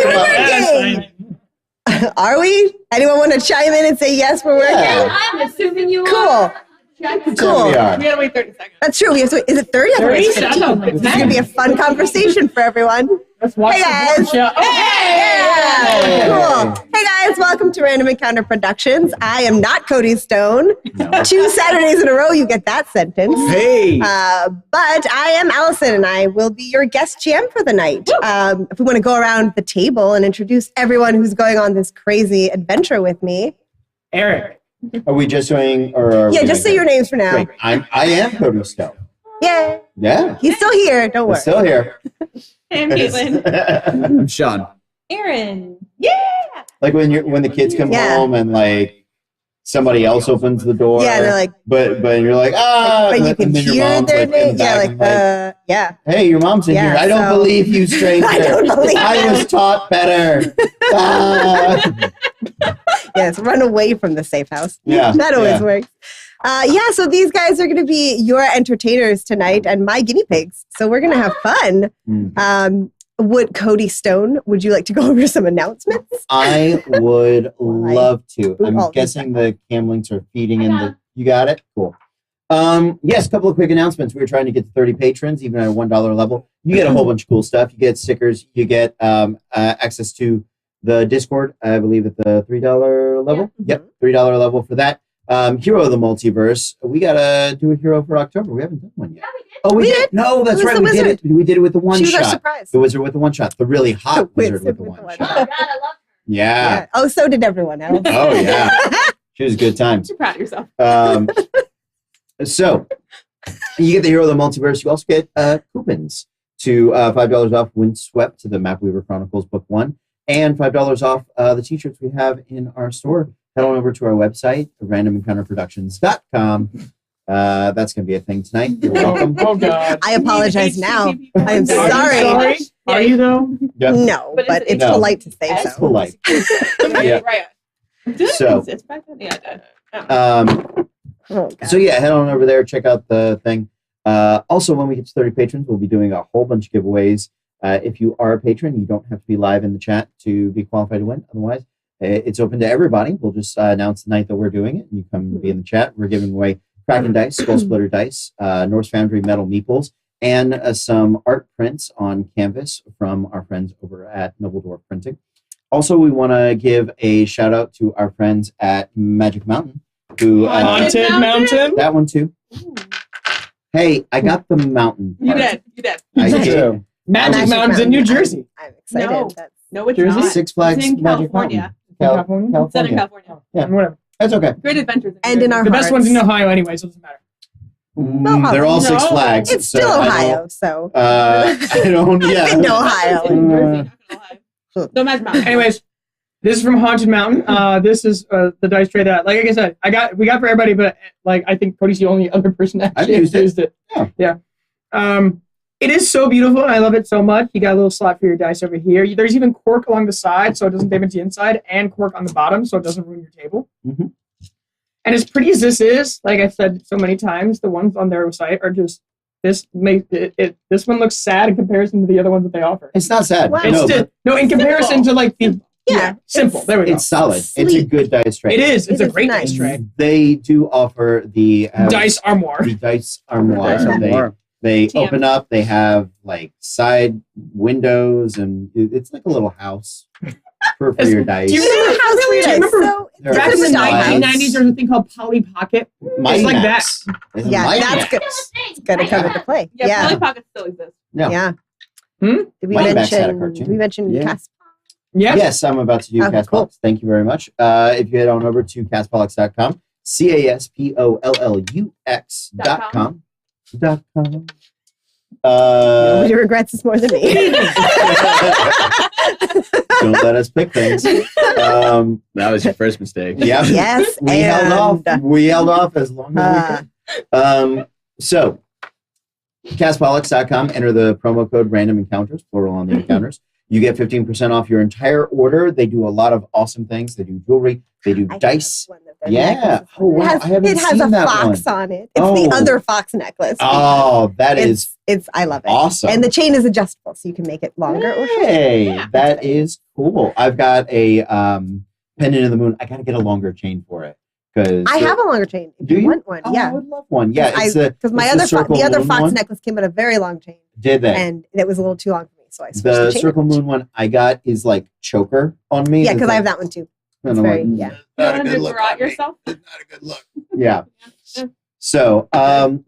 really working? Are we? Anyone want to chime in and say yes, we're working? Yeah. I'm assuming you Cool. are. Cool. We are. We gotta wait 30 seconds. That's true. We have to, is it 30? I thought it was 15. This is going to be a fun conversation for everyone. Let's watch Hey, guys. the show. Yeah. Cool. Hey, guys. Welcome to Random Encounter Productions. I am not Cody Stone. No. 2 Saturdays in a row, you get that sentence. Hey. But I am Allison, and I will be your guest GM for the night. If we want to go around the table and introduce everyone who's going on this crazy adventure with me. Eric. Are we just doing, or are Yeah, we just say making- your names for now. Great. I am Cody Stone. Yeah. Yeah. He's still here. Don't I'm worry. still here. Hey, I'm Caitlin. I'm Sean. Aaron. Yeah. Like when the kids come Yeah. home and like somebody else opens the door. Yeah, they're like, but you're like, but you and can then your hear mom's, their like, in name. the Yeah, back like, and yeah. hey, your mom's in Yeah, here. I don't so- believe you, stranger. I don't believe I was taught better. Yes, run away from the safe house. Yeah, That always yeah. works. So these guys are going to be your entertainers tonight and my guinea pigs. So we're going to have fun. Mm. Cody Stone, would you like to go over some announcements? I would love to. Ooh, I'm oh, guessing the camlinks are feeding in the. You got it? Cool. Yes, a couple of quick announcements. We were trying to get to 30 patrons, even at a $1 level. You get a whole bunch of cool stuff. You get stickers. You get access to the Discord, I believe, at the $3 level. Yeah. Yep, $3 level for that. Hero of the Multiverse. We got to do a hero for October. We haven't done one yet. Oh, we did? No, that's It was right. the We did wizard. it. We did it with the one She was our shot. surprise. The wizard with the one shot. The really hot The wizard with the wizard one with shot. Oh, God, I love Yeah. Yeah. Oh, so did everyone else. Oh, yeah. She was good times. You're proud of yourself. So you get the Hero of the Multiverse. You also get coupons to $5 off Windswept to the Mapweaver Chronicles Book 1 and $5 off the t-shirts we have in our store. Head on over to our website, randomencounterproductions.com. That's going to be a thing tonight. You're welcome. Oh, God. I apologize now. I am Are you sorry. Are you, though? Yep. No, But but it's- it's No. polite to say It's so. polite. Yeah. Right. Did it So- exist back then? Yeah, it did. Oh, God. So yeah, head on over there, check out the thing. Also, when we get to 30 patrons, we'll be doing a whole bunch of giveaways. If you are a patron, you don't have to be live in the chat to be qualified to win. Otherwise, it's open to everybody. We'll just announce the night that we're doing it, and you come and be in the chat. We're giving away Kraken Dice, Skull Splitter Dice, Norse Foundry Metal Meeples, and some art prints on canvas from our friends over at Noble Dwarf Printing. Also, we want to give a shout out to our friends at Magic Mountain, who Haunted Mountain? that one too. Hey, I got the mountain. You part. did. You did. I You did. too. Magic Mountain's in New Jersey. I'm excited. No. That's- No, it's Jersey? not. Six Flags It's in Magic California. Mountain. California? Southern California. Yeah. Whatever. That's okay. Great adventures. And in our The best one's in hearts. Ohio anyway, so it doesn't matter. They're all Six No. Flags. It's so still I Ohio, so. don't- I don't. I've Yeah. been to Ohio. In New Jersey, not gonna lie. So Magic Mountain. Anyways, this is from Haunted Mountain. This is the dice tray that, like I said, we got for everybody, but like I think Cody's the only other person that I've actually used used it. Yeah. It is so beautiful, and I love it so much. You got a little slot for your dice over here. There's even cork along the side, so it doesn't damage the inside, and cork on the bottom, so it doesn't ruin your table. Mhm. And as pretty as this is, like I've said so many times, the ones on their site are just this one looks sad in comparison to the other ones that they offer. It's not sad. Wow. No, No, in comparison to like the Yeah. simple. There we go. it's solid. It's a Sleek. good dice tray. It is. It's It a is great nice. dice tray. They do offer the Dice armoire. The dice armoire. Dice armoire. They TM. open up. They have like side windows, and it's like a little house for your dice. Do you It's a house for your Do you dice, remember so There Back are in the slides. 1990s, there was a thing called Polly Pocket. Mighty It's like Max. It's a Yeah, Mighty that's Max. good. It's going to come into play. Yeah, Yeah. Polly Pockets still exist. Yeah. Yeah. Hmm? Did we Mighty Max had a mention? cartoon. Did we mention Yeah. Casp? Yes. Yes, I'm about to do Oh, Castbox. cool. Thank you very much. If you head on over to castbollocks.com, CASPOLLUX.com. Nobody regrets this more than me. Don't let us pick things. That was your first mistake. Yeah. Yes, We held off. and We held off as long as we could. So, castbollocks.com, enter the promo code random encounters, plural on the encounters. You get 15% off your entire order. They do a lot of awesome things. They do jewelry. They do I dice. have one of their Yeah. necklaces. Oh, wow. It has, I haven't it has seen a that fox one. on it. It's the Oh. other fox necklace. Oh, that is It's I love it. awesome. And the chain is adjustable, so you can make it longer or shorter. Hey, Yeah. that is cool. I've got a pendant of the moon. I gotta get a longer chain for it because I have a longer chain. If Do you you? want one, Oh, I yeah. would love one. Yeah, it's Because my it's other circle the other moon fox one. necklace came with a very long chain, Did they? and it was a little too long for me, so I switched The the chain. circle moon one I got is like choker on me. Yeah, It's because I have like- that one too. and It's I'm very like, yeah. You not a wanted good to look draw on it me. yourself? It's not a good look. Yeah. Yeah. So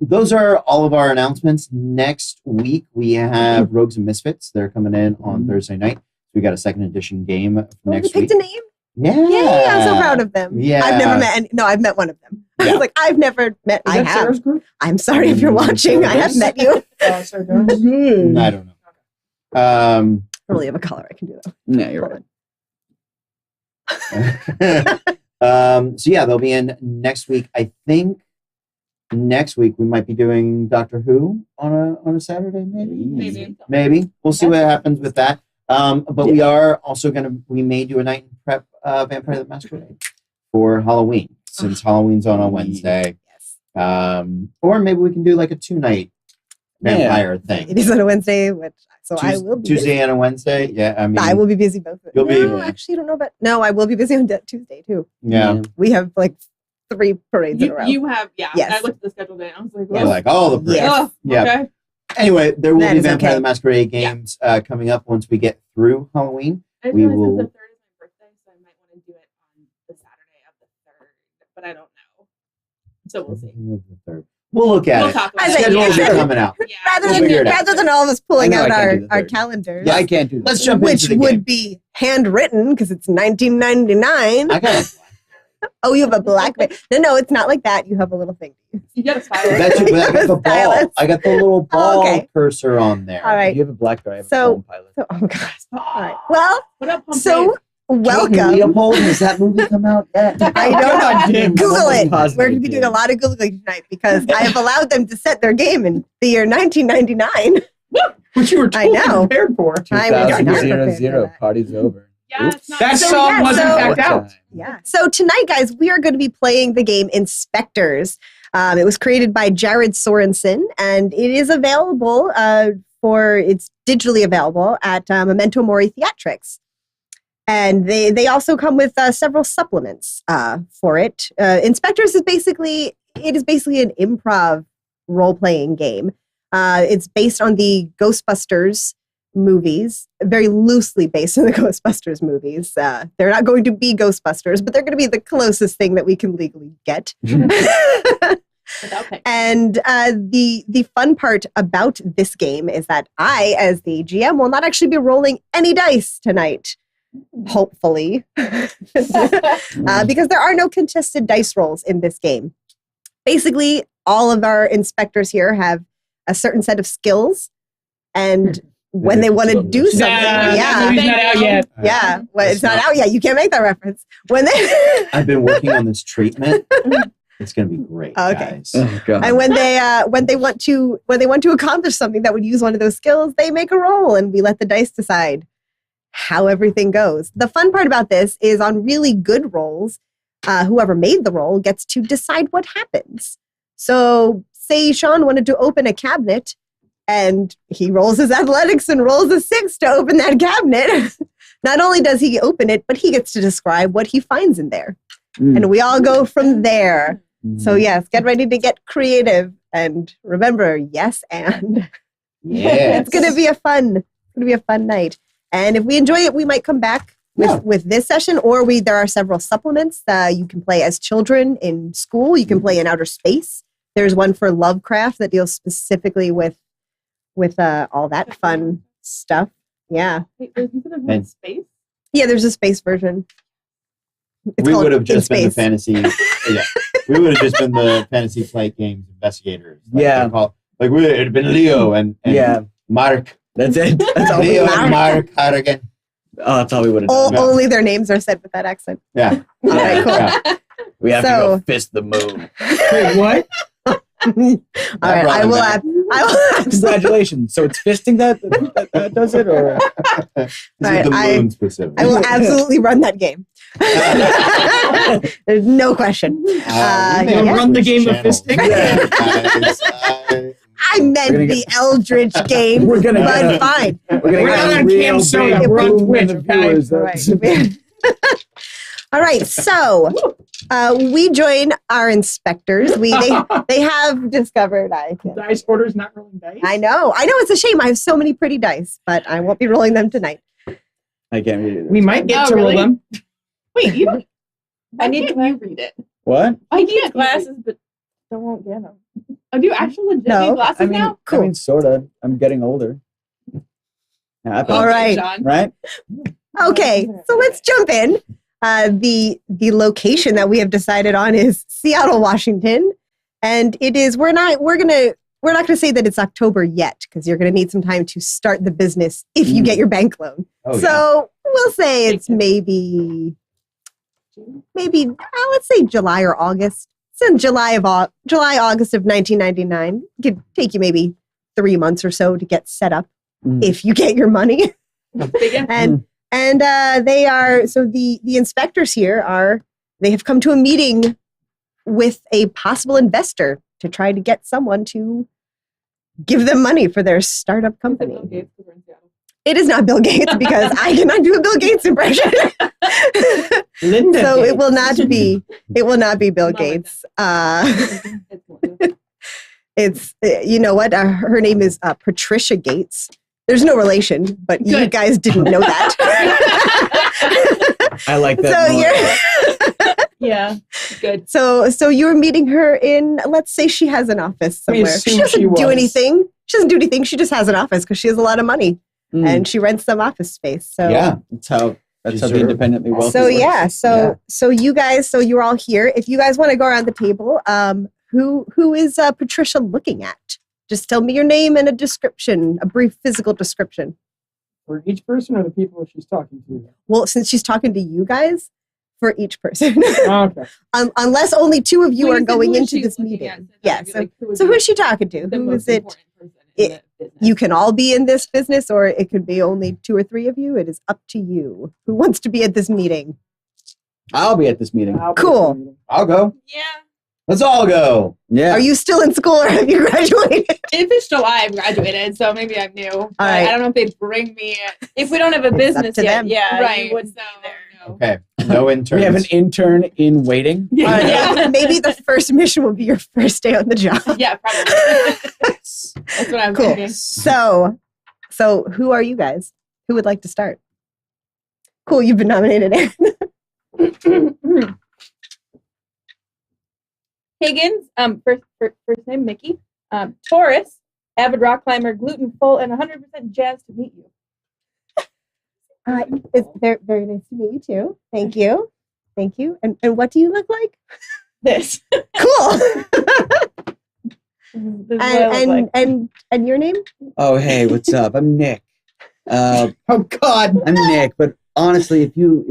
those are all of our announcements. Next week we have Rogues and Misfits. They're coming in on Thursday night. We got a second edition game Oh, they next picked week. a name. Yeah. Yay! I'm so proud of them. Yeah. I've never met. No, I've met one of them. I Yeah. was like, I've never met. Is I that have. Sarah's group? I'm sorry if you're watching. I have met you. Sarah Jones? I don't know. I don't really have a color. I can do that. Yeah, you're right. So yeah, they'll be in next week. I think next week we might be doing Doctor Who on a Saturday, maybe. Maybe. We'll see what happens with that. But we are also we may do a night in prep Vampire the Masquerade for Halloween, since Halloween's on a Wednesday. Yes. Or maybe we can do like a 2-night vampire It thing. is on a Wednesday, which so I will be Tuesday busy. and a Wednesday. Yeah, I mean, I will be busy both. You'll be- No, actually, I don't know, but no, I will be busy on Tuesday too. yeah. We have like 3 parades in a row. You have, yeah. Yes. I looked at the schedule today and I was like, You're oh, like all the Yes. parades. oh, Yeah. okay. Anyway, there will That be is Vampire okay. the Masquerade games coming up once we get through Halloween. I just We realized will- the 3rd is my birthday, so I might want to do it on the Saturday of the 3rd, but I don't know. So we'll see. We'll look at We'll it. talk I about say, Schedule will be yeah. coming out. Yeah. rather We'll than figure it out. rather than all of us pulling I know out I can't our, do the our third. calendars, Yeah, I can't do that. Let's jump which into the would game. be handwritten because it's 1999. I got Oh, you have a black. No, it's not like that. You have a little thing. You got a style. that's it, but I got the ball. Stylus. I got the little ball okay. cursor on there. All right. You have a black drive. So- pilot. So, oh gosh. All right. Well, What up, Pompeii? so welcome. Leopold, has that movie come out yet? I don't God know. damn. Google it. Positive We're going to be doing a lot of Googling tonight because I have allowed them to set their game in the year 1999. Which you were I totally know. prepared for. I was not 2000, prepared for that. party's over. Yeah, it's not That So, song yeah, wasn't so- backed out. Yeah. So tonight, guys, we are going to be playing the game Inspectors. It was created by Jared Sorensen, and it is available it's digitally available at Memento Mori Theatrics. And they also come with several supplements for it. Inspectors is basically an improv role-playing game. It's based on the Ghostbusters movies, very loosely based on the Ghostbusters movies. They're not going to be Ghostbusters, but they're going to be the closest thing that we can legally get. without paying. And the fun part about this game is that I, as the GM, will not actually be rolling any dice tonight. Hopefully, because there are no contested dice rolls in this game. Basically, all of our inspectors here have a certain set of skills, and when they want to do something, Nah, yeah, that movie's not out yet. yeah, well, it's not out yet. You can't make that reference. When they I've been working on this treatment. It's going to be great, Okay. guys. Oh, God. and when they want to accomplish something that would use one of those skills, they make a roll, and we let the dice decide how everything goes. The fun part about this is on really good rolls, whoever made the roll gets to decide what happens. So say Sean wanted to open a cabinet and he rolls his athletics and rolls a 6 to open that cabinet. Not only does he open it, but he gets to describe what he finds in there. Mm. And we all go from there. So yes, get ready to get creative. And remember, yes, and Yes. it's gonna be a fun night. And if we enjoy it, we might come back with this session, or there are several supplements. You can play as children in school. You can play in outer space. There's one for Lovecraft that deals specifically with all that fun stuff. Yeah, Wait, you said there's one in space? yeah. There's a space version. It's We called would have In just been the Space. fantasy. Yeah, we would have just been the fantasy flight games investigators. Yeah. they're called. Like it had been Leo and Yeah. Mark. That's it. That's all we Leo would and Mark Harrigan. Oh, that's all we would have O- done. Yeah. Only their names are said with that accent. Yeah. All right, cool. Yeah. We have to So- go fist the moon. Wait, what? All right, brought I him will. back. I will. Absolutely. Congratulations. So it's fisting that does it, or This Right, is the I- moon specific. I will absolutely run that game. There's no question. We yeah. may Run the switch game of channels. fisting. Yeah, guys, I meant We're gonna the Eldritch game, We're gonna but get- fine. We're We're get not a on real Cam Soda, big we're on boom in Twitch, the okay? viewers. That's- All right, so we join our inspectors. They have discovered Dice orders, not rolling dice. I know it's a shame. I have so many pretty dice, but I won't be rolling them tonight. I can't read it. We might get Oh, to really? roll them. Wait, you don't. I need you read it. What? I need glasses, but I won't get them. Oh, do you actually legit No, need glasses I mean, now? Cool. I mean, sorta. I'm getting older. Happens, All right. John. right? Okay, so let's jump in. The location that we have decided on is Seattle, Washington, and it is. We're not gonna say that it's October yet because you're gonna need some time to start the business if you get your bank loan. Oh, So we'll say it's maybe let's say July or August. It's in July, August of 1999. It could take you maybe 3 months or so to get set up Mm. if you get your money. Big in- And they are so the inspectors here they have come to a meeting with a possible investor to try to get someone to give them money for their startup company. Bill Gates, 'cause we're in Seattle. It is not Bill Gates because I cannot do a Bill Gates impression. Linda. So it Gates. will not be Bill Not like Gates. It's Melinda. It's you know what? Her name is Patricia Gates. There's no relation, but you Good. guys didn't know that. I like that. So more. you're Yeah, good. so you're meeting her in. Let's say she has an office We somewhere. assume She doesn't she do was. anything. She doesn't do anything. She just has an office because she has a lot of money Mm. and she rents some office space. So Yeah, that's how the Deserved. independently wealthy So works. yeah, so you guys, so you're all here. If you guys want to go around the table, who is Patricia looking at? Just tell me your name and a description, a brief physical description. For each person or the people she's talking to? Well, since she's talking to you guys, for each person, Okay. unless only two of you Well, are said going who is into she this looking meeting. at, so that Yeah. would be So, like, who would so be who is she talking to? the Who most is it? important person it- in the business? You can all be in this business, or it could be only two or three of you. It is up to you. Who wants to be at this meeting? I'll be at this meeting. I'll be Cool. at the meeting. I'll go. Yeah. Let's all go. Yeah. Are you still in school or have you graduated? If it's July, I've graduated, so maybe I'm new. But right. I don't know if they'd bring me if we don't have a It's up business to yet. them. Yeah, Right, you wouldn't so, be there. No. Okay. No interns. we have an intern in waiting. All right, Yeah. maybe the first mission will be your first day on the job. Yeah, probably. That's what I'm Cool. thinking. So who are you guys? Who would like to start? Cool, you've been nominated. Higgins, first name Mickey. Taurus, avid rock climber, gluten full, and 100% jazzed to meet you. It's very, very nice to meet you too. Thank you. Thank you. And what do you look like? This. Cool. This is what I look like. and your name? Oh, hey, what's up? I'm Nick. Oh God. I'm Nick, but honestly, if you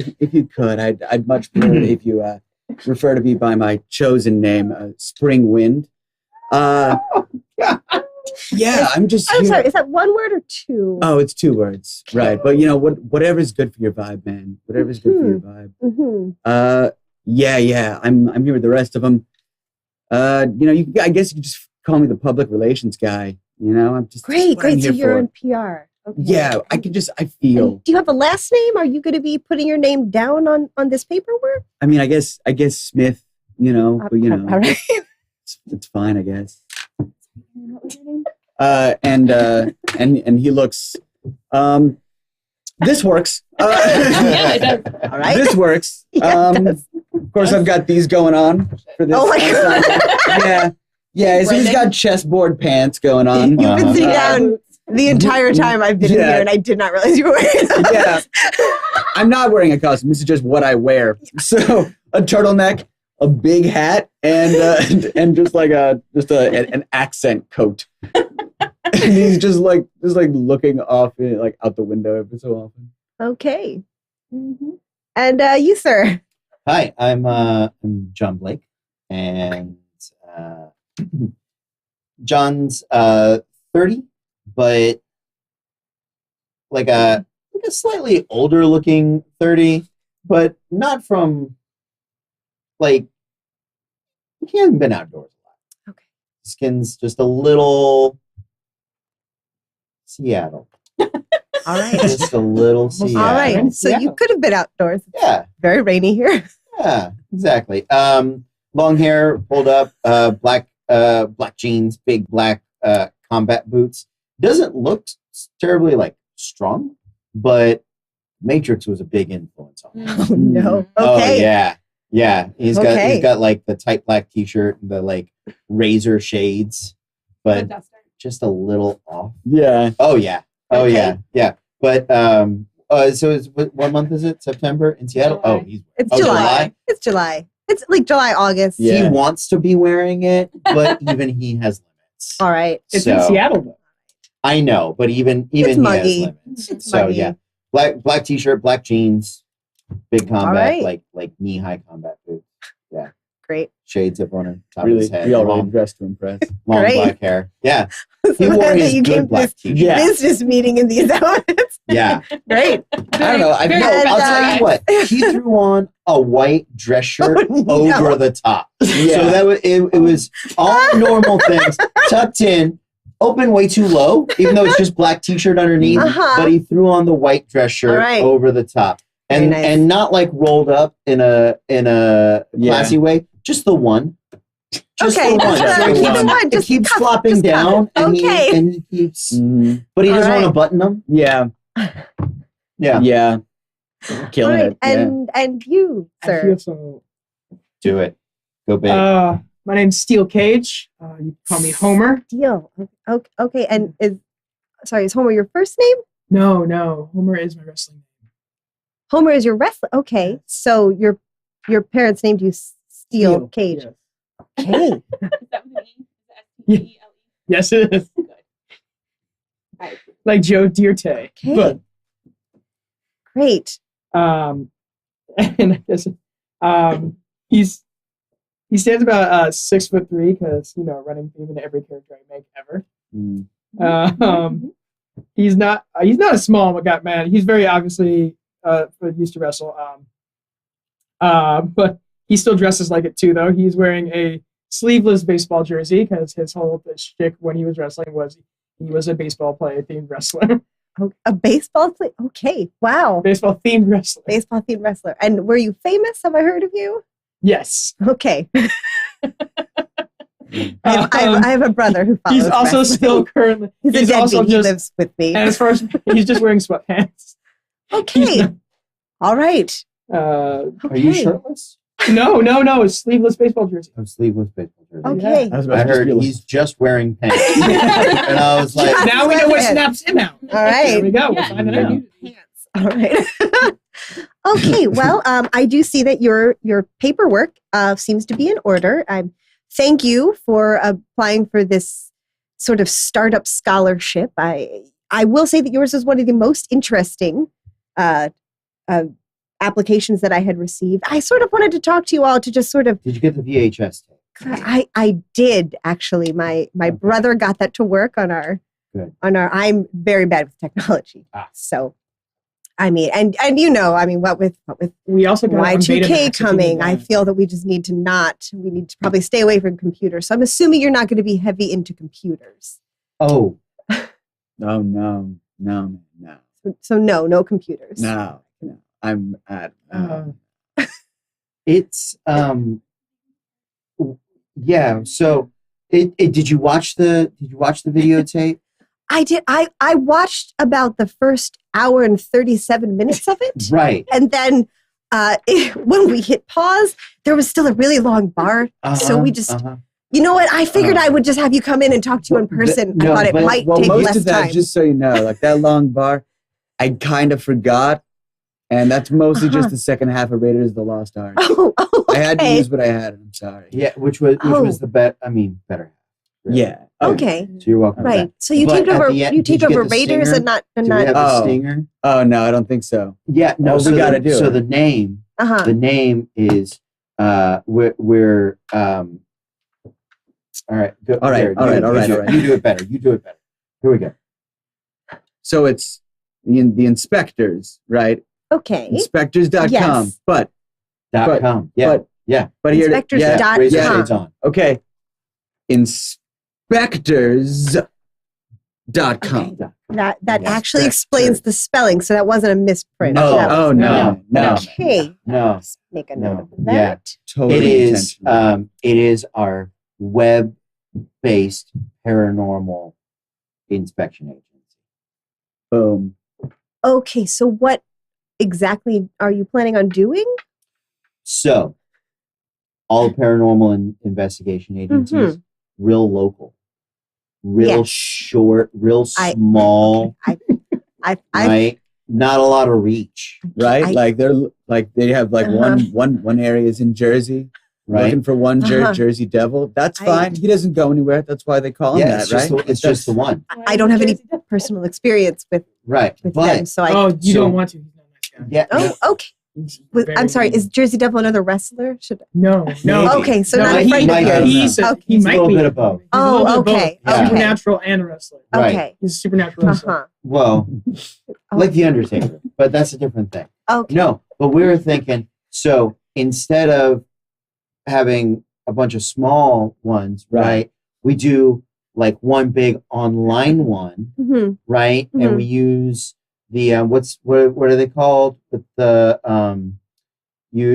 could, I'd much prefer if you refer to me by my chosen name, Spring Wind. Yeah, I'm just. I'm here- sorry, is that one word or two? Oh, it's 2 words, right? But you know whatever's good for your vibe, man. Whatever's good for your vibe. Mm-hmm. Yeah. I'm here with the rest of them. I guess you could just call me the public relations guy. You know, I'm just Great, what I'm great. So here you're for. in PR. Okay. Yeah, I feel. And do you have a last name? Are you going to be putting your name down on this paperwork? I mean, I guess Smith. You know, but you know, All right. it's fine, I guess. What was your name? And he looks. This works. Yeah, it does. All right. This works. Yeah, it does. Of course, I've got these going on for this. Oh my God. Yeah. Yeah, so he's Branding? got chessboard pants going on. You've been sitting Uh, down the entire time I've been in Yeah. here, and I did not realize you were wearing them. Yeah. I'm not wearing a costume. This is just what I wear. So a turtleneck, a big hat, and just like an accent coat. And he's just like looking off like out the window every so often. Okay. Mhm. And you, sir? Hi, I'm John Blake, and John's 30, but like a slightly older looking 30. but not from like he hasn't been outdoors a lot. Okay. Skin's just a little Seattle. All right. Just a little Seattle. All right. Yeah. So you could have been outdoors. It's Yeah, very rainy here. yeah, exactly. Long hair, pulled up, black jeans, big black combat boots. Doesn't look terribly like strong, but Matrix was a big influence on him. Oh no. Okay. Oh yeah, yeah. He's Okay. got like the tight black T-shirt and the like razor shades, but just a little off. Yeah. Oh yeah. Oh Okay. yeah. Yeah. But so it's what month is it? September in Seattle. July. Oh, he's It's oh, July. It's July. It's like July, August. Yeah. He wants to be wearing it, but even he has limits. All right. It's in So- Seattle though. I know, but even It's he muggy. has limits. It's So muggy. yeah, black T-shirt, black jeans, big combat, right. like knee high combat boots, Great. shades up on her top of Really, his head, we all really long, dressed to impress. long Great. black hair. Yeah, So he wore that his you came good to black this T-shirt. Yeah. business meeting in these outfits. Yeah. Great. I don't know. Very And, I'll tell you what. He threw on a white dress shirt Oh, no. over the top. Yeah. So that was it was all normal things tucked in, open way too low, even though it's just black T-shirt underneath. Uh-huh. But he threw on the white dress shirt All right. over the top, Very and nice. and not like rolled up in a Yeah. classy way. Just the one. Just Okay. the one. Just So the it keeps- one. It Just keeps cuff- flopping just cuff down, it. and Okay. he keeps. Mhm. But he doesn't All want to right. button them. Yeah. Yeah. Yeah. All Killing right. it. Yeah. And you, I sir. feel so. Do it. Go big. My name's Steel Cage. You can call me Homer. Deal. Okay. And is Homer your first name? No, Homer is my wrestling name. Homer is your wrestler. Okay. So your parents named you Steel Cage. Yes. Okay. Is that with an E? Is it S-T-E-L-E? Yes, it is. Good. Alright. Like Joe Dierte. Okay. But Great. and I guess he stands about 6'3" because running theme in every character I make ever. Mm. He's not a small man. He's very obviously used to wrestle. But he still dresses like it too, though. He's wearing a sleeveless baseball jersey because his whole shtick when he was wrestling was he was a baseball player themed wrestler. Oh, a baseball play. Okay. Wow. Baseball themed wrestler. Baseball themed wrestler. And were you famous? Have I heard of you? Yes. Okay. I have a brother who follows. He's also wrestling. still currently. He's a also deadbeat. He just. lives with me. And as far as he's just wearing sweatpants. Okay. All right. Uh, Are you Okay. shirtless? no, it's sleeveless baseball jersey. I'm sleeveless baseball jersey. Okay. I was about I to just heard be like- he's just wearing pants, and I was like, Now we know what Sweatpants. snaps him out. All right. There we go. We're Yeah. finding Yeah. out. Pants. All right. Okay. Well, I do see that your paperwork seems to be in order. Thank you for applying for this sort of startup scholarship. I will say that yours is one of the most interesting applications that I had received. I sort of wanted to talk to you all to just sort of. did you get the VHS tape? I did actually. My brother got that to work on our. Good. I'm very bad with technology, Ah. so. I mean, and what with We also got it on Y2K Betamax, if you coming, need I that. feel that we need to probably stay away from computers. So I'm assuming you're not going to be heavy into computers. Oh, Oh no. So no computers. No. I'm at. it's yeah. So, did you watch the videotape? I did. I watched about the first hour and 37 minutes of it. Right. And then when we hit pause, there was still a really long bar. So we just, you know what? I figured I would just have you come in and talk to you in Well, person. no, I thought it but- might Well, take most less of that, time. just so you know, like that long bar, I kind of forgot, and that's mostly Uh-huh. just the second half of Raiders of the Lost Ark. Oh, I had to okay. use what I had. I'm sorry. Yeah, which was Oh. the better. Yeah. Okay. So you're welcome. for Right. that. So you But taped at over the end, you did taped you get over the Raiders stinger? and not Do we have the Oh. stinger? Oh no, I don't think so. Yeah. No. Oh, we so gotta the, do so it. the name. uh-huh. The name is we're all right. Go, All right, Jared, all you- right, all you right, do- all right. You do it better. You do it better. Here we go. So it's the inspectors, right? Okay. Inspectors.com. Yes. But .com. Yeah. but here Inspectors yeah. dot Raise your com. shades on. okay. Inspectors.com. Okay. That Yeah. actually explains the spelling, so that wasn't a misprint. No. That was- Oh no. Okay. No. Let's make a No. note of Yeah. that. Totally It is intentional. it is our web-based paranormal inspection agency. Boom. Okay, so what exactly are you planning on doing? So all paranormal investigation agencies, real local, real Yes. short, real I- small, I right? Not a lot of reach, Right? I- like they're like they have like Uh-huh. one area is in Jersey. right? Looking for one Uh-huh. Jersey Devil. That's I- fine. He doesn't go anywhere. That's why they call him Yeah, that, it's just right? it's just the one, I don't have any personal experience with right? them, But so I. Oh, you So- don't want to. He's not a nice guy. yeah, Oh, okay. He's I'm very sorry. mean. Is Jersey Devil another wrestler? Should No. Maybe. okay, so No, not a he friend might of be. yours. He's Okay. He's a might little be. bit of both. He's a little Oh, bit of both. okay. Yeah. Supernatural and a wrestler. Right. Okay. He's a supernatural Uh wrestler. huh. Well, like the Undertaker, but that's a different thing. Okay. No, but we were thinking, so instead of having a bunch of small ones, Right. right? We do like one big online one, Mhm. right? Mhm. And we use the what are they called? With the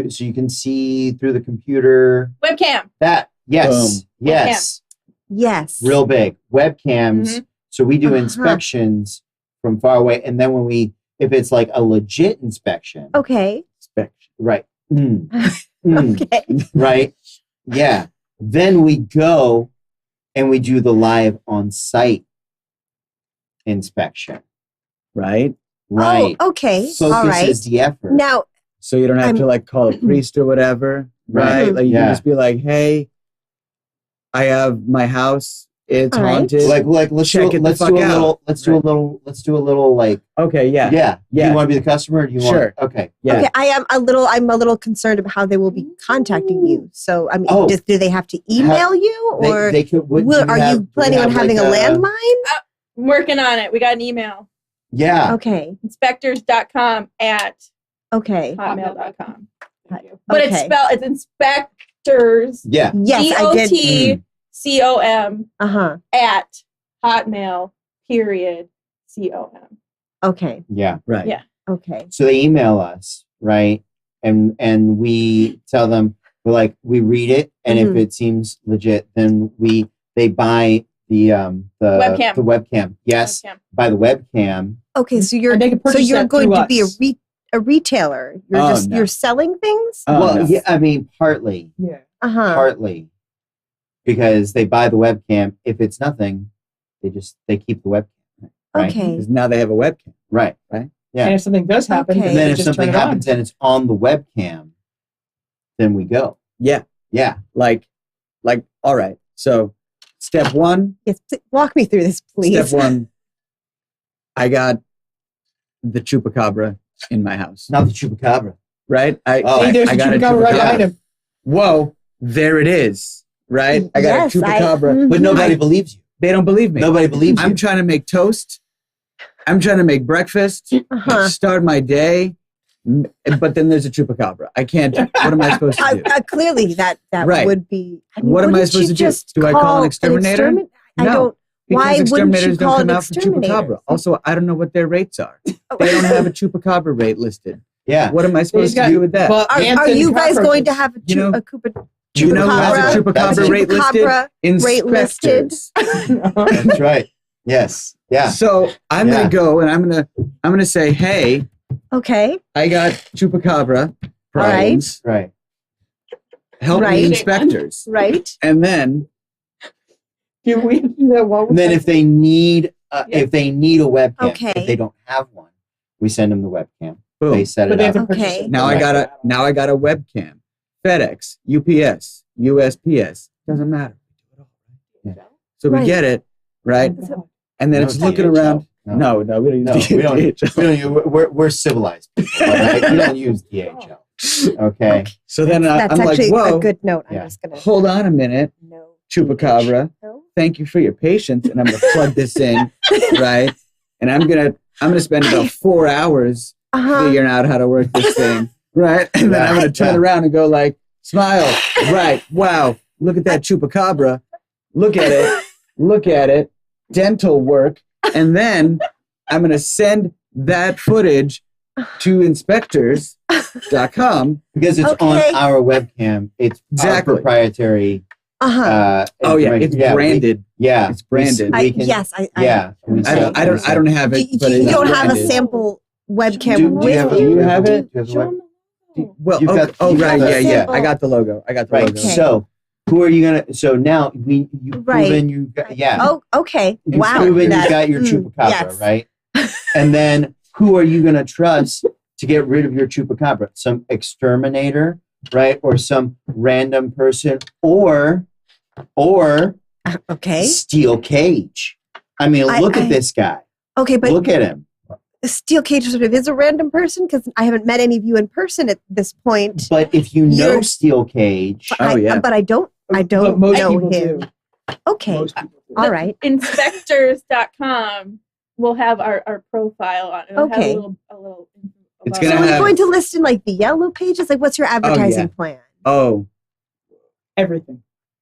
so you can see through the computer. Webcam. That yes, Boom. yes, Yes. real big webcams. Mhm. So we do Uh-huh. inspections from far away, and then if it's like a legit inspection, Okay. Inspection. right? Okay. Right? Yeah. Then we go and we do the live on site inspection. Right? Right. Oh, okay. Focuses All right. the effort. Now, So you don't have I'm- to like call a priest or whatever. Right. Right? Like you Yeah. can just be like, hey, I have my house. It's All right. haunted. like let's Check do it the let's fuck do a out. little let's do a little like okay, yeah. yeah. Do Yeah. you want to be the customer or do you Sure. want okay. Yeah. okay, I'm a little concerned about how they will be contacting you. So, I mean, Oh. do they have to email you, or They could do are have- you do we planning on have, having like, a landline? I'm working on it. We got an email. Yeah. Okay. Inspectors.com at Okay. hotmail.com. Thank you. But it's Okay. spelled, it's inspectors. Yeah. Yes, I did. DOTCOM Uh huh. at hotmail period COM. Okay. Yeah. Right. Yeah. Okay. So they email us, right? And we tell them we read it, and if Mhm. it seems legit, then they buy the Webcam. The webcam. Yes, Webcam. buy the webcam. Okay. So you're And they can so purchase you're that going through to be us. a retailer. You're Oh, just no. you're selling things. Oh, well, no. yeah, I mean partly, Yeah. Uh huh. partly, because they buy the webcam. If it's nothing, they keep the webcam. Right. Okay. Because now they have a webcam. Right. Yeah. And if something does happen, Okay. And then they if just something turn it on. happens and it's on the webcam, then we go. Yeah. Yeah. Like, all right. So step one, Yes. Walk me through this, please. step one, I got the chupacabra in my house. Not the chupacabra. Right? Oh, Hey, there's I a got a chupacabra right chupacabra. behind him. Whoa, there it is. Right? I got Yes, a chupacabra. But nobody believes you. They don't believe me. Nobody believes you. I'm trying to make toast. I'm trying to make breakfast. Uh-huh. Start my day. But then there's a chupacabra. I can't. What am I supposed to do? Clearly, that Right. would be. I mean, What am I wouldn't supposed you to do? just Do I call an exterminator? I I don't. Because Why wouldn't you exterminators call don't an come out for exterminator? chupacabra. Also, I don't know what their rates are. Oh. They don't have a chupacabra rate listed. Yeah. What am I supposed to got do with that? but Are ants and you guys going to cockroaches. have a You know- chupacabra? Do you know who has a chupacabra rate listed? Chupacabra rate listed. Inspectors. That's right. Yes. Yeah. So I'm Yeah. gonna go and I'm gonna say, hey, Okay. I got chupacabra problems. Right. Help Right. me, inspectors. Right. And then Do we do that while we're And then if they need Yeah. a webcam, Okay. if they don't have one, we send them the webcam. boom. They set But it they have up. to purchase Okay. it. Now I got a webcam. FedEx, UPS, USPS. Doesn't matter. Yeah. So we Right. get it, right? And then No, it's looking DHL. around. No, we don't use No, we don't. DHL. We don't we're civilized people. Right? We don't use DHL. Okay. So then That's I'm like, actually whoa, a good note. I'm Yeah. just gonna. hold on a minute, No. chupacabra. No. Thank you for your patience, and I'm gonna plug this in, right? And I'm gonna spend about 4 hours figuring out how to work this thing, right? And then I'm going to turn Yeah. around and go like, smile, right? Wow, look at that chupacabra. Look at it. Look at it. Dental work. And then I'm going to send that footage to inspectors.com. Because it's Okay. on our webcam. It's Exactly. our proprietary. Uh-huh. Oh yeah, information. it's branded. Yeah, It's branded. We can, Yes, I yeah. we I don't have it, but You it's don't have a branded. sample webcam Do with you have, you? do you have it? Show Do you have a web- 'em the logo. Well, You've got- oh you've right, got yeah, the yeah. sample. I got the logo. Right. Okay. So, who are you gonna? So now you've Right. proven you got. Yeah. Oh, okay. You've Wow. proven that- you got your chupacabra, yes. right? And then who are you going to trust to get rid of your chupacabra? Some exterminator, right? Or some random person, or Okay. Steel Cage. I mean, look at this guy. Okay, but Look at him. Steel Cage sort of is a random person because I haven't met any of you in person at this point. But if you know You're- Steel Cage, Oh, yeah. But I don't But know most people him. do. Okay. Most people do. All right. Inspectors.com will have our profile on it. It'll Okay. have a little It's about gonna So are you have- going to list in like the yellow pages? Like, what's your advertising plan? Oh, Everything.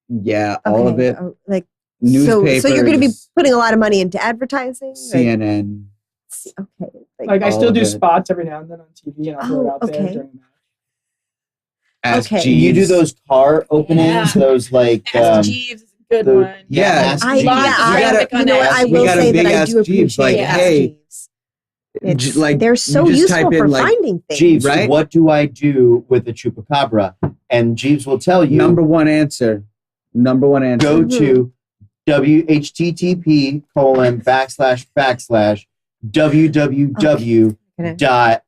yeah, all of Okay, it. Like, Newspapers. so you're going to be putting a lot of money into advertising. Like, CNN. okay. Like I All still of do it. spots every now and then on TV, and I'll throw it out there okay. during the match. Ask Okay. Jeeves. you do those car openings, Yeah. those like Ask Jeeves is a good the- one. Yeah, Ask I, Jeeves. yeah, Lots of I, traffic you on know, Ask I Jeeves. will We got a say big that I Ask do Jeeves, appreciate like, Ask hey, Jeeves. It's, like, they're you so just useful type in, for like, finding things. Jeeves, Right? what do I do with the chupacabra? And Jeeves will tell you. Number one answer. Go to whttp://www Gonna dot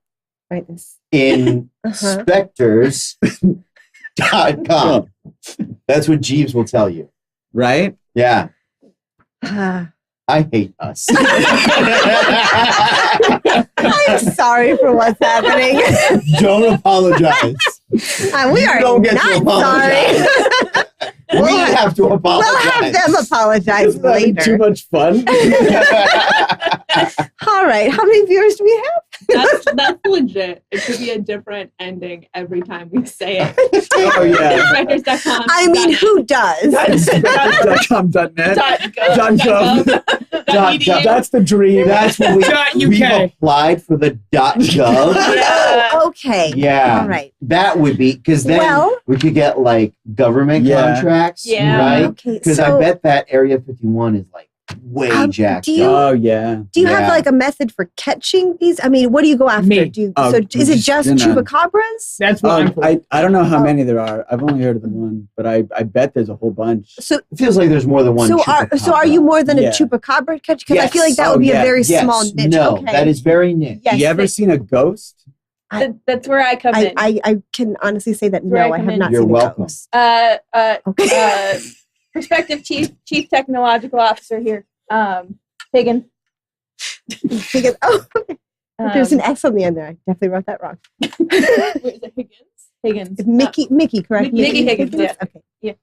write this. inspectors.com. That's what Jeeves will tell you. Right? Yeah, Ah. I hate us. I'm sorry for what's happening. Don't apologize. We You are don't get to not sorry. apologize. We have to apologize. We'll have them apologize Isn't that too later. much fun? All right. How many viewers do we have? That's legit. It could be a different ending every time we say it. Oh, yeah. Inspectors.com. I mean, who does? .com.net. .gov. .gov. .edu. That's the dream. That's when we've .uk. applied for the .gov. Oh, okay. Yeah. All right. That would be, because then Well- we could get like government Yeah. contracts, Yeah. right? Okay. Because So, I bet that Area 51 is like way jacked do you- up. Oh, yeah. do you have Yeah. like a method for catching these? I mean, what do you go after? Me. Do you, Oh, so is it just just gonna- chupacabras? That's what I'm for. I don't know how Oh. many there are. I've only heard of the one, but I bet there's a whole bunch. So It feels like there's more than one. so are you more than Yeah. a chupacabra catch? Because I feel like Yes. that would Oh, be yeah. a very Yes. small niche. No, okay. that is very niche. Yes, you ever they- seen a ghost? That's where I come in. I can honestly say that Where I no, I come have in. not You're seen welcome. a ghost. Okay. Prospective chief technological officer here, Higgins. Because, there's an S on the end there. I definitely wrote that wrong. Where is it? Higgins. It's Mickey, correct? Mickey Higgins, yeah. Okay. Is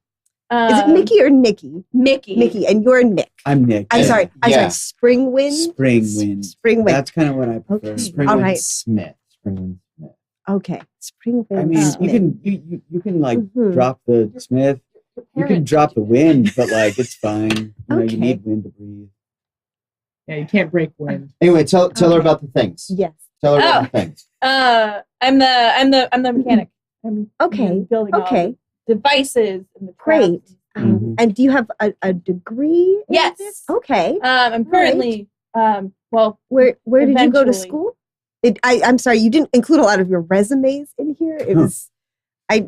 Um, it Mickey or Nikki? Mickey. Mickey, and you're Nick. I'm Nick. I'm sorry. Yeah. Spring Wind. Spring Wind. Spring Wind. That's kind of what I prefer. Okay. Springwind All right. Smith. Springwind Smith. Okay. Spring Wind. I mean, Smith. you can like Mhm. drop the Smith. You can drop the wind, but like it's fine. You know, Okay. you need wind to breathe. Yeah, you can't break wind. Anyway, tell her Okay. about the things. Yes. Tell her Oh. about the things. I'm the mechanic. I'm Okay. building all Okay. the devices and the Great. craft. Mhm. And do you have a degree? in Yes. this? Okay. I'm currently well, Where did you go to Eventually. school? I'm sorry, you didn't include a lot of your resumes in here. It was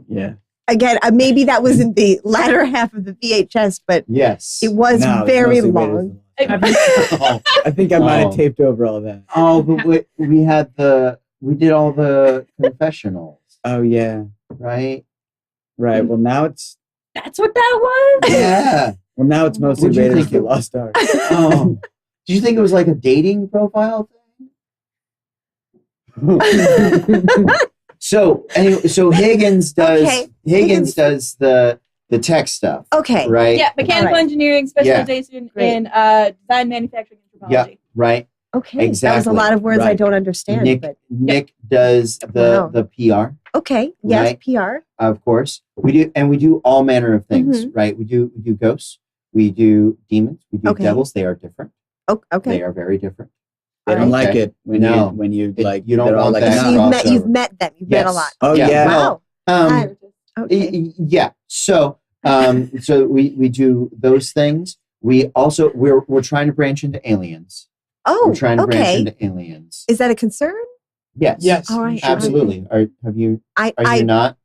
Yeah. again maybe that was in the latter half of the VHS, but Yes. it was No, it's very mostly weighted long. as a lot. oh, I think I might have Oh. taped over all that. but we did all the confessionals, Oh yeah. right? Right. Well now it's that's what that was. Yeah. mostly What'd you Raiders of think the it- Lost Ark. Oh. Did you think it was like a dating profile thing? So anyway, Higgins does Okay. Higgins does the tech stuff, Okay. right? Yeah, mechanical All right. engineering specialization Great. in design, manufacturing, and Yeah. technology. Right. Okay. That was a Exactly, lot of words I right. don't understand. Nick does Wow. the PR, Okay. Yes. Right. PR. of course. We do all manner of things, Mm-hmm. right? We do ghosts, we do demons, we do Okay. devils. They are different. Oh, okay. They are very different. They don't Okay. like it when No. you It- like. you don't they're all want like, that So "No." you've crossover. met them. You've met a Yes. lot. Oh Yeah. yeah. Well, Wow. Okay. Yeah. So so we do those things. We also we're trying to branch into aliens. Oh, We're trying to branch okay. into aliens. Is that a concern? Yes. Yes. All right. Absolutely. Are you I not?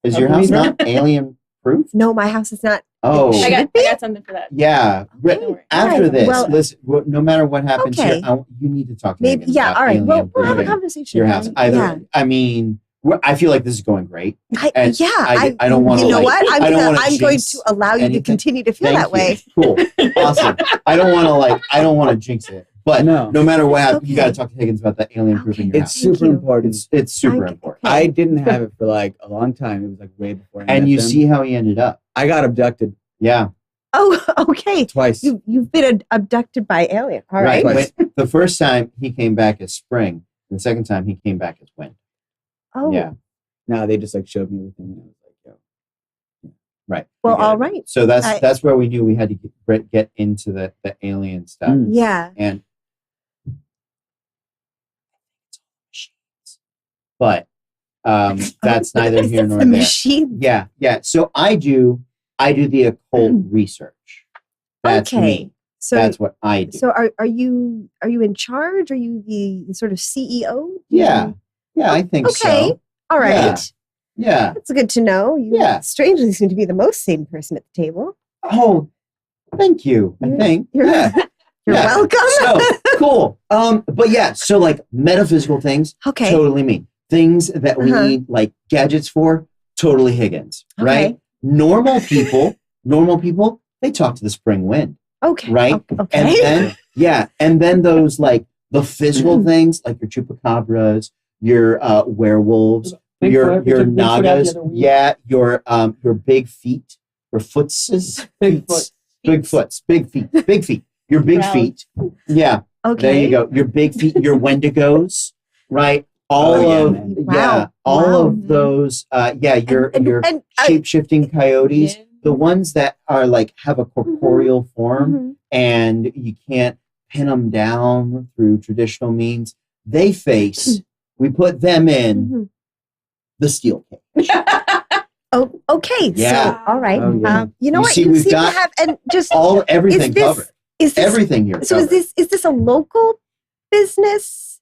Is A your house believer? not alien proof? no, my house is not. Oh. Should I it be? got something for that. Yeah. Okay. Don't worry. After All right. this, Well, listen. No matter what happens Okay. here, you need to talk to maybe. Megan Yeah. about All right. alien Well, we'll have a proofing conversation. your house. right? Either. Yeah. I mean, I feel like this is going great. And Yeah. I don't wanna, You know like- what? I don't wanna I'm going jinx to allow you to anything. continue to feel Thank that way. you. Cool. Awesome. I don't want to jinx it. But No. no matter what happens, you Okay. got to talk to Higgins about the alien proofing your It's house. Thank super you. important. It's super I- important. okay. I didn't have it for like a long time. It was like way before. I And met you them. see how he ended up. I got abducted Yeah. Oh, okay. twice. You've been abducted by alien. All right. Twice. The first time he came back as spring. The second time he came back as wind. Oh. Yeah. No, they just like showed me everything, and I was like, yo. Right. Well, We get all it. right. So I- that's where we knew we had to get into the alien stuff. Mm. Yeah. And but that's neither Is here this nor the there. machine. Yeah, yeah. So I do the occult research. That's Okay. me. So That's what I do. so are you in charge? Are you the sort of CEO? Yeah. Yeah, I think Okay. so. All right. Yeah. Yeah. That's good to know. You Yeah. strangely seem to be the most sane person at the table. Oh, thank you. I You're- think. you're- Yeah. You're Yeah. welcome. So cool. But yeah, so like metaphysical things, Okay. totally me. Things that we Uh-huh. need like gadgets for, totally Higgins. Right? Okay. Normal people, they talk to the spring wind. Okay. Right? Okay. And then, yeah, and then those like the physical Mm-hmm. things, like your chupacabras, your werewolves, Bigfoot. your We took Bigfoot out the nagas, other week. yeah, your big feet, your footses, Bigfoot. big feet, your big Proud. feet, yeah. Okay. There you go, your big feet, your Wendigos, right? All Oh, yeah, of man. Wow. all Wow. of those, your and shape shifting coyotes, Yeah. the ones that are like have a corporeal form mhm. and you can't pin them down through traditional means. They face. We put them in Mhm. the steel cage. Oh, okay. Yeah. So, all right. Oh, yeah. You know You what? see, you we've seem got to have, and just Everything is this, covered. Is this Everything here. so? covered. Is this a local business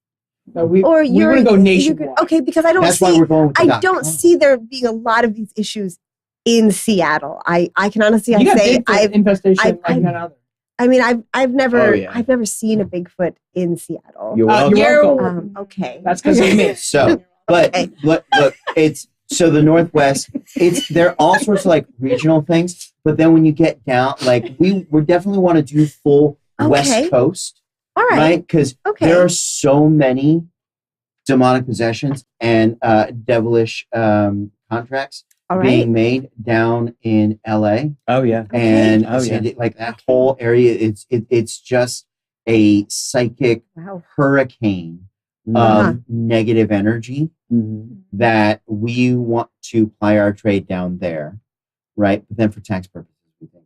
No, we or we you're want to go you're nationwide. good- Okay, because I don't That's why see we're going with the I dot don't com. see there being a lot of these issues in Seattle. I can honestly You got say Bigfoot infestation I've- like none other. I mean I've never Oh, yeah. I've never seen a Bigfoot in Seattle. You're Uh, welcome. you're welcome. Okay. That's because of me. So, but Okay. look, it's so the Northwest. There are all sorts of like regional things, but then when you get down, like we definitely want to do full Okay. West Coast, All right. right? Because Okay. there are so many demonic possessions and devilish contracts All right. being made down in LA Oh yeah. and Oh, yeah. like that whole area. It's just a psychic Wow. hurricane Mhm. of negative energy Mhm. that we want to ply our trade down there, right? But then for tax purposes, we think,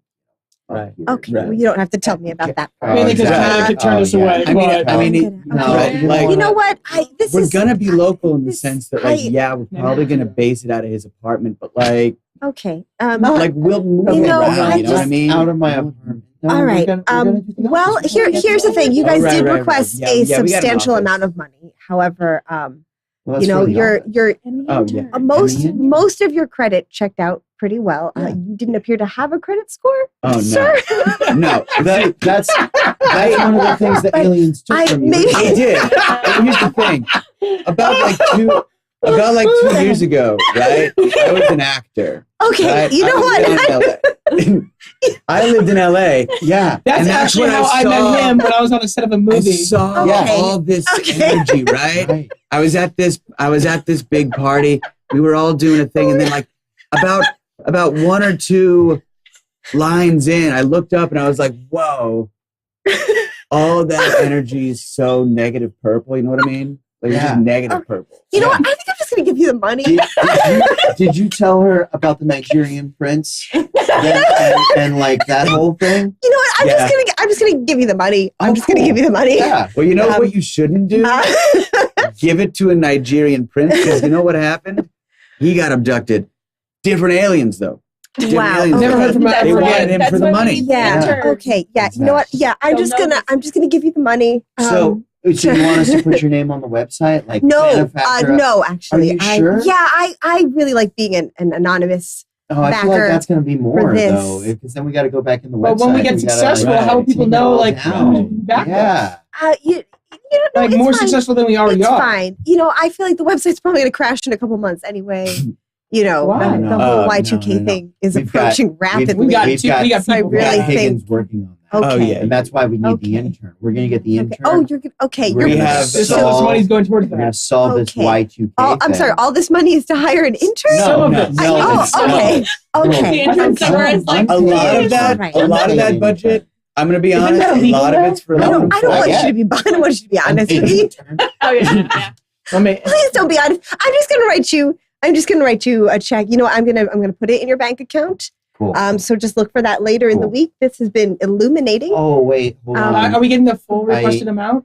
Right. Okay. Right. Well, you don't have to tell me about that part. Mainly because exactly. Connecticut turned us Oh, yeah. away. I mean, but I mean, Okay. No, Okay. like You know what? This we're is gonna be local in the this- sense that, like, I- yeah, we're probably gonna base it out of his apartment, but like, okay. like we'll move You know, around. I You know what I just- mean? out of my apartment. No, All we're right. gonna- we're gonna do the Well, opposite. here's the thing. You Oh, guys right, did right, right. request Yeah, a yeah, we got an substantial office. amount of money. However, Well, that's for the you're office. Oh, yeah. most of your credit checked out pretty well. Yeah. You didn't appear to have a credit score, Oh no, sir. no. That's one of the things that But aliens took I from you. maybe- I did. And here's the thing. About like 2 years ago, right? I was an actor. Okay, Right? you know I what? lived in LA. I lived in LA. Yeah. That's And that's actually when I how I saw- met him when I was on the set of a I movie. saw Okay. all this Okay. energy, right? Right. I was at this big party. We were all doing a thing, and then like about one or two lines in, I looked up and I was like, "Whoa, all that energy is so negative purple. You know what I mean? Like it's Yeah. just negative purple. You know what? I think I'm just going to give you the money. Did you tell her about the Nigerian prince and like that whole thing? You know what? I'm Yeah. just gonna give you the money. I'm Oh, just gonna cool. give you the money. Yeah. Well, you know Um, what you shouldn't do? Give it to a Nigerian prince because you know what happened? He got abducted. Different aliens, though. Different Wow. aliens. Never heard from him They ever wanted again. him for the money. Yeah. Okay. Yeah. You know what? Yeah. I'm They'll just know gonna give you the money. So you want us to put your name on the website? Like No, manufacturer? no. Actually, Are you sure? I really like being an anonymous. Oh, I feel like backer that's going to be more for this. though, because then we got to go back in the website. But when we get gotta, successful, right, how will people take it know, all like, down. who backed us? Yeah. You don't know. Like, it's more fine. successful than we already It's are. fine. You know, I feel like the website's probably gonna crash in a couple months anyway. You know, Why? the No, whole no, Y2K no. thing is We've got- approaching rapidly. We got We've two. got- We got So I people. We got really Higgins think- working on that. Okay. Oh, yeah. And that's why we need Okay. the intern. We're going to get the intern. Oh, you're good. Okay. We're You're gonna have This solve- money's going towards We're going to that. solve this Okay. Y2K I'm sorry. thing. All this money is to hire an intern. No, Some of no, it. no, Oh, it's okay. not. Okay. The intern Okay. summer is like A lot of that, Right. a lot of that budget. I'm gonna be Isn't honest. that A illegal lot of though? it's for I law don't want enforcement. you to be. I don't want you to be honest with An me. intern? oh yeah. I mean, Please don't be honest. I'm just gonna write you a check. You know, I'm gonna put it in your bank account. Cool. So just look for that later in the Cool. week. This has been illuminating. Oh, wait. Hold on. are we getting the full requested amount?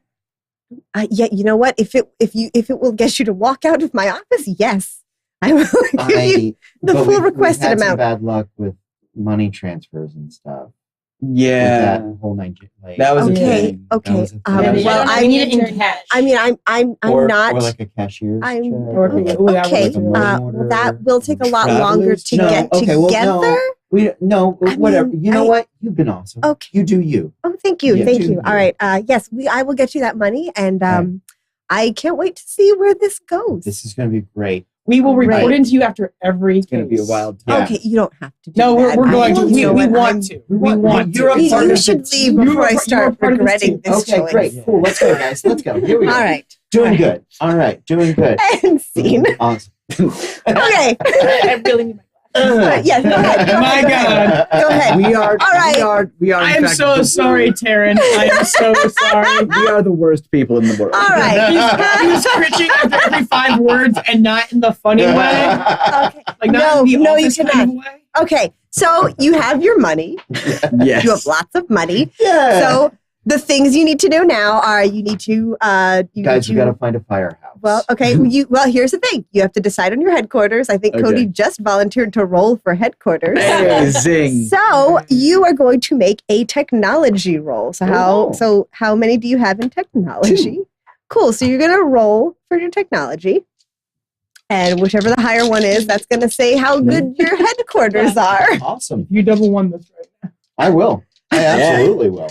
Yeah, you know what? If it will get you to walk out of my office, yes, I will give you the but full we've requested had some amount. bad luck with money transfers and stuff. With Yeah, that whole Nigeria. Like, that was a Okay, thing. That okay. was a thing. Well, I need it in cash. I mean, I'm or, not. or like a cashier's I'm- check. Or or like- ooh, that okay, works too. order. that will take a lot Travelers? longer to No, get okay, well, together. no, I whatever. mean, You know I- what? You've been awesome. Okay. You do you. Oh, thank you, Yeah, thank do you. you. All right. Yes, I will get you that money, and Okay. I can't wait to see where this goes. This is going to be great. We will report Right. into you after every It's gonna be a case. wild time. Yeah. Okay, you don't have to do No, that. we're going I- to. you We know what, want I'm- to. We want You're a to. You, part you of should the leave team. before I You're a start part of this regretting team. this Okay, choice. great. Cool. Let's go, guys. Let's go. Here we go. All right. Doing good. All right. Doing good. And scene. Awesome. Okay. I really need my Yes, go ahead. Go My ahead. God. Go ahead. We are. All right. We are. I in am fact, so the- sorry, Taryn. I am so sorry. We are the worst people in the world. All right. He was scritching after every 5 words and not in the funny way. Okay. Like not in the No, you office kind cannot. of way. Okay. So you have your money. Yes. You have lots of money. Yeah. So the things you need to do now are you need to Guys, we got to find a firehouse. well, okay. Here's the thing. You have to decide on your headquarters. I think Okay. Cody just volunteered to roll for headquarters. Hey, zing. So you are going to make a technology roll. So how many do you have in technology? Cool. So you're gonna roll for your technology. And whichever the higher one is, that's gonna say how good your headquarters are. Awesome. You double won this right now. I will. I absolutely will.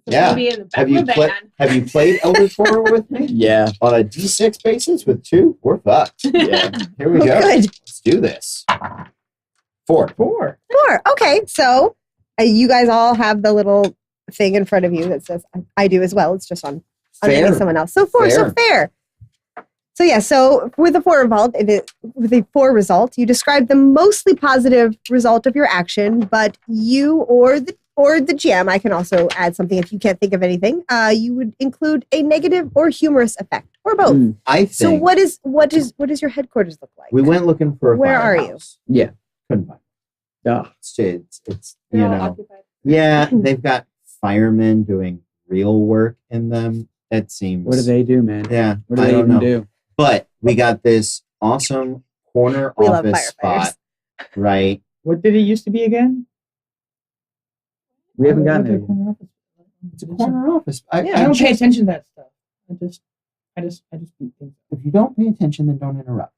Yeah. Maybe in the back Have you of the pla- van. Have you played Elder Four with me? Yeah. On a D6 basis with 2? We're fucked. Yeah. Here we go. Good. Let's do this. 4. 4. 4. Okay. So you guys all have the little thing in front of you that says I do as well. It's just on underneath Fair. someone else. So 4. So fair. So yeah, so with a 4 result, you describe the mostly positive result of your action, but you or the GM, I can also add something if you can't think of anything. You would include a negative or humorous effect, or both. Mm. I think So what does your headquarters look like? we went looking for a Where are you? firehouse. Yeah. Couldn't find it. Oh, It's you They're all know. occupied. Yeah, they've got firemen doing real work in them. It seems. what do they do, man? Yeah, What do I they don't even know. do? But we got this awesome corner We love office firefighters. spot, right? What did it used to be again? We haven't gotten What there. did corner office- It's a corner office. I don't pay attention to that stuff. I just beat things. If you don't pay attention, then don't interrupt.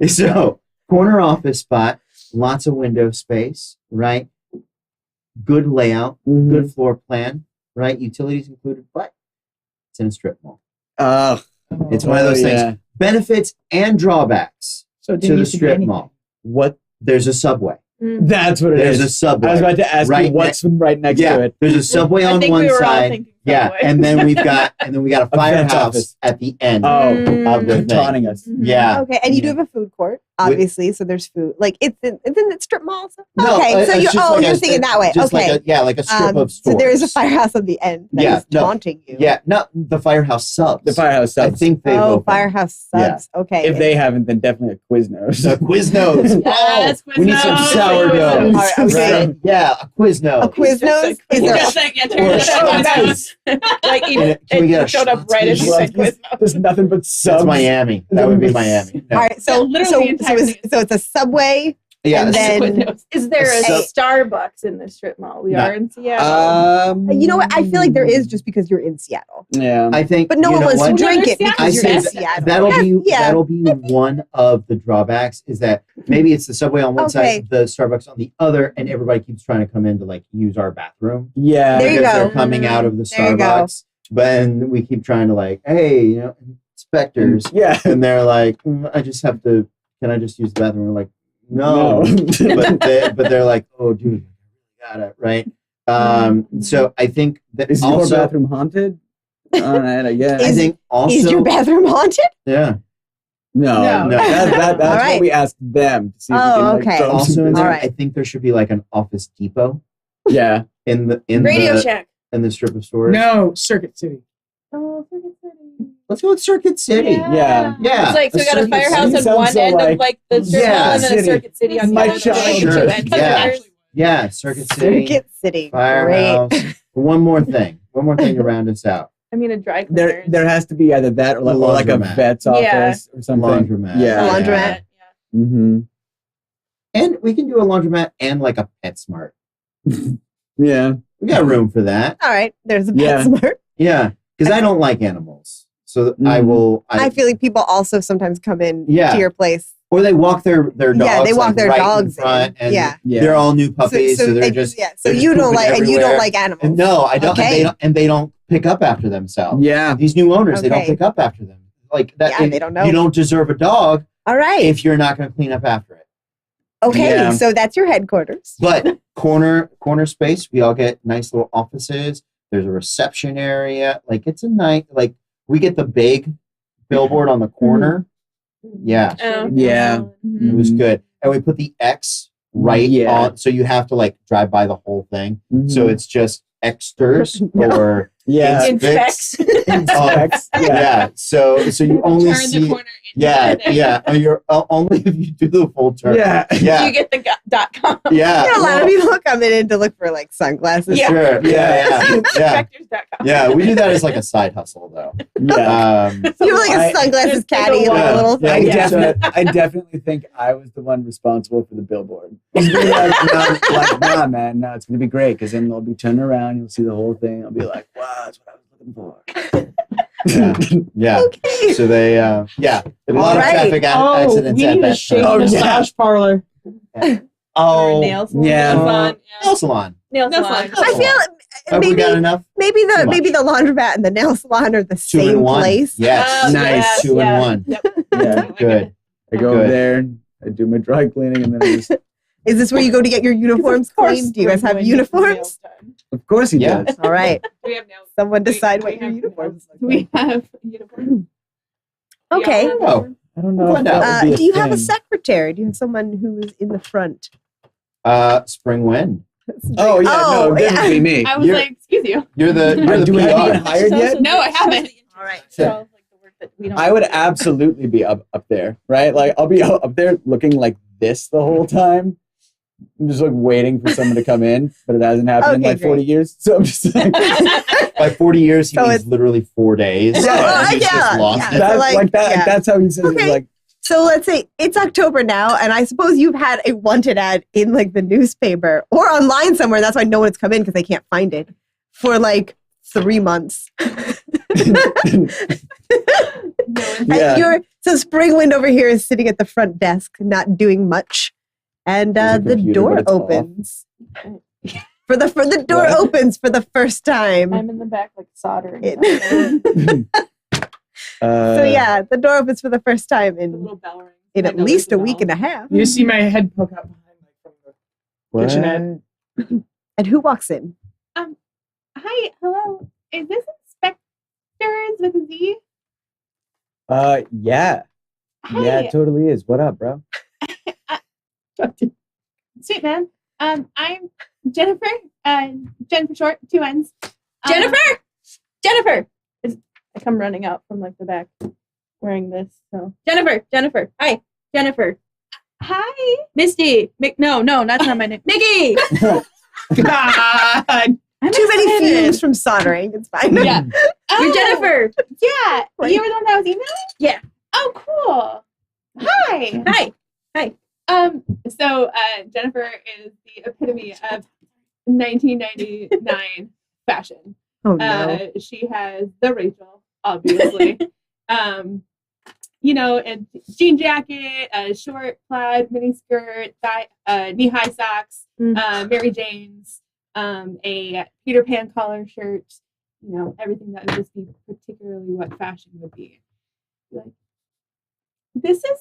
So corner office spot, lots of window space, right? Good layout, Mhm. good floor plan, right? Utilities included, but it's in a strip mall. Oh, It's one of those things. yeah. Benefits and drawbacks So it to didn't the used to be strip anything. mall. What? There's a subway. That's what it There's is. a subway. I was about to ask Right you what's right next yeah, to it. there's a subway I on think one we were all side. thinking Yeah, subway. and then we got a vet's firehouse office. at the end Oh, of the thing. taunting us. Yeah. Okay, and you do have a food court, obviously. So there's food. Like it's in the strip mall. So? No, Okay, so it's you're just like you're a- thinking that way. Just Okay, like a strip of stores. so there is a firehouse on the end that is Yeah, no. taunting you. Yeah, not the firehouse subs. The firehouse I subs. think they've Oh, opened. firehouse subs. Okay. If they haven't, then definitely a Quiznos. The Quiznos. Yes, Oh, we need some Quiznos. sourdough. All right, okay. Right? Yeah, a Quizno. A Quiznos? Is there Just like, yeah, Or turn a it around. Schnucks. Like even Can we get a it showed up Schnucks, right as you please? said Quiznos. There's nothing but subs. That's Miami. That would be Miami. No. all right? So Yeah, literally so the entire thing is- so it's a Subway. Yeah, and so- then- Is there a So- Starbucks in the strip mall? We No. are in Seattle. You know what? I feel like there is just because you're in Seattle, Yeah. I think, but no you one know wants to what? drink it I because you're say in that- Seattle. that'll be one of the drawbacks is that maybe it's the subway on one Okay. side, the Starbucks on the other, and everybody keeps trying to come in to like use our bathroom Yeah. There you because go. they're coming out of the There you go. Starbucks. But then we keep trying to like, hey, inspectors, Yeah. and they're like, I just have to. Can I just use the bathroom? We're like, no. but they're like, oh, dude, got it right. So I think that Is also, your bathroom haunted? All right, I guess. I think also, Is your bathroom haunted? yeah. No, No. that's All what right. we asked them to see if Oh, we can, okay. throw some Also, in business. there, All right. I think there should be like an Office Depot Yeah. in the Radio Shack. in the strip of stores. No, Circuit City. Oh, Circuit City. Let's go with Circuit City. Yeah. Yeah. It's like so A we got a Circuit firehouse City on sounds one so end like- of like the strip Yeah. mall and then a City. Circuit City on the My other. So, like, child. two Sure. ends. Yeah. Yeah, Circuit City, Circuit City. Great. Firehouse. One more thing to round us out. I mean, a dry There, cleaners. there has to be either that or like a Laundromat. vet's Yeah. office or something. Laundromat. Yeah. A laundromat. Yeah. Mm-hmm. And we can do a laundromat and like a PetSmart. Yeah. We got room for that. All right. There's a Yeah. PetSmart. Yeah, because I don't like animals, so I Mhm. will. I feel like people also sometimes come in Yeah. to your place. or they walk their dogs. Yeah, they walk like, their right dogs in front, in. and Yeah. Yeah. they're all new puppies, so, they're and- just yeah. So they're just you don't pooping like and you everywhere. don't like animals. And no, I don't. Okay. And they don't pick up after themselves. Yeah. These new owners, they don't Okay. pick up after them. Like that. Yeah, they don't know. You don't deserve a dog All right. if you're not going to clean up after it. Okay. Yeah. So that's your headquarters. But corner space, we all get nice little offices. There's a reception area. Like it's a nice. Like we get the big billboard on the corner. Yeah, Oh, Yeah. mhm. it was good. And we put the X right Yeah. on, so you have to like drive by the whole thing. Mhm. So it's just Xters or yeah. Inspects. Inspects. Yeah. yeah. So you only Turn the see. corner. Yeah, inside there. yeah. You're only if you do the full turn. Yeah. yeah, You get the .com. yeah. a lot of people coming in to look for like sunglasses. Yeah. Sure. Yeah, yeah, yeah. Inspectors.com. Yeah, we do that as like a side hustle though. Yeah. You have like a I- sunglasses there's caddy like a and a wall. little I, thing. Yeah. I definitely think I was the one responsible for the billboard. He's being like, nah, man, no, it's gonna be great because then they'll be turning around, you'll see the whole thing. I'll be like, wow, that's what I was looking for. Yeah. Yeah. Okay. So they, yeah, a lot of Alright. traffic accidents we at need a that shady time. Oh, yeah. massage parlor. Oh, Nail salon. Yeah. nail salon. Nail Nail salon. salon. I feel Have we got maybe enough? maybe Too the much. maybe the laundromat and the nail salon are the 2 in same 1. place. Yes. Oh, Nice. yes, 2 in yeah. 1. Yep. Yeah. Good. I go over Good. there, I do my dry cleaning, and then I just, Is this where you go to get your uniforms Of course, cleaned? Do you guys have when you get the uniforms? nails done. of course he Yeah. does. All right. We have nails. Someone decide we what your have uniforms look We like. have uniforms. Okay. Oh, I don't know. Find if out. that would be Do you have a thing. secretary? Do you have someone who is in the front? Spring Wind. Oh yeah, Oh, no, definitely me. I was You're- like, excuse you. You're the Do we have you been PR. hired yet? No, I haven't. All right. So, like, the work that we don't I would absolutely be up there, right? Like I'll be up there looking like this the whole time. I'm just like waiting for someone to come in, but it hasn't happened in Okay, like 40 years. So I'm just like, By 40 years, he So means it's- literally 4 days. Yeah. He's just Yeah, lost yeah. it. that's like, that. yeah. That's how he says Okay. it. Like, So let's say it's October now, and I suppose you've had a wanted ad in like the newspaper or online somewhere. That's why no one's come in because they can't find it for like 3 months. And Yeah. so Spring Wind over here is sitting at the front desk, not doing much, and There's a the computer, door but it's off. opens. For the door What? opens for the first time. I'm in the back, like, soldering. It- so yeah, the door opens for the first time The in little bell rings. in I at know least there's a week bell. and a half. You just see my head poke out behind like from the what? kitchenette. And who walks in? Hi, hello. is this Inspectors with a Z? Yeah. Hi. Yeah, it totally is. What up, bro? Sweet man. I'm Jennifer. Jen for short, 2 N's. Jennifer! Jennifer! I come running out from like the back wearing this. So Jennifer. Hi, Jennifer. Hi. Misty. No, that's not my name. Mickey! God. I'm Too many excited. fumes from soldering. It's fine. Yeah. You're Jennifer. Yeah. Right. You were the one that was emailing? Yeah. Oh, cool. Hi. Hi. So Jennifer is the epitome of 1999 fashion. Oh no. She has the Rachel, obviously. A jean jacket, a short plaid mini skirt, knee-high socks, Mary Jane's, a Peter Pan collar shirt, everything that would just be particularly what fashion would be. Like, this is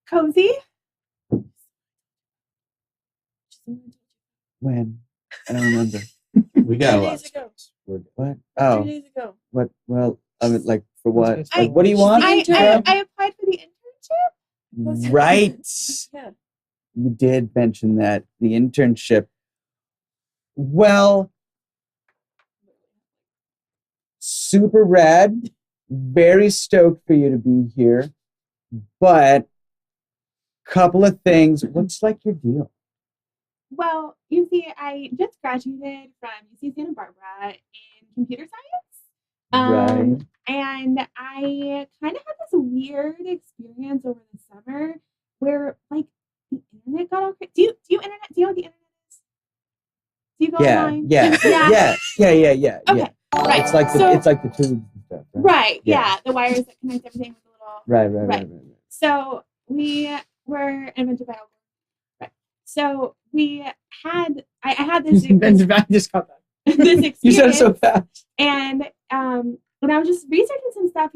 cozy. When? I don't remember. We got a 2 lot. days ago. What? 2 Oh, days ago. what? Well, I mean, like for what? It's Like, what do you want? I intern. applied for the internship. Right. Yeah. You did mention that the internship. Well, super rad. Very stoked for you to be here. But couple of things. What's like your deal? Well, you see, I just graduated from UC Santa Barbara in computer science. Right. And I kind of had this weird experience over the summer where, like, the internet got all crazy. Do you internet? Do you know what the internet is? Do you go online? Yeah. Okay. Right. It's like the tubes and stuff. Right. Right. Yeah. Yeah. The wires that connect everything with the little. Right. So we were invented by Al Gore. Right. So I had this I just got that. this experience. You said it so fast. And when I was just researching some stuff,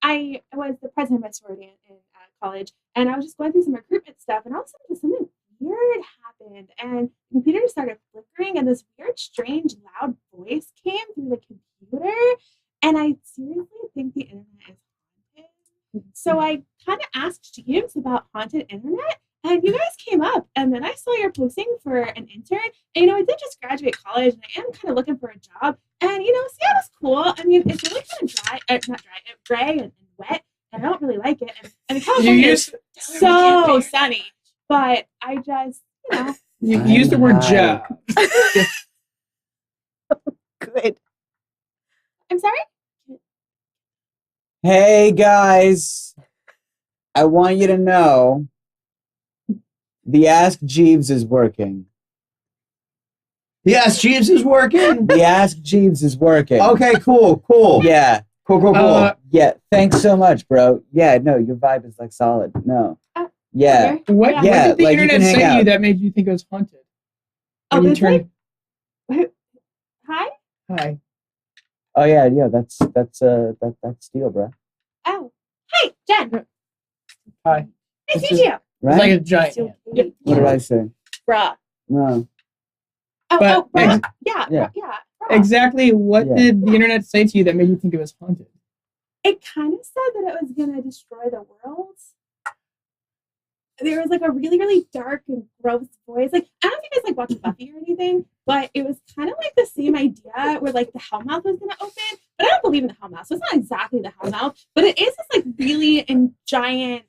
I was the president of my sorority in college, and I was just going through some recruitment stuff, and all of a sudden something weird happened, and the computer just started flickering, and this weird, strange, loud voice came through the computer, and I seriously think the internet is haunted. So I kind of asked James about haunted internet, and you guys came up, and then I saw your posting for an intern. And, I did just graduate college, and I am kind of looking for a job. And, Seattle's cool. I mean, it's really kind of not dry, gray and wet, and I don't really like it. And California is so sunny. But I just, You used the word job. Good. I'm sorry? Hey guys, I want you to know the Ask Jeeves is working. Yes, Jeeves is working. The Ask Jeeves is working. Okay, cool. Yeah. Cool. Yeah. Thanks so much, bro. Yeah. No, your vibe is like solid. No. Yeah. Okay. What Yeah, did the like, you internet can hang say to you out. that made you think it was haunted? Oh, When you this turned- Hi? Hi. Oh yeah. That's Steel, bro. Oh. Hi, Jen. Hi. Nice to This meet is- you. It's like Right? a giant. Still hand. What did I say? Bruh. No. But Right. Yeah. Yeah. Exactly what Yeah. did the internet say to you that made you think it was haunted? It kind of said that it was going to destroy the world. There was like a really, really dark and gross voice. Like, I don't know if you guys like watch Buffy or anything, but it was kind of like the same idea where like the Hellmouth was going to open. But I don't believe in the Hellmouth, so it's not exactly the Hellmouth, but it is this like really giant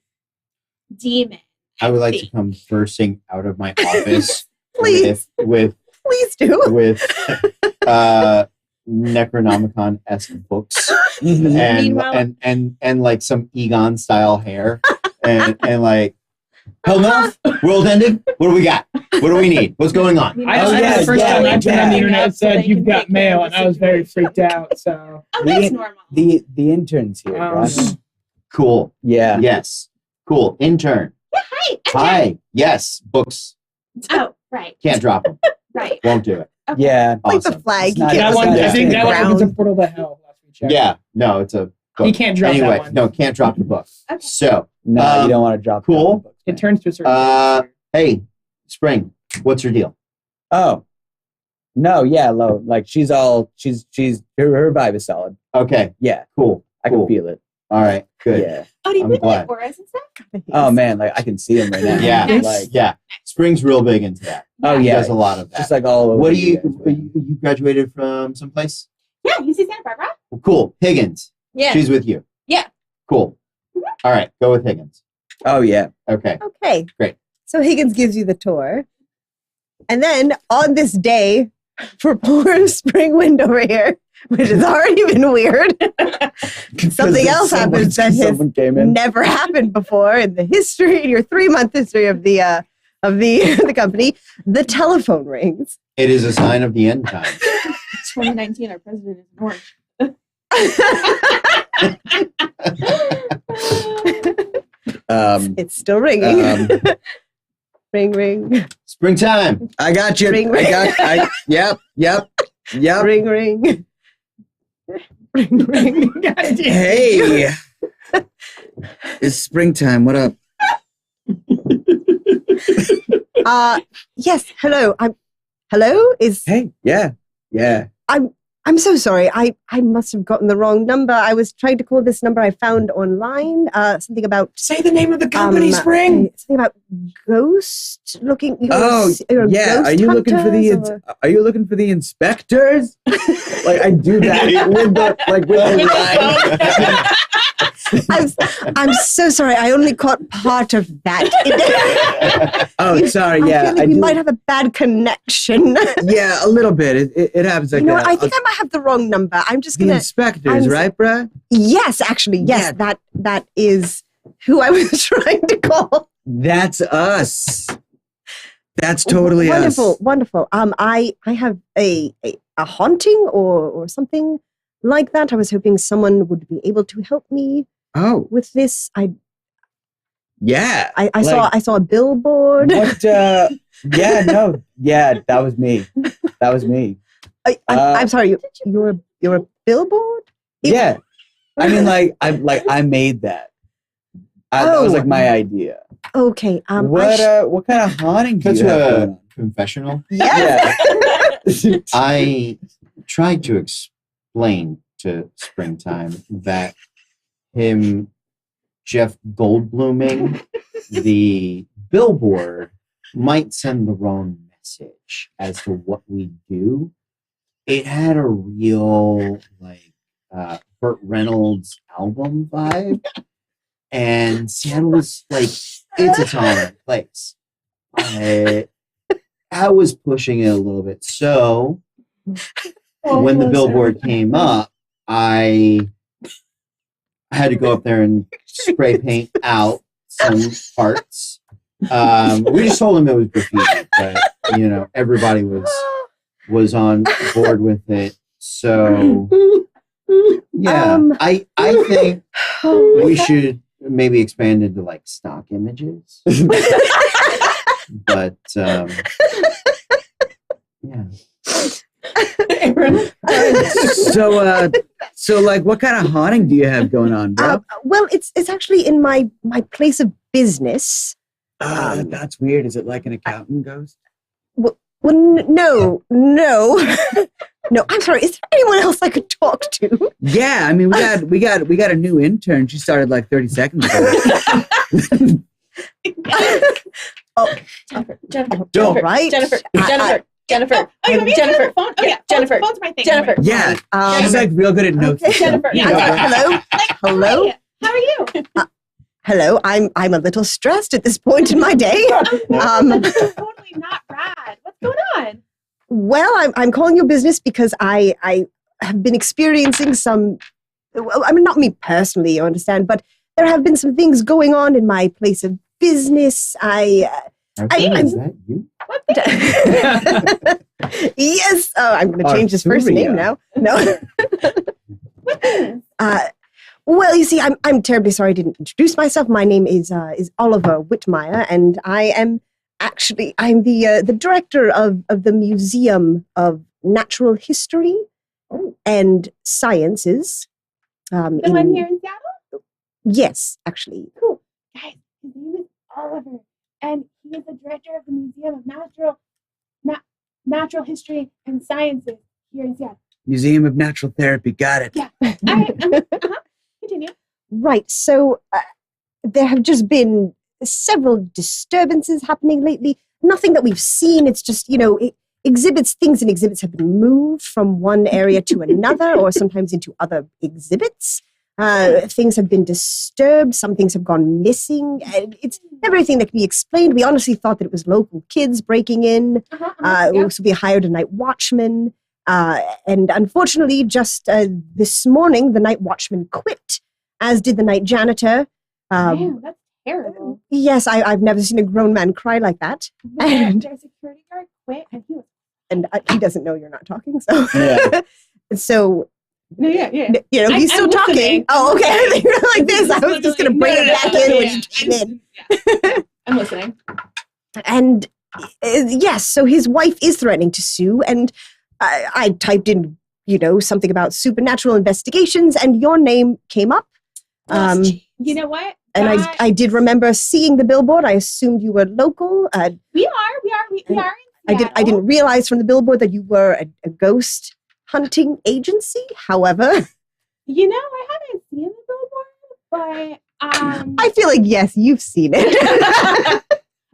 demon. I would like to come bursting out of my office Please. with Please do. Necronomicon-esque books Mhm. Meanwhile- and like some Egon style hair and like Hellmouth, world ended. What do we got? What do we need? What's going on? I Oh, just yeah, the first yeah, time I turned on the yeah. internet and So they said you've can got take care mail, of and the I was very situation. freaked out. So Oh, The- that's normal. The interns here, Um, right? Cool. Yeah. Yes. Cool. Intern. Yeah, hi. I'm Hi. Yes. Books. Jen. Oh, right. Can't drop them. Right. Won't do it. Okay. Yeah. Like the Awesome. flag. It's You not- can't that it's one, not I just think the that one opens a ground. portal to hell. Last we checked. Yeah. No, it's a book. You can't drop anyway, that one. no, can't drop the book. Okay. So, No, you don't want to drop cool. down the books, It man. turns to a certain. hey, Spring, what's your deal? Oh. No, yeah, low. Like she's her vibe is solid. Okay, Yeah, cool. I can feel it. All right, good. Yeah. Oh, do you I'm believe glad. in auras and stuff? Oh man, like I can see him right now. Yeah. Like, Yeah, Spring's real big into that. oh He yeah. does a lot of that. Just like all over. What do you guys, man. you graduated from someplace? Yeah, UC Santa Barbara. Well, cool. Higgins. Yeah. She's with you. Yeah. Cool. All right, go with Higgins. Oh yeah. Okay. Okay. Great. So Higgins gives you the tour. And then on this day, for poor Spring Wind over here, which has already been weird, something else happens that has Someone came in. never happened before in the history, in your 3-month history of the the company. The telephone rings. It is a sign of the end times. 2019, our president is in orange. It's still ringing. Ring, ring, Springtime. I got you. Ring, Yep. ring, ring. Ring, ring. Hey, it's springtime. What up? Yes. Hello. Hello. Hey, yeah. I'm so sorry. I must have gotten the wrong number. I was trying to call this number I found online. Something about Say the name of the company, Spring. something about ghost looking. Oh, yeah. Ghost Are you looking for the? hunters or- Are you looking for the inspectors? Like I do that with the line. I'm so sorry. I only caught part of that. Oh, sorry. Yeah, I feel like I we do. might have a bad connection. Yeah, a little bit. It happens like You know what? that. I think I might have the wrong number. I'm just the gonna. inspectors, I'm- right, bruh? Yes, actually, yes. That is who I was trying to call. That's us. That's totally wonderful, us. wonderful. I have a haunting or something like that. I was hoping someone would be able to help me Oh, with this. yeah. I saw a billboard. What? Yeah, no, yeah. That was me. I'm sorry. You're a billboard. Yeah. I mean, I made that. That was like my idea. Okay. What kind of haunting do That's you have going a on? confessional. Yes. Yeah. I tried to explain to Springtime that Jeff Goldbluming the billboard might send the wrong message as to what we do. It had a real Burt Reynolds album vibe, and Seattle was it's a tolerant place. I was pushing it a little bit, so when the billboard came up, I had to go up there and spray paint out some parts. We just told him it was graffiti, but everybody was on board with it. So yeah, I think we should maybe expand into like stock images. But yeah. So like, what kind of haunting do you have going on, bro? Well, it's actually in my place of business. That's weird. Is it like an accountant ghost? Well, no. No, I'm sorry. Is there anyone else I could talk to? Yeah, I mean, we got a new intern. She started like 30 seconds ago. Jennifer. Don't. Jennifer. Right? Jennifer. Jennifer. Oh, you Jennifer. phone? Yeah, Jennifer. Jennifer. Phone's my thing. Jennifer. Yeah, Um, she's like real good at notes. okay. Jennifer. Yeah. Hello? Hello? Hi, how are you? Hello. I'm a little stressed at this point in my day. That's totally not rad. What's going on? Well, I'm calling your business because I have been experiencing some. Well, I mean, not me personally, you understand, but there have been some things going on in my place of business. Is that you? Yes. Oh, I'm going to change his first Arturia. name now. No. Well, you see, I'm terribly sorry I didn't introduce myself. My name is Oliver Whitmire, and I'm the director of the Museum of Natural History and Sciences. The one here in Seattle? Yes, actually. Cool. Guys, his name is Oliver, and he is the director of the Museum of Natural Natural History and Sciences here in Seattle. Museum of Natural Therapy. Got it. Yeah. Continue. Right. So there have just been several disturbances happening lately. Nothing that we've seen. It's just, things in exhibits have been moved from one area to another or sometimes into other exhibits. Things have been disturbed. Some things have gone missing. And it's never anything that can be explained. We honestly thought that it was local kids breaking in. Yeah. So we hired a night watchman. And unfortunately, just this morning, the night watchman quit, as did the night janitor. Damn, that's terrible. Yes, I've never seen a grown man cry like that. Their security guard quit, and he was. And he doesn't know you're not talking. So, Yeah. so No, yeah. he's still I'm talking. listening. Oh, okay. I think you're like this. I was just going to bring it back in when you came in. Yeah. I'm listening. And yes, so his wife is threatening to sue. And I typed in, something about supernatural investigations, and your name came up. You know what? And I did remember seeing the billboard. I assumed you were local. We are. I didn't realize from the billboard that you were a ghost hunting agency. However, I haven't seen the billboard, but I feel like yes, you've seen it.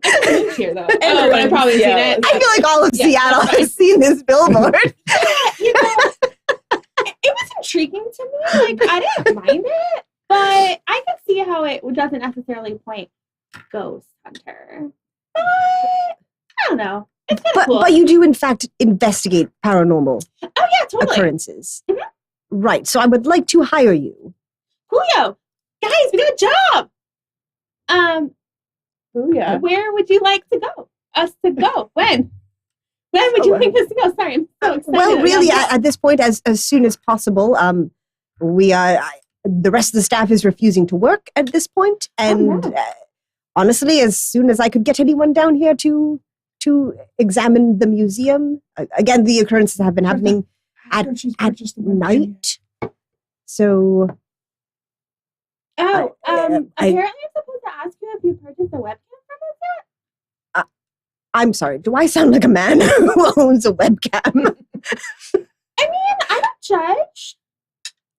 I moved here though. But I've probably seen it. I feel like all of Yeah, Seattle that's fine. has seen this billboard. It was intriguing to me. Like I didn't mind it, but I could see how it doesn't necessarily point ghost hunter. But I don't know. It's kind of cool. But you do in fact investigate paranormal Oh yeah, totally. occurrences. Mhm. Right. So I would like to hire you. Julio, guys, we got a job. Booyah. Where would you like to go? Us to go? When? When would you like us to go? Sorry, I'm so excited. Well, really, Yeah. at this point, as soon as possible. We are. The rest of the staff is refusing to work at this point, and no. Honestly, as soon as I could get anyone down here to examine the museum, again, the occurrences have been happening at She's purchased the webcam. night. So Oh, I- apparently I'm supposed to ask you if you purchased a webcam from us I'm sorry. Do I sound like a man who owns a webcam? yet? I mean, I don't judge.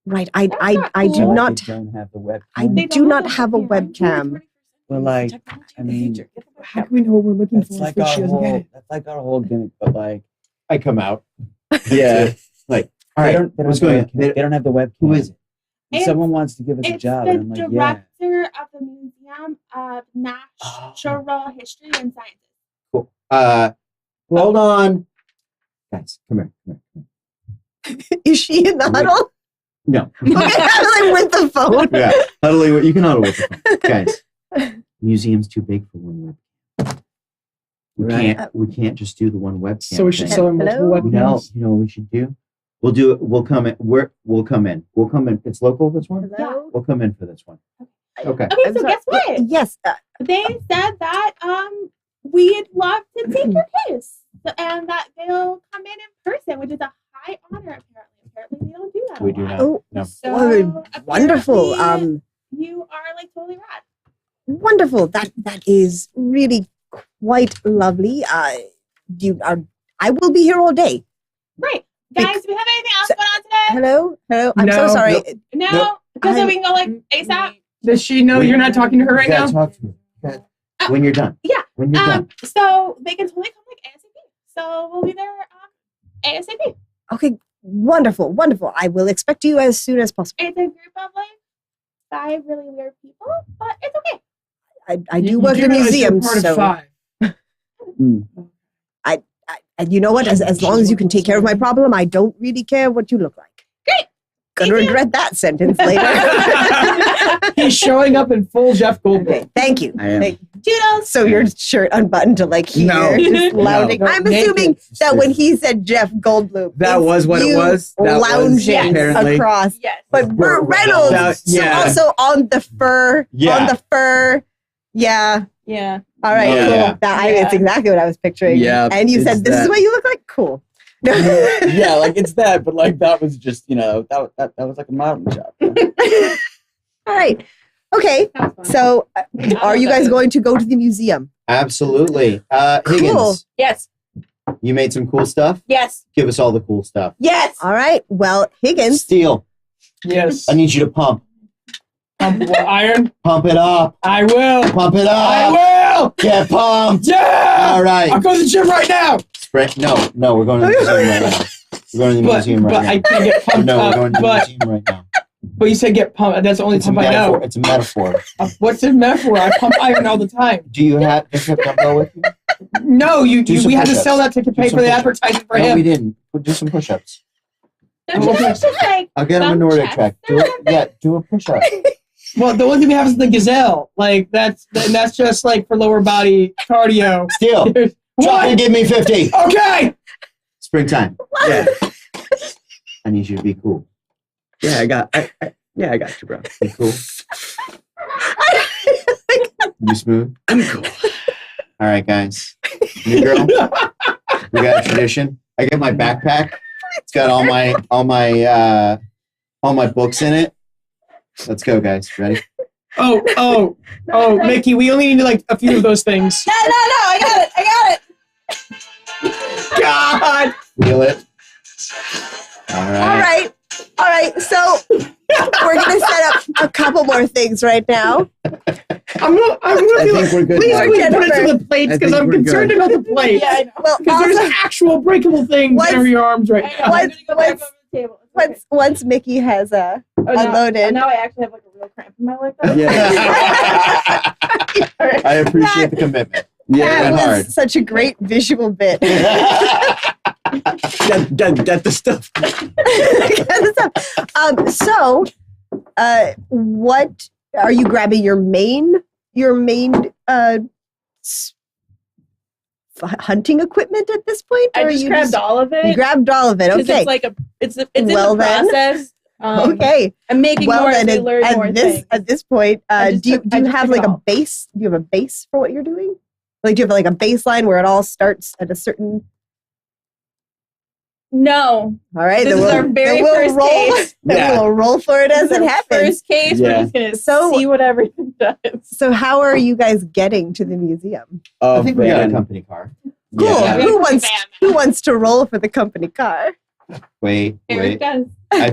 Right. That's I not do cool. not. They don't have the webcam. I They do don't not have a webcam. Well, like, I mean, How can we know what we're looking That's for like if our she doesn't get whole. it? That's like our whole gimmick. But like, I come out. yeah, Like, all right, they what's don't going have on? the webcam. They don't have the webcam. Who is it? It's- Someone wants to give us a It's job, the and I'm like, yeah. director of the Museum of Natural History and Sciences. Cool. Hold on. Guys, come here. Is she in the Wait. huddle? No. Okay, I'm with the phone. Yeah. Huddle, you can huddle with the phone. Guys, museum's too big for one webcam. Right. We can't just do the one webcam. So we should thing. sell her multiple Hello? webcams. You know what we should do? We'll do it. We'll come in. We'll come in. We'll come in. It's local, this one? Hello? We'll come in for this one. Okay. Okay, I'm so sorry. guess what? Yes. They said that we'd love to take your case and that they'll come in person, which is a high honor apparently. Apparently they don't do that. We a do lot. not. Oh, No. So wonderful. apparently you are like totally rad. Wonderful. That is really quite lovely. I will be here all day. Great. Guys, do we have anything else going on today? Hello. I'm so No. sorry. Nope. No? Nope. Just so I'm- we can go like ASAP? Does she know you're not talking to her right You now? gotta talk to me. You gotta- When you're done. Yeah. When you're done. So they can totally come like ASAP. So we'll be there ASAP. Okay. Wonderful. I will expect you as soon as possible. It's a group of like 5 really weird people, but it's okay. I do You work in a realize you're museum, part of so 5. and you know what? As long as you can take care of my problem, I don't really care what you look like. Great. Gonna Thank you. regret that sentence later. He's showing up in full Jeff Goldblum. Okay, thank you. I am. Thank- Doodles. So your shirt unbuttoned to like here, No. just lounging. No. I'm Naked. assuming that when he said Jeff Goldblum, That it's was what it you was? That was lounging apparently- across. Yes. But Burt Reynolds, That- yeah. also on the fur. Yeah. On the fur. Yeah. Yeah. All right. Oh, cool. yeah. It's exactly what I was picturing. Yeah, And you it's said this is that. what you look like. Cool. Yeah, like it's that, but like that was just that was like a modeling job. All right. Okay. That was fun. So, are you guys going to go to the museum? Absolutely. Higgins. Yes. You made some cool stuff? Yes. Give us all the cool stuff. Yes. All right. Well, Higgins, Steel, Yes. I need you to pump. Iron. Pump it up. I will. Pump it up. I will. Get pumped. Yeah. All right. I'll go to the gym right now. No, we're going to the museum right now. We're going to the museum But right I now. can't get pumped No, we're up. going to the But museum right now. you said get pumped. That's the only It's a pump I metaphor. know. It's a metaphor. What's the metaphor? I pump iron all the time. Do you have dumbbell with you? No, Do some we had to push-ups. sell that to pay some for the push-ups. advertising for No, him. we didn't. Do some push-ups. Don't you have to like I'll get him a bump Nordic chest track. Do a push-up. Well, the only thing we have is the gazelle. Like that's just like for lower body cardio. Steel. There's- Drop and What? give me 50. Okay. Springtime. Yeah, I need you to be cool. yeah, I got you, bro. Be cool. You smooth? I'm cool. All right, guys. New girl. We got a tradition. I get my backpack. It's got all my books in it. Let's go, guys. Ready? Oh, Mickey, we only need like a few of those things. No, I got it. God. Feel it. All right. all right. So we're gonna set up a couple more things right now. I'm gonna I be think like, we're good. please now. put it to the plates I because think I'm we're concerned good. about the plates. Yeah, I know. Well, Because there's also, actual breakable things Once- under your arms right I now. know. I'm Once- gonna go back once- over the table. It's okay. once Mickey has unloaded. Now I actually have like a real cramp in my leg. Though. Yeah. I appreciate the commitment. that Yeah, went was hard. such a great visual bit. get the stuff. So, what are you grabbing? Your main hunting equipment at this point? I or just you grabbed all of You it. grabbed all of it. 'Cause Okay. It's like it's in Well, the then. process. Okay. I'm making Well, more as then we learn more at this things. at this point, I just do you took- I just have took it like a all. base? Do you have a base for what you're doing? Like, do you have like a baseline where it all starts at a certain? No, All right. this then is we'll- our very then we'll first roll. case. Then Yeah. we'll roll for it as This is it our happens. First case, Yeah. we're just gonna So- see what everything does. So, how are you guys getting to the museum? I think we got a man. company car. Cool. Yeah. Who wants to roll for the company car? Wait. Eric does. I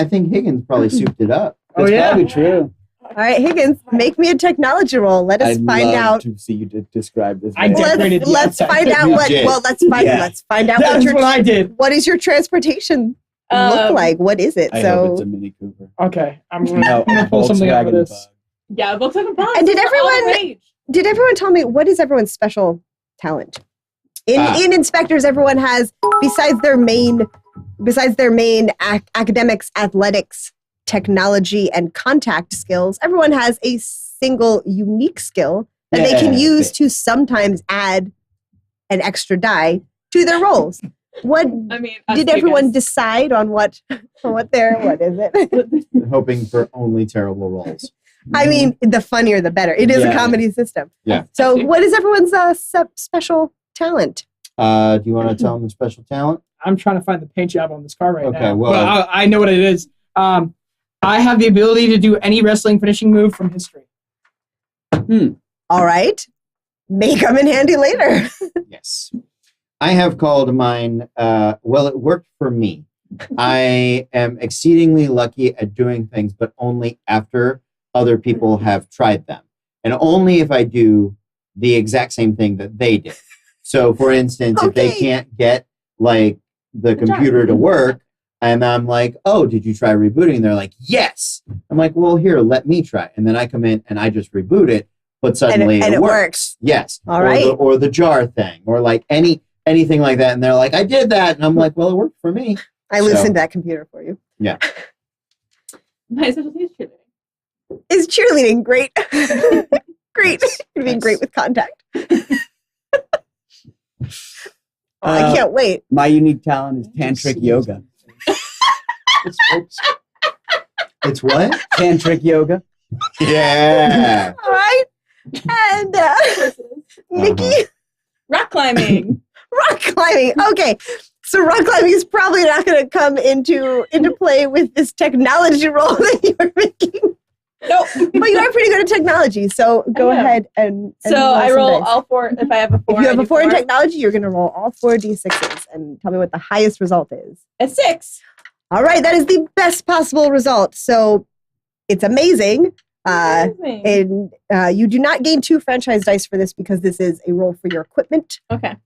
think Higgins probably souped it up. Oh, That's yeah. probably true. All right, Higgins, make me a technology roll. Let us I'd find love out. to see you describe this. I man. decorated the Let's outside. find out You what. did. Well, let's find out That's what I did. what is your transportation look like? What is it? I So, hope it's a Mini Cooper. Okay, I'm gonna, No, I'm gonna pull something out of Volkswagen this. Bug. Yeah, Volkswagen Bug. And did They're all everyone- the rage. did everyone tell me what is everyone's special talent? In inspectors, everyone has besides their main academics, athletics, technology, and contact skills. Everyone has a single unique skill that they can Yeah. use to sometimes add an extra die to their roles. What I mean, us did big everyone guys. decide on what is it? Hoping for only terrible rolls. I mean, the funnier the better. It is a Yeah. comedy system. Yeah. So, what is everyone's special talent? Do you want to tell them the special talent? I'm trying to find the paint job on this car right Okay, now. well- I know what it is. I have the ability to do any wrestling finishing move from history. All right, may come in handy later. Yes. I have called mine, well, it worked for me. I am exceedingly lucky at doing things, but only after other people have tried them. And only if I do the exact same thing that they did. So, for instance, if they Okay. can't get, like, the computer to work, and I'm like, oh, did you try rebooting? And they're like, yes. I'm like, well, here, let me try. And then I come in and I just reboot it, but suddenly and it it works. works. Yes. All right. Or the jar thing, or like anything like that. And they're like, I did that. And I'm like, well, it worked for me. I loosened that computer for you. My specialty is cheerleading. Is cheerleading great? Great. You're being Nice. great with contact. I can't wait. My unique talent is tantric yoga. It's what? Tantric yoga. Yeah. All right. And Nikki, Rock climbing. rock climbing. Okay. So rock climbing is probably not going to come into play with this technology role that you're making. Nope. But you are pretty good at technology, so go am. ahead and So roll I some roll dice. all four. If I have a four, If you have I a do 4 in technology, you're going to roll all 4 d6s and tell me what the highest result is. A 6. All right, that is the best possible result. So it's amazing. Amazing. And you do not gain 2 franchise dice for this because this is a roll for your equipment, Okay.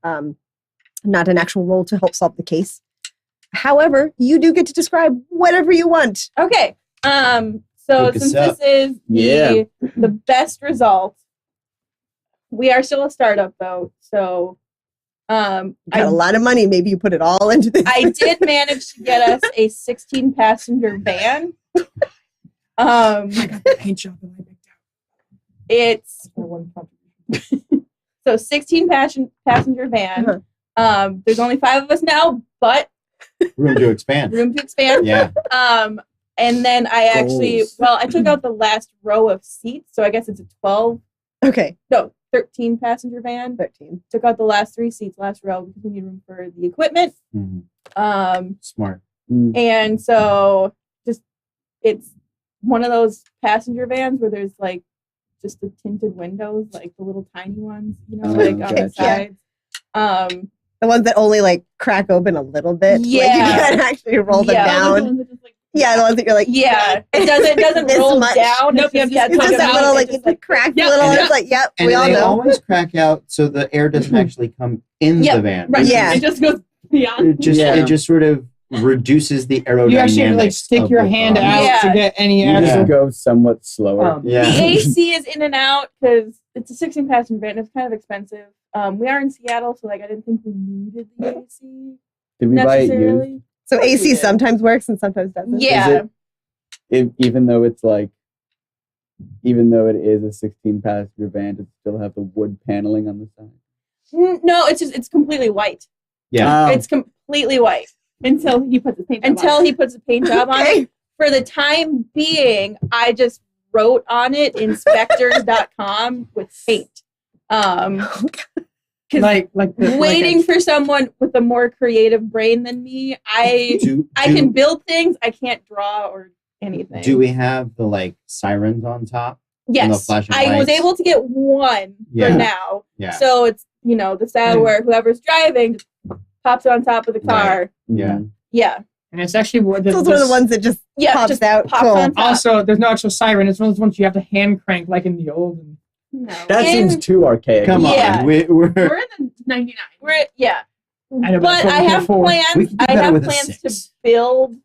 not an actual roll to help solve the case. However, you do get to describe whatever you want. Okay. So Hook us since up. this is Yeah. the best result, we are still a startup though. So You got a lot of money. Maybe you put it all into this. I did manage to get us a 16 passenger van. I got the paint job that I picked out. It's That's my one contribution. so 16 passenger van. There's only 5 of us now, but Room to expand. room to expand. Yeah. And then I actually, Goals. I took out the last row of seats, so I guess it's a 13 passenger van. 13. Took out the last 3 seats, last row, because we need room for the equipment. Mhm. Smart. And so it's one of those passenger vans where there's like just the tinted windows, like the little tiny ones, Oh, like on the gotcha. sides. The ones that only like crack open a little bit. Like you Yeah. can't actually roll them Yeah. down. Yeah, the ones that you're like, Yeah, it doesn't This roll much. down. Nope, It's yep, just, It's just that out, little, like, just, it's like cracked yeah, a little, and yeah. it's like, yep, And we all they know. always crack out so the air doesn't actually come in Yeah, the van. right. Yeah. It just goes beyond. It just Yeah. it just sort of reduces the aerodynamics. You actually have to like stick of your the hand car. out Yeah. to get any You actual. just go somewhat slower. Um, The Yeah. AC is in and out because it's a 16 passenger van. It's kind of expensive. We are in Seattle, so like I didn't think we needed the AC Did we buy it used? necessarily. So AC Yeah. sometimes works and sometimes doesn't. Yeah. Even though it's like, even though it is a 16 passenger van, does it still have the wood paneling on the side? No, it's completely white. Yeah. It's completely white Until he puts his paint job until on. he puts a paint job on it. Okay. For the time being, I just wrote on it inspectors.com with paint. like the, Waiting like for someone with a more creative brain than me. I can build things. I can't draw or anything. Do we have the like sirens on top? and the Yes, flashing I was lights? able to get one Yeah. for now. Yeah. So it's the style where whoever's driving just pops it on top of the car. Yeah. Yeah, and it's actually what So it's one of the ones that just yeah, pops just out. pops Cool. on top. Also, there's no actual siren. It's one of those ones you have to hand crank like in the old. No. That And seems too archaic. Come Yeah. on. We're We're in the 99. yeah. I know, But that's what I we can have afford. We plans. can do I better have with a plans to 6. build,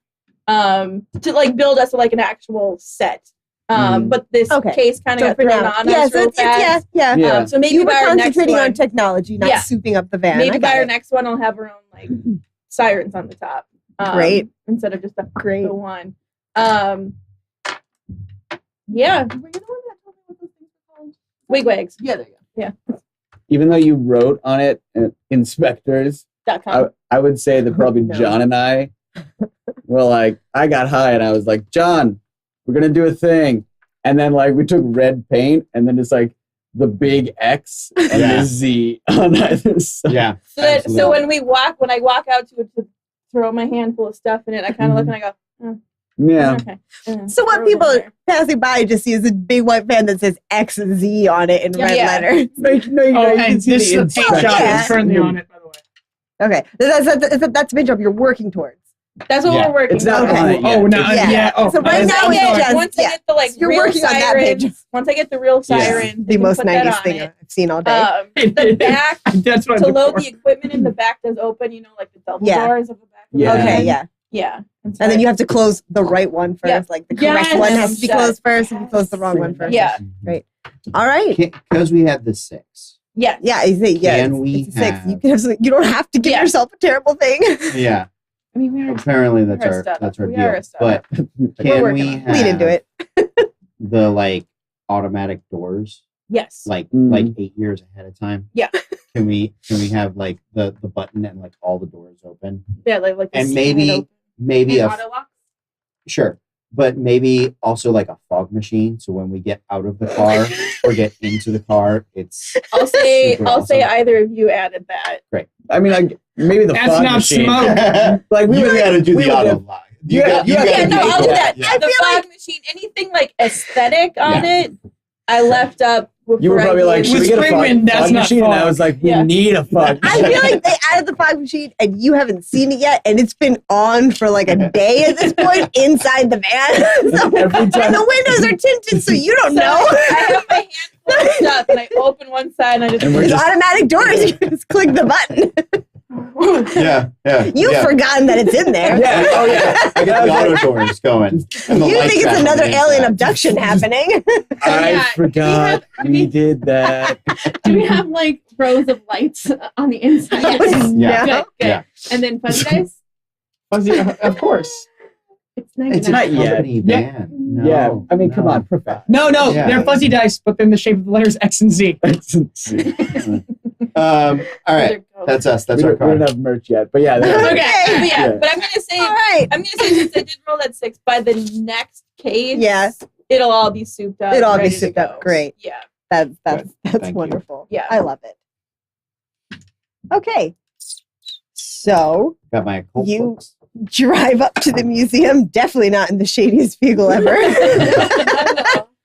build us like an actual set. But this Okay. case kind of So got for thrown now, on yeah, us so real it's yeah, fast. yeah. Yeah. So maybe You were by our next concentrating on one, technology, not Yeah. souping up the van. I maybe got by our it. next one, I'll have our own like sirens on the top. Great. Instead of just Great. the one. Yeah. Were you the one that told me what those things were called? Wigwags. Yeah, there you go. Even though you wrote on it, inspectors, .com. I would say that probably No. John and I were like, I got high and I was like, John, we're going to do a thing. And then like we took red paint and then it's like the big X and Yeah. the Z on either side. Yeah. So that, absolutely. so when I walk out to throw my handful of stuff in it, I kind of look and I go, Yeah. okay. So what Throw it in people there. passing by just see is a big white van that says X and Z on it in red Yeah. letters. No, you Oh, can and see this the is a paint inspectors. job Yeah. is currently on it, by the way. Okay, that's a big job you're working towards. That's what Yeah. we're working It's not on. Okay. on it yet. Oh, no, Yeah. yeah. Oh, So right Once now I it's get, just- once I yeah. get the like You're real working on that sirens, page. once I get the real sirens, The we can most put that 90s on thing it. I've seen all day. The back That's what to I'm load looking the equipment in the back does open, like the double Yeah. doors of the back. Of Yeah. the Okay, van. yeah. Yeah. And then you have to close the right one first. Yeah. Like the correct Yes. one has to be Yes. closed first, and you close the wrong one first. Yeah. Great. All right. Because we have the 6. Yeah. Yeah, I see. Yeah, Can it's, we it's a 6. have- You can have something, you don't have to give Yeah. yourself a terrible thing. Yeah. I mean, we are. Apparently that's We're a our startup. deal. We are a But startup. We're can working we on it. Lean into have it. the like automatic doors Yes. like 8 years ahead of time? Yeah. Can we have like the button and like all the doors open? Yeah, like the And seat maybe open. maybe And a auto locks. sure, but maybe also like a fog machine. So when we get out of the car or get into the car, it's I'll say super I'll say awesome. either of you added that. I mean, like maybe the That's fog not machine. smoke. Like we you would got to do we the would auto have- lock. You got Yeah, to no, I'll do that. Yeah. The fog machine, anything like aesthetic on it, I left up. You were before I probably like, gave should we you- get a fog, Springman, that's fog not machine? And I fog. was like, we Yeah. need a fog I machine. feel like they added the fog machine and you haven't seen it yet, and it's been on for like a day at this point inside the van. So- Every and time- the windows are tinted, so you don't So know. I have my hand full of stuff, and I open one side, and I just. And we're There's just- automatic doors. You just click the button. Yeah. You've yeah. forgotten that it's in there. Yeah. Oh, yeah. I got the auto doors going. and the You lights think back it's on another the alien inside. abduction happening. I yeah, forgot we we have- did that. Do we have like rows of lights on the inside? Yes. Yeah. Good, good. Yeah. And then fuzzy dice. Fuzzy, of course. It's nice. It's a Not yet. company Yeah. van. No, Yeah. I mean, come no. on. Professor. No, Yeah. they're fuzzy dice, but they're in the shape of the letters X and Z. All right. Other ghosts. That's us. That's we our don't, we don't card. have merch yet, but yeah. Okay, that's- but yeah, Yeah. but I'm gonna say, All right. since I did roll that 6, by the next case, Yeah. it'll all be souped up. It'll all be ready to souped up. go. Great. Yeah. That's Good. Thank you. wonderful. Yeah. I love it. Okay. So Got my occult You- books. drive up to the museum, definitely not in the shadiest vehicle ever.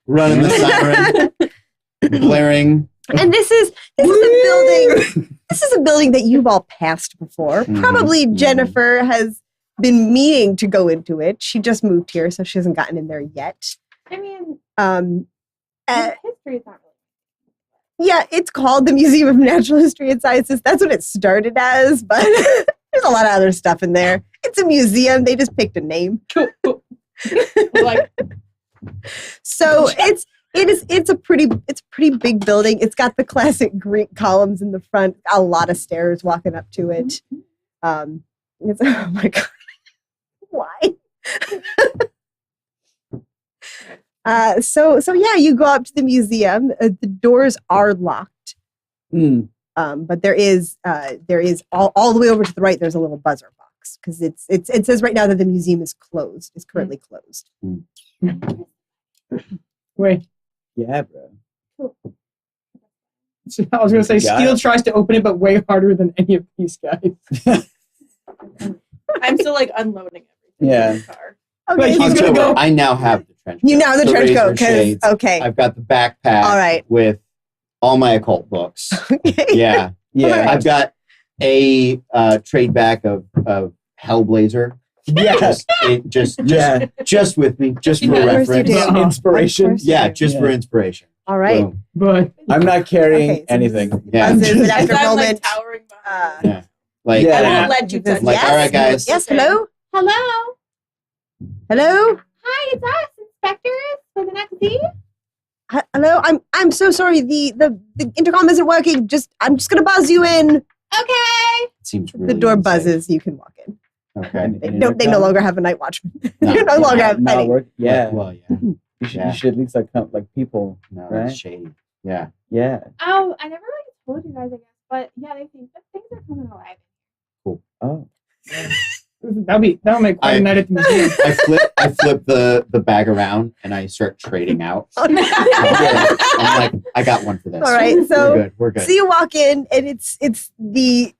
Running the siren, blaring. And this is a building. This is a building that you've all passed before. Mhm. Probably Mhm. Jennifer has been meaning to go into it. She just moved here, so she hasn't gotten in there yet. I mean, Um, history is not really. yeah, it's called the Museum of Natural History and Sciences. That's what it started as, but there's a lot of other stuff in there. It's a museum. They just picked a name. Like, So it's a pretty big building. It's got the classic Greek columns in the front, a lot of stairs walking up to it. It's, oh my god, why? So yeah, you go up to the museum. The doors are locked, Mm. but there is all the way over to the right. There's a little buzzer box because it says right now that the museum is closed. It's currently closed. Wait. Yeah, bro. I was going to say, Got Steele it. tries to open it, but way harder than any of these guys. I'm still like unloading everything Yeah. in the car. Okay, He's gonna October, go- I now have the trench coat. you know the trench razor coat because shades. okay, I've got the backpack all right. with all my occult books. Yeah. Yeah. I've got a trade back of Hellblazer. Yes. Yeah. Just with me, just for Where's your reference. deal? Inspiration. Of course. Yeah, just for Yeah. inspiration. All right. Boom. But I'm not carrying Okay, so anything. Yeah. Buzzes, and As after a I'm like moment, towering behind. Yeah. Like, Yeah. I Yeah. won't let you touch Like, it. all right, guys. Yes, hello? Hello. Hello? Hi, it's us, inspectors for the next Z. Hello? I'm so sorry. The intercom isn't working. I'm just gonna buzz you in. Okay. seems really The door insane. buzzes, you can walk in. Okay. They no longer have a night watchman. No. You no longer have Not any. work. Yeah. Well, yeah. You should at least like come like people. No, Right? that's shady. Yeah. Yeah. Oh, I never really told you guys, I guess, but yeah, they think that things are coming alive. Oh. that'll make quite a night at the museum. I flip the bag around and I start trading out. Oh, no. I'm like, I got one for this. All right, so We're good. so you walk in, and it's the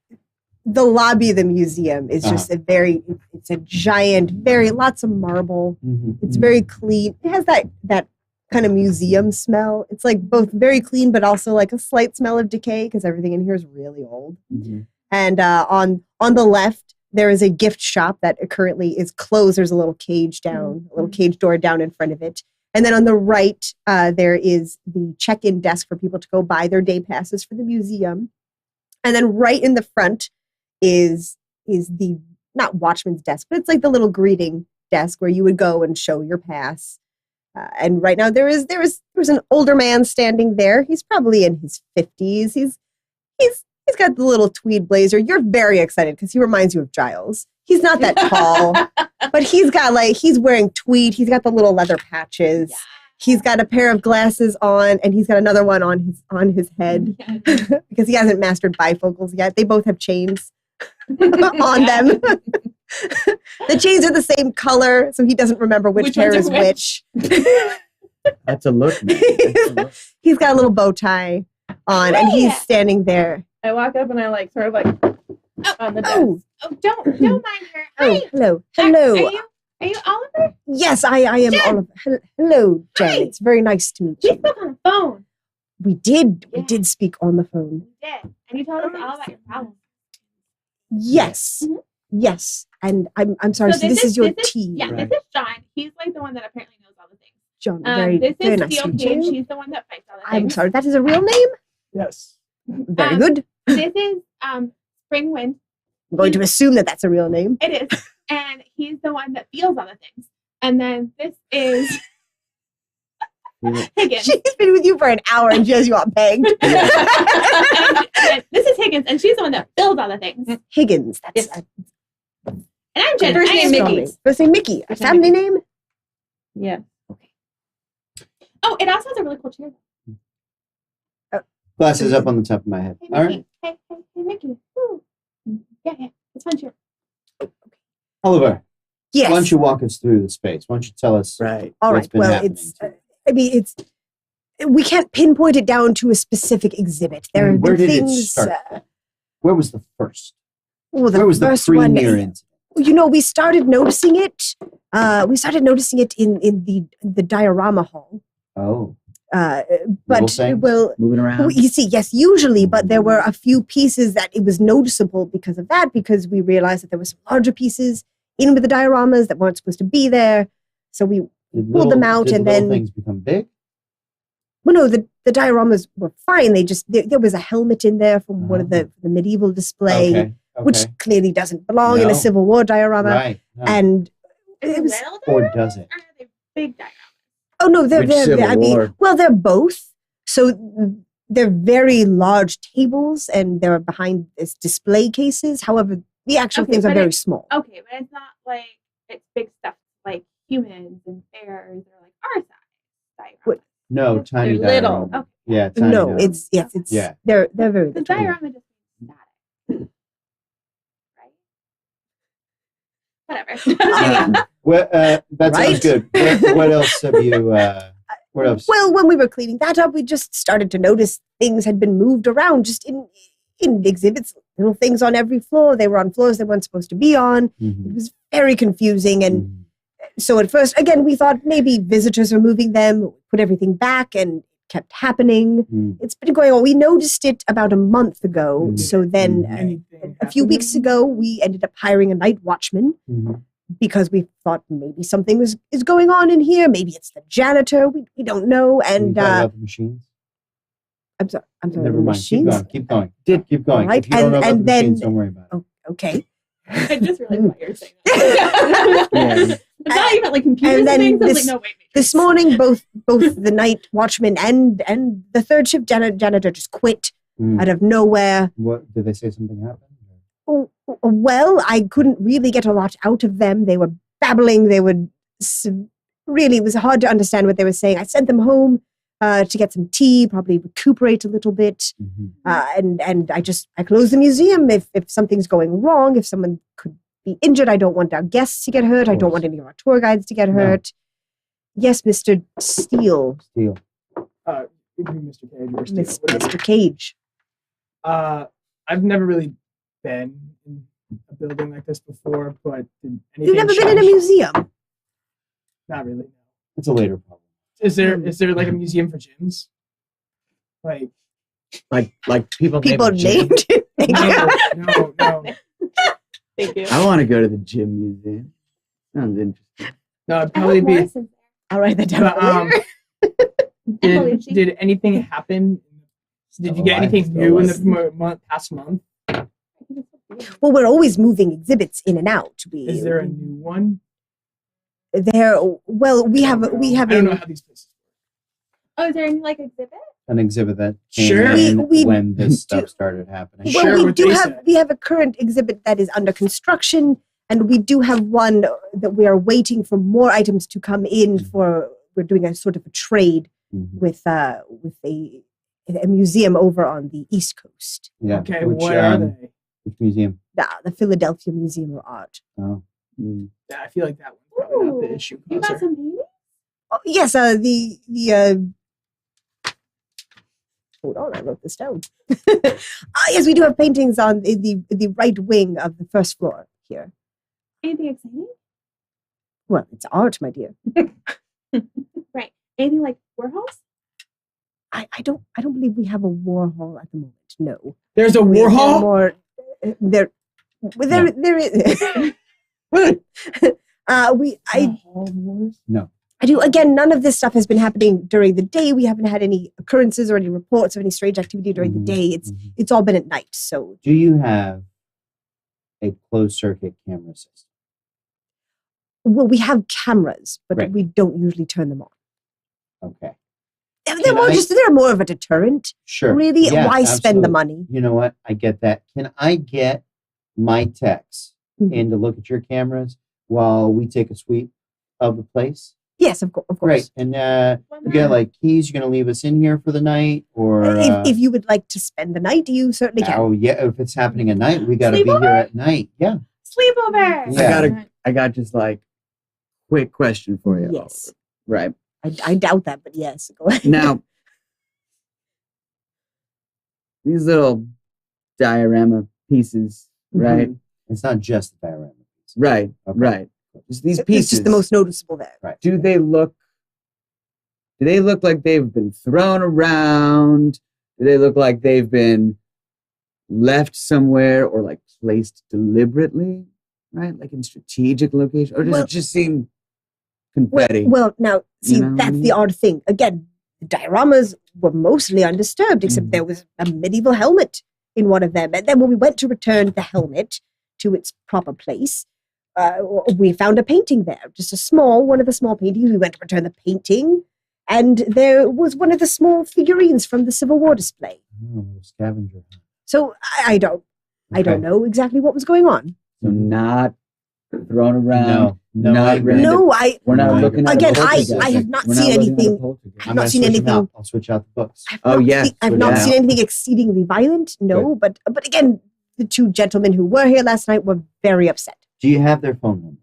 lobby of the museum is just it's a giant, lots of marble. Mhm. It's very clean. It has that kind of museum smell. It's like both very clean, but also like a slight smell of decay because everything in here is really old. Mhm. And on the left, there is a gift shop that currently is closed. There's a little cage down, a little cage door down in front of it. And then on the right, there is the check-in desk for people to go buy their day passes for the museum. And then right in the front is the, not watchman's desk, but it's like the little greeting desk where you would go and show your pass. And right now there was an older man standing there. He's probably in his 50s. He's got the little tweed blazer. You're very excited because he reminds you of Giles. He's not that tall, but he's wearing tweed. He's got the little leather patches. Yeah. He's got a pair of glasses on, and he's got another one on his head because he hasn't mastered bifocals yet. They both have chains on them. The chains are the same color, so he doesn't remember which pair is which. That's a look, man. That's a look. He's got a little bow tie on, and he's standing there. I walk up and I like sort of like on the desk. Oh, Oh, don't mind her. oh, Hi. hello, Are hello. you Are you Oliver? Yes, I am Jen! Oliver. Hello, Jen. Hi. It's very nice to meet We you. spoke on the phone. We did. We Yeah. did speak on the phone. You did. And you told us all about your problems. Yes. Mhm. Yes. And I'm sorry. So this is your tea. Yeah, Right. this is John. He's like the one that apparently knows all the things. John. Very, This very is nice to Steel meet Cage. you. He's the one that fights all the I'm things. sorry. That is a real name? Yes. Very Um, good. This is Spring Wind. I'm going to assume that that's a real name. It is. And he's the one that feels all the things. And then this is Higgins. She's been with you for an hour and she has you all pegged. and this is Higgins, and she's the one that builds all the things. And Higgins. That's Yes. I'm Jen. First I name am Mickey. strong Mickey. name. First name Mickey. A First name family Mickey. name? Yeah. Oh, it also has a really cool chair. Glasses up on the top of my head. Hey, All Mickey. right. Hey, Mickey. Woo. Yeah. It's fun chair. Oliver, Yes. why don't you walk us through the space? Why don't you tell us Right. All what's right. been Well, happening it's. to you? I mean, it's. We can't pinpoint it down to a specific exhibit. There have Where been did it things. start? Where was the first? Well, the Where was the first one. premier incident? You know, we started noticing it. We started noticing it in the diorama hall. Oh, But Little things? well, Moving around. you see, yes, usually, but there were a few pieces that it was noticeable because of that, because we realized that there were some larger pieces in with the dioramas that weren't supposed to be there. So we, did pulled them out did and little then- things become big. well, no, the dioramas were fine. They just, there was a helmet in there from one of the medieval display, Okay. which clearly doesn't belong in No. a Civil War diorama. Right. No. And Is it was, little Or dioramas, does it? Or are they big dioramas? oh no, they're, Which they're, Civil I mean, War? well, they're both. So they're very large tables and they're behind this display cases. However, the actual Okay, things are but very it- small. Okay, but it's not like it's big stuff like humans and bears or like our size What? dioramas. No, tiny They're little. diorama. Okay. Yeah, tiny No, diorama. it's Yeah. they're very The little. diorama just means static. Right? Whatever. Well, that sounds Right? good. What else have you? What else? Well, when we were cleaning that up, we just started to notice things had been moved around just in exhibits, little things on every floor. They were on floors they weren't supposed to be on. Mhm. It was very confusing. And Mhm. so at first, again, we thought maybe visitors were moving them, put everything back, and it kept happening. Mhm. It's been going on. We noticed it about a month ago. Mhm. So then Mhm. Anything a few happened? weeks ago, we ended up hiring a night watchman Mhm. because we thought maybe something is going on in here. Maybe it's the janitor. We don't know. You And thought about the machines. I'm sorry. Never the mind. Keep machines. going. Keep going. Did- Keep going. Alright, If you don't know about and the then- machines, don't worry about it. Oh, okay. I just realized why you're saying that. Yeah. It's not even like computers And and then things. I was this- like, no, wait. This morning, both the night watchman and the third shift janitor just quit Mm. out of nowhere. What did they say? Something happened? Oh, well, I couldn't really get a lot out of them. They were babbling. They would really, it was hard to understand what they were saying. I sent them home to get some tea, probably recuperate a little bit. Mhm. And I closed the museum if something's going wrong, if someone could be injured. I don't want our guests to get hurt. I don't course. want any of our tour guides to get No. hurt. Yes, Mr. Steele, Steel. You can be Mr. Cage or Steve, whatever. Mr. Cage. I've never really been in a building like this before, but did anything You've never been in a change? museum. Not really. It's a later problem. Is there like a museum for gyms? Like Like people. People named Jim. named it. Thank you. no. Thank you. I want to go to the gym museum. Sounds interesting. No, it'd I probably hope be. Morrison's I'll write that down. But, there. did anything happen? Did you Oh, get I anything still new in like- the past month? Well, we're always moving exhibits in and out. Is there a new one? There? Well, we have I don't know how these places. Oh, is there any like exhibit? An exhibit that came Sure. in We when this do- stuff started happening. Well, Share we what do they have said. we have a current exhibit that is under construction, and we do have one that we are waiting for more items to come in for. We're doing a sort of a trade Mhm. with a museum over on the East Coast, Yeah. Okay, Which, what are they? Which museum? the Philadelphia Museum of Art. Oh. Mm. Yeah, I feel like that one's probably not the Ooh, issue. You got causer. some paintings? Oh, yes, hold on, I wrote this down. Yes, we do have paintings on the right wing of the first floor here. Anything exciting? Well, it's art, my dear. Right. Anything like Warhols? I don't believe we have a Warhol at the moment. No. There's a They're Warhol. more, there is. No. I do. Again, none of this stuff has been happening during the day. We haven't had any occurrences or any reports of any strange activity during the day. It's all been at night. So, Do you have a closed circuit camera system? well, we have cameras, but Right. we don't usually turn them on. Okay. They're more of a deterrent, Sure. really. Yeah, Why spend the absolutely. money? You know what? I get that. Can I get my techs Mhm. in to look at your cameras while we take a sweep of the place? Yes, of course. Great. And you got like keys. You're gonna leave us in here for the night, or If you would like to spend the night, you certainly can. oh yeah, if it's happening at night, we got to be Sleepover? here at night. Yeah. Sleepover. Yeah. I got just like quick question for you. Yes. Right. I doubt that, but yes. Go ahead. Now, these little diorama pieces, right? It's not just the diorama. Right, Okay. right. Just these It's pieces. just the most noticeable there. Right. Do they look like they've been thrown around? Do they look like they've been left somewhere or like placed deliberately, right? Like in strategic location? Or does Well- it just seem confetti? Well, now, see, You know what I that's mean? the odd thing. Again, the dioramas were mostly undisturbed, except Mhm. there was a medieval helmet in one of them. And then when we went to return the helmet to its proper place, we found a painting there, just one of the small paintings. We went to return the painting, and there was one of the small figurines from the Civil War display. Oh, little scavenger. So I don't Okay. know exactly what was going on. So not thrown around. No, not I agree. random. No, I We're not No, looking at again, a I poltergeist. have not We're seen looking at a anything. poltergeist. I'm not gonna seen switch 'em anything. out. I'll switch out the books. I've Oh, not yes, I've so not yeah. seen anything exceedingly violent. No, but again, the two gentlemen who were here last night were very upset. Do you have their phone numbers?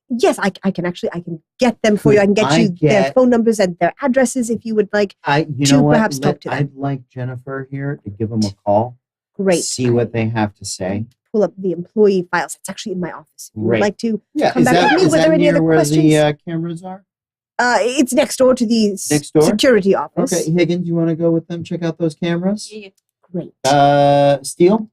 Yes, I can get them for you. I can get I you their get- phone numbers and their addresses if you would like. You To know what? perhaps talk to them. I'd like Jennifer here to give them a call. Great. See what they have to say. Pull up the employee files. It's actually in my office. If you would Great. like to. Yeah, Come is back that, with me. is Were that there any near other where questions? the cameras are? It's next door to the Next door? security office. Okay, Higgins, you want to go with them? Check out those cameras. Yeah. Great. Steele,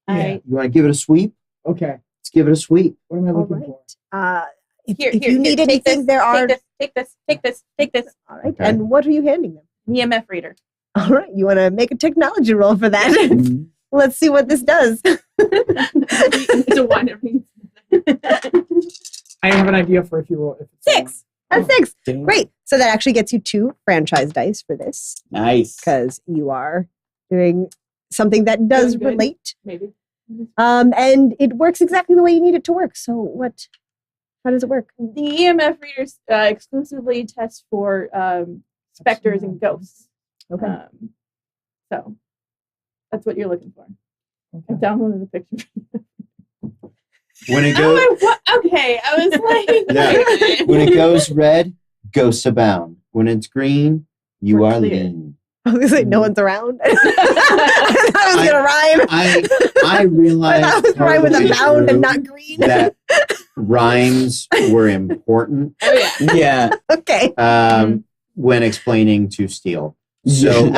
I you want to give it a sweep? Okay. Let's give it a sweep. What am I All looking for? right. If here, you here, need here, take anything, this, there are. take this. All right. Okay. And what are you handing them? An EMF reader. All right. You want to make a technology roll for that? Mhm. Let's see what this does. It's a one. I have an idea for if you roll. If it's 6. That's 6. Damn. Great. So that actually gets you 2 franchise dice for this Nice. because you are doing something that does Doing good. relate. Maybe. And it works exactly the way you need it to work. So how does it work? The EMF readers exclusively test for specters and ghosts. Okay. So that's what you're looking for. I Okay. downloaded a picture. When it goes, Okay, I was like, Yeah. wait a minute. when it goes red, ghosts abound. When it's green, you We're are clear. lean. I was gonna say no one's around. I thought I was gonna rhyme. I realized I was rhyme with a partway bound and through not green. that rhymes were important Oh yeah. Yeah. Okay. when explaining to Steele. So Yeah.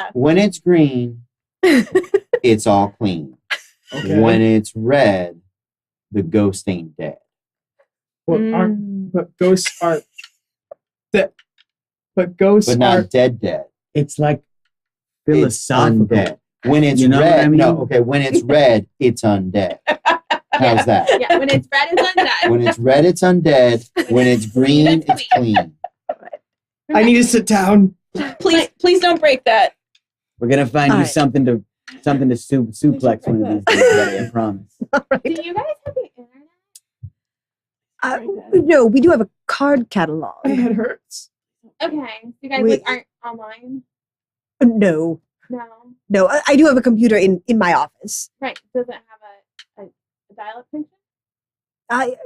let's, when it's green, it's all clean. Okay. When it's red, the ghost ain't dead. But aren't but ghosts are that but ghosts But are not dead. It's like It's philosophical. undead. When it's You know what red, I mean? no, okay. When it's red, it's undead. How's that? Yeah, when it's red, it's undead. When it's red, it's undead. When it's green, it's clean. I need to sit down. Please don't break that. We're gonna find All you right. something to suplex one of these days, buddy, I promise. All right. Do you guys have the internet? No, we do have a card catalog. My head hurts. Okay. You guys Wait. aren't online? No, No. I do have a computer in my office. Right. Does it have a dial-up function?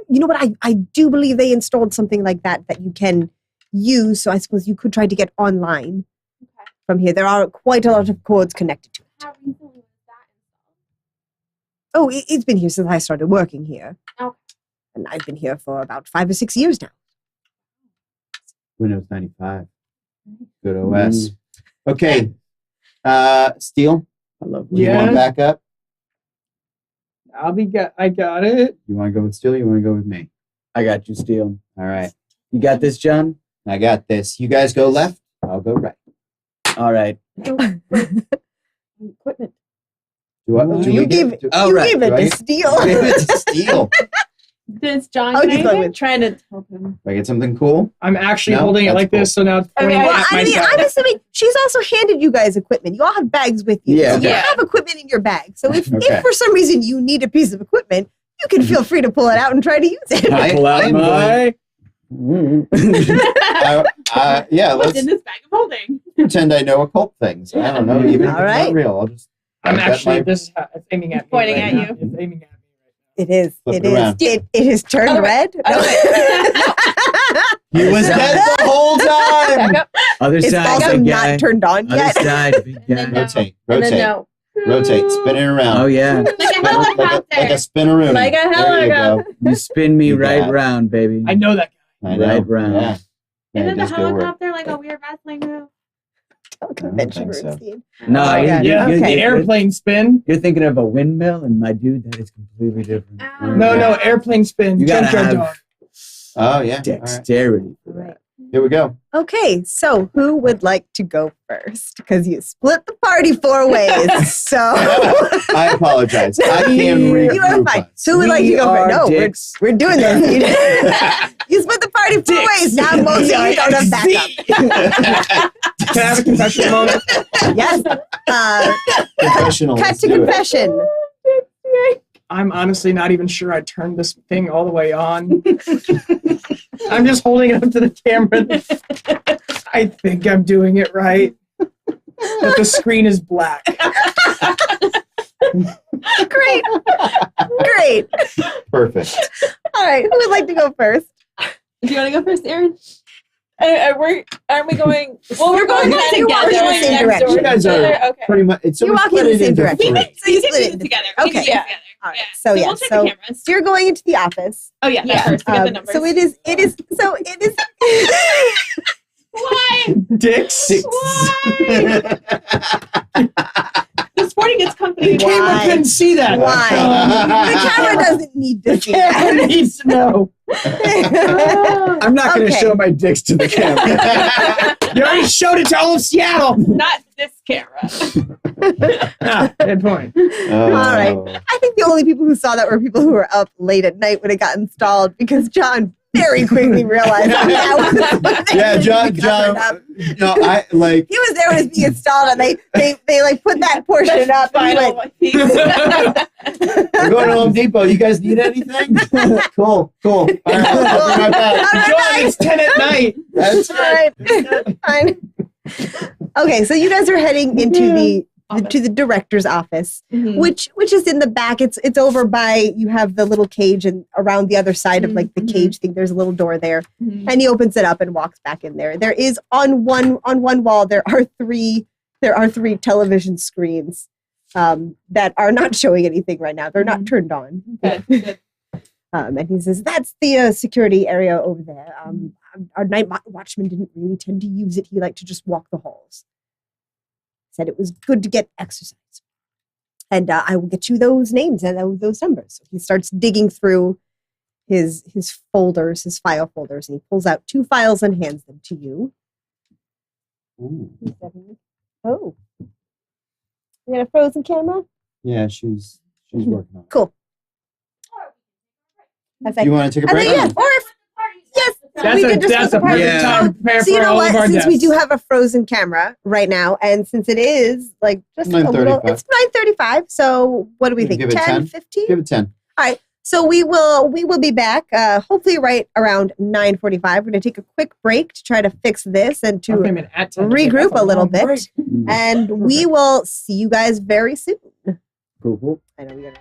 You know what? I do believe they installed something like that you can use. So I suppose you could try to get online Okay. from here. There are quite a lot of cords connected to it. How recently was that Oh, it's been here since I started working here. Okay. And I've been here for about 5 or 6 years now. Windows 95. Good OS. Okay. Steel, I love you want to back up? I got it. You want to go with Steel? You want to go with me? I got you, Steel. All right. You got this, John? I got this. You guys go left. I'll go right. All right. Equipment. You gave it Do to I Steel. give it to Steel? Does John Oh, get he's going anything? with- Trying to help him. Do I get something cool? I'm actually No, holding it that's like this, so now it's pointing Okay. Well, at I mean, myself. I'm assuming she's also handed you guys equipment. You all have bags with you. Yeah. So you Yeah. have equipment in your bag. So if Okay. for some reason you need a piece of equipment, you can feel free to pull it out and try to use it. I- Pull out I'm my. Yeah, What's let's in this bag of holding? pretend I know occult things. I don't know. Even if All it's right. not real, I'll just. I'm I've got actually. my- This is how it's aiming at me. Pointing right at now. you. It's aiming at me. It is. Flip It it is. around. It has turned Other way. red. He was dead the whole time. Back up. Other It's side, also big not guy. turned on Other yet. side, big And then guy. no. Rotate. And then Rotate. no. Rotate. Spin it around. Oh yeah, Like a Like a helicopter. spinaroonie. Like a There you helicopter. go. you spin me You right got it. round, baby. I know that. I know. Right round. Yeah. Yeah, Isn't the just go work. helicopter like a weird wrestling move? Convention think so. routine. No, Oh, you're, yeah. you're, Yeah, you're, Okay. the airplane spin. you're thinking of a windmill, and my dude, that is completely different. No, airplane spin. You gotta Junkyard have dog. Oh yeah. All right. dexterity for that. Here we go. Okay, so who would like to go first? Because you split the party 4 ways. So I apologize. I can you are regroup fine. us. Who would like to We go are first? No, dicks. we're doing this. You split the party 4 ways. Now most of you don't have backup. Can I have a confession moment? Yes. Professional. Cut Let's to do it. confession. I'm honestly not even sure I turned this thing all the way on. I'm just holding it up to the camera. I think I'm doing it right. But the screen is black. Great. Great. Perfect. All right. Who would like to go first? Do you want to go first, Aaron? Aren't we going? Well, we're going You're kind of walking together. in the same next direction. door You to guys each other. are Okay. pretty much. It's so You're we walking split in the it same into direction. three. So you split can it do into together. Okay. We can do Yeah. together. All right. Yeah. So we'll yeah. check So the cameras. you're going into the office. Oh yeah, Yeah. that first. We get the numbers. So it is. So it is. Why? Dicks. The sporting goods company. The camera Why? couldn't see that. Why? The camera doesn't need to see Camera that. needs to know. I'm not going to Okay. show my dicks to the camera. You already showed it to all of Seattle. Not this camera. Good point. Oh. All right. I think the only people who saw that were people who were up late at night when it got installed because John very quickly realized that was Yeah, John. covered up. No, I like. He was there when it was being installed, and they like put that portion up. And he Final went, piece. We're going to Home Depot. You guys need anything? Cool. All right, I'll be right back. John, it's 10 at night. That's all right, fine. Okay, so you guys are heading into the to the director's office, Mhm. which is in the back. It's over by, you have the little cage, and around the other side of like the Mhm. cage thing, there's a little door there. Mhm. And he opens it up and walks back in there. There is on one wall there are three television screens that are not showing anything right now. They're not Mhm. turned on. Good, good. And he says, that's the security area over there. Our night watchman didn't really tend to use it. He liked to just walk the halls. Said it was good to get exercise. And I will get you those names and those numbers. So he starts digging through his folders, his file folders, and he pulls out 2 files and hands them to you. Ooh. Oh. You got a frozen camera? Yeah, she's working on it. Cool. That's You want to take a I break? think, yeah, or if, yes, That's we could just that's put a the party- perfect time to prepare So you for know all what? of our Since we do deaths. have a frozen camera right now, and since it is like just a little, 9:35. it's 9:35. So what do we You think? give it 10? 15? Give it 10. So we will be back. Hopefully, right around 9:45. We're gonna take a quick break to try to fix this and to Okay, man, at 10. regroup That's a little long bit. break. and we will see you guys very soon. Cool. I know we gotta.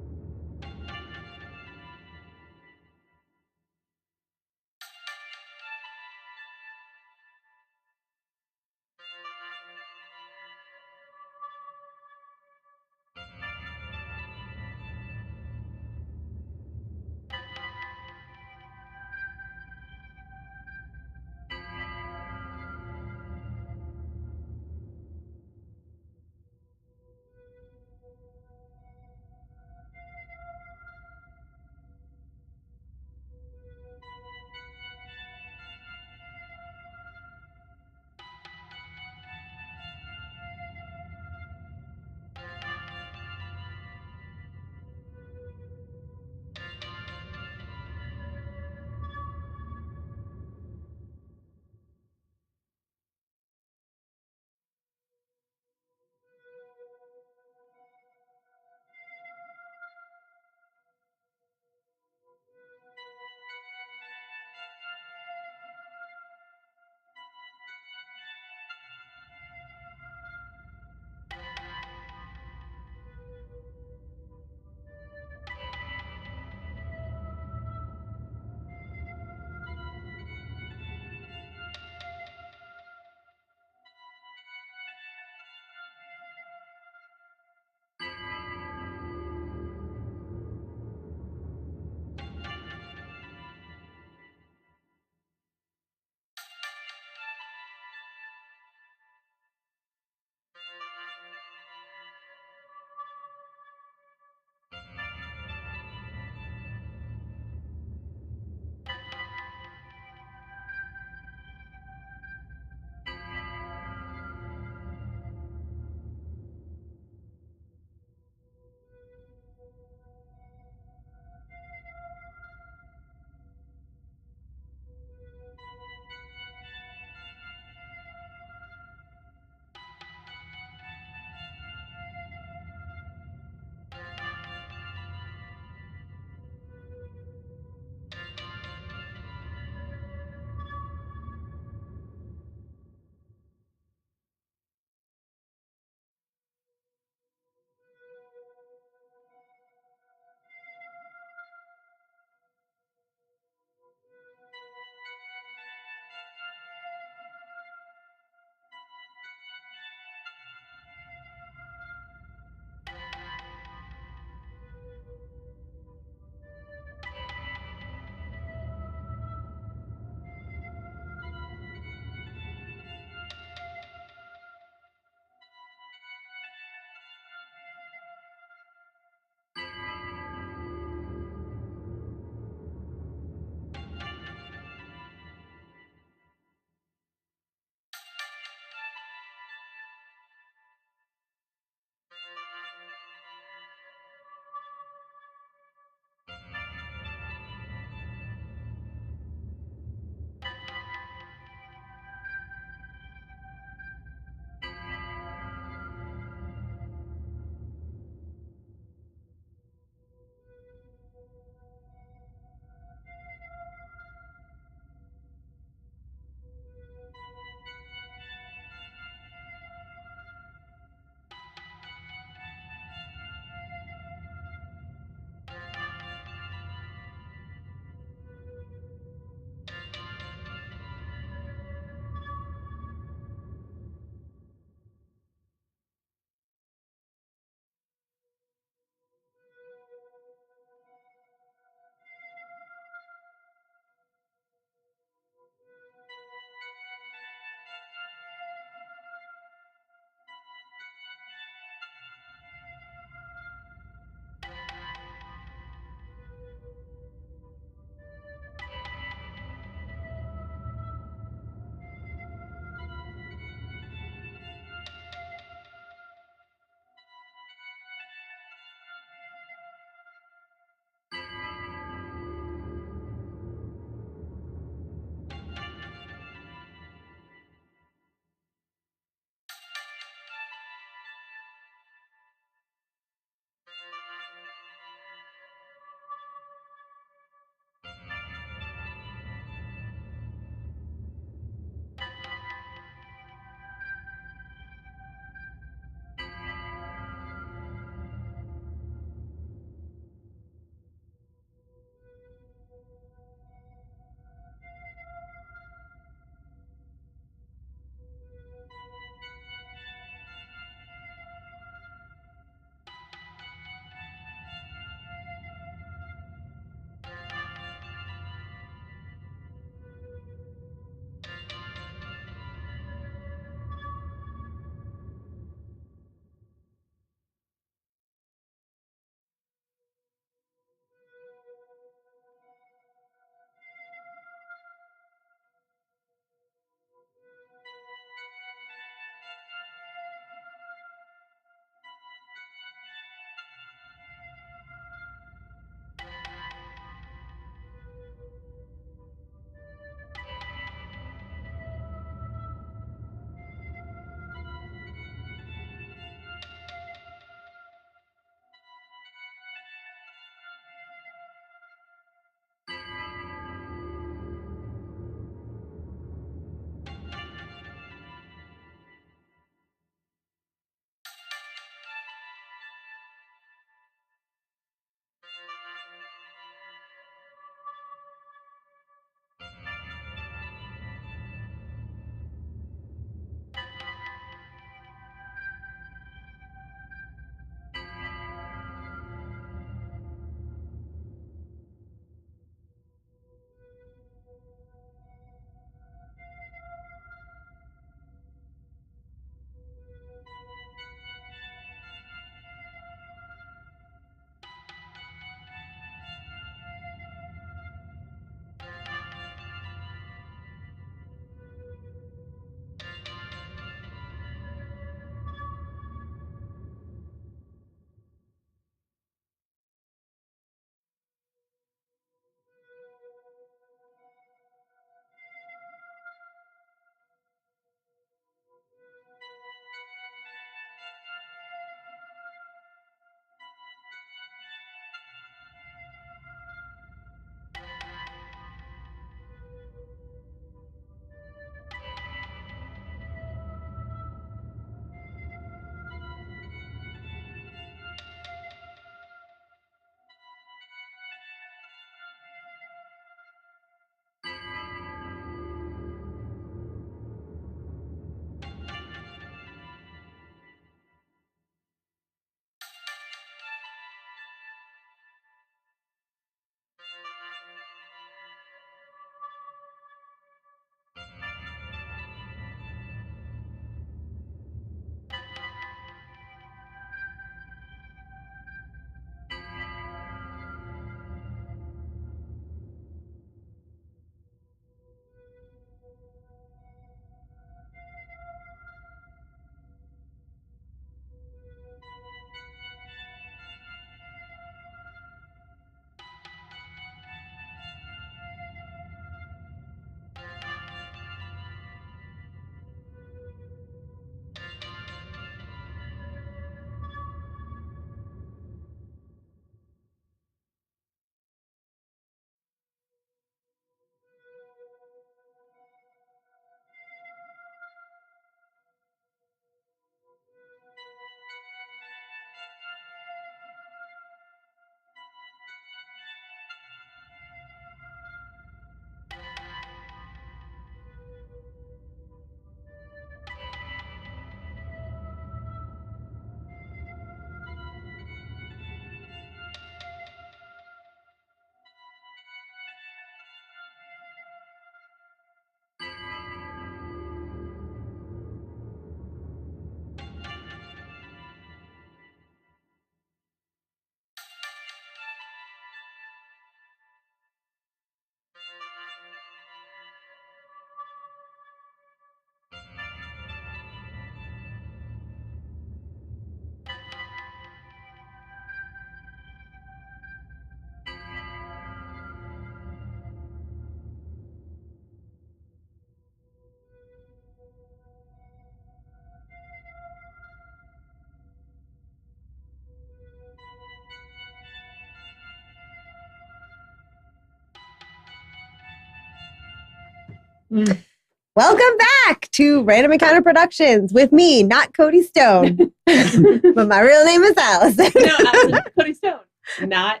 Welcome back to Random Encounter Productions with me, not Cody Stone, but my real name is Allison. No, Allison Cody Stone, not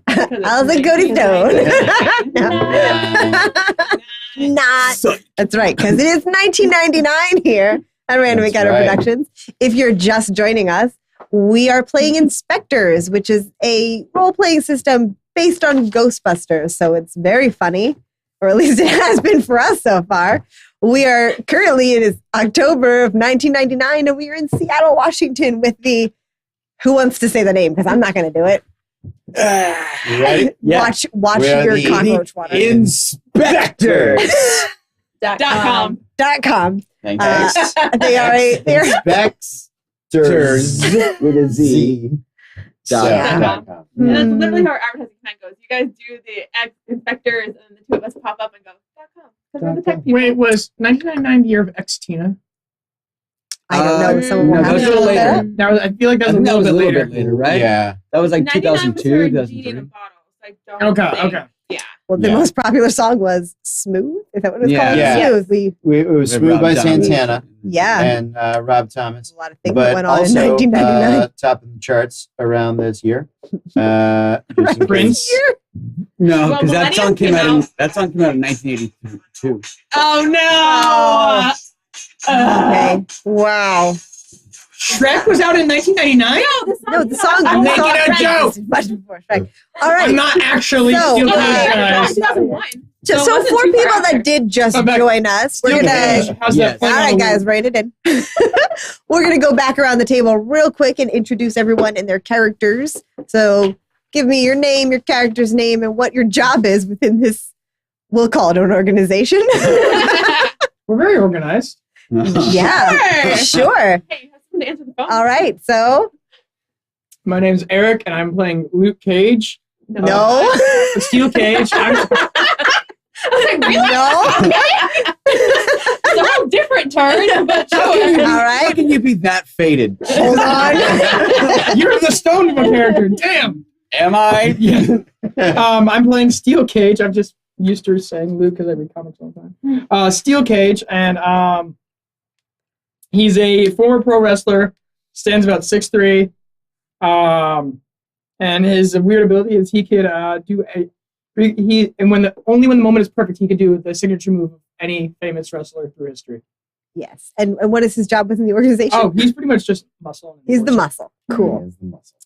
Allison Cody Stone. Not. That's right, because it is 1999 here at Random That's Encounter right. Productions. If you're just joining us, we are playing Inspectors, which is a role-playing system based on Ghostbusters. So it's very funny, or at least it has been for us so far. We are currently, it is October of 1999, and we are in Seattle, Washington with the, who wants to say the name? Because I'm not going to do it. You ready? Yeah. Watch We are your the cockroach water. Inspectors. .com. .com. Thank They are Inspectors with a Z. dot com. And that's Mm. literally how our advertising plan goes. You guys do the inspectors, and then the two of us pop up and go .com because we're the tech people. Wait, was 1999 the year of Xtina? I don't know. Someone No, will that have was to a little look that later. up. That was, I feel like that I was, think that was a little bit later. right? Yeah. That was like 99 was 2002, for Genie 2003. in a bottle. So I don't Okay, think- okay. Yeah. Well, the Yeah. most popular song was "Smooth." Is that what it's Yeah. called? Yeah. Smooth. It was With Smooth Rob by Thomas. Santana Yeah. and Rob Thomas. There's a lot of things that But went on in also 1999. top of the charts around this year. Just in Prince? case. No, Well, because that song came out in Millennium that song came out in 1982. Oh no! Okay. Wow. Shrek was out in 1999? No, the song. I'm the making song a joke. is much before Shrek. All right. I'm not actually So, Steel uh, Cage, guys. 2001. So, it wasn't for too far people after. that did just Come back. join us, we're Steel gonna. Cage. How's Yes. that playing All on right, the guys, rein it in. We're going to go back around the table real quick and introduce everyone and their characters. So give me your name, your character's name, and what your job is within this, we'll call it an organization. We're very organized. Yeah, sure. Hey, you have someone to answer the phone. All right, so My name's Eric, and I'm playing Luke Cage. no. Steel Cage. I'm, I was like, really? No. It's a whole different turn, but sure. All How right. can you be that faded? Hold on. you're the stone of a character. Damn. Am I? Yeah. I'm playing Steel Cage. I'm just used to saying Luke because I read comics all the time. Steel Cage, and he's a former pro wrestler. Stands about 6'3". And his weird ability is he could do only when the moment is perfect, he could do the signature move of any famous wrestler through history. Yes. And what is his job within the organization? Oh, he's pretty much just muscle. and He's the force. muscle. Cool. He is the muscle.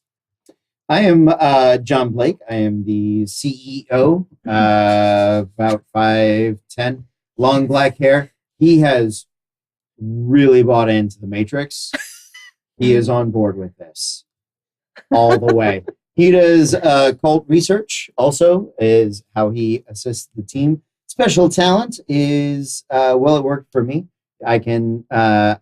I am John Blake. I am the CEO. About 5'10", long black hair. He has really bought into the Matrix. He is on board with this all the way. He does cult research. Also, is how he assists the team. Special talent is well, it worked for me. I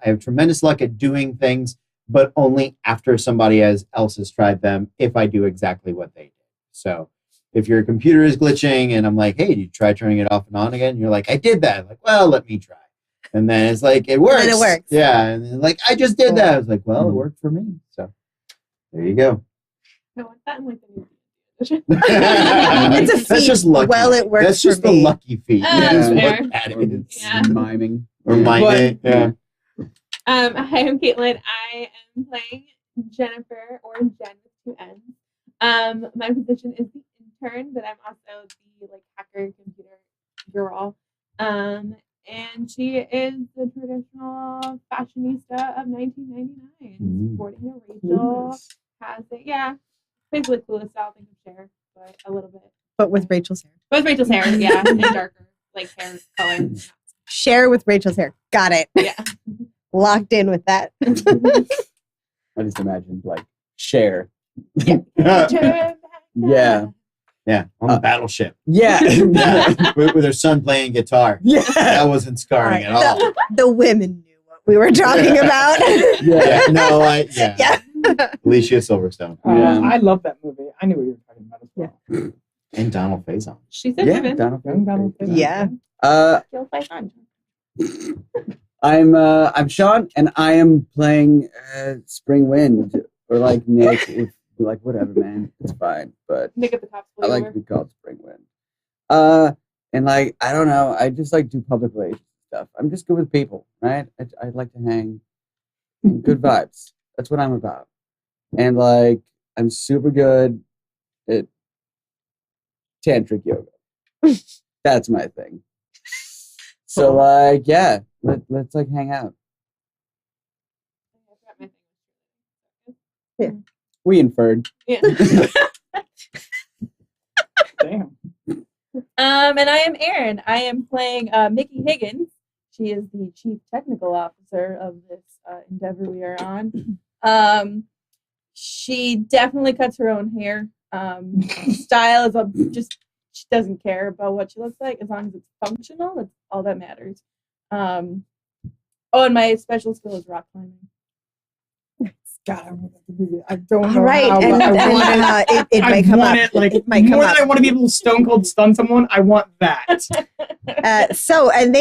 have tremendous luck at doing things, but only after somebody else has tried them. If I do exactly what they did. So, if your computer is glitching and I'm like, "Hey, did you try turning it off and on again?" You're like, "I did that." I'm like, well, let me try. And then it's like, it works. then it works. Yeah. And then like, I just did that. I was like, well, it worked for me. So there you go. I want that in like the new It's a That's feat. just lucky. Well, it works That's just for the me. lucky feat. That's Is fair. what that is. Yeah. Miming. Or my But- day. Yeah. Hi, I'm Caitlin. I am playing Jennifer, or Jen with two N's. My position is the intern, but I'm also the hacker computer girl. And she is the traditional fashionista of 1999, Mm. sporting a Rachel. Has it? Yeah, basically Clueless style. Think of Cher, but a little bit. But with Rachel's hair. With Rachel's hair, yeah, and darker hair color. Share with Rachel's hair. Got it. Yeah. Locked in with that. I just imagined Cher. Turn back Yeah. Yeah. On the battleship. Yeah. With her son playing guitar. Yeah. That wasn't scarring at all. The women knew what we were talking about. Yeah. No, yeah. Yeah. Alicia Silverstone. Yeah. I love that movie. I knew what you were talking about as well. And Donald Faison. She said Yeah. women. Donald Young Donald Faison. Yeah. Feels like fun. I'm Sean, and I am playing Spring Wind, or Nick, if whatever, man, it's fine. But Nick at the top. I like to be called Spring Wind. And like, I don't know, I just like do public relations stuff. I'm just good with people, right? I like to hang. Good vibes. That's what I'm about. And like, I'm super good at tantric yoga. That's my thing. So like, yeah, let's like hang out. Yeah. We inferred. Yeah. Damn. And I am Erin. I am playing Mickey Higgins. She is the chief technical officer of this endeavor we are on. She definitely cuts her own hair. Style is just, she doesn't care about what she looks like as long as it's functional. That's all that matters. And my special skill is rock climbing. God, I want that to be. I don't All know right, how. and I want it. it I might come want up. it like It might come more up. than I want to be able to stone cold stun someone. I want that. And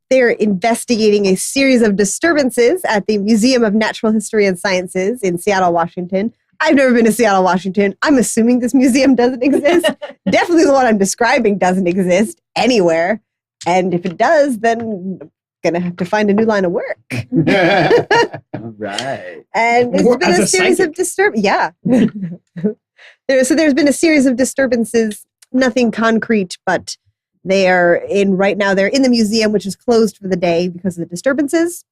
they're investigating a series of disturbances at the Museum of Natural History and Sciences in Seattle, Washington. I've never been to Seattle, Washington. I'm assuming this museum doesn't exist. Definitely the one I'm describing doesn't exist anywhere. And if it does, then I'm gonna have to find a new line of work. All right. And there's Or been as a a series of yeah. There's been a series of disturbances, nothing concrete, but they are in right now. They're in the museum, which is closed for the day because of the disturbances.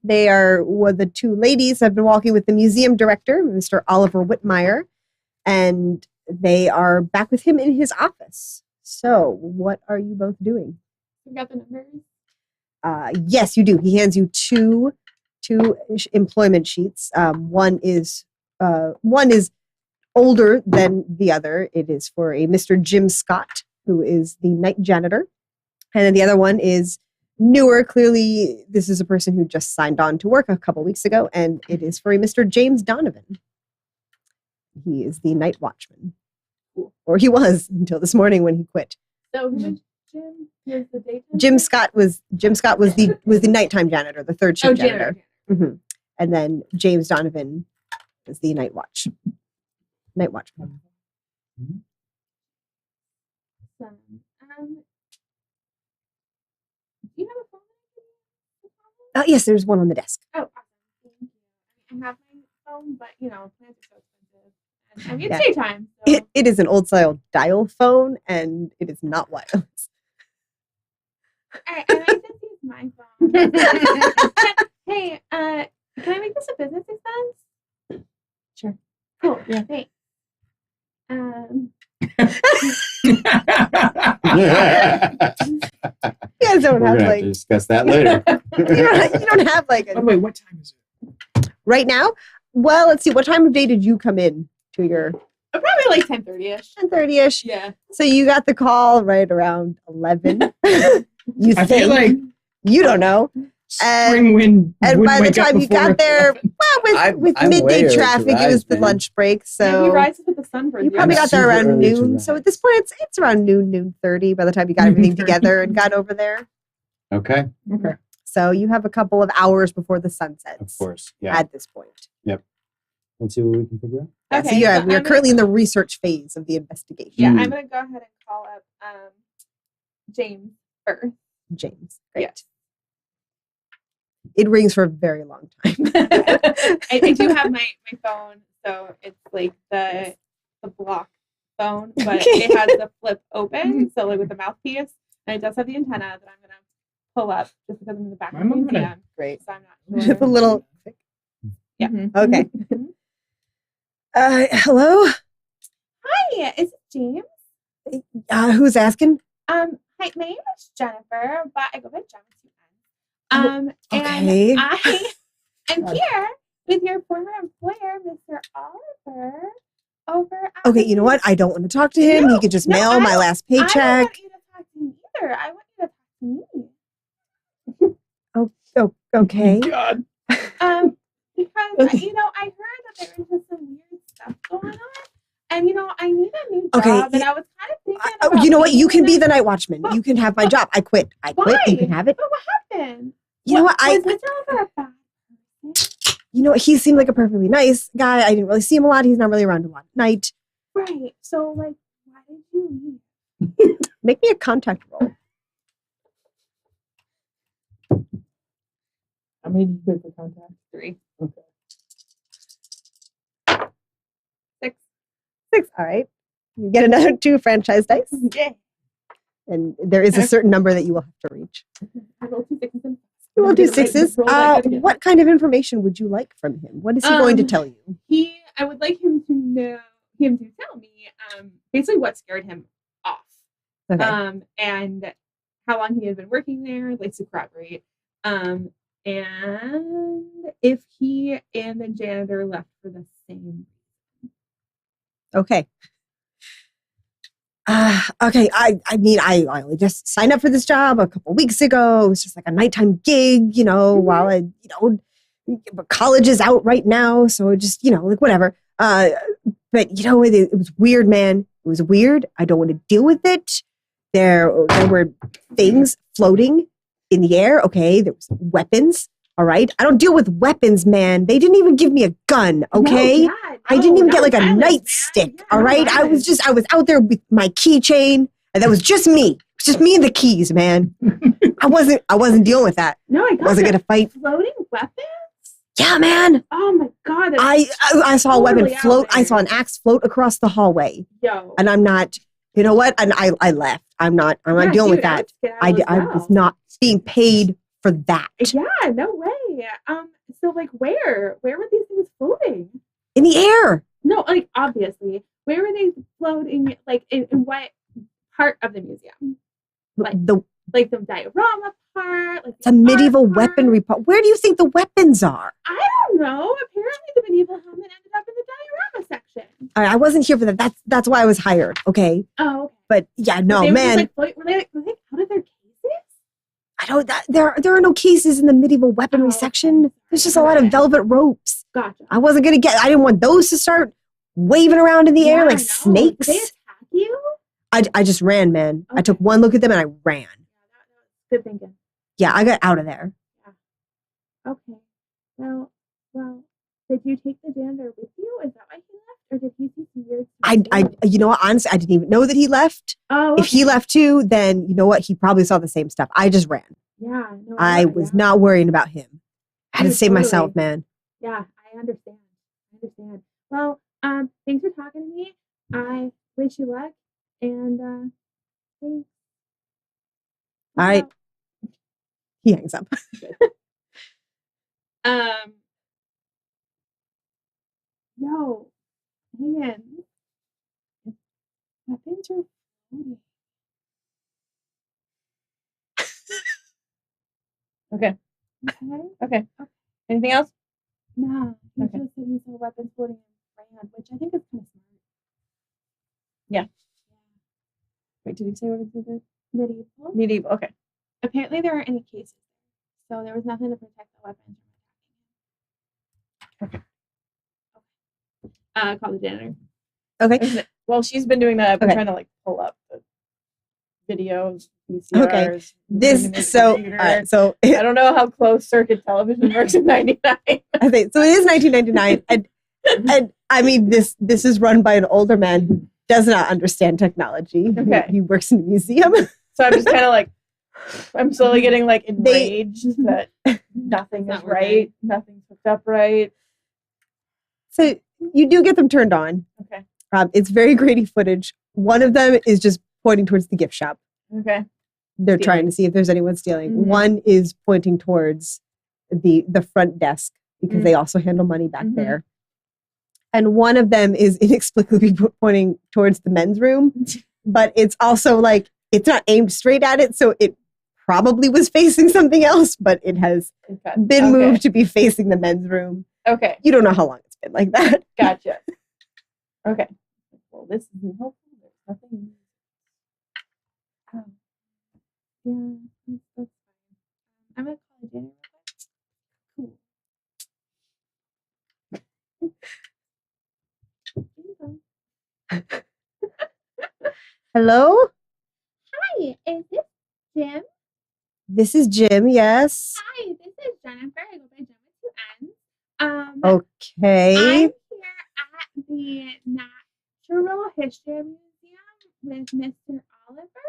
The two ladies have been walking with the museum director, Mr. Oliver Whitmire, and they are back with him in his office. So, what are you both doing? You got the numbers? Yes, you do. He hands you two employment sheets. One is older than the other. It is for a Mr. Jim Scott, who is the night janitor, and then the other one is newer. Clearly, this is a person who just signed on to work a couple weeks ago, and it is for a Mr. James Donovan. He is the night watchman, or he was until this morning when he quit. So who was Jim? He was the daytime? Jim Scott was the nighttime janitor, the third shift janitor. janitor. hmm And then James Donovan is the night watchman. Do you have a phone? Yes, there's one on the desk. Oh, awesome. Thank you. I have my phone, but plans are so expensive. And I mean, Yeah. it's daytime. So. It is an old style dial phone, and it is not wireless. All right, I might just use my phone. Hey, can I make this a business expense? Sure. Cool. Yeah. Thanks. You guys don't We're have gonna have like to discuss that later. you don't have like By the a, way, what time is it? right now. Well, let's see. What time of day did you come in to your Probably like 10:30ish. 10:30ish? Yeah. So you got the call right around 11. You I think feel like you don't know. spring wind. And would by the wake up time you before got there, 11. with I'm way midday early to traffic, it was rise, the man. lunch break. Yeah, he So rises with the sun for you the probably I'm got there super around early to noon. So rise. at this point, it's around noon 30 by the time you got everything together and got over there. Okay, Okay. So you have a couple of hours before the sun sets. of course. Yeah. At this point. Let's see what we can figure out. Yeah, so we are currently in the research phase of the investigation. Yeah, Mm. I'm gonna go ahead and call up James first. James. Great. Yeah. It rings for a very long time. I do have my phone, so it's like the block phone, but it has the flip open, so like with the mouthpiece, and it does have the antenna that I'm gonna pull up just because I'm in the back of the I'm gonna- museum, Great. so I'm not sure. The little. Yeah. Okay. Mhm. Hello. Hi, is it James? Who's asking? Hi, my name is Jennifer, but I go by Jen. okay. And I am here with your former employer, Mr. Oliver, over at Okay, you know what? I don't want to talk to him. No, He could just no, mail I my don't- last I don't paycheck. want you to talk to him either. I want you to talk to me. Oh, okay. God. Because I heard that there was just some weird stuff going on, and I need a new job, Okay, and I was kind of thinking. Oh, about you know what? You being can be a- the night watchman. You can have my job. I quit. Why? You can have it. But what happened? You know what? Was Mr. Oliver a bad person? You know what? He seemed like a perfectly nice guy. I didn't really see him a lot. He's not really around a lot at night. Right. So, like, why did you leave? Make me a contact roll. How many did you pick for contact? 3. Okay. 6. 6. All right. You get another 2 franchise dice, Yeah. and there is a certain number that you will have to reach. I rolled 2 6s. You will do Did it right- 6s. roll that good again. What kind of information would you like from him? What is he going to tell you? I would like him to tell me basically what scared him off. Okay. And how long he had been working there, like to corroborate. And if he and the janitor left for the same. Okay. Okay. I mean, I only just signed up for this job a couple weeks ago. It was just like a nighttime gig, while but college is out right now. So just, like whatever. But it was weird, man. It was weird. I don't want to deal with it. There were things floating in the air. Okay. There was weapons. All right. I don't deal with weapons, man. They didn't even give me a gun. Okay. I didn't even get like a nightstick. All right. I was out there with my keychain, and that was just me. It was just me and the keys, man. I wasn't dealing with that. No, I got Wasn't gonna fight. floating weapons. Yeah, man. Oh my god! that's I saw a weapon totally out float. I there. saw an axe float across the hallway, Yo. and I'm not. You know what? And I left. I'm not dealing with that. I was not being paid for that. Yeah, no way. So like, where were these things floating? In the air. No, like obviously, where were they floating? Like in what part of the museum? Like The Like the diorama part? Like It's a the medieval art part? weaponry part. Where do you think the weapons are? I don't know. Apparently, the medieval helmet ended up in the diorama section. I wasn't here for that. That's why I was hired. Okay, Oh, okay. but yeah, no, They were just, man. like, were they out of their cases? I don't. There are no cases in the medieval weaponry Oh, section. There's just a lot okay. of velvet ropes. Gotcha. I wasn't gonna get. I didn't want those to start waving around in the air Yeah, like I know. snakes. Did they attack you? I just ran, man. I Okay. took one look at them and I ran. Yeah, that was good thinking. Yeah, I got out of there. Okay. Well, did you take the janitor with you? Is that why he left? Or did he see some weird stuff? You know what? Honestly, I didn't even know that he left. Oh, If he left too, then you know what? He probably saw the same stuff. I just ran. yeah. No, I was not worrying about him. I had to Yeah, save myself, totally. man. Yeah, I understand. Well, thanks for talking to me. I wish you luck, and thanks. All right. He hangs up. Yo, man, weapons are floating. Okay. Okay. Anything else? Nah, he Okay. just said he saw weapons floating and ran, which I think is kind of smart. Wait, did you say what it is? Medieval. Medieval. Okay. Apparently, there aren't any cases, so there was nothing to protect the weapons from attacking him. Call the janitor. Okay. Well, she's been doing that. I've been Okay. trying to pull up the videos, VCRs. So I don't know how closed circuit television works in '99. I think so. It is 1999, and I mean this is run by an older man who does not understand technology. Okay. He works in a museum. So I'm just kind of I'm slowly getting enraged that nothing It's is not right, nothing's hooked up right. So you do get them turned on. Okay. It's very grainy footage. One of them is just pointing towards the gift shop. Okay. They're Stealing. trying to see if there's anyone stealing. Mhm. One is pointing towards the front desk because Mhm. they also handle money back Mhm. there. And one of them is inexplicably pointing towards the men's room, but it's also it's not aimed straight at it, so it probably was facing something else, but it has been Okay. moved to be facing the men's room. Okay. You don't know how long it's been like that. Gotcha. Okay. Well, this isn't helpful. There's nothing in Yeah, that's fine. I'm gonna call the janitor real quick. Cool. Hello? Hi, is this Jim? This is Jim, yes. Hi, this is Jennifer. I go by Jen with two N's. Okay. I'm here at the Natural History Museum with Mr. Oliver.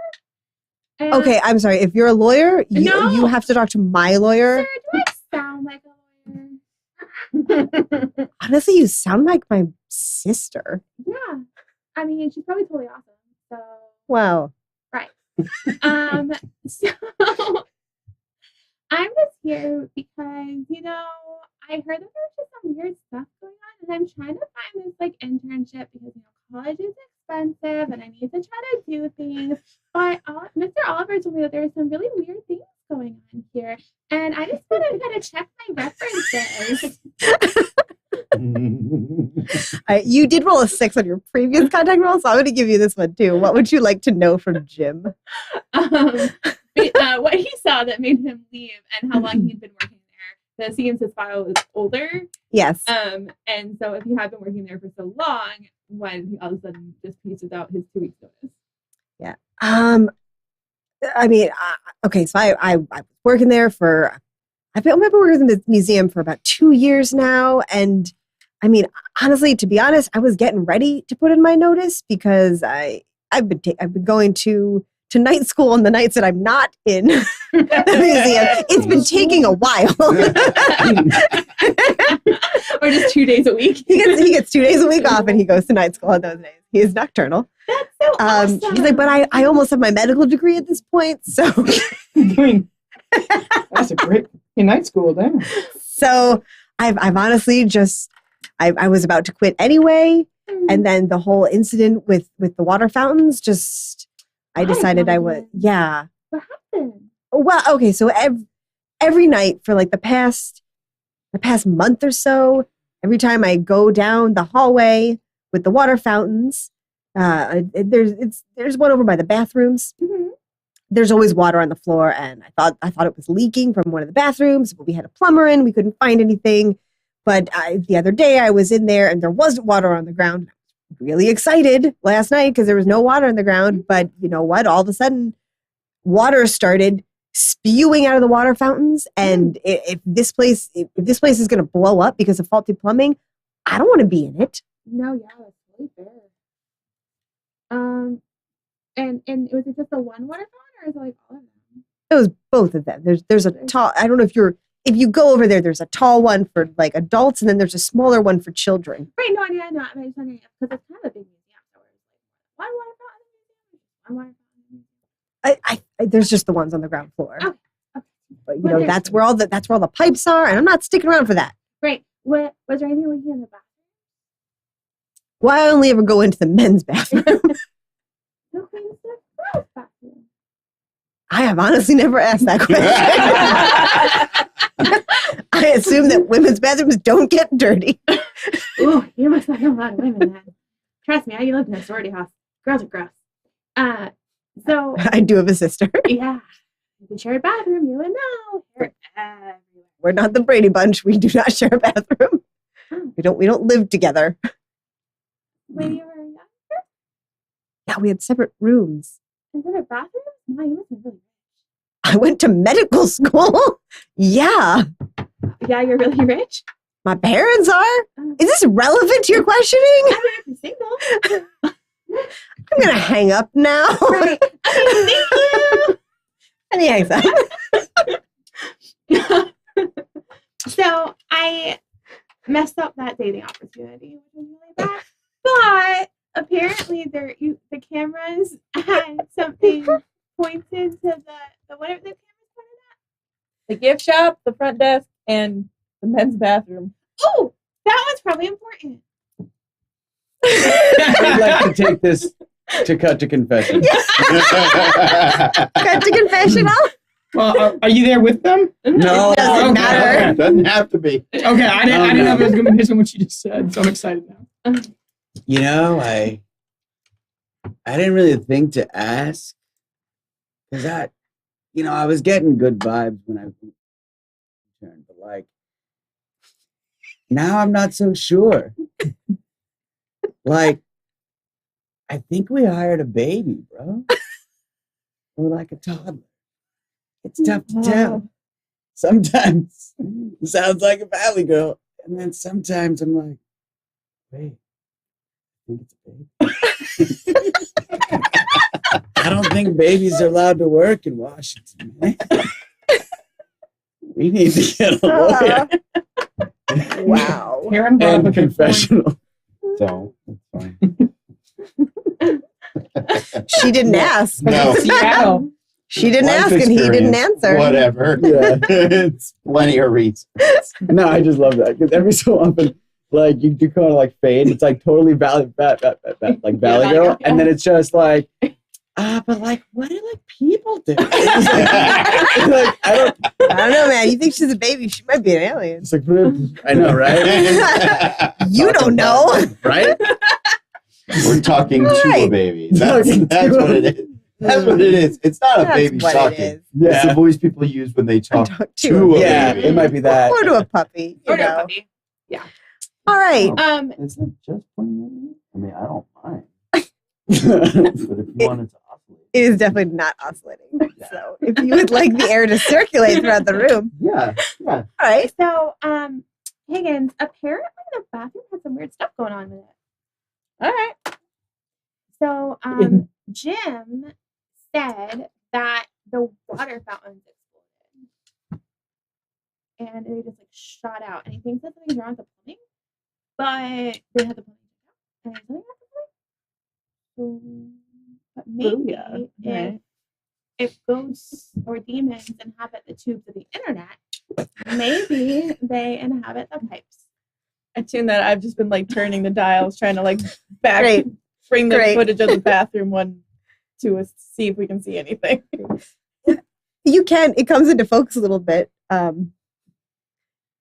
And, Okay, I'm sorry. If you're a lawyer, No. you have to talk to my lawyer. Sir, do I sound like a lawyer? Honestly, you sound like my sister. Yeah. I mean, she's probably totally awesome. So, Wow. so I'm just here because, I heard that there's just some weird stuff going on, and I'm trying to find this like internship because college is expensive and I need to try to do things. But Mr. Oliver told me that there are some really weird things going on here, and I just want to kind of check my references. You did roll a 6 on your previous contact roll, so I'm going to give you this one too. What would you like to know from Jim? What he saw that made him leave and how long he'd been working there. That seems his file is older. Yes. And so if he had been working there for so long, when he all of a sudden just pieces out his 2 weeks notice. Yeah. I mean, okay, so I was working there for, I've been working in the museum for about 2 years now. And I mean, honestly, to be honest, I was getting ready to put in my notice because I've been going to night school on the nights that I'm not in the museum. It's been taking a while. Or just 2 days a week. He gets 2 days a week off and he goes to night school on those days. He is nocturnal. That's so awesome. He's like, but I almost have my medical degree at this point. So That's a great night school there. So I've honestly just, I was about to quit anyway. And then the whole incident with the water fountains, just, I decided I would, yeah. What happened? Well, okay. So every night for like the past month or so, every time I go down the hallway with the water fountains, there's one over by the bathrooms. Mm-hmm. There's always water on the floor, and I thought it was leaking from one of the bathrooms, but we had a plumber in. We couldn't find anything. But the other day I was in there and there wasn't water on the ground. I was really excited last night because there was no water on the ground. But you know what? All of a sudden, water started spewing out of the water fountains. And if this place is going to blow up because of faulty plumbing, I don't want to be in it. No, yeah, that's really fair. And was it just the one water fountain, or is it like all of them? It was both of them. There's a tall. I don't know if you go over there. There's a tall one for like adults, and then there's a smaller one for children. Right? No, I know. I'm just wondering because it's kind of a big museum. So it's like one water fountain, one water fountain. There's just the ones on the ground floor. Okay. But you know that's where all the pipes are, and I'm not sticking around for that. Right. What was there anything leaking in the bathroom? Well, I only ever go into the men's bathroom. No clean stuff. Girls' bathroom. I have honestly never asked that question. I assume that women's bathrooms don't get dirty. Ooh, you must not know a lot of women then. Trust me, I lived in a sorority house. Girls are gross. So I do have a sister. yeah, you can share a bathroom. You would know. They're everywhere. We're not the Brady Bunch. We do not share a bathroom. Oh. We don't live together. When you were younger, Yeah, we had separate rooms. is there a bathroom? No, you must be really I went to medical school. Yeah, rich. Yeah, you're really rich. my parents are. Is this relevant to your questioning? I mean, if you're single. I'm gonna hang up now. Right. I mean, And he hangs up. thank you. So I messed up that dating opportunity, which was really bad. But apparently, the cameras had something pointed to the whatever the cameras pointed at. The gift shop, the front desk, and the men's bathroom. Oh, that one's probably important. I'd like to take this to cut to confession. Cut to confessional. Well, are you there with them? No. Doesn't Okay. matter. Doesn't have to be. Okay, I didn't know if it was going to be based on what you just said, so I'm excited now. You know, I didn't really think to ask because I was getting good vibes when I returned, but like now I'm not so sure. Like, I think we hired a baby, bro, or like a toddler. It's tough to tell. Sometimes it sounds like a valley girl, and then sometimes I'm like, wait. I think it's a baby. I don't think babies are allowed to work in Washington. Man. We need to get a lawyer. Wow. Karen brought up And a good point. confessional. So it's fine. She didn't ask. No. Seattle. She didn't Life ask and he didn't experience, answer. Whatever. Yeah. It's plenty of reasons. No, I just love that because every so often, like you do kind of like fade. It's like totally Valley Girl, Girl, and then it's just like, but like, what do like people do? It's like, I I don't know, man. You think she's a baby? She might be an alien. It's like, I know, right? You don't know. Right? We're talking to a Right. baby. That's Talking what to a- it is. That's what it is. It's not a That's baby what talking. it is. It's the voice people use when they talk Talk to a Yeah, baby. it might be that. Or to a puppy. You Or to a know. puppy. All right. Is it just pointing at me? I mean, I don't mind. But if you wanted to oscillate. It is definitely not oscillating. So if you would like the air to circulate throughout the room. Yeah. All right. So, Higgins, apparently the bathroom had some weird stuff going on with it. All right. So, Jim said that the water fountains exploded. And they just like shot out. And he thinks that something's wrong with the plumbing. But they had the plumbing checked out. And there's nothing wrong with the plumbing. So, but maybe Booyah. Right. if ghosts or demons inhabit the tubes of the internet, maybe they inhabit the pipes. I tuned that. I've just been like turning the dials, trying to like back Great. bring the Great. footage of the bathroom one to us, see if we can see anything. You can. It comes into focus a little bit.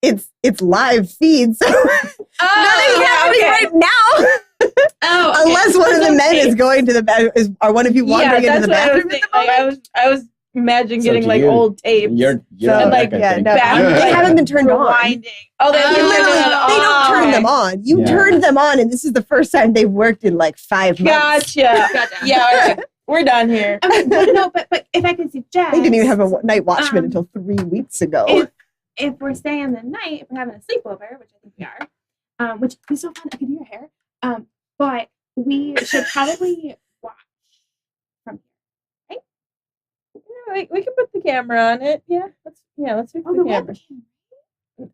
It's live feed, so nothing's happening right now. Oh, Unless one of the men is going to the bathroom. Are one of you wandering into the bathroom at the moment? I was imagining So getting do like you- old tapes. You're So, on like, that yeah, kind no, of Back- they haven't been turned on. Rewinding. Oh, they They haven't literally, turned it on. they don't turn Okay. them on. You Yeah. turned them on, and this is the first time they've worked in like 5 months. Gotcha. Gotcha. Yeah, all right. We're done here. But if I could suggest, They didn't even have a night watchman Um, until 3 weeks ago. if we're staying the night, if we're having a sleepover, which I think we are, which would be so fun. I could do your hair. But we should probably watch from here. Yeah, we can put the camera on it. Let's fix Oh, the the camera. webcam.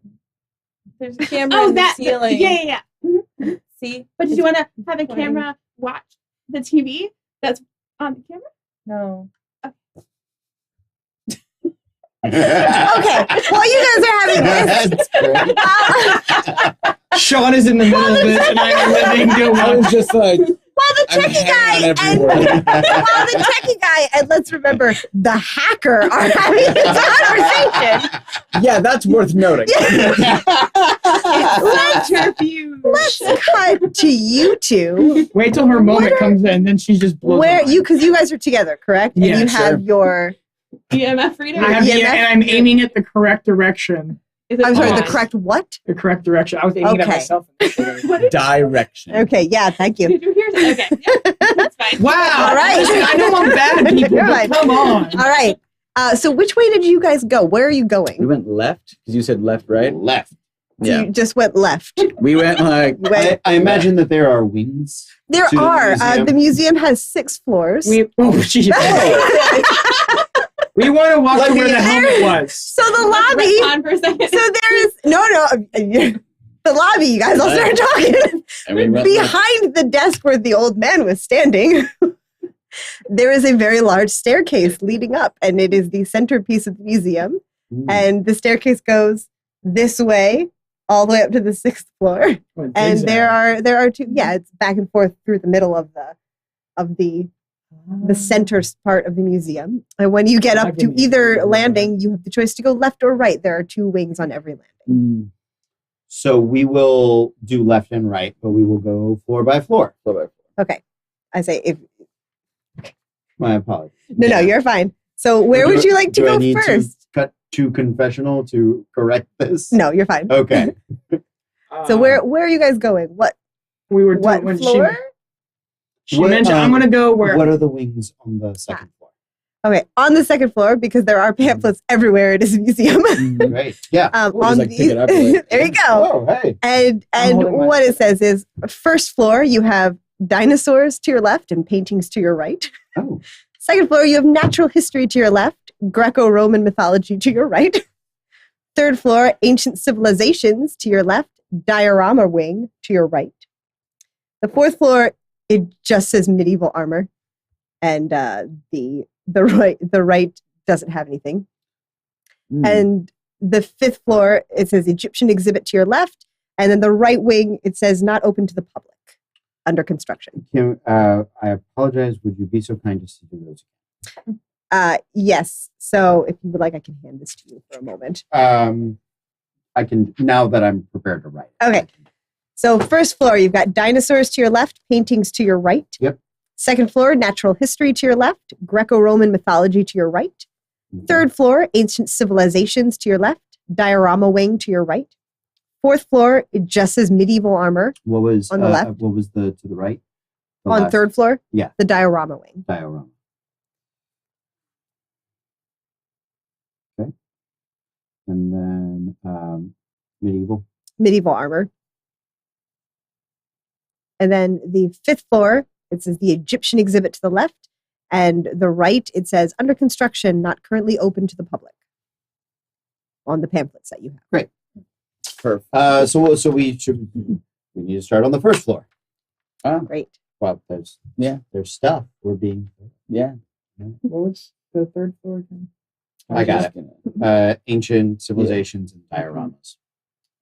There's a camera Oh, in the that. ceiling. Yeah. Mhm. See? But did you want to have a Pointing. camera watch the TV that's on the camera? No. Okay, while you guys are having this, That's great. Sean is in the middle of this, and I'm letting go. I was just like, while the I'm techie hanging on guy every and word. while the techie guy and let's remember the hacker are having this conversation. Yeah, that's worth noting. Let's cut to you two. Wait till her moment What are- comes in, then she just blows. Where my you mind. because you guys are together, correct? Yeah, and you sure. have your EMF reader. I have EMF? and I'm aiming at the correct direction. Is it I'm sorry, the on? correct what? The correct direction. I was aiming at Okay. myself. Direction. Okay, yeah, thank you. Did you hear? Okay, yeah, that's fine. Wow. All right. Listen, I know I'm bad people, You're but right. come on. All right. So which way did you guys go? Where are you We going? went left because you said left, right? Left. Yeah. You just went left. We went like You went- I imagine that there are wings. there to the are. museum. The museum has 6 floors. We geez. We want to walk Like to where the- the helmet was. So the lobby. On for a second. So there is the lobby. You guys all started talking. and we went left. Behind the desk where the old man was standing, there is a very large staircase leading up, and it is the centerpiece of the museum. Ooh. And the staircase goes this way, all the way up to the 6th floor. And there are 2. Yeah, it's back and forth through the middle of the center part of the museum. And when you get up to either landing, you have the choice to go left or right. There are 2 wings on every landing. So we will do left and right, but we will go floor by floor. Okay. I say if My apologies. no, you're fine. So where would you like to Do I go need first? To cut to confessional to correct this? No, you're fine. Okay. So where are you guys going? What we were what doing when floor? she What, mentioned I'm gonna go where What are the wings on the second floor? Okay, on the 2nd floor because there are pamphlets everywhere. It is a museum. Great. Yeah. We'll On just, like, pick it up, like- there you go. Oh, hey. And holding my- what it says is 1st floor you have dinosaurs to your left and paintings to your right. Oh. Second floor, you have natural history to your left, Greco-Roman mythology to your right. Third floor, ancient civilizations to your left, diorama wing to your right. The fourth floor, it just says medieval armor, and the right doesn't have anything. And the fifth floor, it says Egyptian exhibit to your left, and then the right wing, it says not open to the public, under construction. Kim, I apologize. Would you be so kind as to do those? Yes. So if you would like, I can hand this to you for a moment. I can, now that I'm prepared to write. Okay. So first floor, you've got dinosaurs to your left, paintings to your right. Yep. Second floor, natural history to your left, Greco-Roman mythology to your right. Third floor, ancient civilizations to your left, diorama wing to your right. Fourth floor, it just says medieval armor. What was on the left? What was the to the right? The On last third floor, Yeah. the diorama wing. diorama. Okay. And then medieval Armor. And then the fifth floor, it says the Egyptian exhibit to the left, and the right, it says under construction, not currently open to the public on the pamphlets that you have. Great. Perfect. So we need to start on the first floor. Great. Well, there's stuff we're being. Yeah. What was the third floor again? I got it. Ancient civilizations and dioramas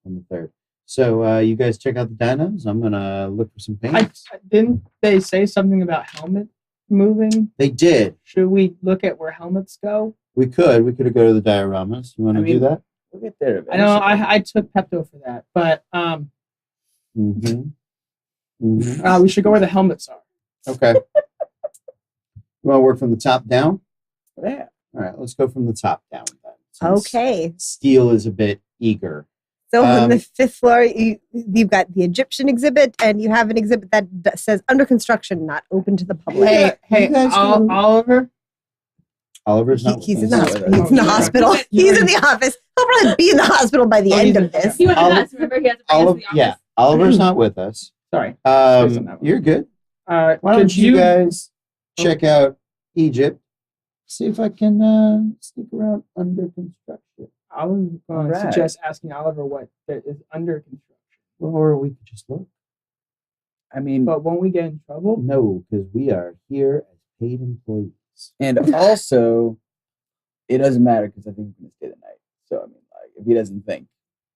on the third. So you guys check out the dinos. I'm gonna look for some paintings. Didn't they say something about helmet moving? They did. Should we look at where helmets go? We could go to the dioramas. You want to do that? We'll get there. I know I took Pepto for that, but Mm-hmm. Mm-hmm. we should go where the helmets are. Okay. You want to work from the top down? Yeah. All right, let's go from the top down then. since Okay. Steele is a bit eager. So on the fifth floor, you've got the Egyptian exhibit, and you have an exhibit that says under construction, not open to the public. Hey, you guys can- Oliver. Oliver's not. He's in with the us. hospital. He's in the hospital. He's in the office. He'll probably be in the hospital by the end of this. He went to Oliver- us. Remember, he has to bring us to the office. Yeah, Oliver's not with us. Sorry. Space on that one. You're good. Why Why don't you guys check out Egypt? See if I can sneak around under construction. I was going to Alright. suggest asking Oliver what that is under construction. Well, or we could just look. I mean, But won't we get in trouble? No, because we are here as paid employees. and also, it doesn't matter because I think we're gonna stay the night. So I mean, like, if he doesn't think,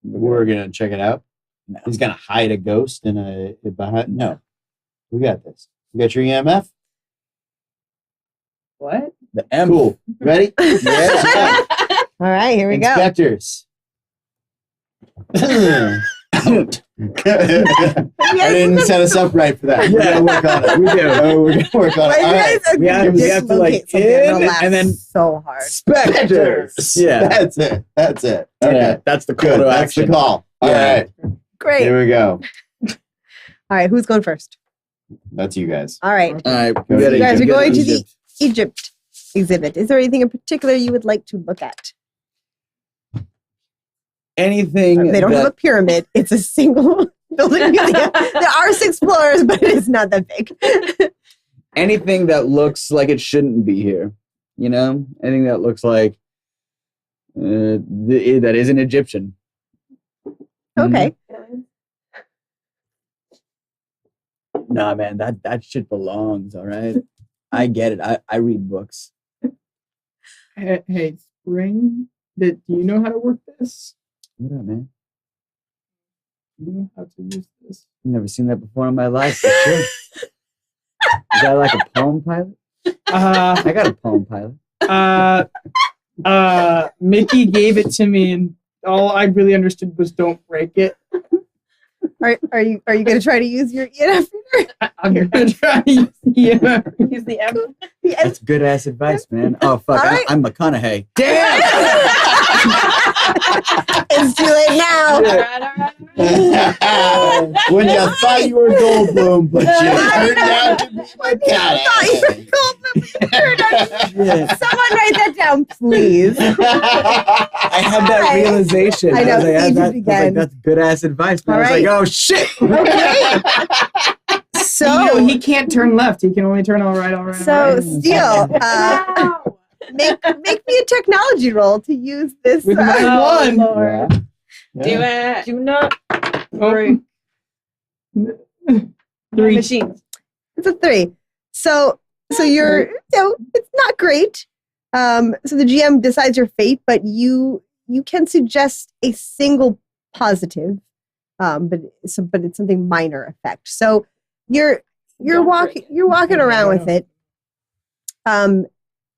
We're gonna check it out. No. He's gonna hide a ghost in a behind. No, we got this. You got your EMF? What? The M. Cool. Ready? Yeah. All right, here we go. Inspectors. Out. I didn't set us up right for that. We're Yeah. gonna work on it. We do. Oh, we're gonna work on it. Why All you right. guys We have- we have to, like, dislocate something? I'm gonna in laugh and then- so hard. Specters. Yeah. That's it. That's it. Okay. Yeah. That's the call Good. to That's the action. call. All Yeah. right. Great. Here we go. All right, who's going first? That's you guys. All right, All right. You gotta- guys are we gotta going to Egypt. the Egypt exhibit. Is there anything in particular you would like to look at? anything. They don't have a that, pyramid. It's a single building museum. There are 6 floors, but it's not that big. anything that looks like it shouldn't be here. You know, anything that looks like that isn't Egyptian. Okay. Nah, man, that shit belongs. All right, I get it. I read books. Hey, Spring. Do you know how to work this? What up, man? Do you know how to use this? Never seen that before in my life. For sure. Is that like a Palm Pilot? I got a Palm Pilot. Mickey gave it to me, and all I really understood was don't break it. Are you going to try to use your ENF reader? I'm gonna try to use Use the M. That's good ass advice, man. Oh fuck, All right. I'm McConaughey. Damn! It's too late now. All right. When you thought you were Goldblum, but you turned out to be I thought you were cool. Yeah. Someone write that down, please. I had that Alright. realization. I know, was like, Egypt I was again. like, that's good ass advice. Man. I was Alright. like, oh shit. Okay. So, he can't turn left. He can only turn all right, all right. so all right. Steele, Wow. make me a technology roll to use this. With my Oh, one. Lord. Do it. Do not Oh. break Three. machines. It's a 3. So you're, it's not great. So the GM decides your fate, but you can suggest a single positive, but it's something minor effect. So you're Don't walking around with it.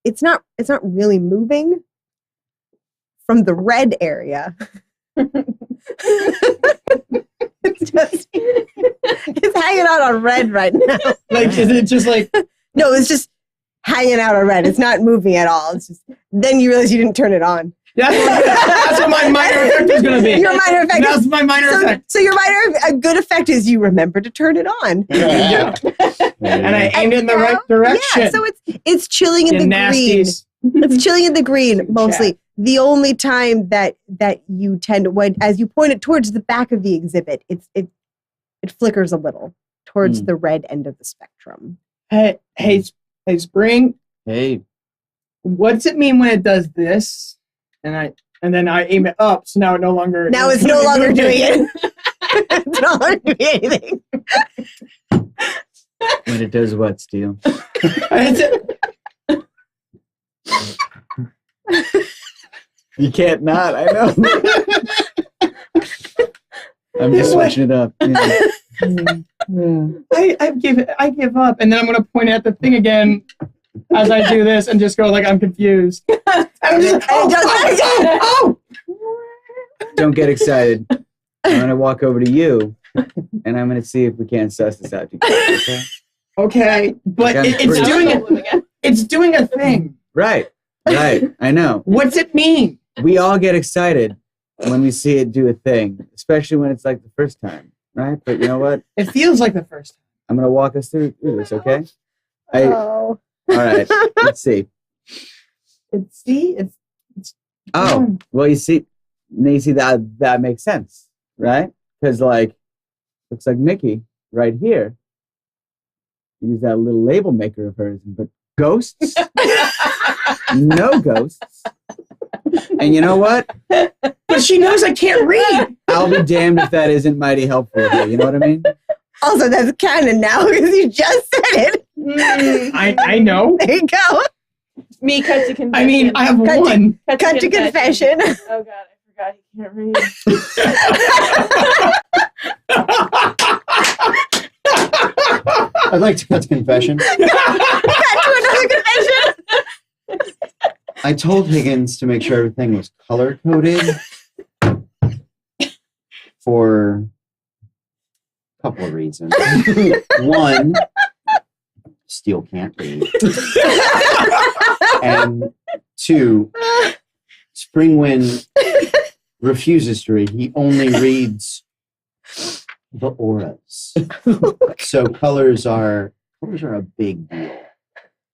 It's not really moving from the red area. It's hanging out on red right now. Like, is it just like, No, it's just hanging out on red. It's not moving at all. It's just then you realize you didn't turn it on. that's what my minor effect is going to be. Your minor effect. That's my minor effect. So your a good effect is you remember to turn it on. Yeah. And I aimed it in the right direction. Yeah, so it's chilling in You the nasties. green. It's chilling in the green Good mostly. The only time that you tend to, as you point it towards the back of the exhibit, it flickers a little towards the red end of the spectrum. Hey, Spring, Hey, what's it mean when it does this? And then I aim it up, so now it no longer. Now it's no longer doing it. It's no longer doing anything. when it does what, Steele? You can't not. I know. I'm just switching it up. Yeah. I give up, and then I'm gonna point at the thing again as I do this, and just go like I'm confused. I'm just oh. Don't get excited. I'm gonna walk over to you, and I'm gonna see if we can't suss this out together. Okay? Okay, but Like, I'm it's pretty- doing it. It's doing a thing. Right. I know. What's it mean? We all get excited when we see it do a thing, especially when it's like the first time, right? But you know what? It feels like the first time. I'm gonna walk us through this, okay? Oh. All right. Let's see. It's Oh, well, you see that makes sense, right? Because like, looks like Mickey right here. Use that little label maker of hers, but ghosts, no ghosts. And you know what? But she knows I can't read. I'll be damned if that isn't mighty helpful here. You know what I mean? Also, that's canon now because you just said it. I know. There you go. Me cut to confession. I mean, I have Cut to- one. Cut to confession. Oh God, I forgot he can't read. I'd like to cut to confession. Cut to another confession. I told Higgins to make sure everything was color coded for a couple of reasons. One, Steele can't read. And two, Springwind refuses to read. He only reads the auras. So colors are a big deal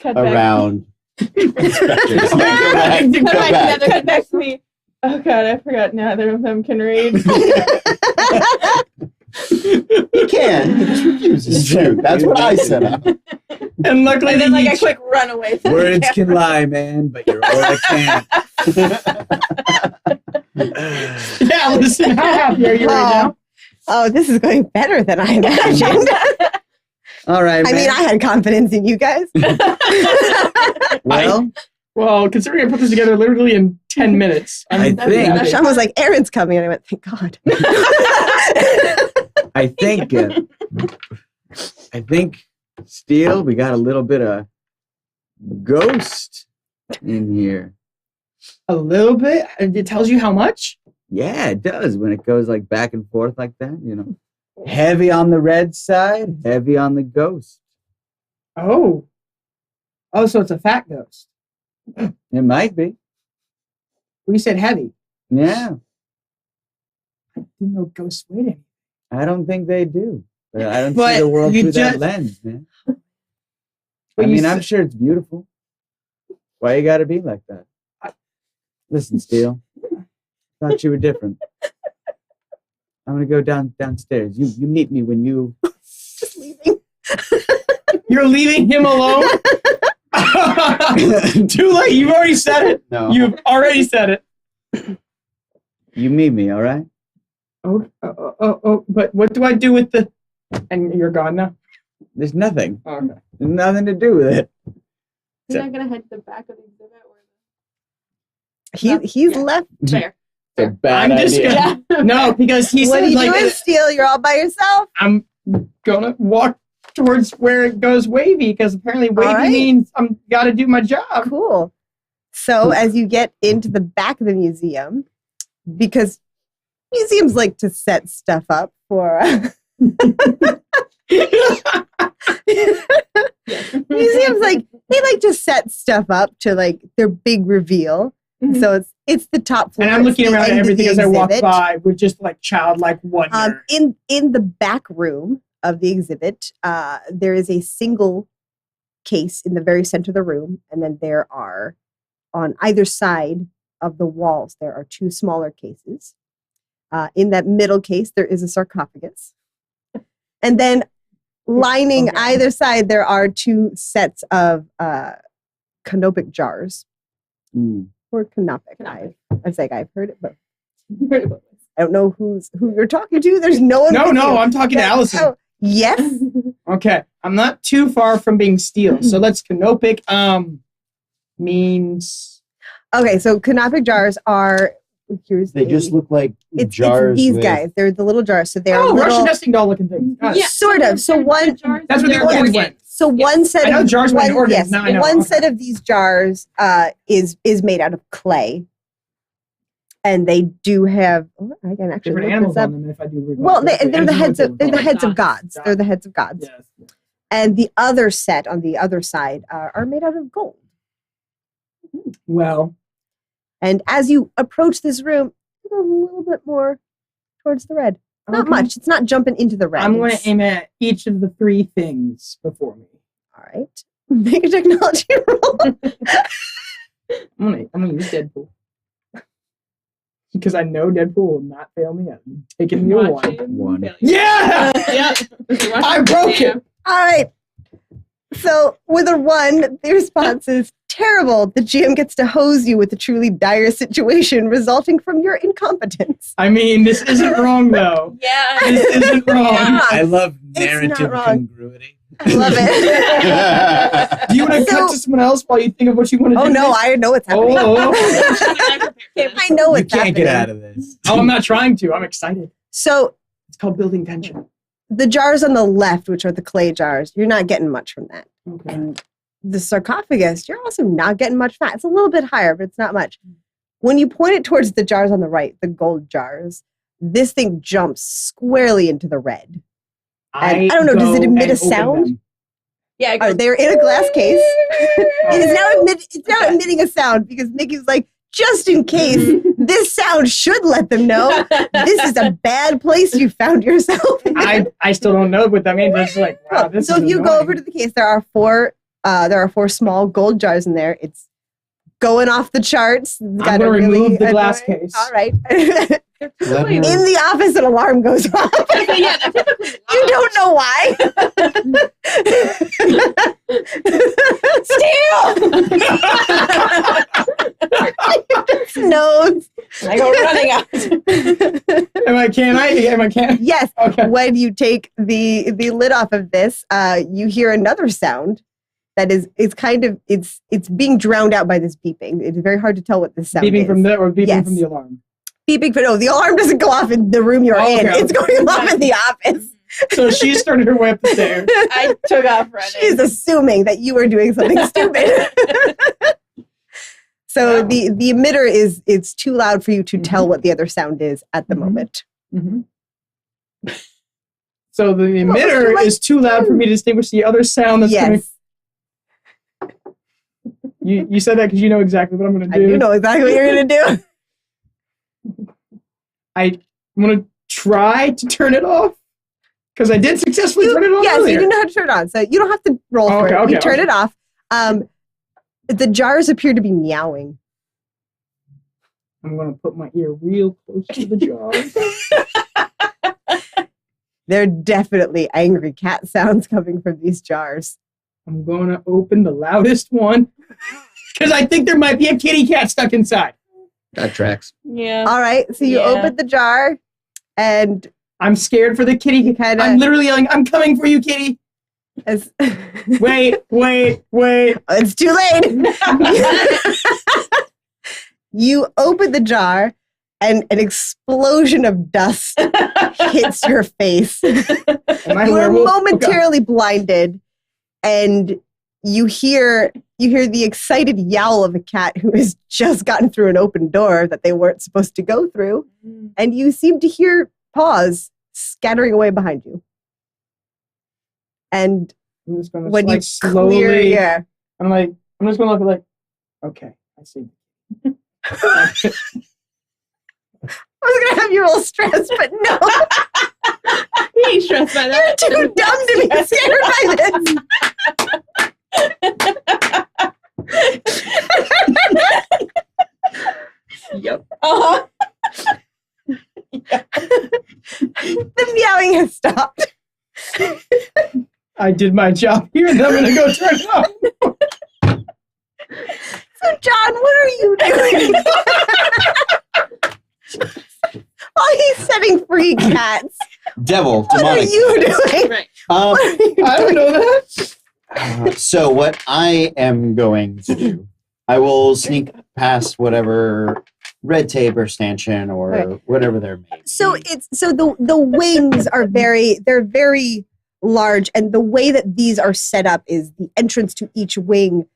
Cut back. around inspectors. Cut back. Go back. Cut back to me. Oh God, I forgot. Neither of them can read. He can. He just refuses to. That's what I set up. And luckily, And then like a each- quick runaway. from the Words can camera. lie, man, but your aura can't. yeah, listen, how happy are you right now? Oh, this is going better than I imagined. All right, I man. mean, I had confidence in you guys. well, Well, considering I put this together literally in 10 minutes, I I'm think- happy. Sean was like, Aaron's coming. And I went, thank God. I think, Steele, we got a little bit of ghost in here. A little bit. It tells you how much. Yeah, it does when it goes like back and forth like that, you know. Heavy on the red side, heavy on the ghost. Oh, so it's a fat ghost. It might be. We said heavy. Yeah, I didn't know ghosts weighed anything. I don't think they do. But I don't But see the world you through that just- lance, man. But I you mean, I'm s- sure it's beautiful. Why you gotta be like that? Listen, Steele. Thought you were different. I'm gonna go downstairs. You meet me when you Just leaving. You're leaving him alone? Too late. You've already said it. No. You've already said it. You meet me, all right? Oh, but what do I do with the... And you're gone now? There's nothing. Okay. There's nothing to do with it. You're not gonna head to the back of the exhibit or He's Yeah. left. there. It's a bad I'm just idea. gonna... No, because he What are said, you like... doing, Steele? You're all by yourself. I'm gonna walk towards where it goes wavy, because apparently wavy right. means I'm gotta do my job. Cool. So as you get into the back of the museum, because museums like to set stuff up for museums they like to set stuff up to like their big reveal. Mhm. So it's the top floor. And I'm looking it's the around at end of everything the as I walk exhibit. by with just like childlike wonder. In the back room of the exhibit, there is a single case in the very center of the room, and then there are on either side of the walls there are two smaller cases. In that middle case, there is a sarcophagus, and then lining Okay. either side there are two sets of canopic jars Mm. or canopic. Canopic. I've heard it, but I don't know who you're talking to. There's no one. No, with no, you. I'm talking to Allison. Oh, yes. Okay, I'm not too far from being Steele, so let's canopic means Okay, so canopic jars are here's They the- just look like it's jars. these with- guys. They're the little jars. So they're Russian little, nesting doll looking things. Got it. Yeah, sort of. So they're one jars That's and where the they're organs went. so one set I know of jars went in one, organs, yes, now I know, one okay. set of these jars is made out of clay. And they do have I can actually Different look animals this up. on them, if I do recall. Well, they're correctly. the Anything heads like of they're the Like heads of gods. gods. They're the heads of gods. Yes. And the other set on the other side are made out of gold. Well, And as you approach this room, it goes a little bit more towards the red. Not okay. much. It's not jumping into the red. I'm going It's- to aim at each of the three things before me. All right. Make a technology roll. I'm gonna use Deadpool. Because I know Deadpool will not fail me. I'm taking the Watch one. him One. fail you. Yeah! Yeah. I broke it! All right. So with a 1, the response is terrible. The GM gets to hose you with a truly dire situation resulting from your incompetence. I mean, this isn't wrong, though. Yeah. This isn't wrong. I love It's not narrative wrong. congruity. I love it. Do you want to So- cut to someone else while you think of what you want to do? Oh no, I know what's happening. Oh. I know You what's can't happening. get out of this. Oh, I'm not trying to. I'm excited. So It's called building tension. the jars on the left, which are the clay jars, you're not getting much from that. Okay. And the sarcophagus, you're also not getting much fat. It's a little bit higher, but it's not much. When you point it towards the jars on the right, the gold jars, this thing jumps squarely into the red. And I don't know, does it go emit a and open sound? them. Yeah. It Are goes, they're in a glass case? It is now it's now Okay. emitting a sound because Nikki's like, just in case, this sound should let them know this is a bad place you found yourself. I still don't know what that means. It's like, wow, this So is if you go annoying. over to the case, there are four small gold jars in there. It's going off the charts. It's got gonna a really remove the glass annoying- case. All right. Let me- In the office, an alarm goes off. Yeah, they're typically You don't know why. Steal! Nose. I go running out. Am I can? Yes. Okay. When you take the lid off of this, you hear another sound that is it's being drowned out by this beeping. It's very hard to tell what this sound Beeping is. from the or beeping Yes. from the alarm. Beeping, but no, the alarm doesn't go off in the room you're Oh, in. okay. It's going off in the office. So she started her way up the stairs. I took off running. She's assuming that you are doing something stupid. So Wow. the emitter it's too loud for you to tell what the other sound is at the Mhm. moment. So the would you emitter like is too loud for me to distinguish the other sound that's coming. Yes, You said that because you know exactly what I'm going to I do. do know exactly what you're gonna do. I'm going to try to turn it off because I did successfully turn it on Yes, earlier. you know how to turn it on, so you don't have to roll for Okay, it. You okay, turn okay. it off. The jars appear to be meowing. I'm going to put my ear real close to the jar. There are definitely angry cat sounds coming from these jars. I'm going to open the loudest one because I think there might be a kitty cat stuck inside. That tracks. Yeah. All right, so you Yeah. open the jar, and I'm scared for the kitty. you kind I'm of literally yelling, I'm coming for you, kitty. Wait. It's too late. You open the jar, and an explosion of dust hits your face. Am I a You are werewolf? momentarily blinded, and you hear the excited yowl of a cat who has just gotten through an open door that they weren't supposed to go through, and you seem to hear paws scattering away behind you. And I'm just going to when you slowly. clear, yeah, I'm just going to look like, okay, I see. I was gonna have you roll stress, but no, You ain't stressed by that. you're too dumb to be scared by this. Yep. Uh-huh. The meowing has stopped. I did my job here, and then I'm going to go turn it off. So, John, what are you doing? Oh, he's setting free cats. Devil, What are demonic. you doing? Right. Um, What are you I don't doing? know that. so what I am going to do, I will sneak past whatever red tape or stanchion or Right. whatever there may be. So the wings are they're very large, and the way that these are set up is the entrance to each wing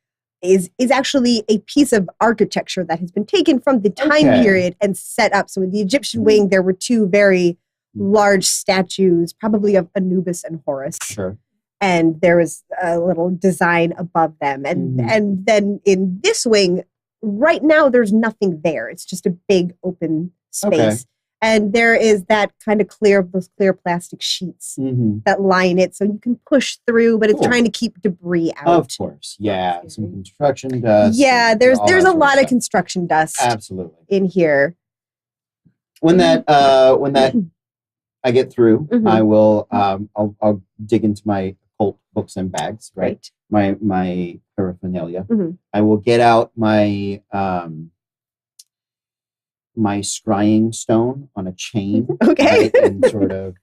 is actually a piece of architecture that has been taken from the time Okay. period and set up. So in the Egyptian wing, there were two very large statues, probably of Anubis and Horus, Sure. and there was a little design above them. And Mhm. and then in this wing, right now there's nothing there. It's just a big open space. Okay. And there is that kind of those clear plastic sheets Hmm. that line it so you can push through, but it's Cool. trying to keep debris out. Of course. Yeah. Some construction dust. Yeah, and there's all a that sort lot of stuff. construction dust Absolutely. in here. When that I get through, Mhm. I will I'll dig into my occult books and bags, right? Right. My paraphernalia. Mhm. I will get out my my scrying stone on a chain, Okay. right? And sort of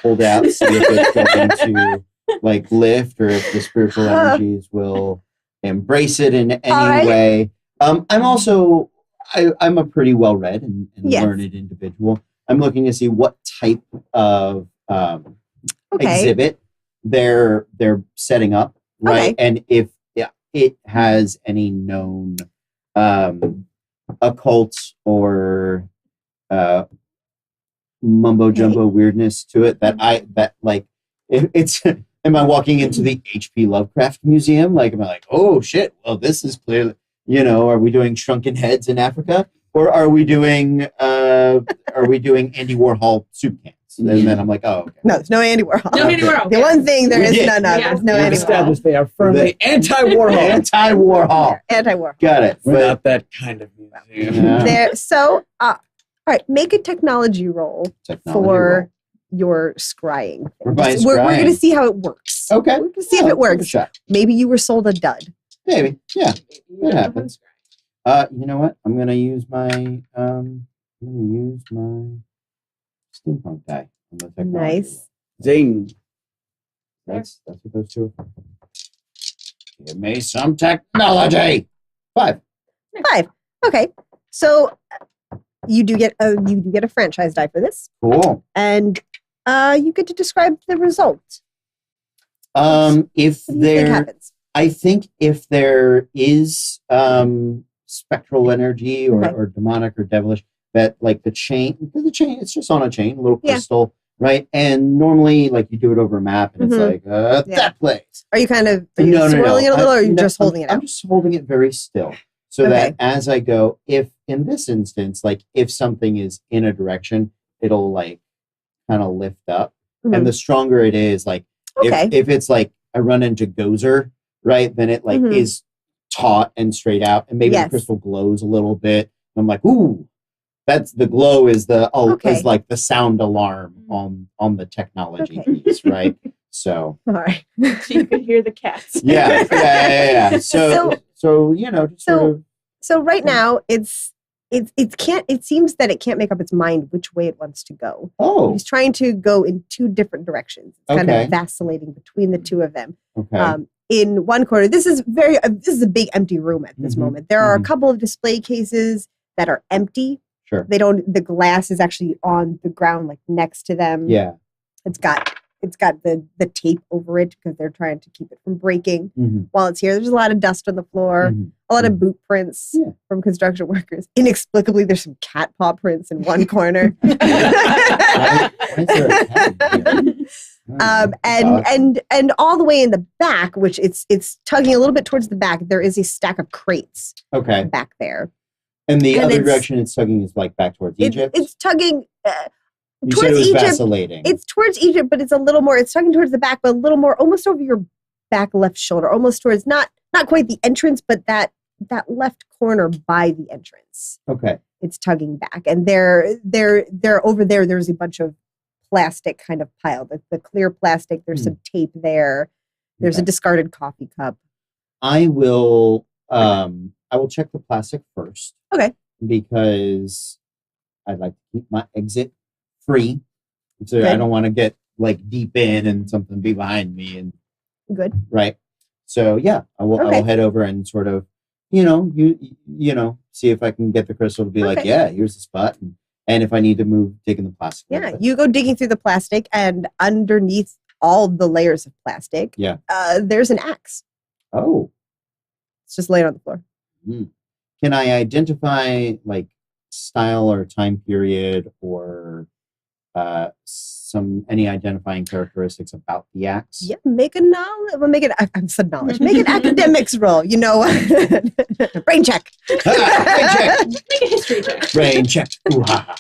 hold out, see if it's going to like lift or if the spiritual energies will embrace it in any All right. way. I'm also I'm a pretty well read and Yes. learned individual. I'm looking to see what type of Okay. exhibit they're setting up, right? Okay. And if it has any known occult or mumbo jumbo weirdness to it that it's am I walking into the H.P. Lovecraft Museum? Like, am I like, oh shit, well, this is clearly, are we doing shrunken heads in Africa? Or are we doing Andy Warhol soup cans? And then I'm like, oh, okay. No, there's no Andy Warhol. No Andy Warhol. The one thing there We is did. none of. Yeah. There's no We've Andy We've Warhol. established they are firmly anti-Warhol. Anti-Warhol. Anti-Warhol. Got it. We're But- not that kind of museum. Yeah. There. So, all right, make a technology roll Technology for roll. your scrying. thing. We're buying We're scrying. going to see how it works. Okay. We're going to see Yeah, if it give a works. shot. Maybe you were sold a dud. Maybe. Yeah. You It know, happens. You know what? I'm gonna use my steampunk die on the technology. Nice. Zing. That's what those two are for. Give me some technology. 5. 5. Okay. So you do get a franchise die for this, Cool. and you get to describe the result. If What do you think there, happens? I think if there is spectral energy Okay. or demonic or devilish, that like the chain, because the chain, it's just on a chain, a little Yeah. crystal, right? And normally, like you do it over a map, and Mhm. it's like Yeah. that place. Are you kind of are you No. swirling it a little, or are you No, just holding it I'm out? just holding it very still, so Okay. that as I go, if in this instance, like if something is in a direction, it'll like kind of lift up, Mhm. and the stronger it is, like Okay. if it's like I run into Gozer, right, then it like Mhm. is taut and straight out, and maybe Yes. the crystal glows a little bit. And I'm like, ooh, That's the glow is the Okay. is like the sound alarm on the technology Okay. piece, right? So All right. So you could hear the cats. yeah. So you know, just So- sort of So right now it can't. It seems that it can't make up its mind which way it wants to go. oh, He's trying to go in two different directions. It's kind Okay. of vacillating between the two of them. okay. In one corner, this is a big empty room at this Mhm. moment. There are a Mhm. couple of display cases that are empty. Sure. The glass is actually on the ground, like next to them. Yeah. It's got the tape over it because they're trying to keep it from breaking Mhm. while it's here. There's a lot of dust on the floor, Mhm. a lot of Mhm. boot prints Yeah. from construction workers. Inexplicably, there's some cat paw prints in one corner. Why is there a cat in here? And all the way in the back, which it's tugging a little bit towards the back, there is a stack of crates Okay. back there. And the And other it's- direction it's tugging is like back towards Egypt. It's tugging You said it towards was Egypt. vacillating. It's towards Egypt, but it's a little more. It's tugging towards the back, but a little more, almost over your back left shoulder, almost towards not quite the entrance, but that left corner by the entrance. okay. It's tugging back, and they're over there. There's a bunch of plastic kind of piled. The clear plastic. There's some tape there. There's a Okay. discarded coffee cup. I will check the plastic first. Okay. Because I'd like to keep my exit free. So I Good. don't want to get like deep in and something be behind me and Good. right. So yeah, I will Okay. head over and sort of, you know, see if I can get the crystal to be like, Okay. yeah, here's the spot. And if I need to move, dig in the plastic. a little Yeah, bit. you go digging through the plastic, and underneath all the layers of plastic, Yeah. There's an axe. Oh, It's just laying on the floor. can I identify like style or time period or any identifying characteristics about the axe? Yeah, make a knowledge. Well, I'm said knowledge. Make an academics roll. You know, brain check. Ah, Make a history check. brain check. Ooh, ha, ha.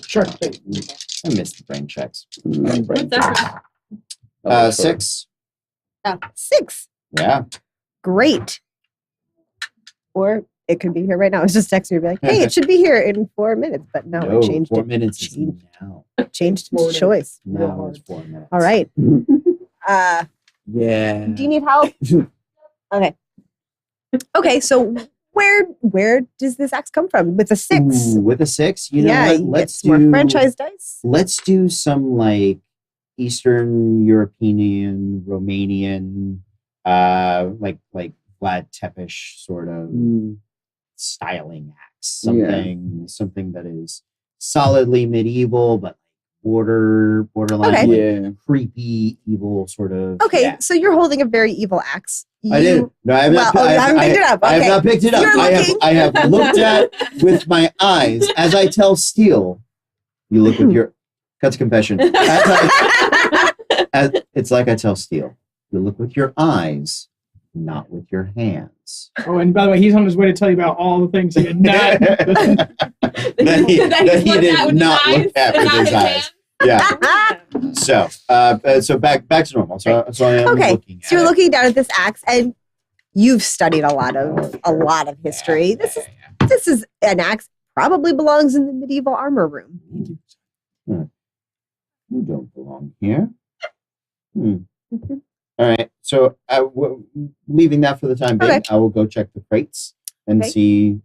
Sure. I missed the brain checks. What's that? 6. 6. Yeah. Great. Or it could be here right now. It's just texting me, be like, "Hey, it should be here in 4 minutes." But no, No, it changed 4 it. minutes is Changed, now. changed Forward. its choice. Now it's 4 minutes. All right. Yeah. Do you need help? Okay. Okay. So where does this axe come from? With a 6. Ooh, with a 6, you know yeah, what? you Let's get some do more franchise dice. Let's do some like Eastern European, Romanian, like Vlad Tepish sort of Mm. styling axe. Yeah. Something that is solidly medieval, but borderline, Okay. like, Yeah. creepy, evil sort of. Okay, yeah. so you're holding a very evil axe. I did. No, I have not. Well, you haven't picked it up. I have Okay. not picked it up. You're looking. I have looked at with my eyes as I tell Steele. You look with your. That's a confession. It's like I tell Steele. You look with your eyes, not with your hands. Oh, and by the way, he's on his way to tell you about all the things he had not. That he did not look at with his eyes. Yeah. So back to normal. So I am Okay, looking at So you're it. looking down at this axe, and you've studied a lot of history. Yeah, This is yeah. this is an axe. Probably belongs in the medieval armor room. You don't belong here. All right. So leaving that for the time being, Okay. I will go check the crates and Okay.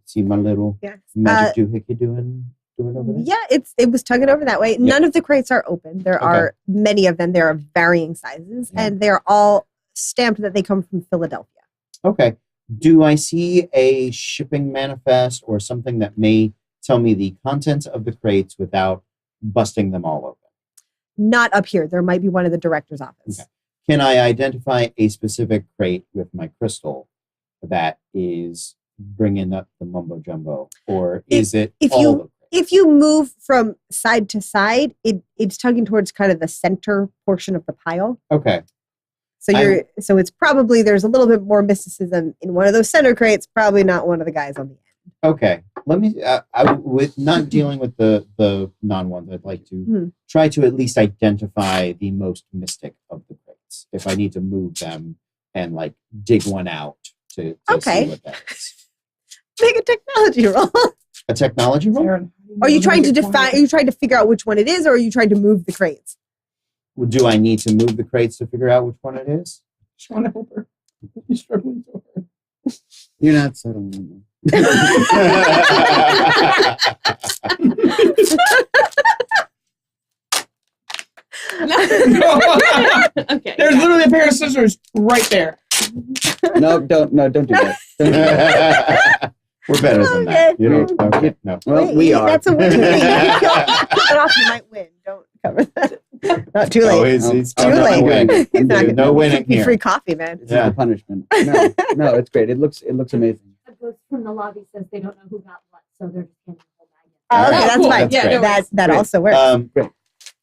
see my little Yes. magic doohickey doing over there. Yeah, it was tugging over that way. None of the crates are open. There Okay. are many of them. There are varying sizes, Yeah. and they're all stamped that they come from Philadelphia. Okay. Do I see a shipping manifest or something that may tell me the contents of the crates without busting them all open? Not up here. There might be one in the director's office. Okay. Can I identify a specific crate with my crystal that is bringing up the mumbo jumbo, or is it if all you- the crates? If you move from side to side, it's tugging towards kind of the center portion of the pile. Okay. So it's probably there's a little bit more mysticism in one of those center crates. Probably not one of the guys on the end. Okay. Let me. With not dealing with the non ones, I'd like to Hmm. try to at least identify the most mystic of the crates. If I need to move them and like dig one out to Okay. see what that is. Make a technology roll. A technology roll? Aaron, how do Are you trying to define? Are you trying to figure out which one it is, or are you trying to move the crates? Well, do I need to move the crates to figure out which one it is? Just want to help her. She's struggling so hard. You're not settling. Okay. There's literally a pair of scissors right there. No, don't do that. Don't do that. We're better than that. You know? Okay, no. Well, Wait, we are. That's a win. If you kill it off, you might win. Don't cover that. Not too Oh, late. it's Too no late. win. He's not There's gonna no winning give you here. free coffee, man. It's Yeah. a punishment. No, it's great. It looks amazing. A ghost from the lobby says they don't know who got what, so they're just handing the whole bag. Oh, okay, Oh, that's cool. fine. Yeah, no that Great. also works.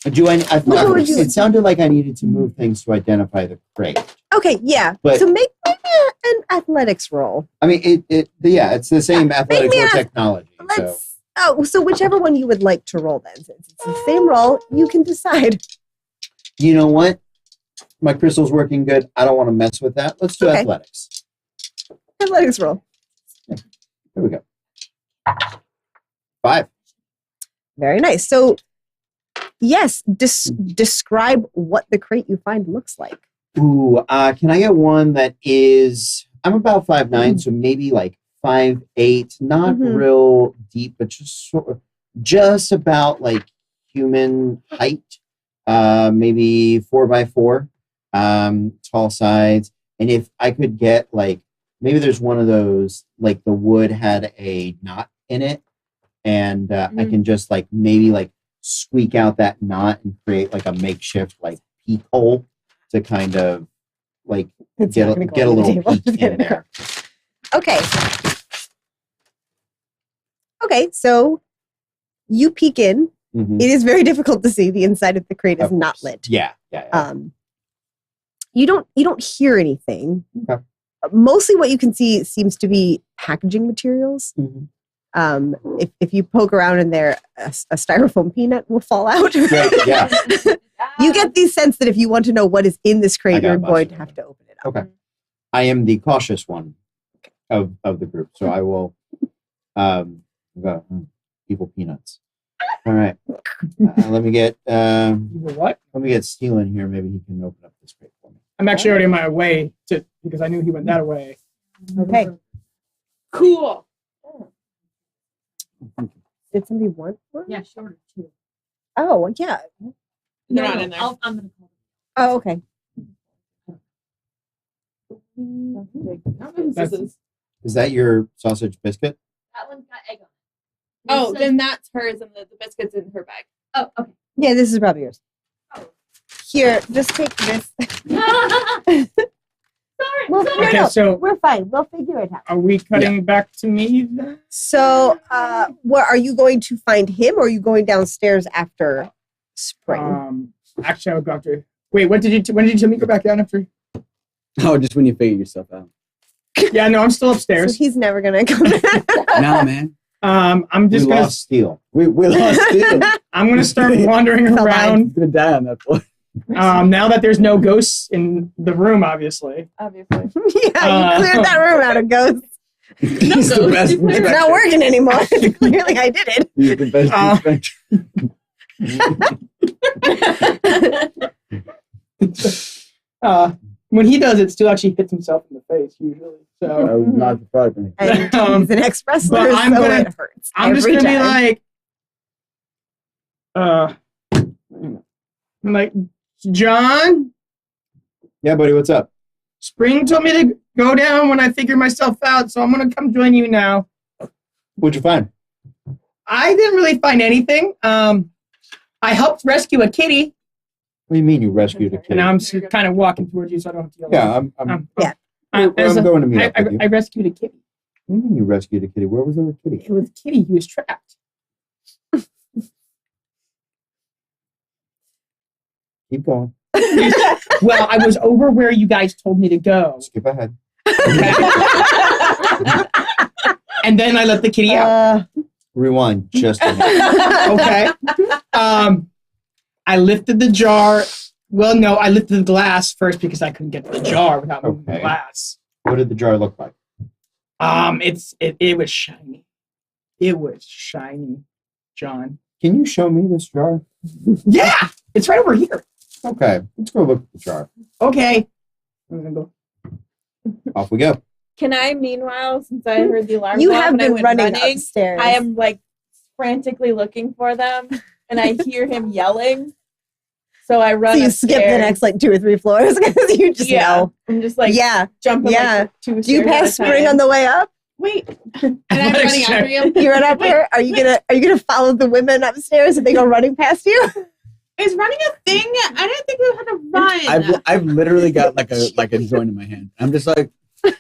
Do I thought would you- it sounded like I needed to move things to identify the crate. Okay, yeah. But- So make maybe an athletics roll. I mean, it's the same athletics me or ask- technology. So Let's. Oh, so whichever one you would like to roll then. Since it's the same roll, you can decide. you know what? My crystal's working good. I don't want to mess with that. Let's do Okay. athletics. Athletics roll. Here we go. 5. Very nice. So, yes, describe what the crate you find looks like. Ooh, can I get one that is? I'm about 5'9", so maybe like 5'8". Not Mhm. real deep, but just about like human height. Maybe 4x4, tall sides. And if I could get like, maybe there's one of those, like the wood had a knot in it, and I can just like maybe like squeak out that knot and create like a makeshift like peephole to kind of like It's get not a, gonna go get a on the little table. peek in there. Okay. Okay, so you peek in. Mhm. It is very difficult to see. The inside of the crate is Of not course. lit. Yeah. You don't hear anything. Okay. Mostly what you can see seems to be packaging materials. Mhm. If you poke around in there, a styrofoam peanut will fall out. Great, yeah. You get the sense that if you want to know what is in this I crate, got you're a bunch going of to them. have to open it up. Okay. I am the cautious one of the group, so I will go evil peanuts. All right. Let me get What? Steele in here. Maybe he can open up this crate for me. I'm actually already on my way to because I knew he went that way. Okay. Cool. Did somebody want one? Yeah, sure. Too. Oh, yeah. They're not in there. I'm gonna call them. Oh, okay. That's- Is that your sausage biscuit? That one's got egg on it. Oh, This then that's hers and the biscuits in her bag. Oh, okay. Yeah, this is probably yours. Oh. Here, just take this. Sorry. Well, sorry. no, Okay, no, so we're fine. We'll figure it out. are we cutting back to me then? So, what are you going to find him, or are you going downstairs after Spring? Actually, I would go after. Wait, when did you tell me to go back down after? Oh, just when you figure yourself out. Yeah, no, I'm still So upstairs. he's never gonna come back. Nah, man. I'm just We gonna. lost Steele. We lost Steele. I'm gonna start wandering It's alive. around. He's gonna die on that floor. Now that there's no ghosts in the room, obviously. Obviously. Yeah, you cleared that room out of ghosts. He's the best It's not inspector. working anymore. Clearly, I did it. He's the best inspector. When he does it, still actually hits himself in the face usually. So I'm not surprised. And Um, he's an ex-wrestler, but I'm so gonna- it hurts. I'm just every gonna be time. I'm like, John, Yeah, buddy. What's up? Spring told me to go down when I figure myself out, so I'm gonna come join you now. What'd you find? I didn't really find anything. I helped rescue a kitty, What do you mean you rescued a and kid? now I'm kind of walking towards you, so I don't have to yell. Yeah, I'm Yeah. I'm going to meet up with you. I rescued a kitty. What do you mean you rescued a kitty? Where was there a kitty? It was Kitty. He was trapped. Keep going. Well, I was over where you guys told me to go, Skip ahead. and then I let the kitty out. Rewind just a minute. Okay. I lifted the jar. Well, no, I lifted the glass first because I couldn't get to the jar without moving the Okay. glass. What did the jar look like? It was shiny. It was shiny. John. Can you show me this jar? Yeah, it's right over here. Okay, let's go look at the jar. Okay. I'm gonna go. Off we go. Can I, meanwhile, since I heard the alarm You go off have and I been went running upstairs. I am like frantically looking for them, and I hear him yelling. So I run. So you skip the upstairs. next like 2 or 3 floors because you just know. I'm just like Yeah. jumping. Yeah. Like, 2 Do you stairs pass at a Spring time. on the way up? Wait, and I'm running after you. You run up here. Are you gonna follow the women upstairs and they go running past you? Is running a thing? I didn't think we had to run. I've literally got like a joint in my hand. I'm just like, where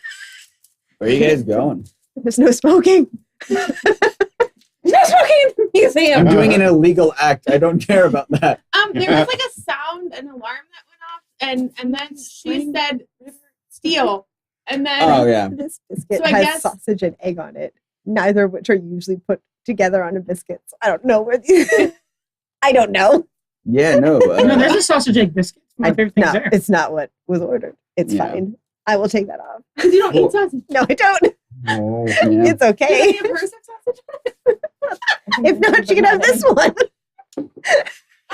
are you guys going? There's no smoking. No smoking in the museum. I'm doing an illegal act. I don't care about that. There was like a sound, an alarm that went off, and then she said steal, and then Oh yeah. This biscuit So I has guess- sausage and egg on it, neither of which are usually put together on a biscuit. So I don't know where these. I don't know. Yeah, no. No, there's a sausage egg biscuit. It's my favorite thing No, there. it's not what was ordered. It's Yeah. fine. I will take that off. because you don't Well- eat sausage. No, I don't. Oh. yeah. It's okay. Can you have her sausage? If not, you can have this one.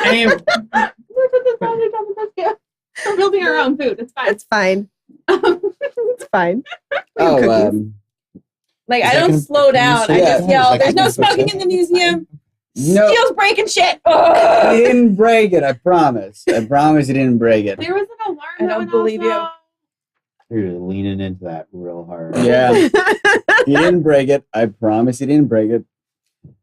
Anyway, Look at the sausage on the biscuit. We're building our own food. It's fine. It's fine. It's fine. Oh, Cookies. Like, Is I that don't gonna- slow down. can I you say just that? yell, Is that there's no gonna smoking fix in it? the museum. no, Steel's breaking shit. you Ugh. didn't break it. I promise. I promise you didn't break it. There was an alarm I that don't went believe off, you. though. You're leaning into that real hard. Yeah, you didn't break it. I promise you didn't break it.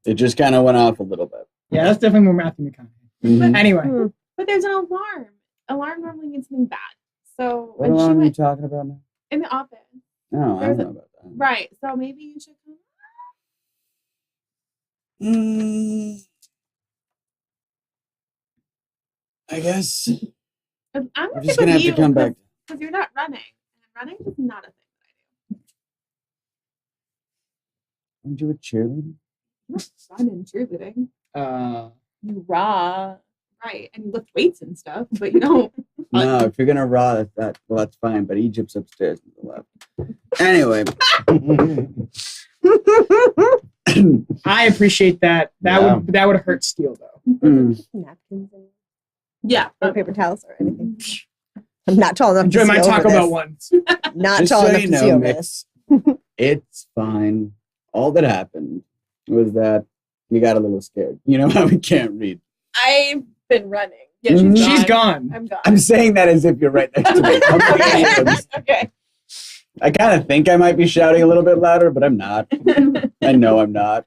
It just kind of went off a little bit. yeah, that's definitely more Matthew McConaughey. Mhm. Anyway, But there's an alarm. Alarm normally means something bad. So What when she alarm are you went talking about now? in the office, No, I There's don't a- know about that. right? So maybe you should come. I guess I'm I'm gonna just stick gonna with have you to come back. because you're not running. And running is not a thing. Aren't you a cheerleader? You don't run in cheerleading, You raw. right? And you lift weights and stuff, but you don't. No, if you're gonna raw that, well, that's fine. But Egypt's upstairs to the left. Anyway, I appreciate that. Yeah. That would hurt Steele though. Napkins and Yeah. no paper towels or anything. I'm not tall enough Enjoy to my see over Taco this. Bell ones. Not just tall so enough you to see know, over this. Mix, it's fine. All that happened was that you got a little scared. You know how we can't read. I've been running. Yeah, Mhm. She's gone. I'm gone. I'm saying that as if you're right next to me. I'm looking at you. Okay. I kind of think I might be shouting a little bit louder, but I'm not. I know I'm not.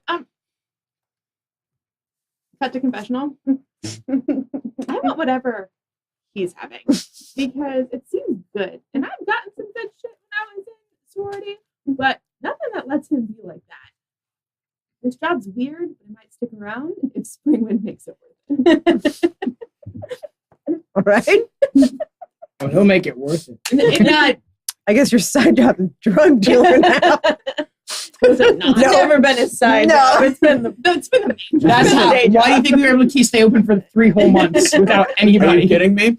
Cut to confessional. I want whatever he's having because it seems good, and I've gotten some good shit when I was in sorority, but nothing that lets him be like that. This job's weird, but it might stick around if Springwind makes it worth it. All right. Oh, he'll make it worth it. I guess your side job is drug dealer now. Was it not? It's never been his side. No. job. It's been the It's been the main That's job. how, why do you think we were able to stay open for 3 whole months without Are anybody? you kidding me?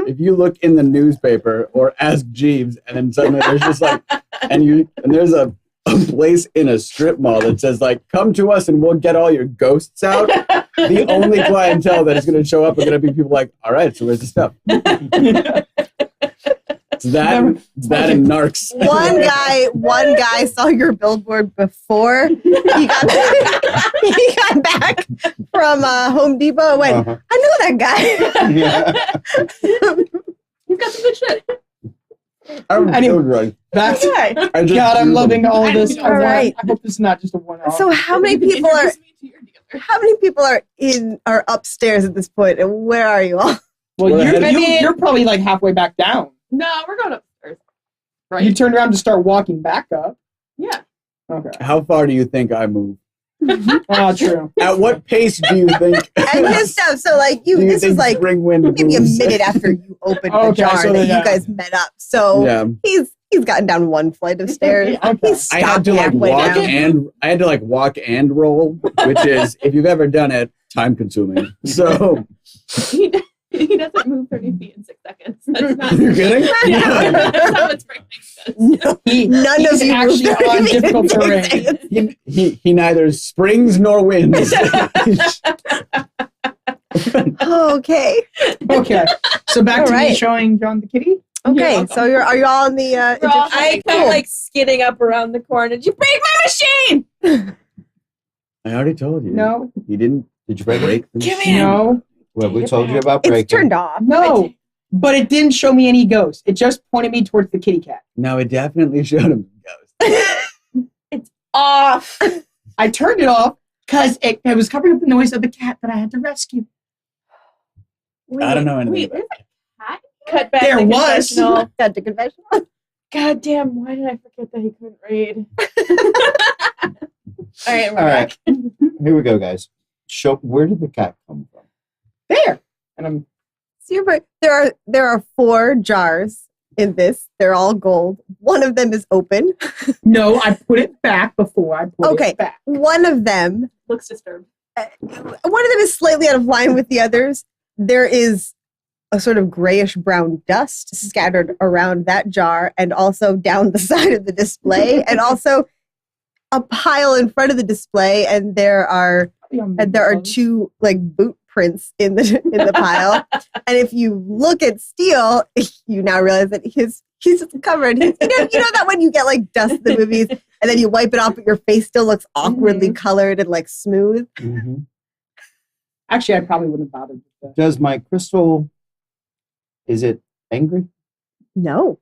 If you look in the newspaper or ask Jeeves, and then suddenly there's just like, and there's a place in a strip mall that says like, come to us and we'll get all your ghosts out. The only clientele that is going to show up are going to be people like, all right, so where's the stuff? It's that and narcs. One guy saw your billboard before he got back from Home Depot and went, Uh-huh. I know that guy. Yeah. He's got some good shit. I'm Anyway. so drunk. Back. okay. I just God, I'm do loving them. all of this. All right. I hope this is not just a one-off. So how many people are Introduce me to your dealer. are upstairs at this point, and where are you all? well, Well, you're, I you're probably like halfway back down. No, we're going upstairs. Right? You turned around to start walking back up. Yeah. Okay. How far do you think I move? Oh, true. At what pace do you think? And his stuff. So like do you this think was like Springwind maybe a moves? minute after you opened the Okay, jar so that then, yeah. you guys met up. So Yeah. he's gotten down one flight of stairs. Okay. He's I had stopped to like halfway walk down. and roll, which is if you've ever done it, time consuming. So He He doesn't move 30 feet in 6 seconds. That's not. You're kidding? That's how it's breaking does. No, none He's of you actually move on 30 feet in difficult 6 terrain. seconds. He neither springs nor wins. Okay. Okay. So back All to me right. showing John the kitty. Okay. welcome. So are you all in the We're all- Egyptian? I come like skidding up around the corner. Did you break my machine? I already told you. No. You didn't Did you break it? Give me it. No. Well, we told you about It's breaking. turned off. No. But it didn't show me any ghosts. It just pointed me towards the kitty cat. No, it definitely showed him ghosts. Off. I turned it off because it was covering up the noise of the cat that I had to rescue. I don't know anything Wait, about there's a cat? Cut back There the was. confessional. Got the confessional. God damn, why did I forget that he couldn't read? All right, we're All right. back. Here we go, guys. Show where did the cat come from? There. And I'm So you're right. There are 4 jars in this. They're all gold. One of them is open. no, I put it back before I put Okay. it back. One of them Looks disturbed. is slightly out of line with the others. There is a sort of grayish brown dust scattered around that jar and also down the side of the display and also a pile in front of the display, and there are 2 like boot prints in the pile. And if you look at Steele, you now realize that he's covered. You know that when you get like dust in the movies and then you wipe it off, but your face still looks awkwardly colored and like smooth. Mm-hmm. Actually, I probably wouldn't have bothered with that. Does my crystal? Is it angry? No.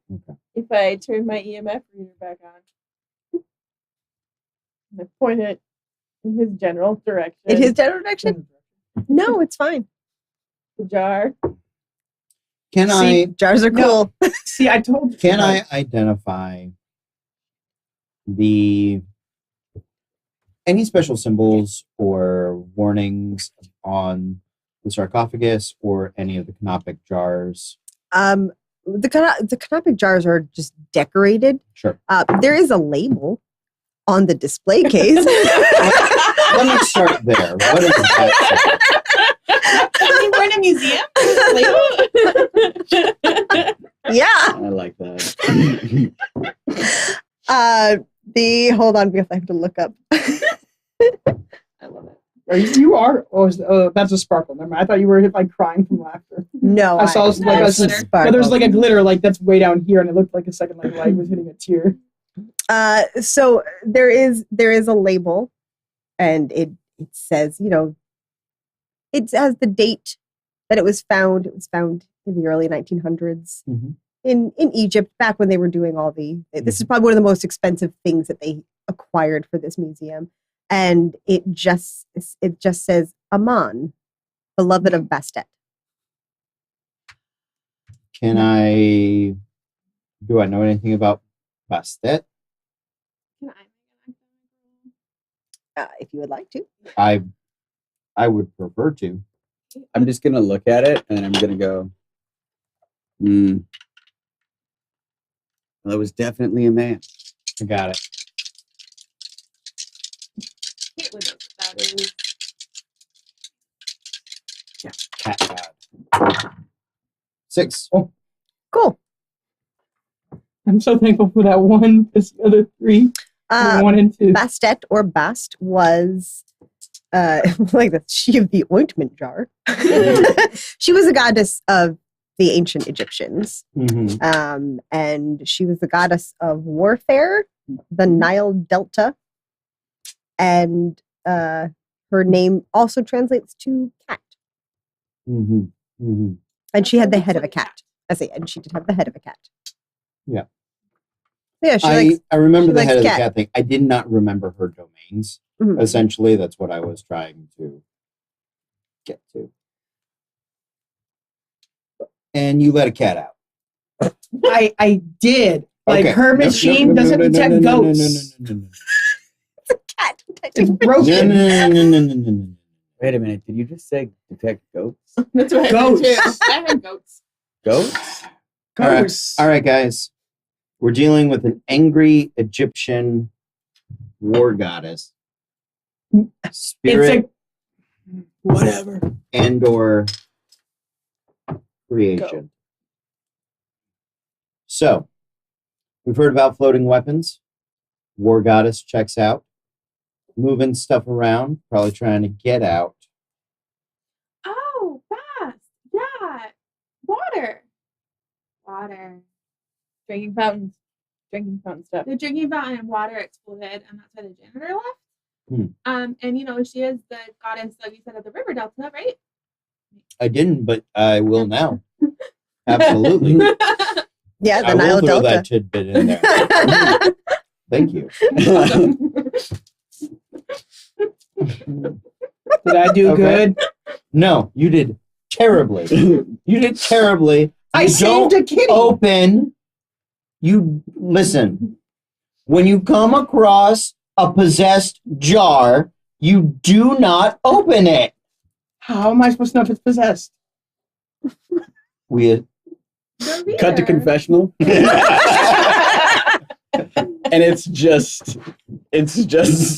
If I turn my EMF reader back on, I point it in his general direction. In his general direction? No, it's fine. the jar. Can See, I? Jars are cool. See, I told you. Can I identify any special symbols or warnings on the sarcophagus or any of the canopic jars? The canopic jars are just decorated. Sure. There is a label on the display case. Let me start there. What is that? We're in a museum. Yeah. I like that. Hold on because I have to look up. I love it. You are? Oh, that's a sparkle. Never mind. I thought you were like crying from laughter. No, I saw like There's a, glitter. yeah, there's like a glitter like that's way down here, and it looked like a second like light was hitting a tear. So there is a label, and it says, it has the date that it was found. It was found in the early 1900s Mhm. in Egypt, back when they were doing all the. This is probably one of the most expensive things that they acquired for this museum, and it just says Aman, beloved of Bastet. Do I know anything about Bastet? Can I If you would like to. I would prefer to. I'm just gonna look at it and I'm gonna go. Well, it was definitely a man. I got it. Caitlin knows what that is. Cat God. 6. Cool. I'm so thankful for that one. This other 3, 1 and 2. Bastet or Bast was like the she of the ointment jar. She was a goddess of the ancient Egyptians, Mm-hmm. and she was the goddess of warfare, the Nile Delta, and her name also translates to cat. Mm-hmm. Mm-hmm. And she had the head of a cat. And she did have the head of a cat. Yeah. Yeah, she I remember she the likes head of the cat. cat thing. I did not remember her domains. Mhm. Essentially, that's what I was trying to get to. And you let a cat out. I did. Like Okay. her No, machine no, no, doesn't no, no, detect no, no, ghosts. No. cat. It's No, broken. no. Wait a minute. Did you just say detect goats? That's what Ghosts. I did too. I have goats. Goats? Ghosts. All right, guys. We're dealing with an angry Egyptian war goddess, spirit, It's a whatever. and/or creation. So, we've heard about floating weapons. War Goddess checks out. Moving stuff around, probably trying to get out. Oh, fast. Yeah. Water. Water. Drinking fountains. Drinking fountain stuff. The drinking fountain and water exploded, and that's why the janitor left. Hmm. And you know, she is the goddess, like you said, of the river delta, right? I didn't, but I will now. Absolutely. Yeah, the I will Nile throw Delta. that tidbit in there. Thank you. Did I do Okay. good? No, you did terribly. You did terribly. I You saved don't a kitty. open. You listen. When you come across a possessed jar, you do not open it. How am I supposed to know if it's possessed? We The Cut to reader. confessional. And it's just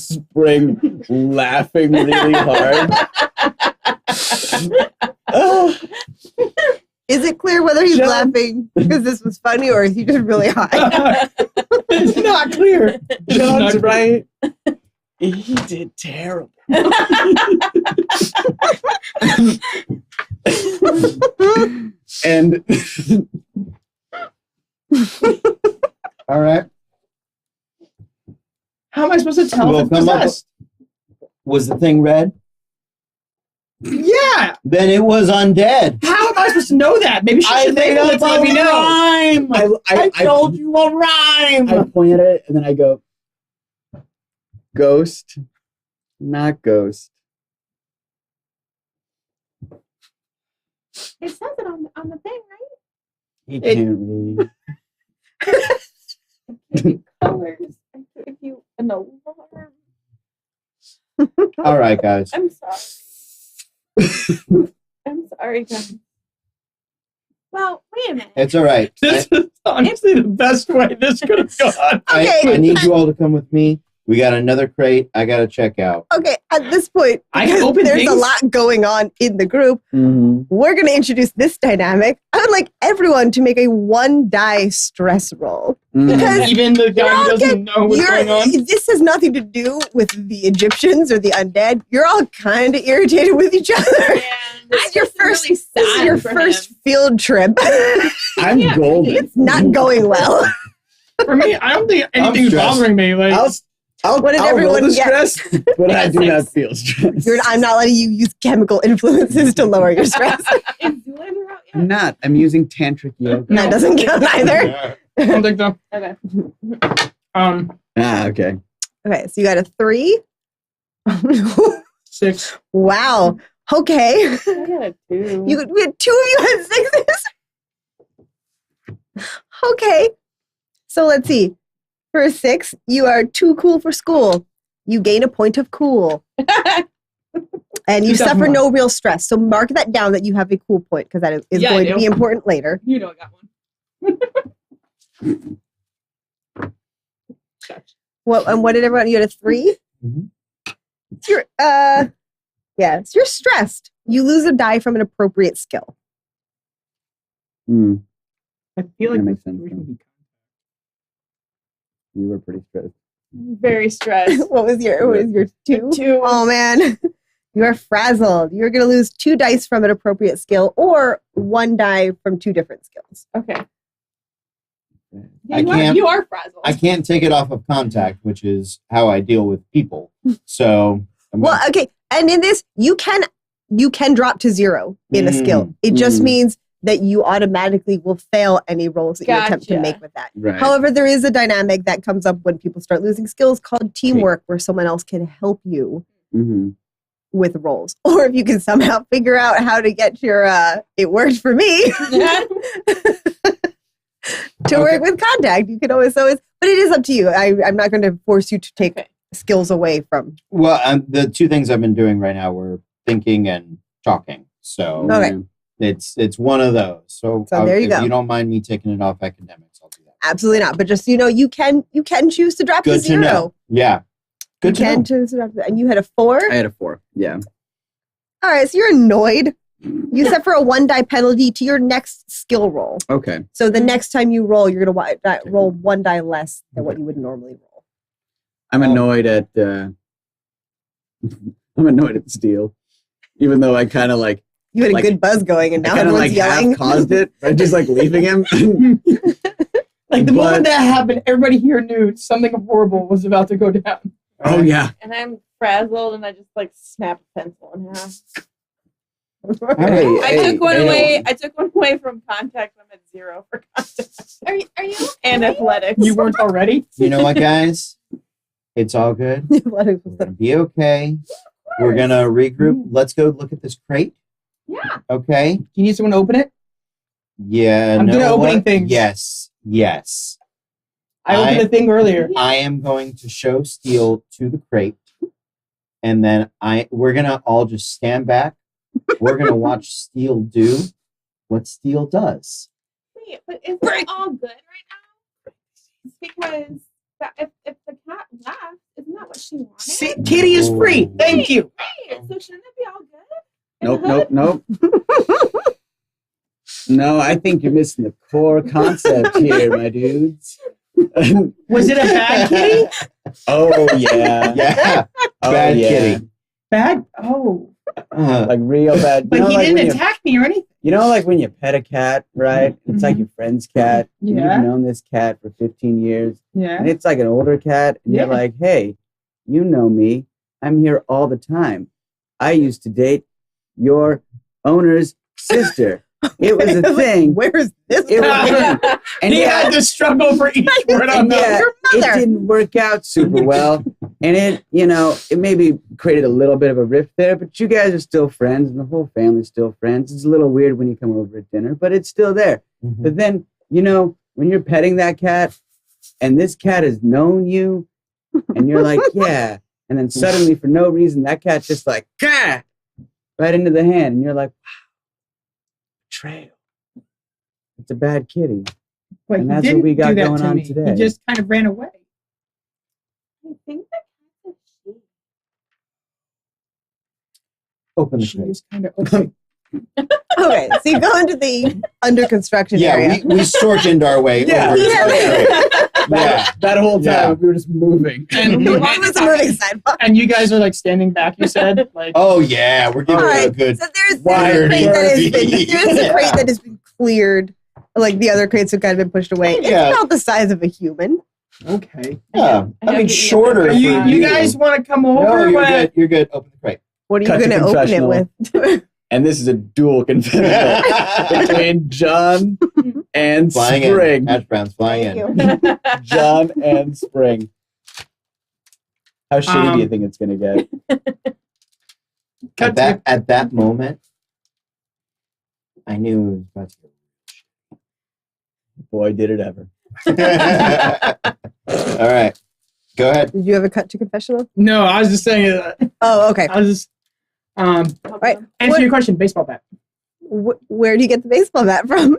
Spring laughing really hard. Is it clear whether he's John- laughing because this was funny or is he just really high? It's not clear. John's not- right. He did terrible. And all right. How am I supposed to tell We'll if it's come up- possessed? Was the thing red? Yeah. Then it was undead. How am I supposed to know that? Maybe she should made label up it to let me know. rhyme. I told you a rhyme. I point at it and then I go, ghost, not ghost. It says it on the thing, right? He It- can't read. Colors. I gave you an alarm. All right, guys. I'm sorry. I'm sorry, guys. Well, wait a minute. It's all right. This is honestly the best way this could have gone. Okay. I need you all to come with me. We got another crate. I got to check out. Okay, at this point, I can because open there's a things? lot going on in the group, Mm-hmm. we're going to introduce this dynamic. I would like everyone to make a 1-die stress roll. Because Even the guy all who doesn't know what's going on. This has nothing to do with the Egyptians or the undead. You're all kind of irritated with each other. This is your first. This is your first field trip. I'm golden. It's not going well. For me, I don't think I'm anything's stressed. bothering me. Like, What did I'll roll everyone the get? stress, but I do not feel stress. I'm not letting you use chemical influences to lower your stress. Is Zoolander out yet? I'm not. I'm using tantric yoga. That doesn't count either. I don't think so. Okay. Okay. Okay, so you got a 3. 6. Wow. Okay. I got a 2. We had 2 of you had 6s. Okay. So let's see. For a 6, you are too cool for school. You gain a point of cool. And you Who's got suffer more? no real stress. So mark that down that you have a cool point because that is Yeah, I going to do. be important later. You know I got one. What did everyone? You had a 3? Mhm. You're so you're stressed. You lose a die from an appropriate skill. Hmm. I feel like That makes this sense, situation then. would be- You were pretty stressed. Very stressed. What was your 2? 2. Oh man. You are frazzled. You're going to lose 2 dice from an appropriate skill or 1 die from 2 different skills. Okay. I you, can't- you are frazzled. I can't take it off of contact, which is how I deal with people. So, Well, okay. And in this, you can drop to 0 in a skill. It just Mm. means that you automatically will fail any rolls that you attempt to Gotcha. make with that. Right. However, there is a dynamic that comes up when people start losing skills called teamwork, where someone else can help you Mm-hmm. with rolls. Or if you can somehow figure out how to get your, it worked for me, to work with contact. You can always, but it is up to you. I'm not going to force you to take Okay. skills away from. well, the 2 things I've been doing right now were thinking and talking. So Okay. it's one of those. So, So there you if go. you don't mind me taking it off academics, I'll do that. Absolutely not. But just, you can choose to drop to Good to 0. know. Yeah. Good You to can know. choose to drop to, and you had a 4. I had a 4. Yeah. All right, so you're annoyed You suffer a 1 die penalty to your next skill roll. Okay. So the next time you roll, you're going to roll 1 die less than what you would normally roll. I'm annoyed at I'm annoyed at Steel, even though I kind of like You had a Like, good buzz going, and I now kind of everyone's like yelling. half caused it by just like leaving him. Like the But- moment that happened, everybody here knew something horrible was about to go down. Oh yeah. And I'm frazzled, and I just like snap a pencil in half. Hey, I took one hey, away. I took one away from contact. I'm at 0 for contact Are you and athletics. You weren't already? You know what, guys? It's all good. We're gonna be okay. We're gonna regroup. Let's go look at this crate. Yeah. Okay. Do you need someone to open it? Yeah. I'm know good at opening what? things. Yes. I opened I- the thing earlier. I am going to show Steel to the crate, and then we're gonna all just stand back. We're gonna watch Steel do what Steel does. Wait, but isn't it all good right now? Because if the cat left, isn't that what she wanted? See, Kitty is free. Thank you. Right. So shouldn't it be all good? In Nope, the nope, nope. No, I think you're missing the core concept here, my dudes. Was it a bad kitty? Oh yeah. Yeah. Oh, Bad yeah. kitty. Bad? Oh. Like real bad. But you know, he like didn't when you- attack me or anything. You know, like when you pet a cat, right? It's like your friend's cat. and Yeah. You've known this cat for 15 years. Yeah. And it's like an older cat. And Yeah. you're like, hey, you know me. I'm here all the time. I used to date your owner's sister. It was a thing. Where's this? It was going? and he yeah, had to struggle for each word on and that. yeah, Your it mother. didn't work out super well. And it, it maybe created a little bit of a rift there, but you guys are still friends and the whole family's still friends. It's a little weird when you come over at dinner, but it's still there. Mhm. But then, when you're petting that cat and this cat has known you and you're like, yeah. And then suddenly for no reason, that cat's just like, gah, right into the hand. And you're like, wow, betrayal. It's a bad kitty. But And he that's what didn't we got do that going to on me. today. He just kind of ran away. I think the cat's a she. Open the She crate. was kind of okay. Okay, so you go into the under construction Yeah, area. we storchened our way Yeah. over to Yeah. the crate. Yeah. That whole time Yeah. we were just moving. And, It was a moving sidewalk. and you guys are like standing back, you said? Like, Oh yeah, we're giving All it a right, good. so there's a Wire crate that has been, dirty. there's a crate Yeah. that has been cleared. Like the other crates have kind of been pushed away. It's Yeah. about the size of a human. okay. Yeah, I I have mean to eat shorter. it. for You guys want to come No, over? you're when I- good. You're good. Open the crate. What are you Cut to going to open it confessional. with? And this is a dual confession between John and Flying Spring. in. Hash browns flying Thank in. you. John and Spring. How shitty do you think it's gonna get? Cut At that moment, I knew it was about to Boy, did it ever. go. All right, go ahead. Did you have a cut to confessional? No, I was just saying. Oh, okay. I was just Right. answer your question. Baseball bat. Where do you get the baseball bat from?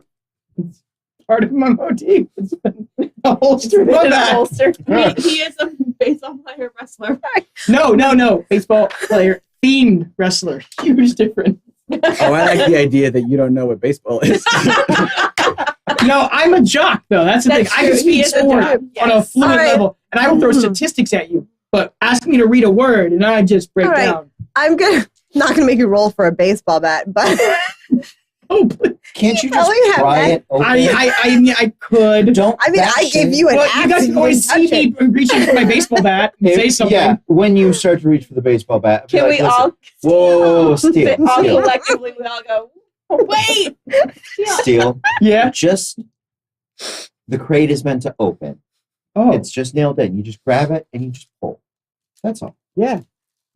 It's part of my motif. It's been a holster. In a holster. He is a baseball player wrestler. No. Baseball player themed wrestler. Huge difference. Oh, I like the idea that you don't know what baseball is. No, I'm a jock though. That's the That's thing. I can true. He speak is a sport jock, on a yes. fluent All right. level, and I will throw statistics at you. But ask me to read a word, and I just break All right. down. I'm not gonna make you roll for a baseball bat, but Oh, please. Can't you just Probably have pry that. it open? I could. Don't. I mean, I bash gave it. you an Well, axe. you guys and can always didn't see touch me reaching for my baseball bat and say something. Yeah, when you start to reach for the baseball bat, be Can like, we listen, all Whoa, Steel, all Steel, collectively we all go, wait! Steel. Yeah. Just the crate is meant to open. Oh, It's just nailed in. You just grab it and you just pull. That's all. Yeah,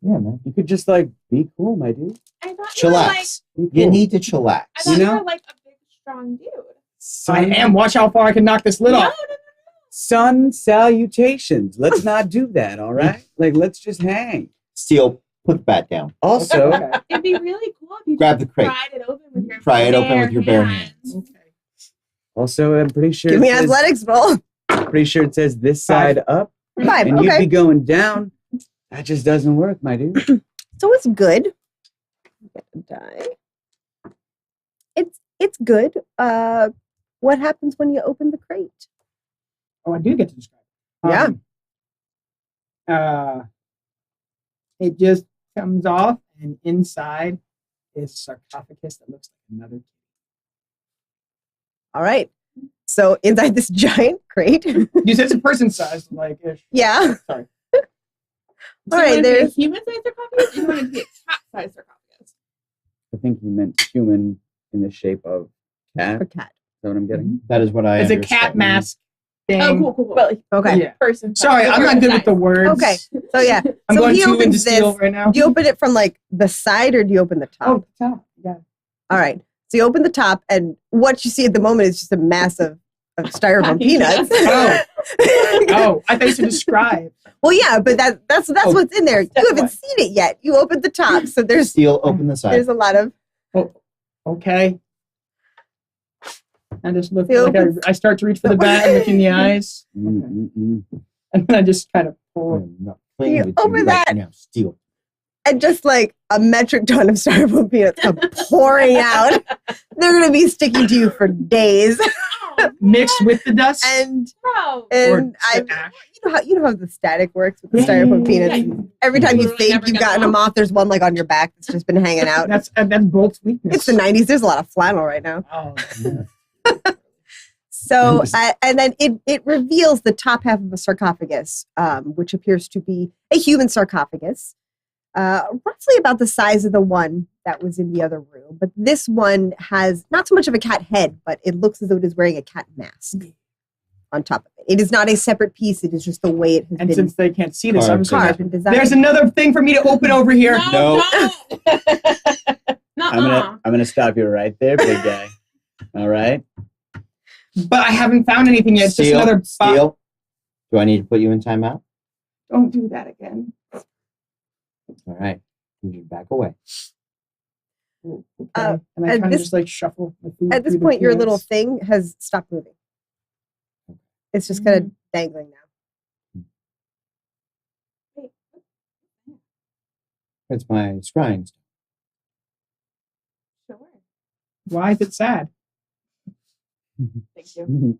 Yeah, man. you could just like be cool, my dude. I thought you were like, Chillax. Be cool. You need to chillax. I thought You you know? were like a big, strong dude. I am. Watch how far I can knock this lid No, off. Sun salutations. Let's not do that, all right? Like, let's just hang. Steel, put the bat down. Also, Okay. It'd be really cool if you Grab just the crate. pried it open with your Pry it open with your bare hands. I'm pretty sure. Give me it an says- athletics roll. Pretty sure it says this side up, 5. and you'd Okay. be going down. That just doesn't work, my dude. So it's good. Get a die. It's good. What happens when you open the crate? Oh, I do get to describe it. It just comes off, and inside is a sarcophagus that looks like another. All right. So inside this giant crate. You said it's a person sized, like ish. Yeah. Sorry. All right. There's human-sized sarcophagus. You want it to be a cat-sized sarcophagus. I think you meant human in the shape of cat. a Is cat. that what I'm getting? That is what I It's a understand. cat mask thing. Oh, cool. Well, Okay. Yeah. person. Sorry, I'm not good with the words. Okay. So yeah. I'm So going he too into opens steel this. right now. Do you open it from like the side or do you open the top? Oh, top. Yeah. All right. So you open the top, and what you see at the moment is just a mass of styrofoam Packing peanuts. Oh. Oh, I thought you said describe. Well, yeah, but that's Oh, what's in there. step You haven't one. seen it yet. You opened the top, so there's Steel, open the side. a lot of. Oh, okay. I just look See, like opens- I start to reach for the bat and look in the eyes, Mm-mm-mm. and then I just kind of pull. I'm not playing You with open you right that. now. Steel. And just like a metric ton of styrofoam peanuts come pouring out. They're going to be sticking to you for days. Mixed with the dust. And Bro. and or I, ash. you know how the static works with the Yeah, styrofoam yeah, peanuts. yeah. Every time you Literally think never you've get gotten them them off, there's one like on your back that's just been hanging out. That's Bolt's weakness. It's the 90s. There's a lot of flannel right now. Oh, So, and then it reveals the top half of a sarcophagus, which appears to be a human sarcophagus, roughly about the size of the one that was in the other room. But this one has not so much of a cat head, but it looks as though it is wearing a cat mask on top of it. It is not a separate piece. It is just the way it has and been since they can't see this, I'm just carved gonna, and designed. there's another thing for me to open over here. No. Nuh-uh. I'm gonna stop you right there, big guy. All right. But I haven't found anything yet. It's just Steel. another box. Steel. Do I need to put you in timeout? Don't do that again. All right. You should back away. Okay. Uh, and I at kind of this- just like shuffle my feet At this through the point, your peanuts. little thing has stopped moving. It's just kind of dangling now. It's my scrying stone. Sure. Why is it sad? Thank you.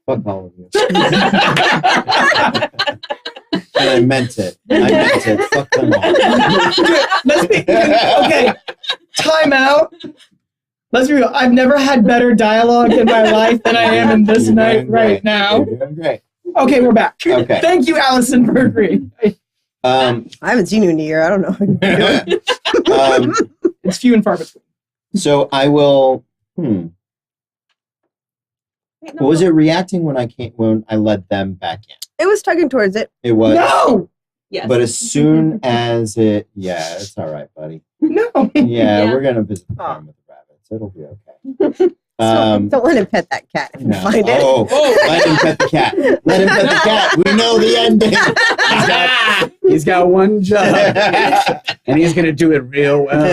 Fuck all of you. And I meant it. I meant it. Fuck them all. Let's be okay. Time out. Let's be real. I've never had better dialogue in my life than I am in this You're night doing right great. now. You're doing great. Okay, we're back. Okay. Thank you, Allison, for agreeing. I haven't seen you in a year. I don't know. It's few and far between. So I will. Wait, no, Was it reacting when I led them back in? It was tugging towards it. It was. No, Yes. But as soon as it, yeah, it's all right, buddy. no. Yeah, Yeah. we're gonna visit the Aw. farm with the rabbits. It'll be okay. Don't let him pet that cat if you No. find it. Oh, let him pet the cat. Let him pet the cat. We know the ending. He's got one job, and he's gonna do it real well.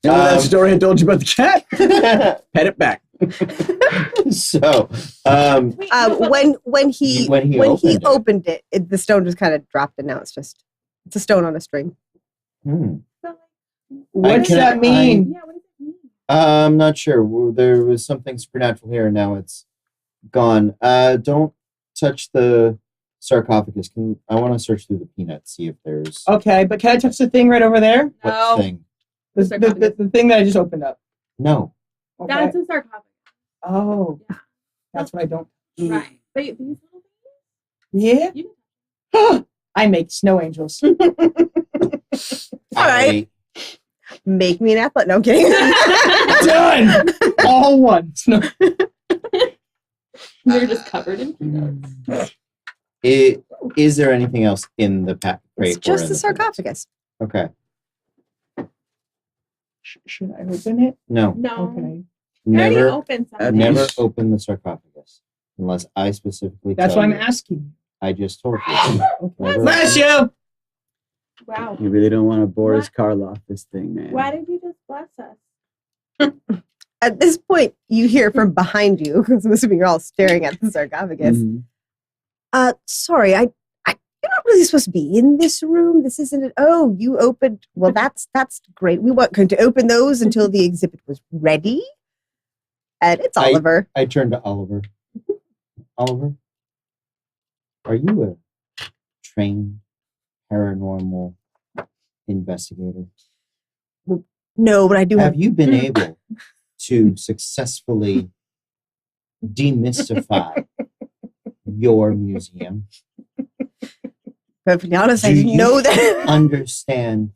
You know that story I told you about the cat? Pet it back. So, Wait, no, but When he When he opened it, the stone just kind of dropped, and now it's a stone on a string. so, What's can- that mean? yeah, what does it mean? I'm not sure. Well, there was something supernatural here, and now it's gone. Don't touch the sarcophagus. I want to search through the peanuts, see if there's Okay, but can I touch the thing right over there? what No. thing. The thing that I just opened up. No. Okay. That's a sarcophagus. Oh, Yeah. that's what I don't. Right. But these little things, Yeah. you I make snow angels. All right. Make me an athletic. No, I'm kidding. Done. All once. No. They're just covered in peanuts. Is there anything else in the crate? It's or just in the peanuts? sarcophagus. Okay. Should I open it? No. no. Okay. I already Never. opened something. Never open the sarcophagus unless I specifically. That's tell why I'm you. asking. I just told you. Okay. Never Bless open- you. Wow. You really don't want to Boris Karloff this thing, man. Why did you just bless us? At this point, you hear from behind you, because I'm assuming you're all staring at the sarcophagus. Mhm. Sorry, you're not What are they supposed to be in this room? This isn't it. Oh, you opened. Well, that's great. We weren't going to open those until the exhibit was ready. And it's Oliver. I turned to Oliver. Oliver, are you a trained paranormal investigator? No, but I do Have you been able to successfully demystify your museum? Perfectly honest, I Do didn't you know that. understand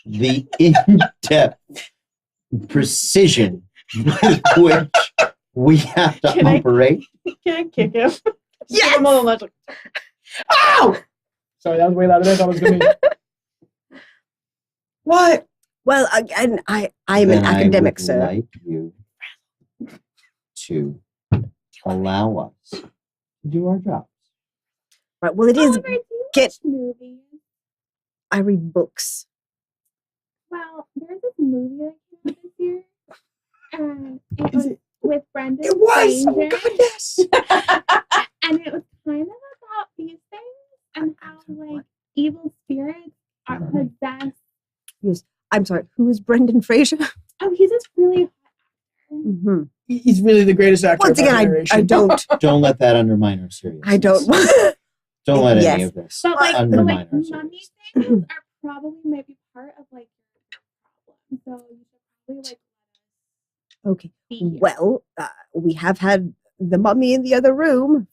the in-depth precision with which we have to Can I- operate? Can I kick him? Yes! Give him a little nudge. Ow! Sorry, that was way louder than I thought it was going to be. What? Well, again, I am an Then I academic, would sir. like you to allow us to do our jobs. Right. Well, it is. Oliver, do you get- watch movies? I read books. Well, there's this movie that came out this year, and it Is was it? with Brendan It was! Oh, Fraser, God, yes! and it was kind of about these things and how like evil spirits are possessed. I'm sorry. Who is Brendan Fraser? Oh, he's this really hot actor. Mm-hmm. He's really the greatest actor Once of our again, I generation. don't. Don't let that undermine our seriousness. I don't. Don't let any Yes. of this But like, undermine our mummy seriousness. things are probably maybe part of like your problem. So you should probably like Okay. be here. Well, we have had the mummy in the other room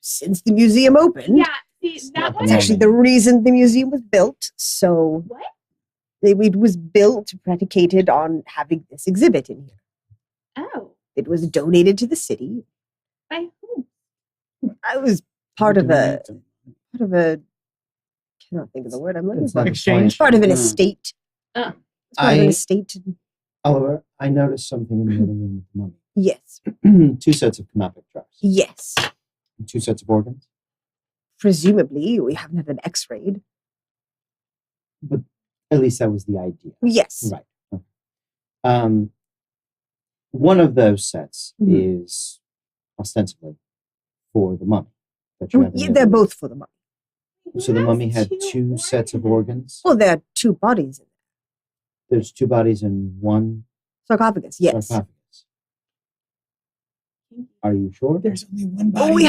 since the museum opened. Yeah, see It's that not one. It's actually the reason the museum was built. So What? it was built predicated on having this exhibit in here. Oh, It was donated to the city. by whom? I was part of a cannot think of the word I'm looking It's for. not Exchange? Part of an Mm. estate. Oh. It's part of an I- estate. Oliver, I noticed something in the other room with the Yes. mummy. 2 sets of canopic jars. Yes. 2 sets of organs. Presumably, we haven't had an X-rayed. But at least that was the idea. Yes. Right. Okay. One of those sets Mhm. is ostensibly for the mummy. That you have in Yeah, the they're other room. both for the mummy. So the Who mummy has had 2 sets of organs. Well, there are 2 bodies in There's 2 bodies in one the sarcophagus. Yes. sarcophagus. Are you sure? There's only one body. Oh, we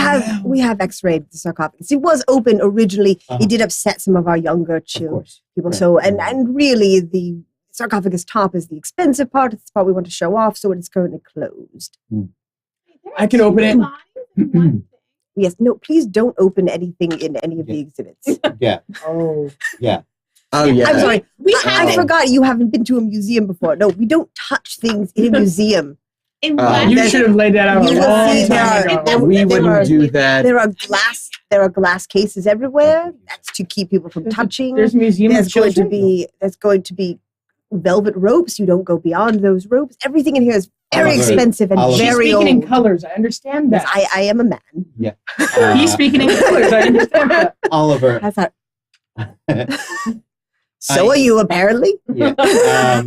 now. have X-rayed the sarcophagus. It was open originally. Uh-huh. It did upset some of our younger Of course. people. Right. So and really the sarcophagus top is the expensive part. It's the part we want to show off. So it is currently closed. I can open it. Yes. No. Please don't open anything in any of the exhibits. Yeah. Oh. Oh yeah. I'm sorry. I Oh. forgot you haven't been to a museum before. No, we don't touch things in a museum. In Uh, what? You There's- should have laid that out You a will long see there time are- ago. there- we wouldn't are- do that. There are glass cases everywhere. That's to keep people from touching. There's a museum of There's going to children. be velvet ropes. You don't go beyond those ropes. Everything in here is very Oliver, expensive and Oliver. She's very speaking old. in colors. I understand Yes, that. I am a man. He's speaking in colors. I understand that. Oliver. I thought, so are you apparently. Yeah.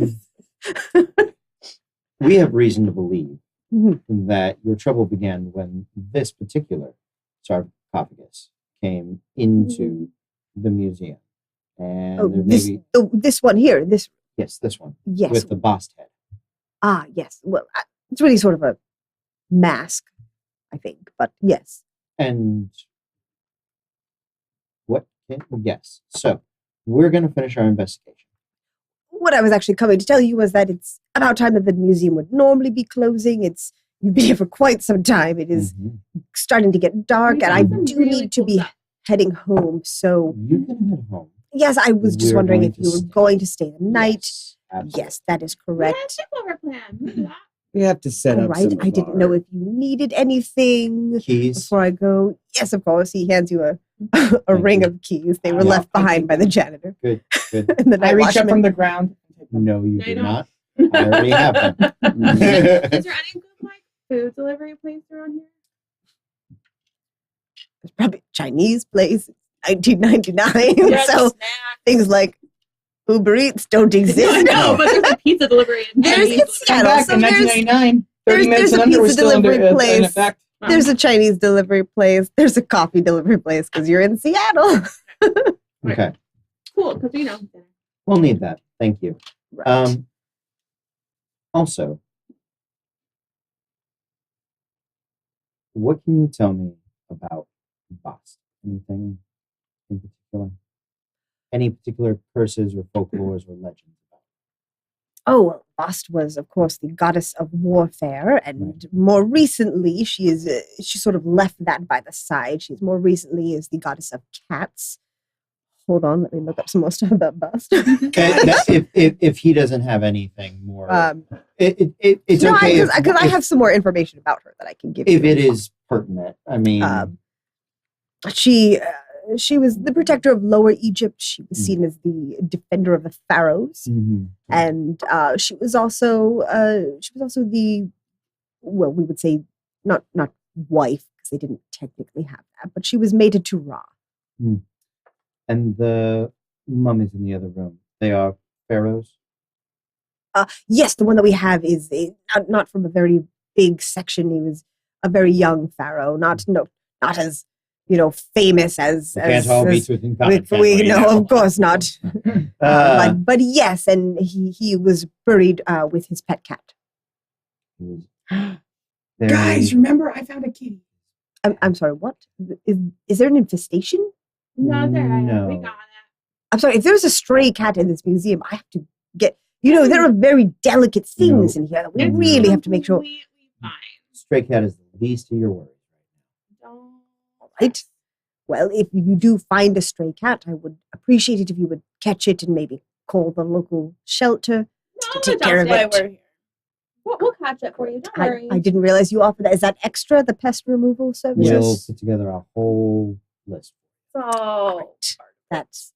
We have reason to believe Mhm. that your trouble began when this particular sarcophagus came into the museum. And Oh, there may be, this one here. This this one, yes. with the bossed head. Yes. Well, it's really sort of a mask, I think. But yes. And what? Yes. So we're going to finish our investigation. What I was actually coming to tell you was that it's about time that the museum would normally be closing. You've been here for quite some time. It is Mhm. starting to get dark, and I Some do really need to cool be stuff. heading home. So You can head home. yes, I was just We're wondering going if to you were stay. going to stay the night. Yes, absolutely. Yes, that is Yeah, correct. ship over plan. Look at that. We have to set All up. right. some I of didn't our- know if you needed anything Keys. before I go. Yes, of course. He hands you a Thank ring you. of keys. They were Yeah, left thank behind you. by the janitor Good. Good. and the I night reach up watchman. from the ground. No, you I did know. not. I already have them. Is there any good like food delivery place around here? It's probably a Chinese place, 1999. Yeah, so snack. things like Uber Eats don't exist. No, but there's a pizza delivery. There's- it's I'm Seattle, back so in there's- 1999. 30 there's minutes a and under was pizza still delivery in place. effect. There's a Chinese delivery place. There's a coffee delivery place because you're in Seattle. Okay. Cool, because we know. We'll need that. Thank you. Right. Also, what can you tell me about Bast? Anything in particular? Any particular curses or folklores or legends about Oh, well, Bast was, of course, the goddess of warfare, and more recently, she sort of left that by the side. She's more recently is the goddess of cats. Hold on, let me look up some more stuff about Bast. it? If he doesn't have anything more, it's no, okay. because I have some more information about her that I can give you. If it is pertinent, I mean, she was the protector of Lower Egypt. She was seen as the defender of the pharaohs, and she was also the, well, we would say not wife because they didn't technically have that, but she was mated to Ra. And the mummies in the other room, they are pharaohs. Yes, the one that we have is not from a very big section. He was a very young pharaoh, not as famous as. Can't all be of course not. But yes, and he was buried with his pet cat. Guys, remember I found a kitty. I'm sorry. What is there an infestation? No, there. No. We got it. I'm sorry. If there's a stray cat in this museum, I have to get. There are very delicate things in here that we really have to make sure. We fine. Stray cat is the least of your worries. Don't. Right. Well, if you do find a stray cat, I would appreciate it if you would catch it and maybe call the local shelter to take care of it. We're here. We'll catch it for you. Don't worry. I didn't realize you offered that. Is that extra, the pest removal services? We'll put together a whole list. So That's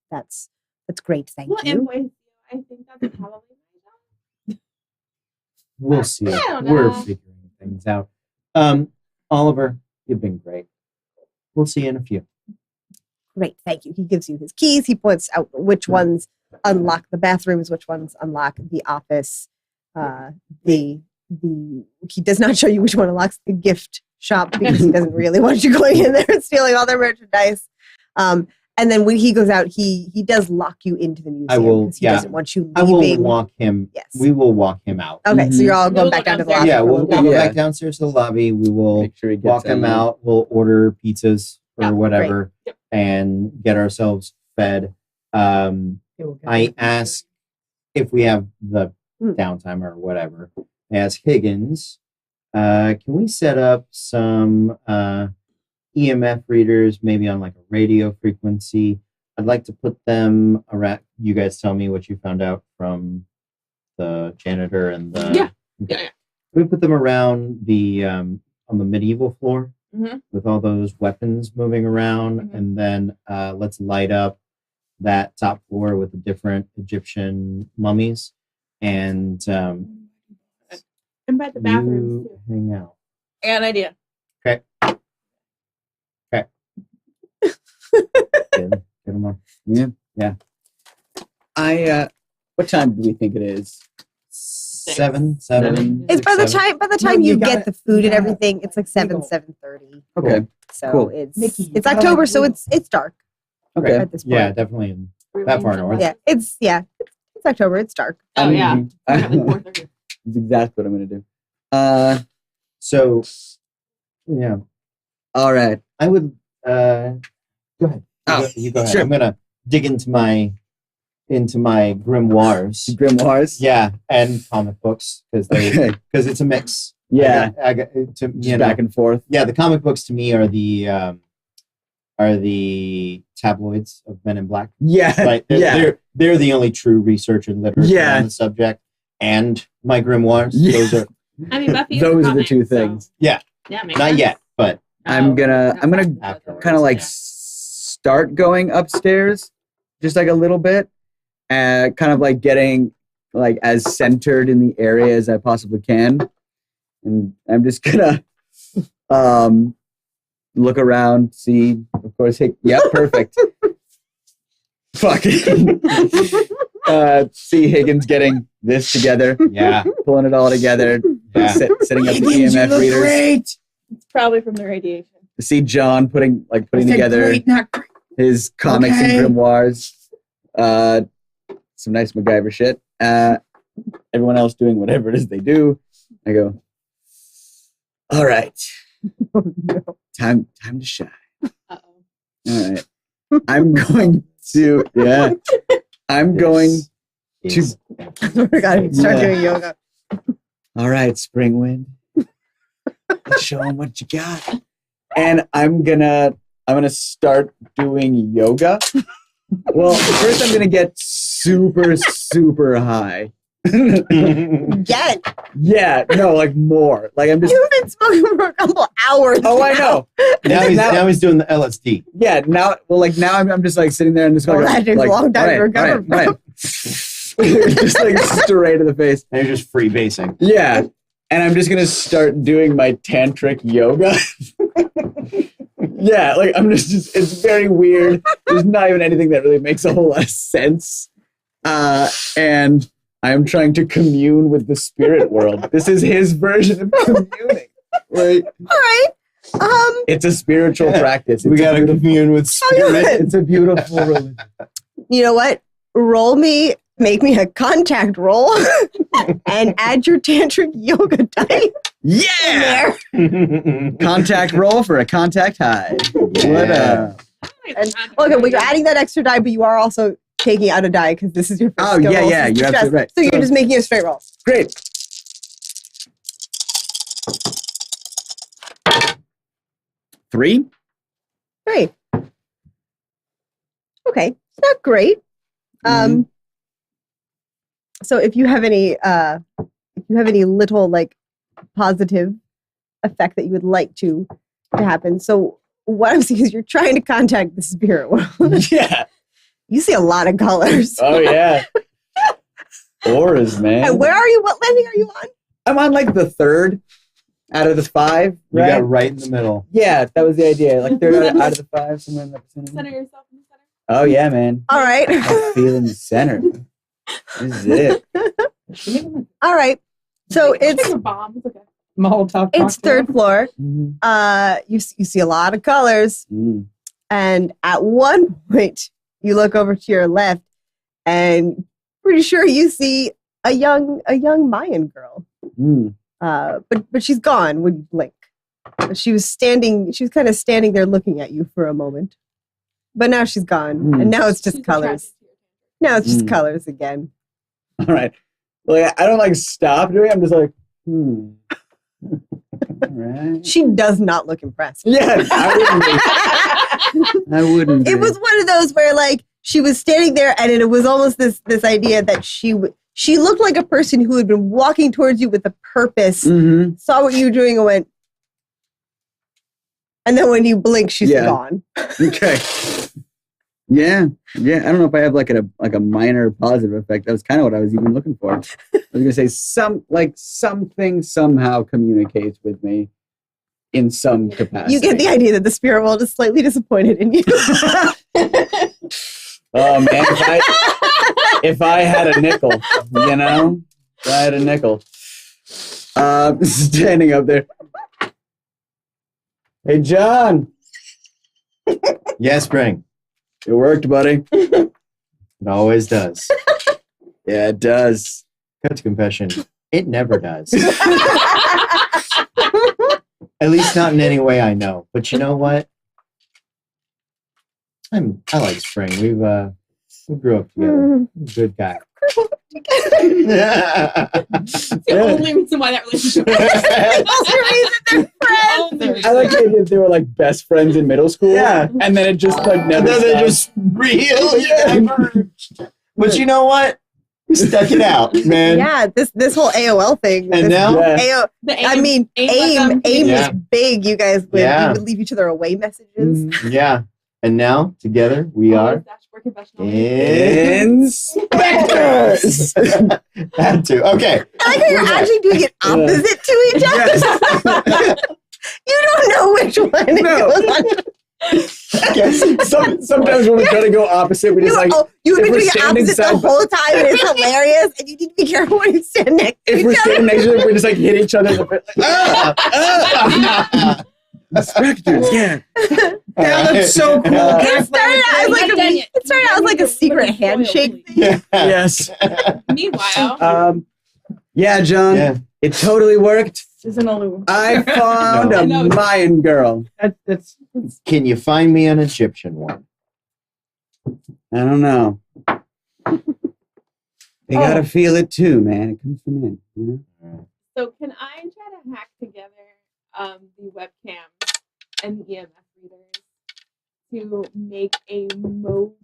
great. Thank we'll you. invoice you. I think that's probably my job. We'll see. I don't We're know. figuring things out. Oliver, you've been great. We'll see you in a few. Great, thank you. He gives you his keys. He points out which ones unlock the bathrooms, which ones unlock the office. He does not show you which one unlocks the gift shop because he doesn't really want you going in there and stealing all their merchandise. And then when he goes out, he does lock you into the museum because he doesn't want you leaving. I will walk him. Yes. We will walk him out. Okay, so you're all going We'll back go down to the downstairs. lobby. Yeah, we'll go Yeah. back downstairs to the lobby. We will Make sure he gets walk him in. out. We'll order pizzas or Yeah, whatever Yep. and get ourselves fed. I ask if we have the downtime or whatever. I ask Higgins, can we set up some EMF readers, maybe on like a radio frequency? I'd like to put them around. You guys tell me what you found out from the janitor and the. Yeah. Okay. Yeah. We put them around the on the medieval floor Mhm. with all those weapons moving around, Mhm. and then let's light up that top floor with the different Egyptian mummies, and And by the bathrooms you too. hang out. I got an idea. Get 'em up. What time do we think it is? Seven. It's by the Seven. time No, you you get gotta- the food and yeah. everything, it's like 7:30. Okay. So Cool. it's Mickey, you it's gotta October, have so food. it's dark Okay. at this point. Yeah, definitely in that far north. Yeah, it's October. It's dark. Oh, yeah. That's 4:30. exactly what I'm gonna do. So, yeah, All right. I would. Go ahead. Oh, You go ahead. sure. I'm gonna dig into my grimoires. Grimoires. Yeah, and comic books because Okay. it's a mix. Yeah. I got to Just back and forth. yeah. The comic books to me are the tabloids of Men in Black. Yeah. Right? They're the only true research and literature Yeah. on the subject. And my grimoires. Yeah. Those are I mean, Buffy. Those are the two things. Yeah, makes not sense. yet, but I'm gonna afterwards. kind of like start going upstairs just like a little bit and kind of like getting like as centered in the area as I possibly can, and I'm just gonna look around, see, of course, hey, yep, perfect. Fucking see Higgins getting this together, yeah. pulling it all together, Yeah. setting up the Higgins, you EMF look readers. great. It's probably from the radiation. To see John putting I said together great, not great. his comics Okay. and grimoires. Some nice MacGyver shit. Everyone else doing whatever it is they do. I go, all right. Time to shine. Uh-oh. All right. I'm going to, yeah. I'm going Is- Oh my God, start Yeah. doing yoga. all right, Springwind. Let's show them what you got. And I'm gonna start doing yoga. Well, first I'm gonna get super high. Get. Yeah, no, like more. Like I'm just You've been smoking for a couple hours. oh I know. now he's doing the LSD. Yeah, now I'm just like sitting there and just Well, going that takes a long time to recover from. just like straight to the face. And you're just free basing. Yeah. And I'm just gonna start doing my tantric yoga. Yeah, like I'm just it's very weird. There's not even anything that really makes a whole lot of sense. And I'm trying to commune with the spirit world. This is his version of communing. Like All right. it's a spiritual practice. We It's a gotta beautiful- commune with spirit. It's a beautiful religion. You know what? Make me a contact roll and add your tantric yoga diet Yeah! there. Contact roll for a contact high. What Yeah. And, okay, well, you're adding that extra die, but you are also taking out a die because this is your first Oh, skill yeah, roll, yeah, so it's you're absolutely stress. right. So you're So- just making a straight roll. Great. 3? Great. Okay, it's not great. So if you have any little like positive effect that you would like to happen. So what I'm seeing is you're trying to contact the spirit world. Yeah. You see a lot of colors. Oh, yeah. Auras, man. And where are you? What landing are you on? I'm on like the 3rd out of the 5, You right? got right in the middle. Yeah, that was the idea. Like 3rd out of the 5, somewhere in that vicinity. Center yourself in the center. Oh, yeah, man. All right. I'm feeling the center. This is it. All right. So it's a bomb. It's okay. Molotov it's cocktail. 3rd floor. Mhm. You see a lot of colors. Mm. And at one point, you look over to your left, and pretty sure you see a young Mayan girl. Mm. But she's gone when you blink. She was kind of standing there looking at you for a moment. But now she's gone, and now it's just She's colors. attracted to your Now it's just Mm. colors again. All right. Well, I don't like stop doing it. I'm just like, All right. She does not look impressed. Yeah, I wouldn't. It was one of those where like she was standing there, and it was almost this idea that she looked like a person who had been walking towards you with a purpose, Mm-hmm. saw what you were doing, and went. And then when you blink, she's Yeah. gone. Okay. Yeah. I don't know if I have like a minor positive effect. That was kind of what I was even looking for. I was gonna say something somehow communicates with me in some capacity. You get the idea that the spirit world is slightly disappointed in you. Oh man, if I had a nickel, you know, if I had a nickel. Standing up there. Hey John, Yes, Spring. it worked, buddy. It always does. Yeah, it does. Cut to confession. It never does. At least not in any way I know. But you know what? I like Spring. We grew up together. Good guy. It's the only reason why that relationship I like that they were like best friends in middle school. Yeah. And then it just like And never then they stopped. just really diverged. But you know what? We stuck it out, man. Yeah, this whole AOL thing. And this now, Yeah. AIM was Yeah. big. You guys would, Yeah. you would leave each other away messages. Mhm. yeah. And now, together, we are Inspectors. Had to. Okay. I like how you're We're back. actually doing it opposite to each other. You don't know which one it No. goes on. Sometimes when we try to go opposite, we just like you have if been we're doing it standing opposite the side by- whole time, and it's hilarious. And you need to be careful when you stand next to if we're each other. standing next to it, we just like hit each other in the face. Inspectors, yeah. Yeah, that's so cool. It started out as like Not done a, yet. it started out as like a secret handshake thing. Yeah. Yes. Meanwhile, Yeah, John. Yeah. It totally worked. This isn't a loop. I found No. a No. Mayan girl. That's Can you find me an Egyptian one? I don't know. They gotta feel it too, man. It comes from in, you know? so can I try to hack together the webcam and the EMF readers to make a mobile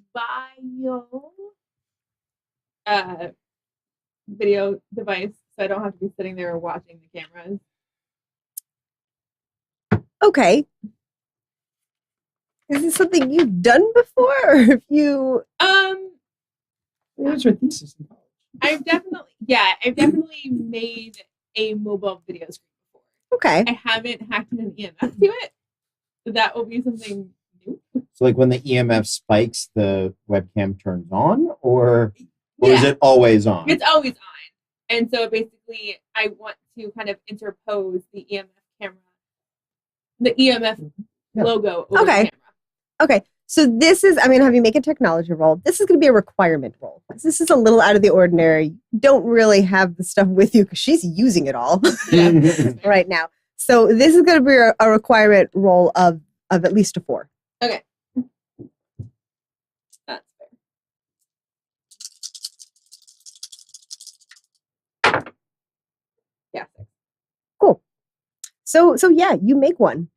video device so I don't have to be sitting there watching the cameras? Okay. Is this something you've done before, or have you? what was your thesis in college? I've definitely made a mobile video screen before. Okay. I haven't hacked an EMF to it. So that will be something new. So like when the EMF spikes, the webcam turns on, or is Yeah. it always on? It's always on. And so basically I want to kind of interpose the EMF camera, the EMF Yeah. logo over Okay. the camera. Okay. So this is, I'm going to have you make a technology roll. This is going to be a requirement roll, because this is a little out of the ordinary. You don't really have the stuff with you because she's using it all right now. So this is going to be a requirement roll of at least a 4. Okay. That's fair. Yeah. So yeah, you make one.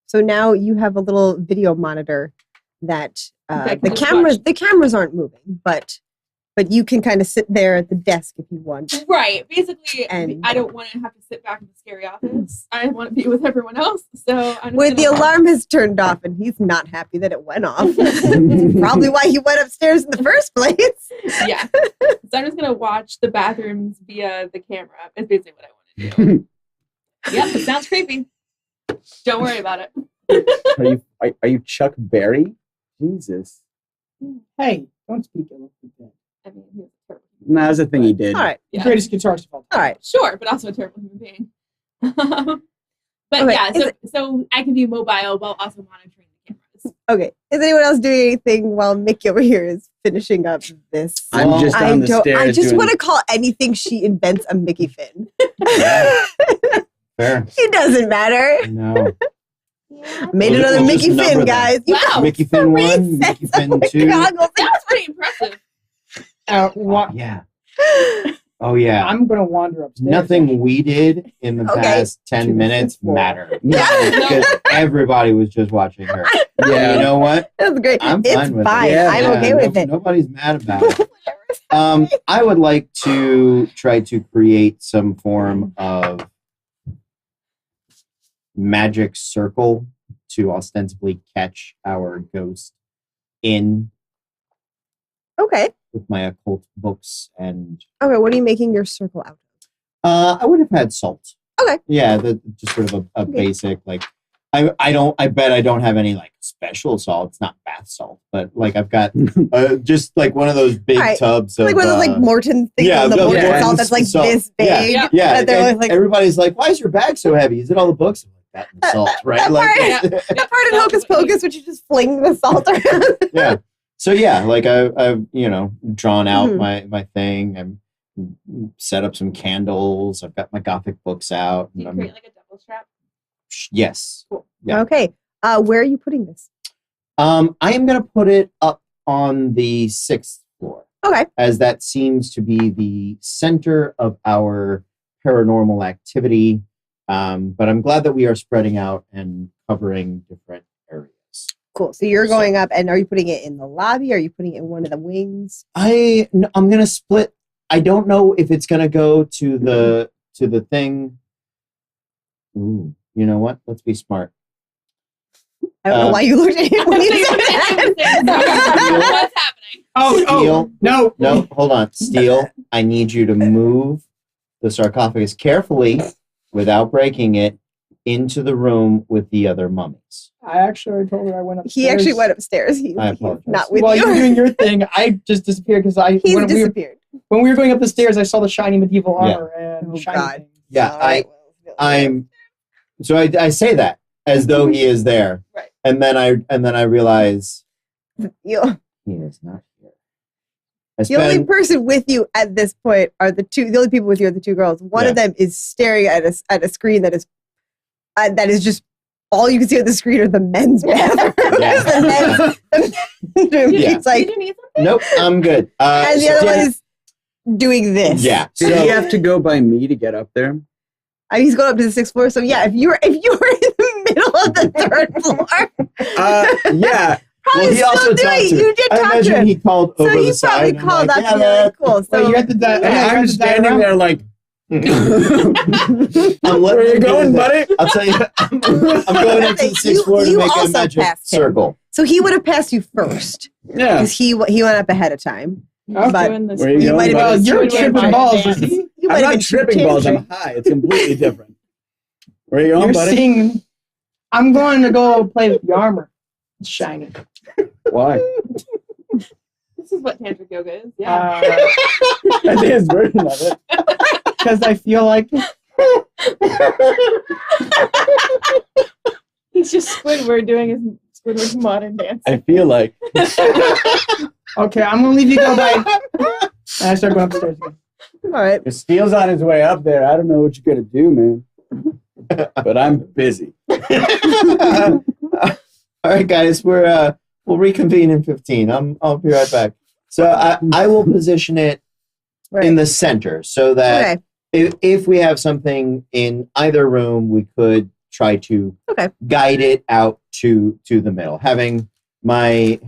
So now you have a little video monitor that Okay, the just cameras aren't moving, but you can kind of sit there at the desk if you want. Right. Basically, And- I don't want to have to sit back in the scary office. I want to be with everyone else. So I'm just Where the gonna- alarm has turned off and he's not happy that it went off. It's probably why he went upstairs in the first place. Yeah. So I'm just gonna watch the bathrooms via the camera. Is basically what I want to do. Yep. It sounds creepy. Don't worry about it. Are you Chuck Berry? Jesus. Hey, don't speak ill of the dead. I mean, he was a terrible. Nah, that's the thing he did. All right. The Yeah. greatest guitarist of all time. All right. Sure, but also a terrible human being. But Okay, yeah, is so I can be mobile while also monitoring the cameras. Okay. Is anyone else doing anything while Mickey over here is finishing up this? I'm just I down the stairs. I just doing- want to call anything she invents a Mickey Finn. Fair. It doesn't matter. No. Made We'll another just Mickey number Finn, them. guys. You Wow. got Mickey Finn 1, three Mickey sets Finn of 2. goggles. That was pretty impressive. Yeah. Oh yeah. I'm gonna wander upstairs. Nothing we did in the Okay. past 10 To the minutes fifth floor. mattered. Yeah. Because everybody was just watching her. And Yeah. you know what? That's great. I'm It's fine with fine. it. Yeah, I'm okay with it. Nobody's mad about it. I would like to try to create some form of magic circle to ostensibly catch our ghost in Okay. with my occult books, and Okay. What are you making your circle out of? I would have had salt. Okay. Yeah, just sort of a Okay. basic, like I bet I don't have any like special salt. It's not bath salt, but like I've got just like one of those big Alright. tubs of Like one of those like Morton things yeah, on the the Morton Morton salt that's like salt. this big. Yeah. yeah. But they're and always like- everybody's like, "Why is your bag so heavy? Is it all the books?" I'm like, that and salt, right? that Like, Yeah. That part in Hocus Pocus, which you just fling the salt around. yeah. So yeah, like I've drawn out Mhm. my thing and set up some candles. I've got my Gothic books out. Do you and create like a double strap? yes. Yeah. Okay. Where are you putting this? I am going to put it up on the 6th floor. Okay. As that seems to be the center of our paranormal activity. But I'm glad that we are spreading out and covering different areas. Cool. So you're going up, and are you putting it in the lobby? Are you putting it in one of the wings? I'm going to split. I don't know if it's going to go to the thing. Ooh, you know what? Let's be smart. I don't know why you looked at it when you said that. What's happening? Oh, Steel. no. No, hold on. Steel, I need you to move the sarcophagus carefully without breaking it into the room with the other mummies. I actually already told her I went upstairs. He actually went upstairs. He's I apologize. not with While you you. were doing your thing, I just disappeared because He's when disappeared. we were going up the stairs, I saw the shiny medieval armor and Oh, shiny God. things. Yeah, All right, well, I say that as though he is there, Right. and then I realize you- he is not here. I the only spend person with you at this point are the only people with you are the two girls. One Yeah. of them is staring at a screen that is just all you can see on the screen are the men's bathrooms. Yeah. the men's bathroom. Yeah. It's like, Did you need something? nope, I'm good. and the So- other one is doing this. yeah. Did So he have to go by me to get up there? He's going up to the 6th floor. So yeah, if you were in the middle of the 3rd floor, Yeah. probably he still also doing talked it. to me. You did I talk to imagine him. he called So over he the side. probably and I'm called like, out yeah, to you. Really cool. Wait, So you're at the di- And I'm standing there like, I'm where are you letting going, him do buddy? it. I'll tell you, I'm going up to the 6th floor to You make a also magic passed him. circle. So he would have passed you first Yeah. because he went up ahead of time. Okay. But Doing this Where you you going, might have buddy? Well, been you're doing tripping it balls. by dance. You I'm might have not been tripping balls. I'm tantrum. high. It's completely different. Where are you going, You're buddy? seeing. I'm going to go play with the armor. It's shiny. Why? This is what tantric yoga is. Yeah. Uh, That is version of it. Because I feel like He's just Squidward doing his Squidward's modern dance. I feel like. okay, I'm gonna leave you go by. And I start going upstairs again. All right. If Steele's on his way up there, I don't know what you're gonna do, man. But I'm busy. All right, guys, we'll reconvene in 15. I'll be right back. So I will position it Right. in the center so that Okay. if we have something in either room, we could try to Okay. guide it out to the middle. Having my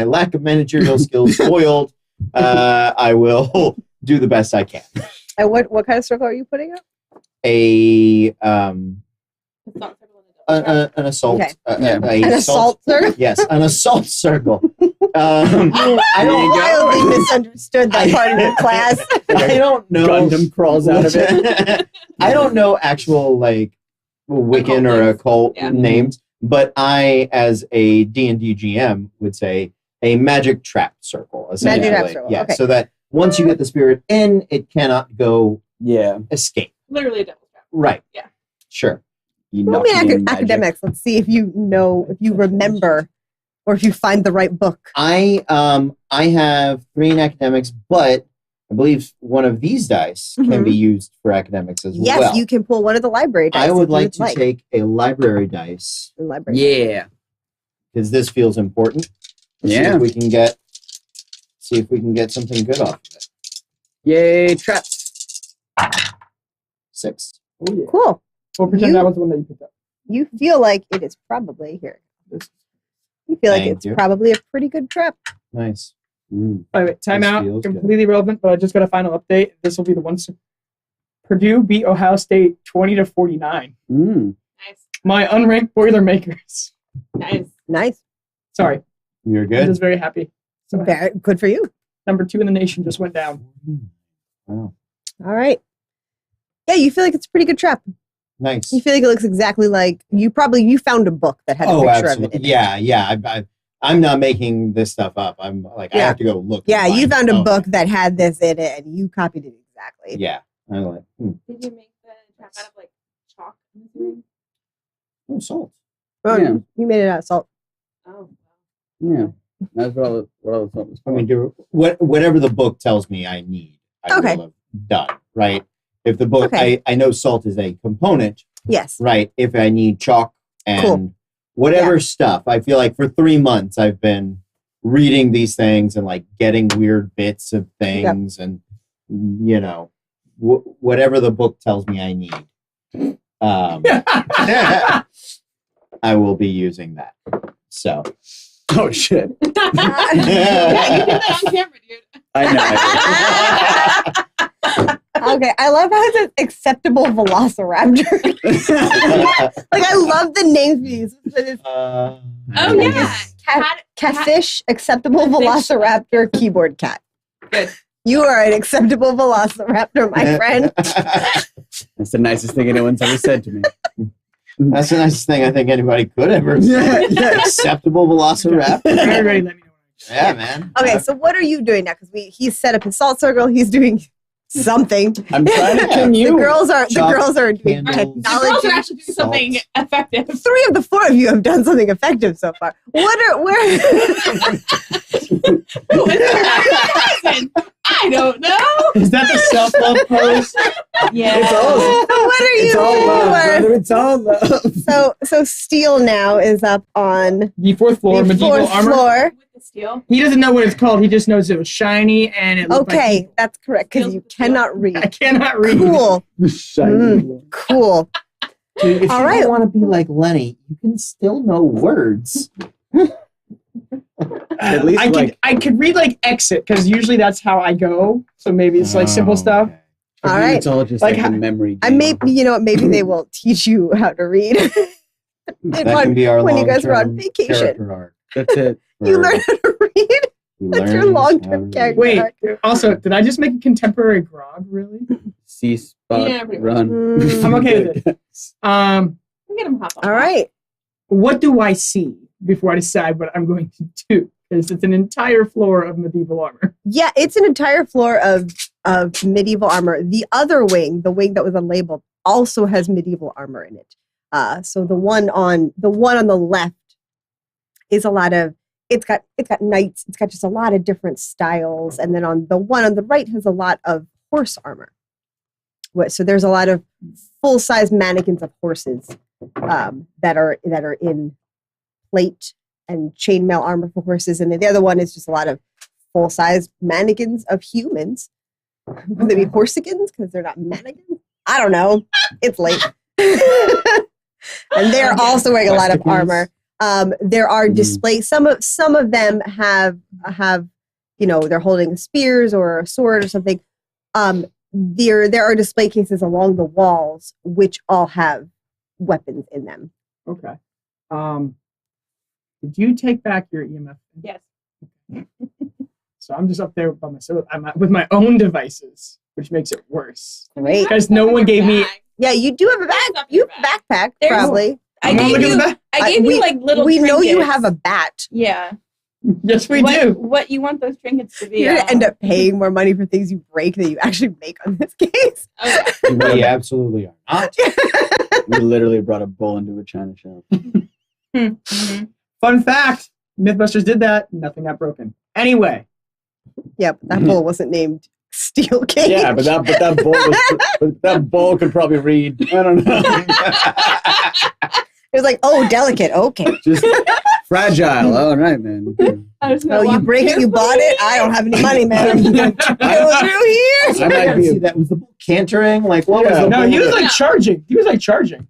lack of managerial skills foiled, I will do the best I can. And what kind of circle are you putting up? An It's not circle in a double. an assault. Okay. Yeah. An assault circle? Yes, an assault circle. I I don't. wildly misunderstood that part of your class. I don't know. Gundam crawls out of it. I don't know actual like Wiccan or occult Yeah. names, but I, as a D&D GM, would say a magic trap circle. Essentially, trap circle, yeah. okay. So that once you get the spirit in, it cannot go Yeah. escape. Literally a double trap. Right. Yeah. Sure. You Roll me knock me in magic. academics. Let's see if you know, if you remember, or if you find the right book. I have 3 in academics, but I believe one of these dice can Mhm. be used for academics as Yes, well. you can pull one of the library dice. I if would you like to take a library dice the library. Yeah. because this feels important. See Yeah. if we can get something good off of it. Yay, traps. 6. Oh yeah. Cool. We'll pretend You- that was the one that you picked up. You feel like it is probably here. You feel like Thank it's you. probably a pretty good trap. Nice. Mm. Wait, time This out. feels good. Completely relevant, but I just got a final update. This will be the one. Purdue beat Ohio State 20-49. Mm. Nice. My unranked Boilermakers. Nice. Nice. Sorry, You're I'm good. just very happy. So Very good for you. number 2 in the nation just went down. Wow. All right. Yeah, you feel like it's a pretty good trap. Nice. You feel like it looks exactly like you found a book that had a Oh, picture absolutely. of it. In it. Yeah. I'm not making this stuff up. I'm like, I Yeah. have to go look. Yeah, and you find found it. a Oh, book that had this in it, and you copied it exactly. Yeah. I like. Did you make the trap out of like chalk? I'm assuming? Oh, salt. Oh, Yeah. you made it out of salt. Oh. Yeah. That's what I was hoping I mean, whatever the book tells me I need, I Okay. will have done. Right. If the book, Okay. I know salt is a component. Yes. Right. If I need chalk and Cool. whatever stuff, I feel like for 3 months I've been reading these things and like getting weird bits of things and, you know, whatever the book tells me I need. I will be using that. So, Oh, shit. Yeah, you did that on camera, dude. I know. Okay, I love how it says acceptable velociraptor. Like, I love the names for these. Oh, I yeah. guess- Catfish, acceptable Catfish. velociraptor, keyboard cat. Good. You are an acceptable velociraptor, my friend. That's the nicest thing anyone's ever said to me. That's the nicest thing I think anybody could ever say. Acceptable velociraptor. Everybody let me know. Yeah, man. Okay, so what are you doing now? Because he's set up his salt circle. He's doing something. I'm trying to Yeah. commute. The girls are doing candles. The girls technology. are actually doing something Salt. effective. 3 of the 4 of you have done something effective so far. Where? Who is that person? I don't know. Is that the self-love pose? Yeah. It's all, What are you? it's all love, brother. It's all love. So Steel now is up on The fourth floor, the medieval 4th armor. floor. With the steel. He doesn't know what it's called. He just knows it was shiny and it looked Okay, like that's correct because you cannot read. I cannot read. Cool, Shiny. cool. Dude, if All you right. don't want to be like Lenny, you can still know words. At least I could read like exit because usually that's how I go. So maybe it's like simple Oh, stuff. okay. All right. It's all just Like like, how- a memory. I may, maybe they will teach you how to read. That can be our when you guys were on long-term vacation. character arc. That's it. You for- learn how to read. we That's learn your how long-term to character. read. Wait, also, did I just make a contemporary grog? Really? C spot Yeah, pretty much. run. Mm. I'm okay with it. We'll get him hop on. All right. What do I see before I decide what I'm going to do? Because it's an entire floor of medieval armor. Yeah, it's an entire floor of medieval armor. The other wing, the wing that was unlabeled, also has medieval armor in it. So the one on the left is a lot of it's got knights. It's got just a lot of different styles, and then on the one on the right has a lot of horse armor. So there's a lot of full size mannequins of horses that are in plate and chainmail armor for horses, and then the other one is just a lot of full size mannequins of humans. Would they be horsigans because they're not mannequins? I don't know. It's late. And they're also wearing a lot of armor. There are displays. Some of them have they're holding spears or a sword or something. There are display cases along the walls which all have weapons in them. Okay. Did you take back your EMF? Yes. So I'm just up there by myself. I'm with my own devices, which makes it worse. Great. Because no one gave me. Yeah, you do have a bag. You have a backpack, There's- probably. I I'm gonna gave look at you. the back. I gave you like little. We know you trinkets. have a bat. Yeah. Yes, we what, do. What you want those trinkets to be? You're gonna end up paying more money for things you break than you actually make on this case. Okay. We absolutely are not. We literally brought a bull into a china shop. Mhm. Fun fact: MythBusters did that. Nothing got broken. Anyway, Yeah, but that bull wasn't named Steel King. Yeah, but that bull but that bull could probably read. I don't know. It was like, oh, delicate. Okay. Just fragile. All right, man. I was gonna Oh, you walk break it, you bought it. I don't have any money, man. I'm gonna go through here. I might be see that was the bull cantering. Like what Yeah. was the no, bull he was doing? like charging. He was like charging.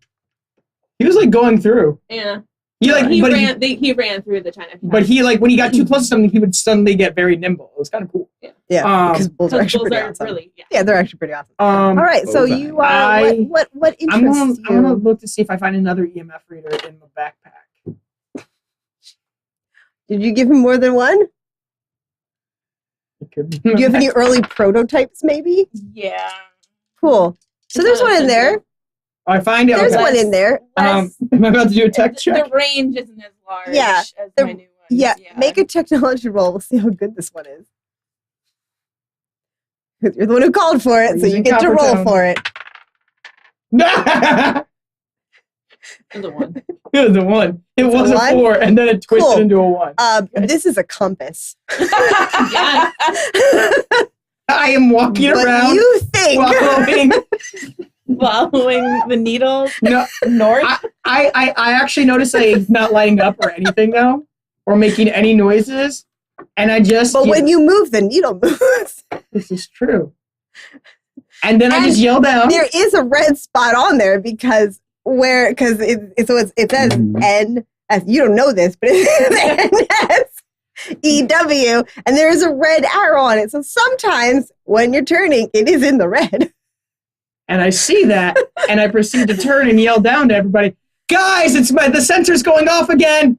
He was like going through. Yeah. He like, he but ran. He ran through the China. but he like when he got too close to something, he would suddenly get very nimble. It was kind of cool. Yeah, because bulls are Those actually bulls pretty are awesome. really. Yeah. Yeah, they're actually pretty awesome. All All right, so okay. you what I'm interests gonna you? look to see if I find another EMF reader in my backpack. Did you give him more than one? It could be. Do you have any early prototypes? Maybe. Yeah. Cool. So there's one in there. I find it. There's Okay. one in there. Am I about to do a tech The check? range isn't as large. Yeah, As the- my new one. Yeah, make a technology roll. We'll see how good this one is. 'Cause you're the one who called for it, so you Using get to roll Coppertone. for it. it The one. was a one. It It's a was a one? 4, and then it twisted Cool. into a 1. This is a compass. Yes. I am walking But around you think following. Following the needle No, north. I actually noticed I'm not lighting up or anything though, or making any noises, and I just. but when you move, the needle moves. This is true. And then I And just yelled out. There is a red spot on there because it says N. You don't know this, but it says NSEW, and there is a red arrow on it. So sometimes when you're turning, it is in the red. And I see that, and I proceed to turn and yell down to everybody, guys, the sensor's going off again.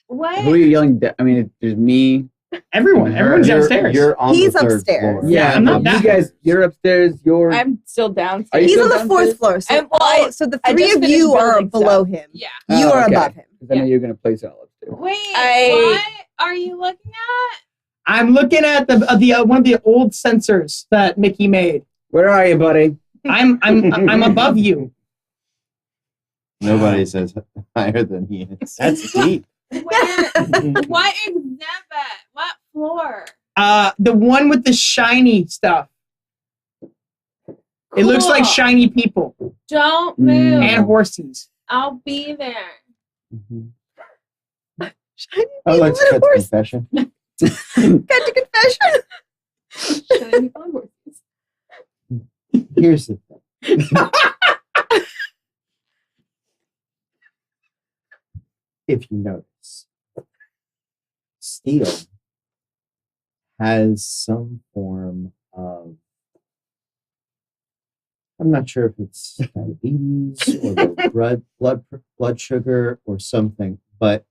What? Who are you yelling? I mean, there's me, Everyone's downstairs. You're on He's the third upstairs. floor. Yeah, I'm not you that- guys, you're upstairs. You're I'm still downstairs. Are you He's still on the fourth floor. So, And, well, so the I three just of finished you are building below stuff. him. Yeah. You are okay. above him. 'Cause I know you're gonna place it all upstairs. Wait, I- what are you looking at? I'm looking at the one of the old sensors that Mickey made. Where are you, buddy? I'm above you. Nobody says higher than he is. That's deep. Where? What exhibit? What floor? The one with the shiny stuff. It looks like Cool. shiny people Don't Mm. move. and horses. I'll be there. I would like to cut the Horse. confession. Got to confession. Shiny people and horses. Here's the thing. If you notice, Steel has some form of, I'm not sure if it's diabetes or the blood sugar or something, but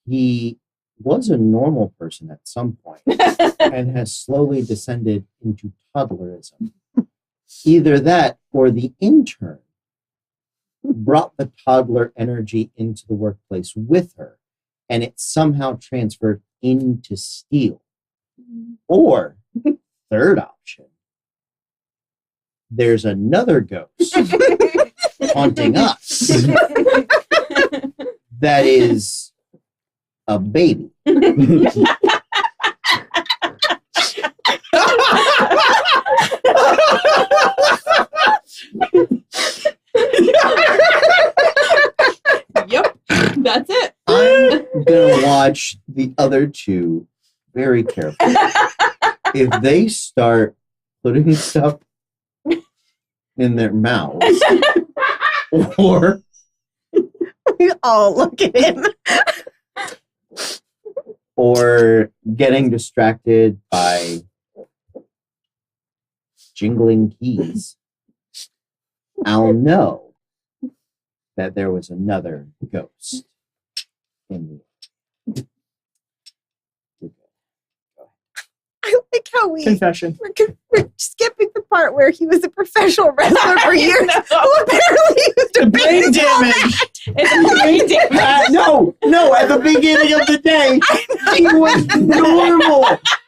he was a normal person at some point and has slowly descended into toddlerism. Either that or the intern brought the toddler energy into the workplace with her, and it somehow transferred into Steel. Or, third option, there's another ghost haunting us that is a baby. Yep, that's it. I'm gonna watch the other two very carefully. If they start putting stuff in their mouths, or We all look at him. or getting distracted by jingling keys, I'll know that there was another ghost in the. I like how Confession. we're skipping the part where he was a professional wrestler for years. No. Who apparently used a Brain baseball damage. It's brain damage. No, at the beginning of the day, he was normal.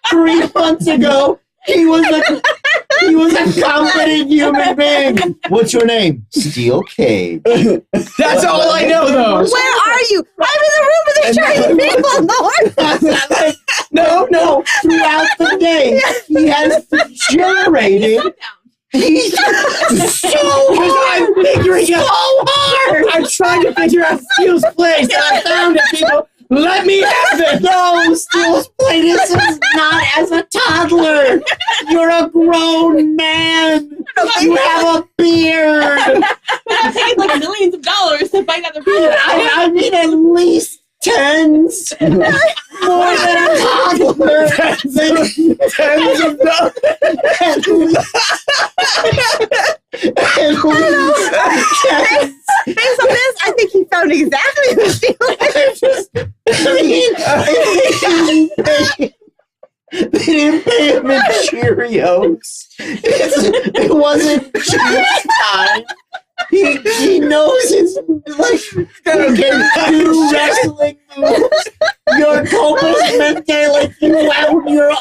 3 months ago, he was a competent human being. What's your name? Steel Cage. That's all I know, though. Where are you? I'm in the room with the shiny people, Lord. No. Throughout the day, he has degenerated. Sit down. He's so I'm figuring out. hard. I'm trying to figure out Steel's place, and I found it, people. Let me have it. No, Steel's play this is not as a toddler. You're a grown man. You have a beard. I paid like millions of dollars to find out their people. I mean, at least tens. More than a toddler. Tens of dollars. At least. Based on this, I think he found exactly who she was. They didn't pay him in Cheerios. It wasn't cheese time. He knows his new wrestling moves. Your Copus Mente, like you out your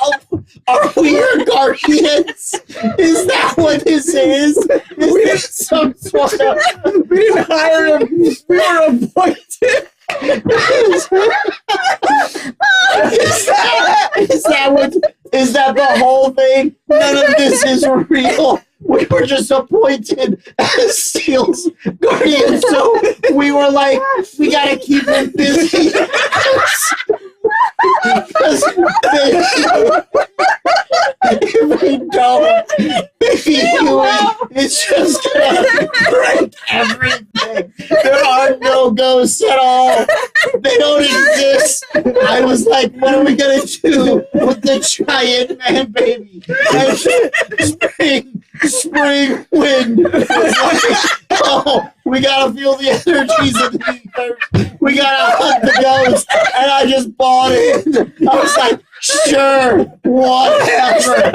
are we your guardians? Is that what this is? Is this some sort of We didn't hire him. We were appointed. Is that the whole thing? None of this is real. We were just appointed as Steel's guardians, so we were like, we gotta keep him busy. Because if we don't, it's just gonna break everything. There are no ghosts at all. They don't exist. I I was like, what are we gonna do with the giant man baby? And spring wind was like, oh, we gotta feel the energies of the universe. We gotta hunt the ghost. And I just bought in. I was like, sure, whatever.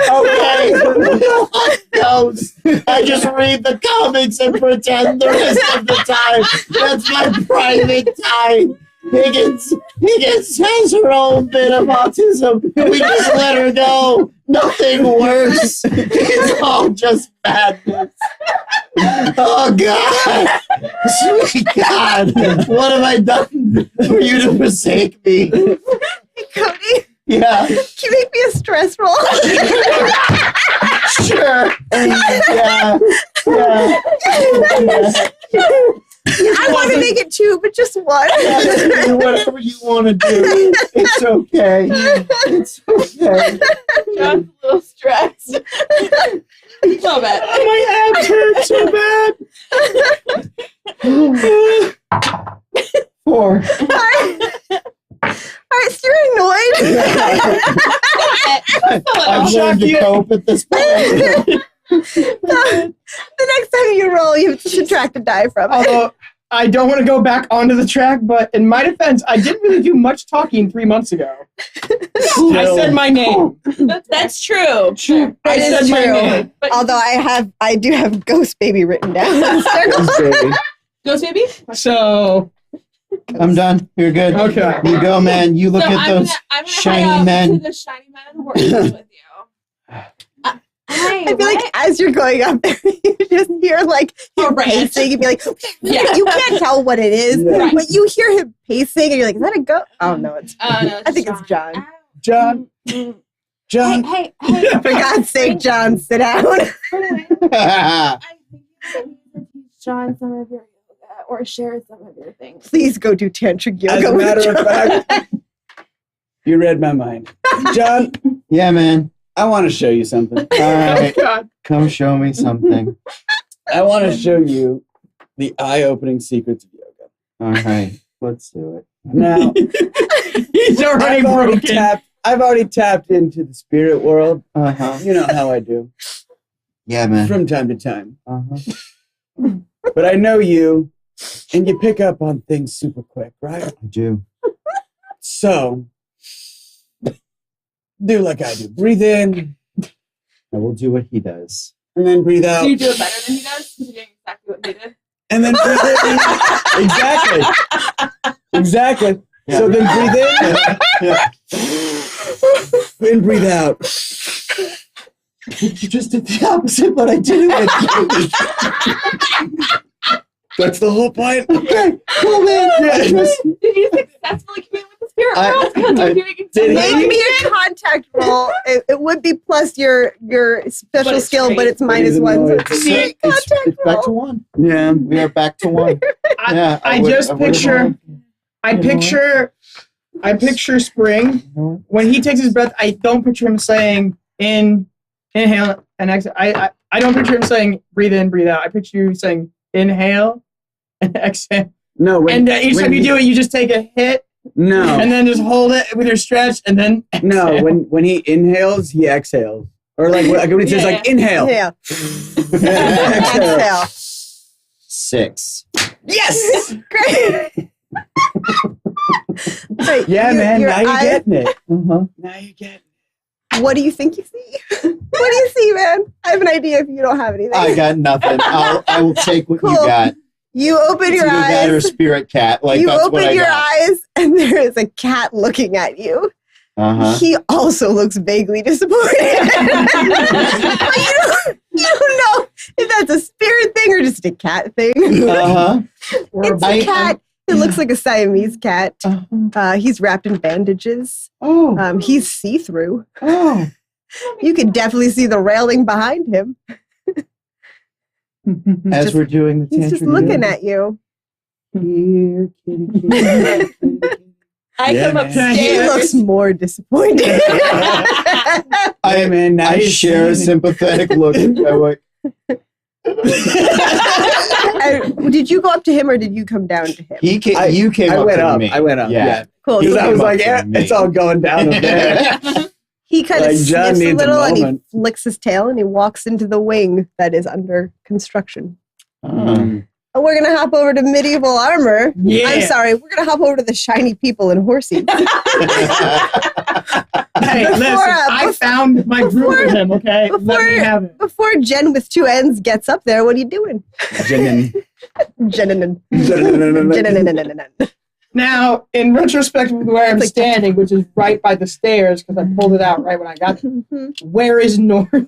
Okay, we'll hunt ghosts. I just read the comics and pretend the rest of the time. That's my private time. Higgins has her own bit of autism. We just let her go. Nothing worse. It's all just madness. Oh God, sweet God, what have I done for you to forsake me? Cody, Yeah, can you make me a stress roll? sure. Yeah. I want to make it 2, but just 1. Whatever you want to do, it's okay. It's okay. John's a little stressed. So bad. My abs hurt so bad. 4. Alright, so you're annoyed. I've learned to cope at this point. The next time you roll, you have to subtract a die from it. Although I don't want to go back onto the track, but in my defense, I didn't really do much talking 3 months ago. I said my name. That's true. I is said my true. name. But Although I do have Ghost Baby written down. Ghost baby. So I'm done. You're good. okay. You go, man. You look So at those I'm gonna shiny head out men. to the shiny men in the workplace with you. I feel like as you're going up there, you just hear like him rant. pacing. You'd be like, Yeah. you can't tell what it is, Yeah. but you hear him pacing, and you're like, is that a ghost? Oh no, it's. No, I think it's John. John. John. Hey, For God's sake, John, sit down. by the way, I think you need to teach John some of your yoga or share some of your things. Please go do tantric yoga. As a with matter of John. fact, you read my mind. John, Yeah, man. I want to show you something. All right. God. Come show me something. I want to show you the eye-opening secrets of yoga. All right. Let's do it. Now, He's already broken. I've already tapped into the spirit world. Uh-huh. You know how I do Yeah, man. from time to time. Uh-huh. But I know you, and you pick up on things super quick, right? I do. So, do like I do. Breathe in, I will do what he does. and then breathe out. Do you do it better than he does? Because you're doing exactly what he did. And then breathe in. Exactly. Yeah. So then breathe in. Yeah. And breathe out. You just did the opposite, but I did it with That's the whole point. Okay. Cool, man. Did you successfully commune with the spirit I- world? Because I- you're doing Did exactly he? Make me a contact roll. It would be plus your special But it's skill, great. but it's minus It is 1. So annoying. it's So a contact it's back to roll. 1. Yeah. We are back to 1. Yeah. I would- just would've picture- rolled. I picture Spring. You know what? When he takes his breath, I don't picture him saying inhale and exhale. I don't picture him saying breathe in, breathe out. I picture you saying inhale and exhale. No. And each time you do it, you just take a hit No. and then just hold it with your stretch and then No. exhale. When he inhales, he exhales. Or like when he says Yeah, like inhale. Yeah. Exhale. Exhale. 6. Yes. Great. Right, Yeah, man. your Now you're eyes- getting it. Uh-huh. Now you're getting it. What do you think you see? What do you see, man? I have an idea if you don't have anything. I got nothing. I will take what you Cool. got. You open It's your either that or eyes. spirit cat. Like You that's what open I your got. eyes, and there is a cat looking at you. Uh-huh. He also looks vaguely disappointed. But you don't know if that's a spirit thing or just a cat thing. Uh-huh. It's a cat. It looks like a Siamese cat. He's wrapped in bandages. Oh. He's see-through. Oh. You can definitely see the railing behind him. As Just- we're doing the He's just tantrum looking yoga. at you. Here, kitty, kitty, kitty. I Yeah, come man. He upstairs. looks more disappointed. Hey, man. Now I you share a see it. sympathetic look. I'm like, Did you go up to him or did you come down to him? You came I up went to up. me. I went up. Yeah. Cool. Because So I was came up like, to yeah, me. it's all going down up there. he kind of Like, John sniffs a needs a little and he moment. flicks his tail and he walks into the wing that is under construction. Um, Oh, we're gonna hop over to medieval armor. Yeah. I'm sorry, we're gonna hop over to the shiny people and horsey. Hey, listen, I found my group with him, okay? Let me have it. Before Jen with two N's gets up there, what are you doing? Jenin. Jenin. Now, in retrospect of where I'm It's like- standing, which is right by the stairs, because I pulled it out right when I got there, Well, where is North?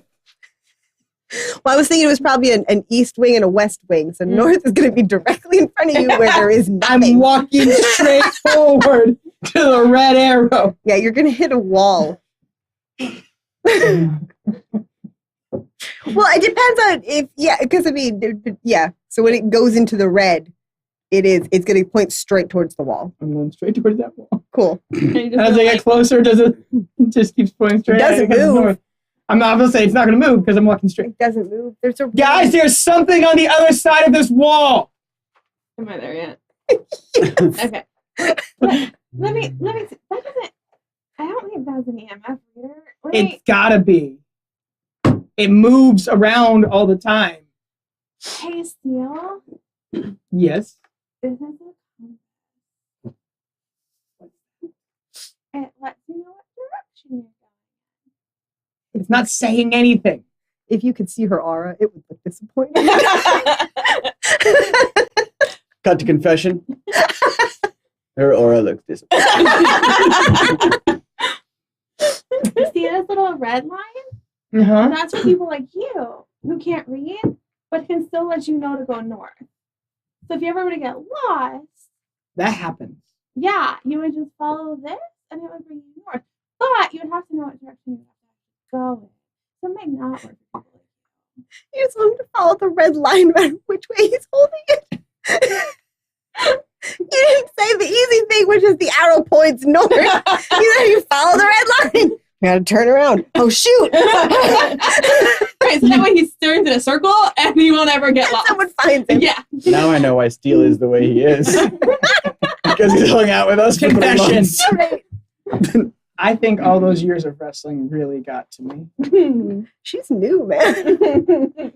I was thinking it was probably an east wing and a west wing, so north is going to be directly in front of you where there is I'm nothing. walking straight forward to the red arrow. Yeah, you're going to hit a wall. Well, it depends on if, because I mean, yeah. So when it goes into the red, it's going to point straight towards the wall. I'm going straight towards that wall. Cool. As I get closer, it just keeps pointing straight. It doesn't because it's move. north. I'm not going to say it's not going to move because I'm walking straight. It doesn't move. There's a Guys, there's something on the other side of this wall. Am I there yet? Okay. Let me see. That doesn't. I don't think that's an EMF reader. It's got to be. It moves around all the time. Hey, Steel. Yes. This is a it lets you know what direction you're going. It's not saying anything. If you could see her aura, it would look disappointing. Cut to confession. Her aura looks disappointing. See this little red line? Uh-huh. That's for people like you who can't read, but can still let you know to go north. So if you ever were to get lost, That happens. yeah, you would just follow this and it would bring you north. But you would have to know what direction you have to go in. So it might not work for people like you. You just want him to follow the red line, no matter which way he's holding it. You didn't say the easy thing, which is the arrow points north. You follow the red line. You gotta turn around. Oh, shoot. Right, so that way he stares in a circle and he won't ever get lost. Someone finds him. Yeah. Now I know why Steele is the way he is. Because he's hung out with us for 3 Confession. months. All right. I think all those years of wrestling really got to me. She's new, man.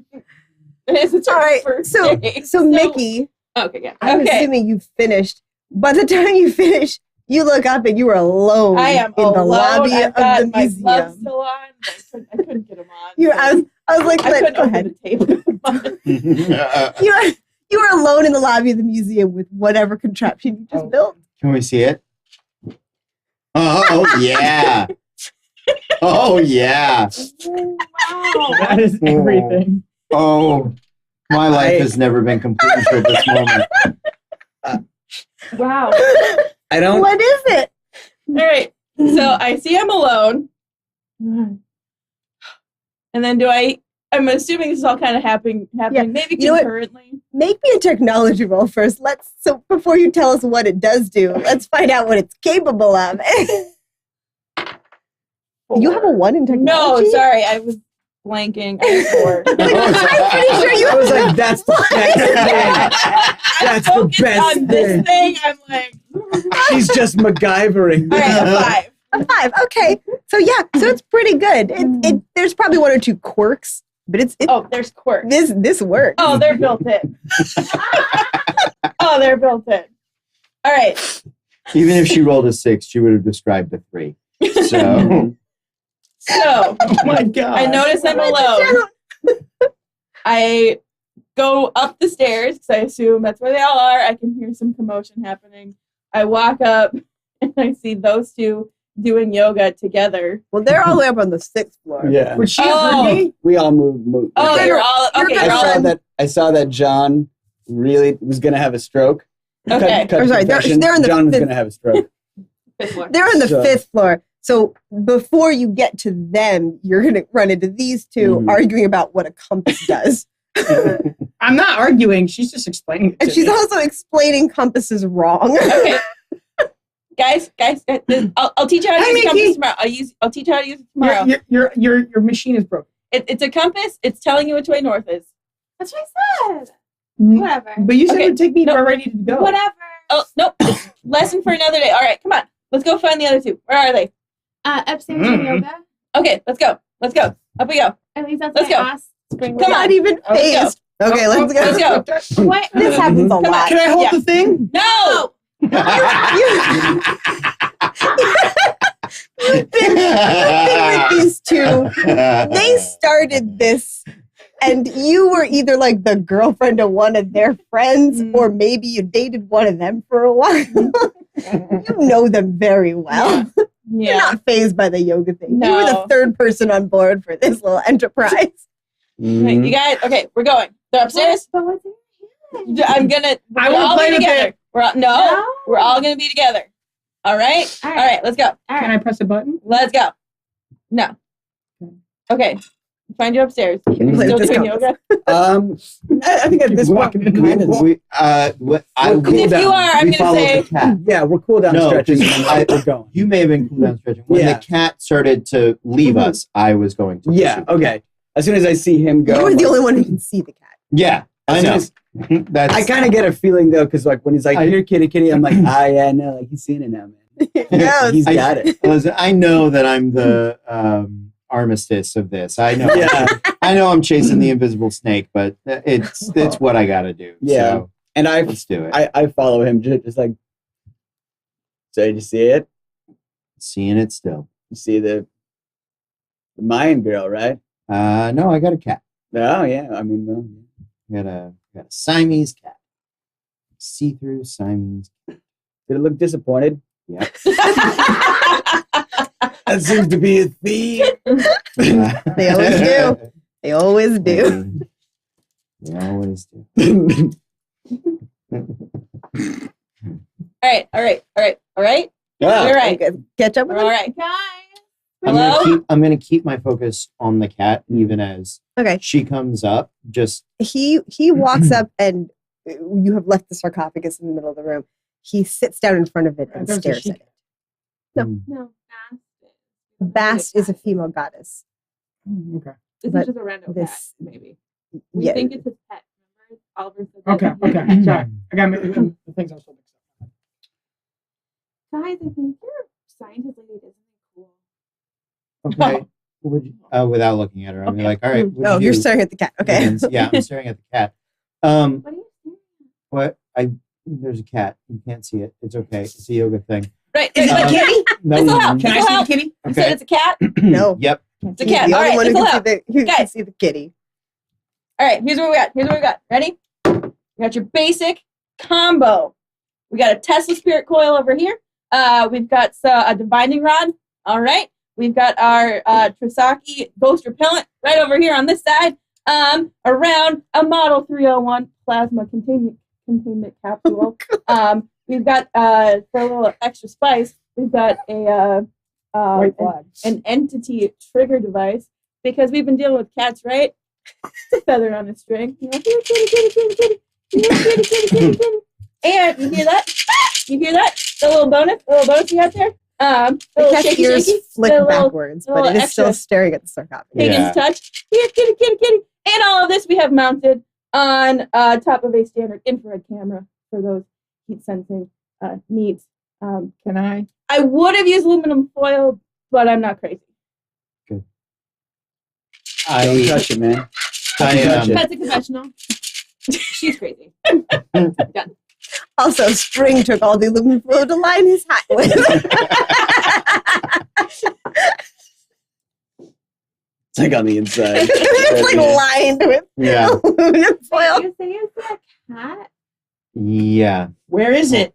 It's All our right. first So, day. so Mickey, Okay, yeah. I'm Okay. assuming you finished. By the time you finish, you look up and you are alone I am in alone. the lobby I've of got the my gloves museum. still on. I couldn't get them on. I was like, I couldn't go open ahead. the table. You are alone in the lobby of the museum with whatever contraption you just Oh. built. Can we see it? Oh yeah. Oh yeah. Wow. That is everything. Oh, my life has never been complete until this moment. Wow. I don't. What is it? All right. So I see I'm alone. And then I'm assuming this is all kind of happening Yeah. maybe You know what? concurrently. Make me a technology roll first. So before you tell us what it does do, let's find out what it's capable of. You have a 1 in No, technology? sorry. I was blanking. I was bored. I'm pretty sure you I was like, that's the best thing. That's the Focused best on this thing. thing. I'm like, She's just MacGyvering. all right, a 5. a 5. Okay. So yeah, so it's pretty good. It there's probably 1 or 2 quirks, but it's Oh, there's quirks. this works. Oh, they're built in. Oh, they're built in. All right. Even if she rolled a 6, she would have described a 3. So So Oh my god. I notice I'm alone. I go up the stairs because I assume that's where they all are. I can hear some commotion happening. I walk up and I see those two doing yoga together. Well, they're all the way up on the 6th floor. Yeah. Would she Oh. agree? We all moved. Oh, You're you're all you're okay. gonna You're all I saw that John really was gonna have a stroke. Okay. Cut Or to sorry, they're confession, in the John was fifth- gonna have a stroke. Fifth floor. They're on the So- 5th floor. So before you get to them, you're going to run into these 2 Mhm. arguing about what a compass does. I'm not arguing. She's just explaining it to And she's me. also explaining compasses wrong. okay. Guys, I'll teach you how to Hi, use a compass Mickey. tomorrow. I'll teach you how to use it tomorrow. Your machine is broken. It's a compass. It's telling you which way north is. That's what I said. Mm, Whatever. But you said Okay, it would take me no. where I needed to go. Whatever. Oh, nope. Lesson for another day. All right, come on. Let's go find the other two. Where are they? Upstairs in Mm. yoga. Okay, let's go. Let's go. Up we go. At least that's Let's what go. I asked Spring. Come on. Not even Let's go. phased. Okay, let's go. Let's go. What? This happens a Come on. lot. Can I hold Yeah. the thing? No! You've been with these two. They started this, and you were either like the girlfriend of one of their friends, Mm. or maybe you dated one of them for a while. You know them very well. You're Yeah. not phased by the yoga thing. You were the No. third person on board for this little enterprise. Okay, you guys, okay, we're going. They're upstairs. But what's in your hand? I'm gonna. I We're wanna all play be with together. it. We're all, no, we're all gonna be together. All right. All All right. Let's go. All Can right. I press a button? Let's go. No. Okay. Find you upstairs. Can you play Still with this doing compass? yoga. I think at this point, Walking in. kind of. If you are, I'm we gonna followed say. the cat. Yeah, we're cool down No, stretches. just- and we're going. You may have been cool down stretching. When Yeah. the cat started to leave Mhm. us, I was going to. Yeah. pursue. Okay. As soon as I see him go, You were I'm the like- only one who can see the cat. Yeah, I As soon know. as- That's I kind of get a feeling though, because like when he's like, I- "Here, kitty, kitty," I'm like, "Ah, yeah, no, like he's seeing it now, man. Yeah, He's I- got it." Listen, I know that I'm the armistice of this. I know. Yeah. I know I'm chasing the invisible snake, but it's what I got to do. Yeah. So And let's do it. I follow him just like. So did you see it? Seeing it still. You see the Mayan girl, right? No, I got a cat. Oh yeah. I mean, well, I got a Siamese cat. See-through Siamese. did it look disappointed? Yeah. That seems to be a theme. They always do. They always do. They always do. All right. Yeah. You're right. Okay, catch up We're with all him? right. Guys. Hello? I'm gonna keep my focus on the cat, even as Okay. she comes up. Just He walks up, and you have left the sarcophagus in the middle of the room. He sits down in front of it and There's a stares sheep. at it. No. No. Bast is a female goddess. Okay. This but is just a random cat, this- maybe. We Yeah. think it's his pet. Remember? Oliver said that. Okay. Okay. Sorry. I got the things I was mixed up. Guys, I think your scientist lady isn't cool. okay. Would you, without looking at her, I'd be like, all right. what'd Oh, you you're do? staring at the cat. Okay. And- yeah, I'm staring at the cat. What are you doing? What? There's a cat. You can't see it. It's okay. It's a yoga thing. Right. Is it right, a right. kitty? No. This'll help. Can I This'll see the help. kitty? You said Okay. it's a cat? No. Yep. It's a He's cat. the All only right. one who This'll can see help. who can Guys. see the kitty. All right. Here's what we got. Ready? You got your basic combo. We got a Tesla Spirit Coil over here. We've got a Divining Rod. All right. We've got our Trisaki Ghost Repellent right over here on this side. Around a Model 301 Plasma Containment Capsule. We've got, for a little extra spice, we've got White flag. an entity trigger device because we've been dealing with cats, right? It's a feather on a string. You know, kitty, kitty, kitty, kitty, kitty. You know, kitty, kitty, kitty, kitty. And you hear that? You hear that? The little bonus you got there? The The little cat's shaky, ears shaky. flick the little backwards, the but little it is still extra- staring at the sarcophagus. Higgins Yeah. touch. Here, kitty, kitty, kitty. And all of this we have mounted on top of a standard infrared camera for those heat sensing needs. Can I? I would have used aluminum foil, but I'm not crazy. Don't I, touch it, man. I, touch it. That's a confessional. She's crazy. Also, Spring took all the aluminum foil to line his hat with. It's like on the inside. It's like lined with yeah. aluminum foil. You say it's a cat? Yeah. Where is it?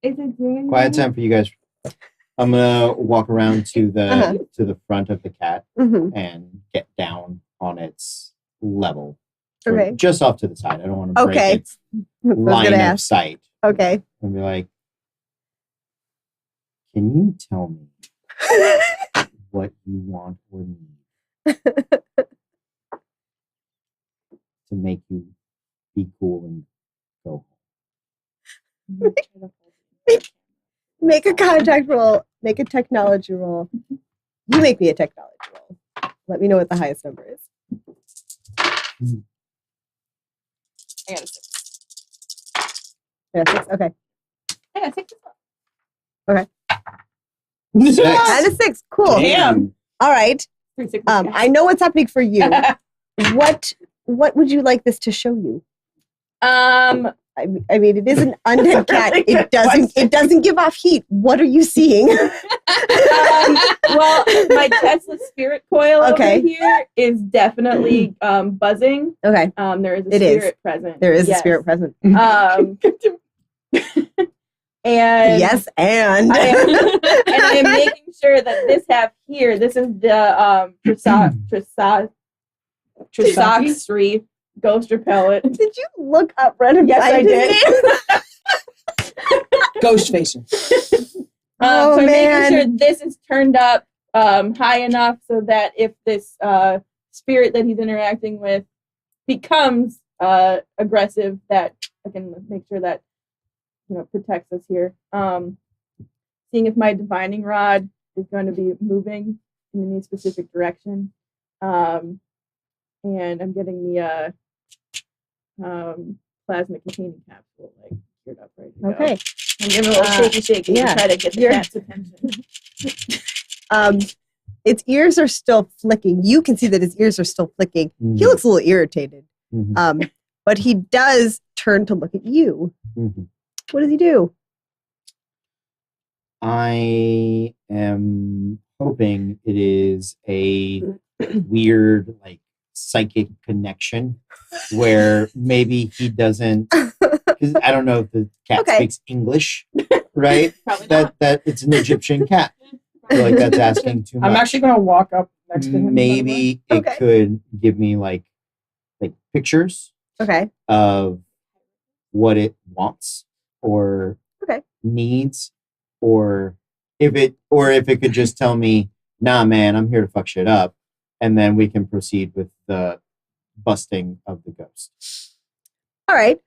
Is it doing Quiet anything? time for you guys. I'm gonna walk around to the Uh-huh. to the front of the cat Mhm. and get down on its level. Or Okay. Just off to the side. I don't want to break Okay. its I was line gonna of ask. sight. Okay. And be like, can you tell me what you want or need to make you be cool and go home? Make a contact roll. Make a technology roll. You make me a technology roll. Let me know what the highest number is. I got a 6. Yeah, 6. Okay. I got a 6 as well. Six. And a 6. Cool. Damn. All right. 3 6. I know what's happening for you. What would you like this to show you? I mean, it is an undead cat. Really good It doesn't give off heat. What are you seeing? Well, my Tesla spirit coil Okay. over here is definitely buzzing. Okay. There is a It is. spirit present. There is Yes. a spirit present. And Yes, and I am making sure that this half here, this is the Trisoxry ghost repellent. did you look up Reddit? Yes, I did. Ghost facing. Oh, So I'm man. making sure this is turned up high enough so that if this spirit that he's interacting with becomes aggressive, that I can make sure that protects us here. Seeing if my divining rod is going to be moving in any specific direction, and I'm getting the plasma containing capsule geared up ready to go. Okay. I'm giving a little shaky yeah. to try to get the You're- cat's attention. Its ears are still flicking. You can see that his ears are still flicking. He looks a little irritated. Mhm. But he does turn to look at you. Mhm. What does he do? I am hoping it is a weird, psychic connection where maybe he doesn't. Because I don't know if the cat Okay. speaks English, right? Probably not. that it's an Egyptian cat. I feel like that's asking too much. I'm actually going to walk up next to him. Maybe Okay. it could give me like pictures Okay. of what it wants or Okay. needs, or if it could just tell me, nah man, I'm here to fuck shit up, and then we can proceed with the busting of the ghost. All right.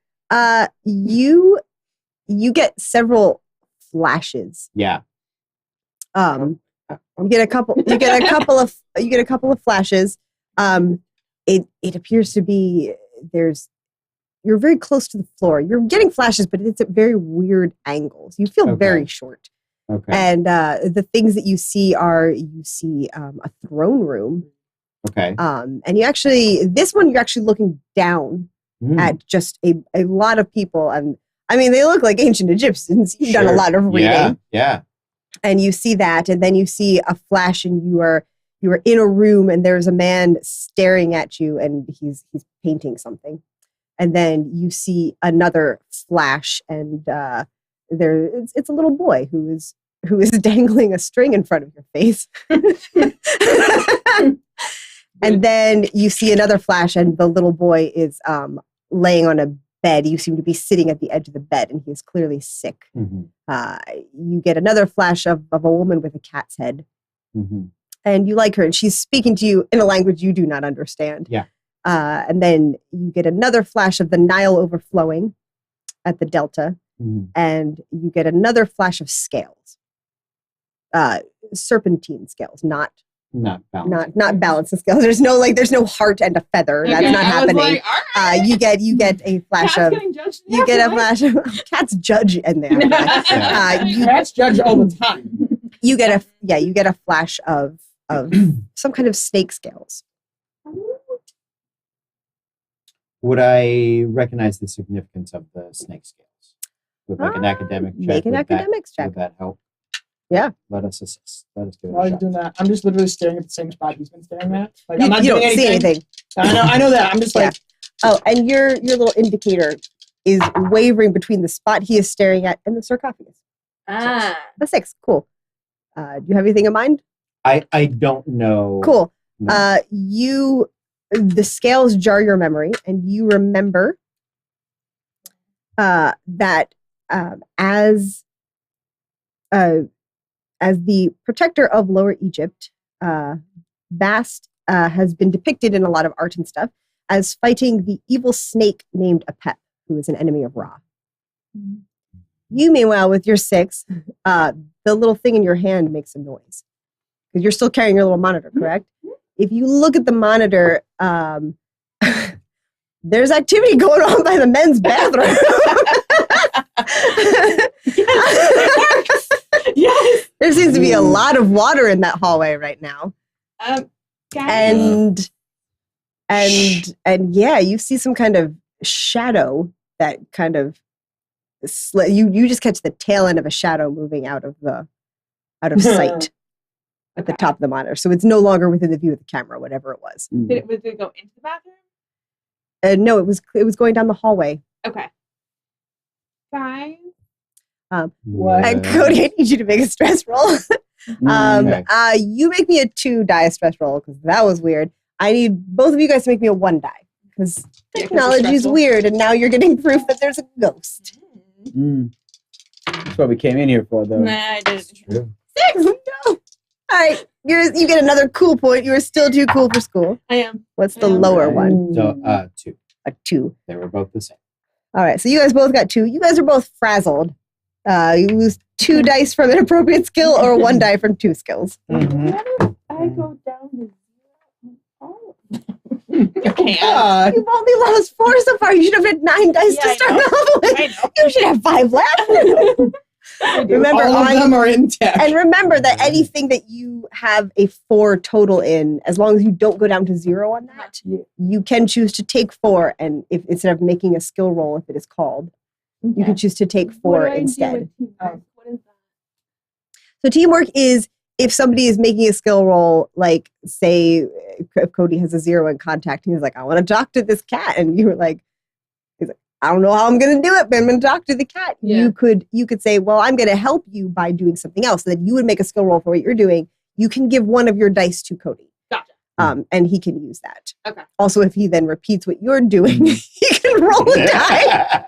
You get several flashes. Yeah. You get a couple of flashes. It appears to be you're very close to the floor. You're getting flashes, but it's at very weird angles. You feel Okay. very short. Okay. And the things that you see are a throne room. Okay. And you're actually looking down Mm. at just a lot of people. And I mean, they look like ancient Egyptians. You've done a Sure. lot of reading. Yeah. And you see that, and then you see a flash, and you are in a room, and there's a man staring at you, and he's painting something. And then you see another flash, and it's a little boy who is dangling a string in front of your face. And then you see another flash, and the little boy is laying on a bed. You seem to be sitting at the edge of the bed, and he is clearly sick. Mhm. You get another flash of a woman with a cat's head, Mhm. and you like her, and she's speaking to you in a language you do not understand. Yeah. And then you get another flash of the Nile overflowing at the delta, Mhm. and you get another flash of scales, serpentine scales, not Not balanced. not balancing scales. There's no heart and a feather. That's Okay, not I was happening. like, all right. You get a flash Cat's of getting judged in you get a the flash of cat's judge in there. You Cats judge all the time. you get a flash of some kind of snake scales. Would I recognize the significance of the snake scales with an academic check? Make an Would academics check. Would that help? Yeah. Let us assist. Let us give it While a he's shot. doing that, I'm just literally staring at the same spot he's been staring at. Like, You, I'm not you doing don't see anything. I know that. I'm just Yeah. like, Oh, and your little indicator is wavering between the spot he is staring at and the sarcophagus. Ah. A 6. Cool. Do you have anything in mind? I don't know. Cool. No. The scales jar your memory, and you remember that as the protector of Lower Egypt, Bast has been depicted in a lot of art and stuff as fighting the evil snake named Apep, who is an enemy of Ra. You, meanwhile, with your 6, the little thing in your hand makes a noise. Because you're still carrying your little monitor, correct? If you look at the monitor, there's activity going on by the men's bathroom. Yes. There seems to be a lot of water in that hallway right now. Guys. And yeah, you see some kind of shadow that kind of you just catch the tail end of a shadow moving out of sight at the top of the monitor. So it's no longer within the view of the camera, whatever it was. Did it go into the bathroom? No, it was going down the hallway. Okay. Guys. What? And Cody, I need you to make a stress roll. Okay. You make me a 2 die stress roll because that was weird. I need both of you guys to make me a 1 die because technology is stressful. weird, and now you're getting proof that there's a ghost. That's what we came in here for, though. Nah, I didn't. True. 6. No. All right, you get another cool point. You were still too cool for school. I am. What's the Yeah. lower one? So 2. A 2. They were both the same. All right, so you guys both got 2. You guys are both frazzled. You lose 2 dice from an appropriate skill or 1 die from 2 skills. Mm-hmm. What if I go down to 0? Oh. You can't. God. You've only lost 4 so far. You should have had 9 dice Yeah, to I start know. off with. I know. You should have 5 left. Remember, all of them are intact. and remember that anything that you have a 4 total in, as long as you don't go down to 0 on that, you can choose to take 4. And if instead of making a skill roll, if it is called, you can choose to take 4 instead. What is that? So teamwork is if somebody is making a skill roll, like say if Cody has a 0 in contact, he's like, I want to talk to this cat, and you were like, he's like, I don't know how I'm going to do it, but I'm going to talk to the cat. Yeah. You could say, well, I'm going to help you by doing something else. So then you would make a skill roll for what you're doing. You can give one of your dice to Cody. Gotcha. And he can use that. Okay. Also, if he then repeats what you're doing, he can roll a die.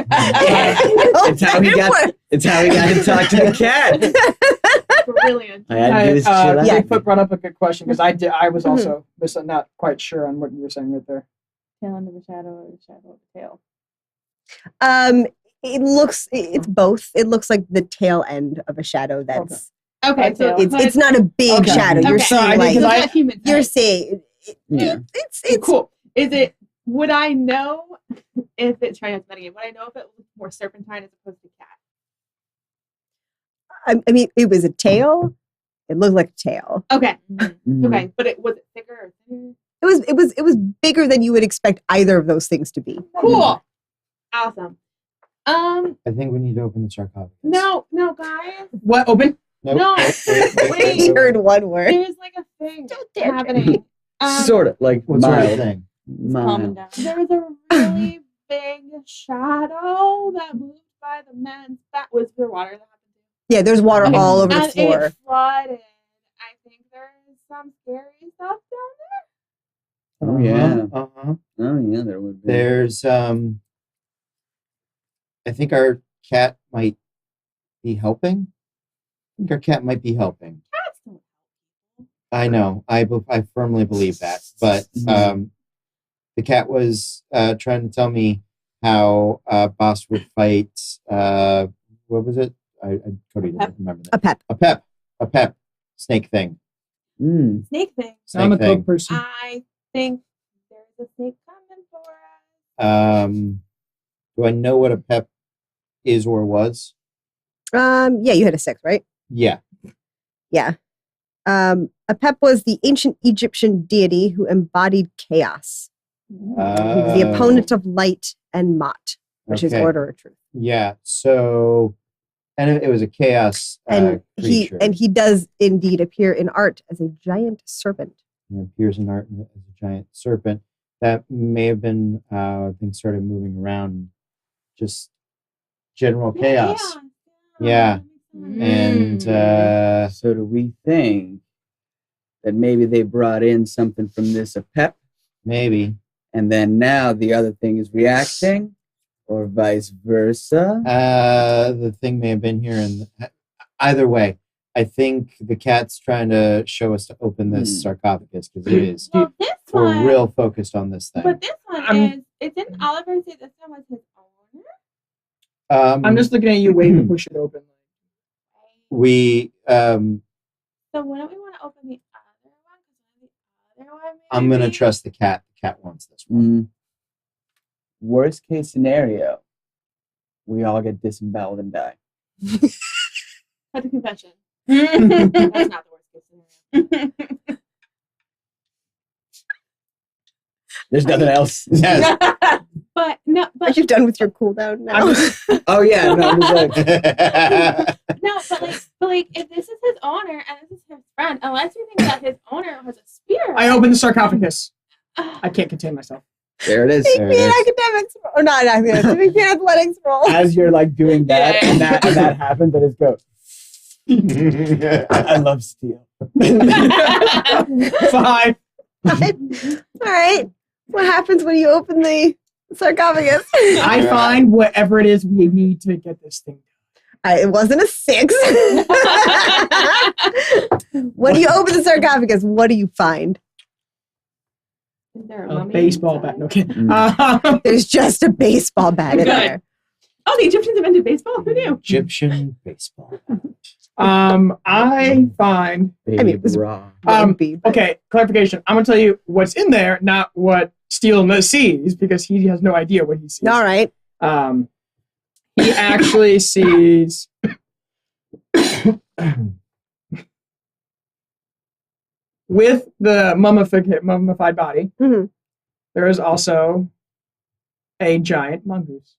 It's how he got. It's how he got to talk to the cat. Brilliant. I had to do this shit out. yeah. Bigfoot brought up a good question because I was also not quite sure on what you were saying right there. Tail end of a shadow or the shadow of the tail? It's both. It looks like the tail end of a shadow that's Okay, so it's not a big Okay. shadow. You're Okay. saying I did, like 'cause Look I- at human you're head. saying Yeah. it's Cool. Is it? Would I know if it's trying not to metagame? Would I know if it was more serpentine as opposed to cat? I mean, it was a tail. It looked like a tail. Okay. Mm. Okay, but was it thicker or thinner? It was bigger than you would expect either of those things to be. Cool. Awesome. I think we need to open the sarcophagus. No, guys. What? Open? Nope. No. Wait. He heard one word. There's like a thing Don't dare. happening. Sort of like What sort of mild. thing? Calming Mild. down. There was a really big shadow that moved by the men's back. Was there water that happened to? Yeah, there's water Okay. all over the And floor. it flooded. I think there's some scary stuff down Oh yeah. Uh-huh. Oh yeah. There would be. There's I think our cat might be helping. I think our cat might be helping. there. Cats don't. I know. I firmly believe that. But the cat was trying to tell me how Boss would fight. What was it? Cody doesn't remember that. A pep snake thing. Mm. Snake thing. Snake I'm a thing. coke person. I think there's a snake coming for us. Do I know what a pep is or was? Yeah, you had a 6, right? Yeah. Yeah. Apep was the ancient Egyptian deity who embodied chaos. He was the opponent of light and Mot, which is Okay. order or truth. Yeah. So, and it was a chaos And creature. he does indeed appear in art as a giant serpent. And appears in art as a giant serpent. That may have been things started moving around. Just general chaos. Yeah. And So do we think that maybe they brought in something from this Apep, maybe. and then now the other thing is reacting, or vice versa? The thing may have been here, and either way, I think the cat's trying to show us to open this sarcophagus because it is. Well, this We're one. real focused on this thing. But this one I'm- is. Didn't Oliver say this one was his owner? I'm just looking at you waiting to push it open. We. So why don't we want to open the other one? Because the other one. I'm gonna maybe- trust the cat. The cat wants this one. Mm. worst case scenario, we all get disemboweled and die. At the convention. That's That's not the worst case scenario. There's nothing else. Yes. But no, Are but you done with your cooldown now? I'm just, Oh yeah, no, I'm just like, no, but like, if this is his owner and this is his friend, unless you think that his owner has a spear, I open the sarcophagus. I can't contain myself. there it is. Make There me it an is. academics roll. Or not academics. Make me an athletics roll. As you're like doing that, Yeah. and that happens, and it's go. I love steel. 5. All right. What happens when you open the sarcophagus? I find whatever it is we need to get this thing It wasn't a 6. When you open the sarcophagus, what do you find? is there done. A mummy baseball inside? bat. No kidding. Mm. There's just a baseball bat in Good. there. Oh, the Egyptians invented baseball. Who knew? Egyptian baseball. I find. I mean, it was- Raw. Rugby, but- Okay, clarification. I'm gonna tell you what's in there, not what Steele sees, because he has no idea what he sees. All right. He actually sees with the mummified body. Mhm. There is also a giant mongoose.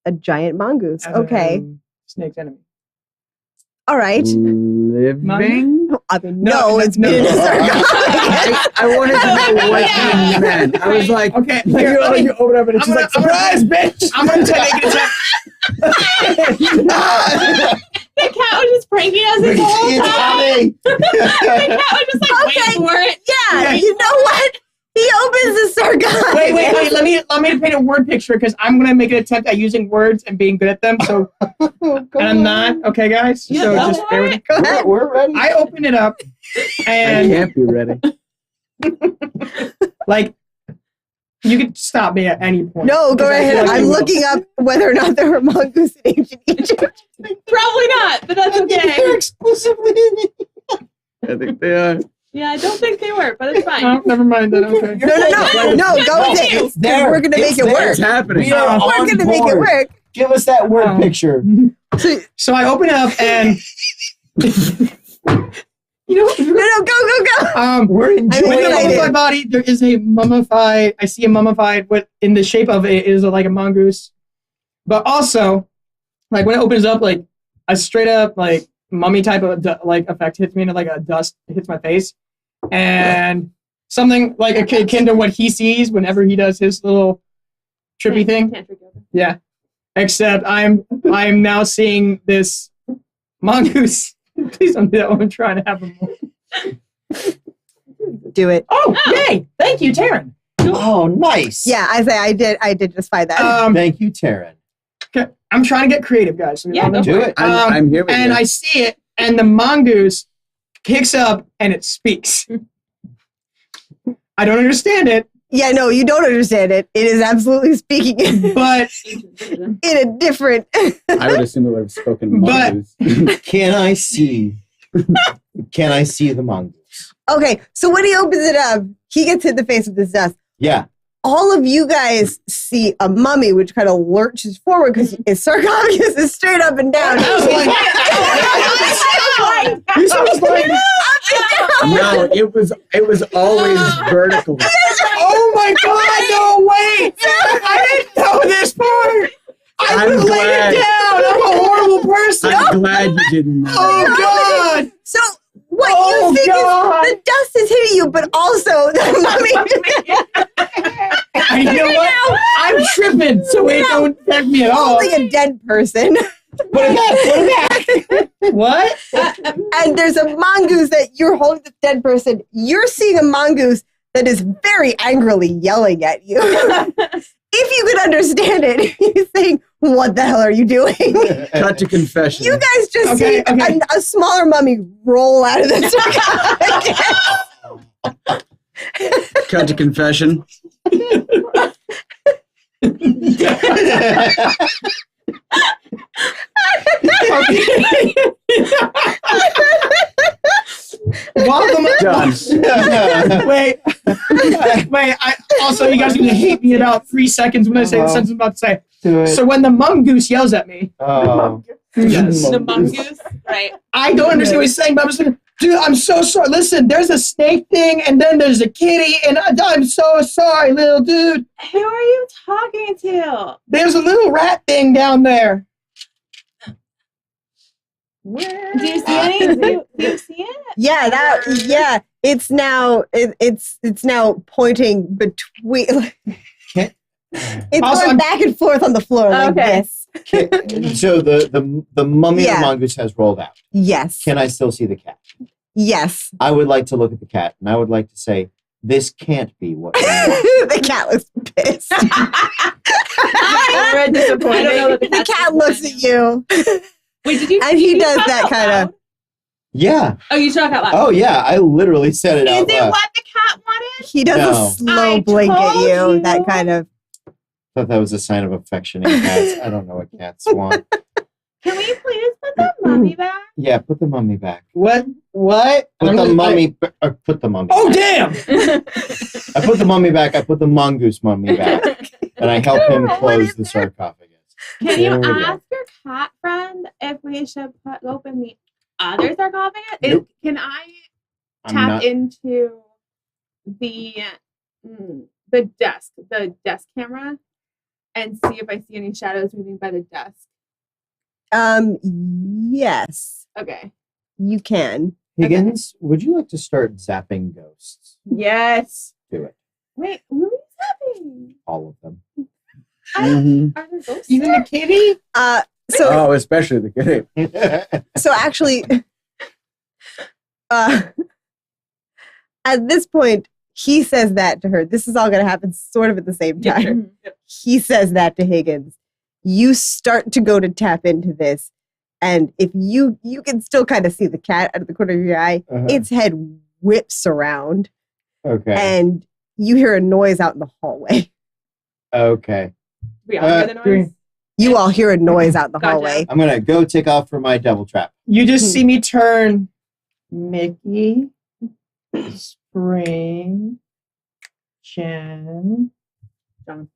A giant mongoose. as Okay. in Snake's enemy. All right. Living? I mean, No, no, it's no. been in a sarcophagus. I wanted to know what you meant. I was like, Okay, like, here, let me- you open up and it's I'm just gonna- like, surprise, bitch! I'm gonna take it attack. The cat was just pranking us this whole It's time. funny. The cat was just like waiting for it. Yeah, Okay. you know what? He opens the sarcophagus. Wait. Let me paint a word picture because I'm gonna make an attempt at using words and being good at them. So, and I'm not. Okay, guys. Yeah, So go just for bear with it. me. Go ahead. We're ready. I open it up, I and can't be ready. like, you can stop me at any point. No, go because I feel ahead. like I'm you will. looking up whether or not there were mongoose in ancient Egypt. Probably not, but that's okay. They're exclusively in it. I think they are. Yeah, I don't think they were, but it's fine. No, never mind then. Okay. No, go with it. It's there. We're gonna make It's it there. work. It's happening. We are We're on gonna make it board. work. Give us that word Um, picture. So, So I open it up and You know what? no, go. We're with the enjoying excited. mummified it. body, there is a mummified. I see a mummified. What in the shape of it is like a mongoose, but also, like when it opens up, like a straight up like mummy type of like effect hits me, and like a dust hits my face, and something like akin to what he sees whenever he does his little trippy thing. Tantric yoga. Yeah, except I'm now seeing this mongoose. Please don't do that when I'm trying to have him. Do it. Oh, yay! Thank you, Taryn. Oh, nice. Yeah, I did just find that. Thank you, Taryn. Okay, I'm trying to get creative, guys. So Yeah, y'all know. Do it. I'm here with And you. I see it, and the mongoose kicks up and it speaks. I don't understand it, Yeah, no, you don't understand it. It is absolutely speaking in but a different. I would assume it would have spoken But- mongoose. Can I see? Can I see the mongoose? Okay, so when he opens it up, he gets hit in the face with this dust. Yeah. All of you guys see a mummy, which kind of lurches forward because his sarcophagus is straight up and down. This was like, No, it was always vertical. oh my god, no, wait! I didn't know this part! I I'm would lay glad. it down! I'm a horrible person! I'm glad you didn't know. Oh god! So what Oh, you think God. is the dust is hitting you, but also the mummy And you know what? I'm tripping, so it don't affect me at all. like a dead person. Put it back. What? And there's a mongoose that you're holding the dead person. You're seeing a mongoose that is very angrily yelling at you. If you could understand it, he's saying, "What the hell are you doing?" Cut to confession. You guys just Okay, see okay. a smaller mummy roll out of the sarcophagus. Cut to confession. Welcome. Done. Wait. Also, you guys are gonna hate me in about 3 seconds when I say the sentence I'm about to say. Do it. So when the mongoose yells at me, Oh. yes, The mongoose, right? I don't understand what he's saying, but I'm just like, dude, I'm so sorry. Listen, there's a snake thing, and then there's a kitty, and I'm so sorry, little dude. Who are you talking to? There's a little rat thing down there. Do you see any? Do you see it? Yeah, it's now it's now pointing between. It's Also, going back and forth on the floor like Okay. this. So the mummy Yeah. of mongoose has rolled out. Yes. Can I still see the cat? Yes. I would like to look at the cat, and I would like to say, this can't be what you want. The cat looks pissed. We're disappointed. I don't know that The cat looks at you. Wait, did you? And he did you does talk that out kinda- loud? Yeah. Oh, you talk out loud. Oh, yeah. I literally said it Is out it loud. what the cat wanted? He does No. a slow I blink at told you. you. That kind of. I thought that was a sign of affection in cats. I don't know what cats want. Can we please put the mummy back? Yeah, put the mummy back. What? Put the mummy. Put the mummy. Oh, back. damn! I put the mummy back. I put the mongoose mummy back, and I help him close the sarcophagus. Can There you we go. ask your cat friend if we should open the other sarcophagus? Nope. Can I I'm tap not. into the desk camera, and see if I see any shadows moving by the desk? Yes, Okay. you can. Higgins, would you like to start zapping ghosts? Yes. Do it. Wait, who are you tapping? All of them. Mhm. Are there ghosts? Even the kitty? So Oh, especially the kitty. so actually, at this point, he says that to her. This is all going to happen sort of at the same Yeah, time. sure. He says that to Higgins. You start to go to tap into this, and if you can still kind of see the cat out of the corner of your eye, Uh-huh. its head whips around, Okay. and you hear a noise out in the hallway. Okay. We all hear the noise. You all hear a noise out in the Gotcha. hallway. I'm gonna go take off for my devil trap. You just see me turn. Mickey, Spring, Jen,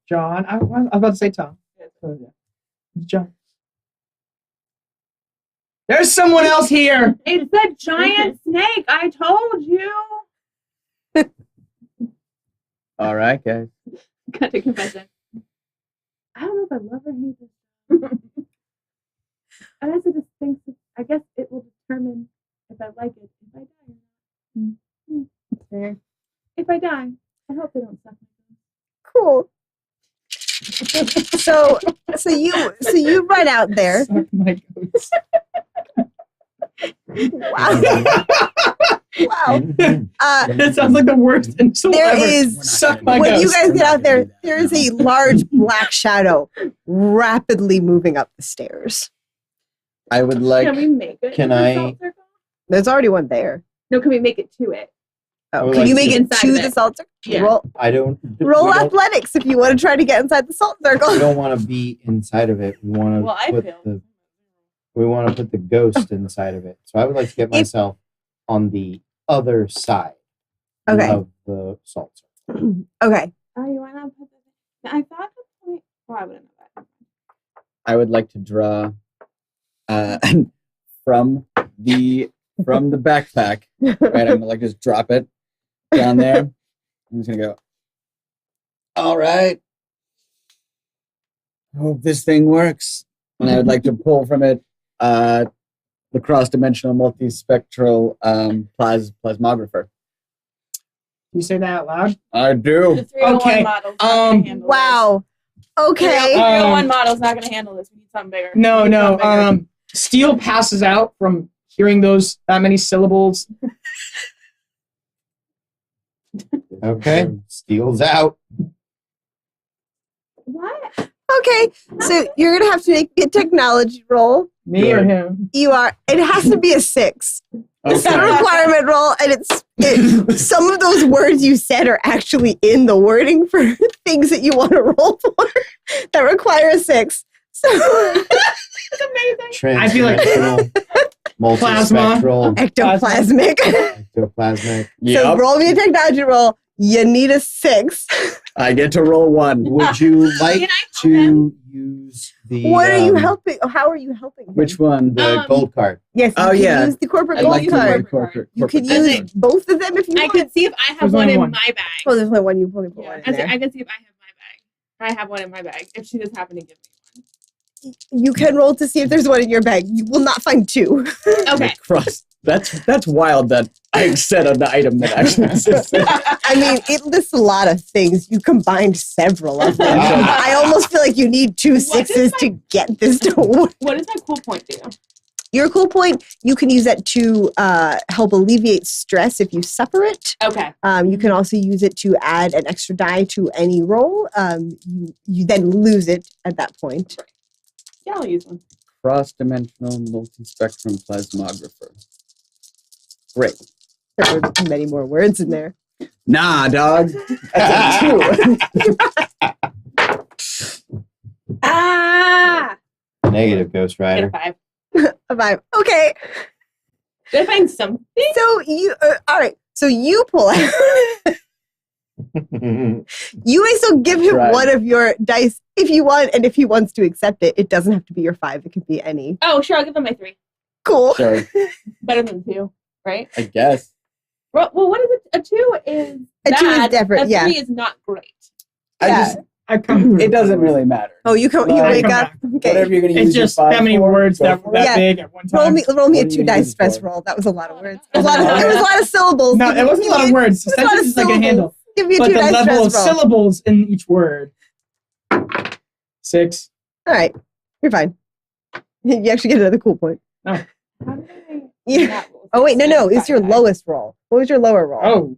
John. I was about to say Tom. John. There's someone else here. It's a giant snake. I told you. All right, guys. Cut to confession. I don't know if I love or hate this. I guess it just thinks. I guess it will determine if I like it. If I die or not. Fair. If I die, I hope they don't suck my Cool. So you run out there. Suck my goats. Wow. Wow. Mhm. That sounds like the worst insult There ever. is Suck my when ghost. you guys We're get not out there, gonna do that. there is a large black shadow rapidly moving up the stairs. I would like. Can we make it? Can to the I- salt circle? There's already one there. No, can we make it to it? I Oh, would can like you to make it inside to of the it. salt circle? Yeah. Roll, I don't. roll we don't, athletics if you want to try to get inside the salt we circle. don't want to be inside of it. We want to Well, I put failed. the. We want to put the ghost inside of it. So I would like to get myself on the other side Okay. of the salt circle. Okay. Oh, you want to put the? I thought the point. Oh, I wouldn't know that. I would like to draw from the backpack. Right, I'm gonna like just drop it down there. I'm just gonna go. All right. Hope this thing works. And I would like to pull from it the cross-dimensional multispectral plasmographer. You say that out loud? I The do. 301 Okay, model's not gonna handle Wow. this. Okay. 301 model's not going to handle this. We need something bigger. No, We need no. something bigger. Steel passes out from hearing that many syllables. Okay. Steel's out. What? Okay. So you're gonna have to make a technology roll. Me or him? You are. It has to be a 6. It's a Okay. requirement roll, and some of those words you said are actually in the wording for things that you want to roll for that require a 6. So It's amazing. I feel like- Transdimensional, multispectral, ectoplasmic. ectoplasmic. So roll me a technology roll. You need a 6. I get to roll 1. Would you like Can I tell him? to use the What are you helping? How are you helping him? Which one? the gold card? Yes, you Oh, can yeah. use the corporate I gold like to card. corporate- You could corporate use card. both of them if you I want. could see if I have There's one only in one. my bag. Oh, there's only one. You only put Yeah, one I in there. can see if I have my bag. I have one in my bag. If she does happen to give me You can roll to see if there's one in your bag. You will not find 2. one. Okay. Cross. That's wild that I said an item that actually exists. I mean, it lists a lot of things. You combined several of them. I almost feel like you need 2 What is 6s to get this to work. What does my cool point do? Your cool point, you can use that to help alleviate stress if you suffer it. Okay. You can also use it to add an extra die to any roll. You then lose it at that point. Yeah, I'll use one. Cross-dimensional multi-spectrum plasmographer. Great. There were many more words in there. Nah, dog. That's a 2. Ah! Negative, Ghost Get a Rider. 5. A 5. Okay. Did I find something? So you, all right. So you pull out. You may still give him Right. one of your dice if you want, and if he wants to accept it, it doesn't have to be your 5. It can be any. Oh, sure. I'll give them my 3. Cool. Sure. Better than 2, right? I guess. Well, what is it? A 2 is A 2 is bad. different, A yeah. 3 is not great. I Yeah. just. I come through. It doesn't really matter. Oh, you come. You Well, I wake come up. back. Okay. Whatever you're gonna use. It's your just 5 that many for, words go that for that it. Yeah. big at one time. Roll me a What are 2 you dice gonna use it stress for? roll. That was a lot of words. Oh, It was no. a lot of syllables. No, it wasn't a lot of words. The It was a lot of sentence is like a handle. Give me a But 2 the dice level of stress roll. syllables in each word. 6. All right, you're fine. You actually get another cool point. How did I Yeah. not roll Oh wait, no, 6? it's your lowest roll. What was your lower roll?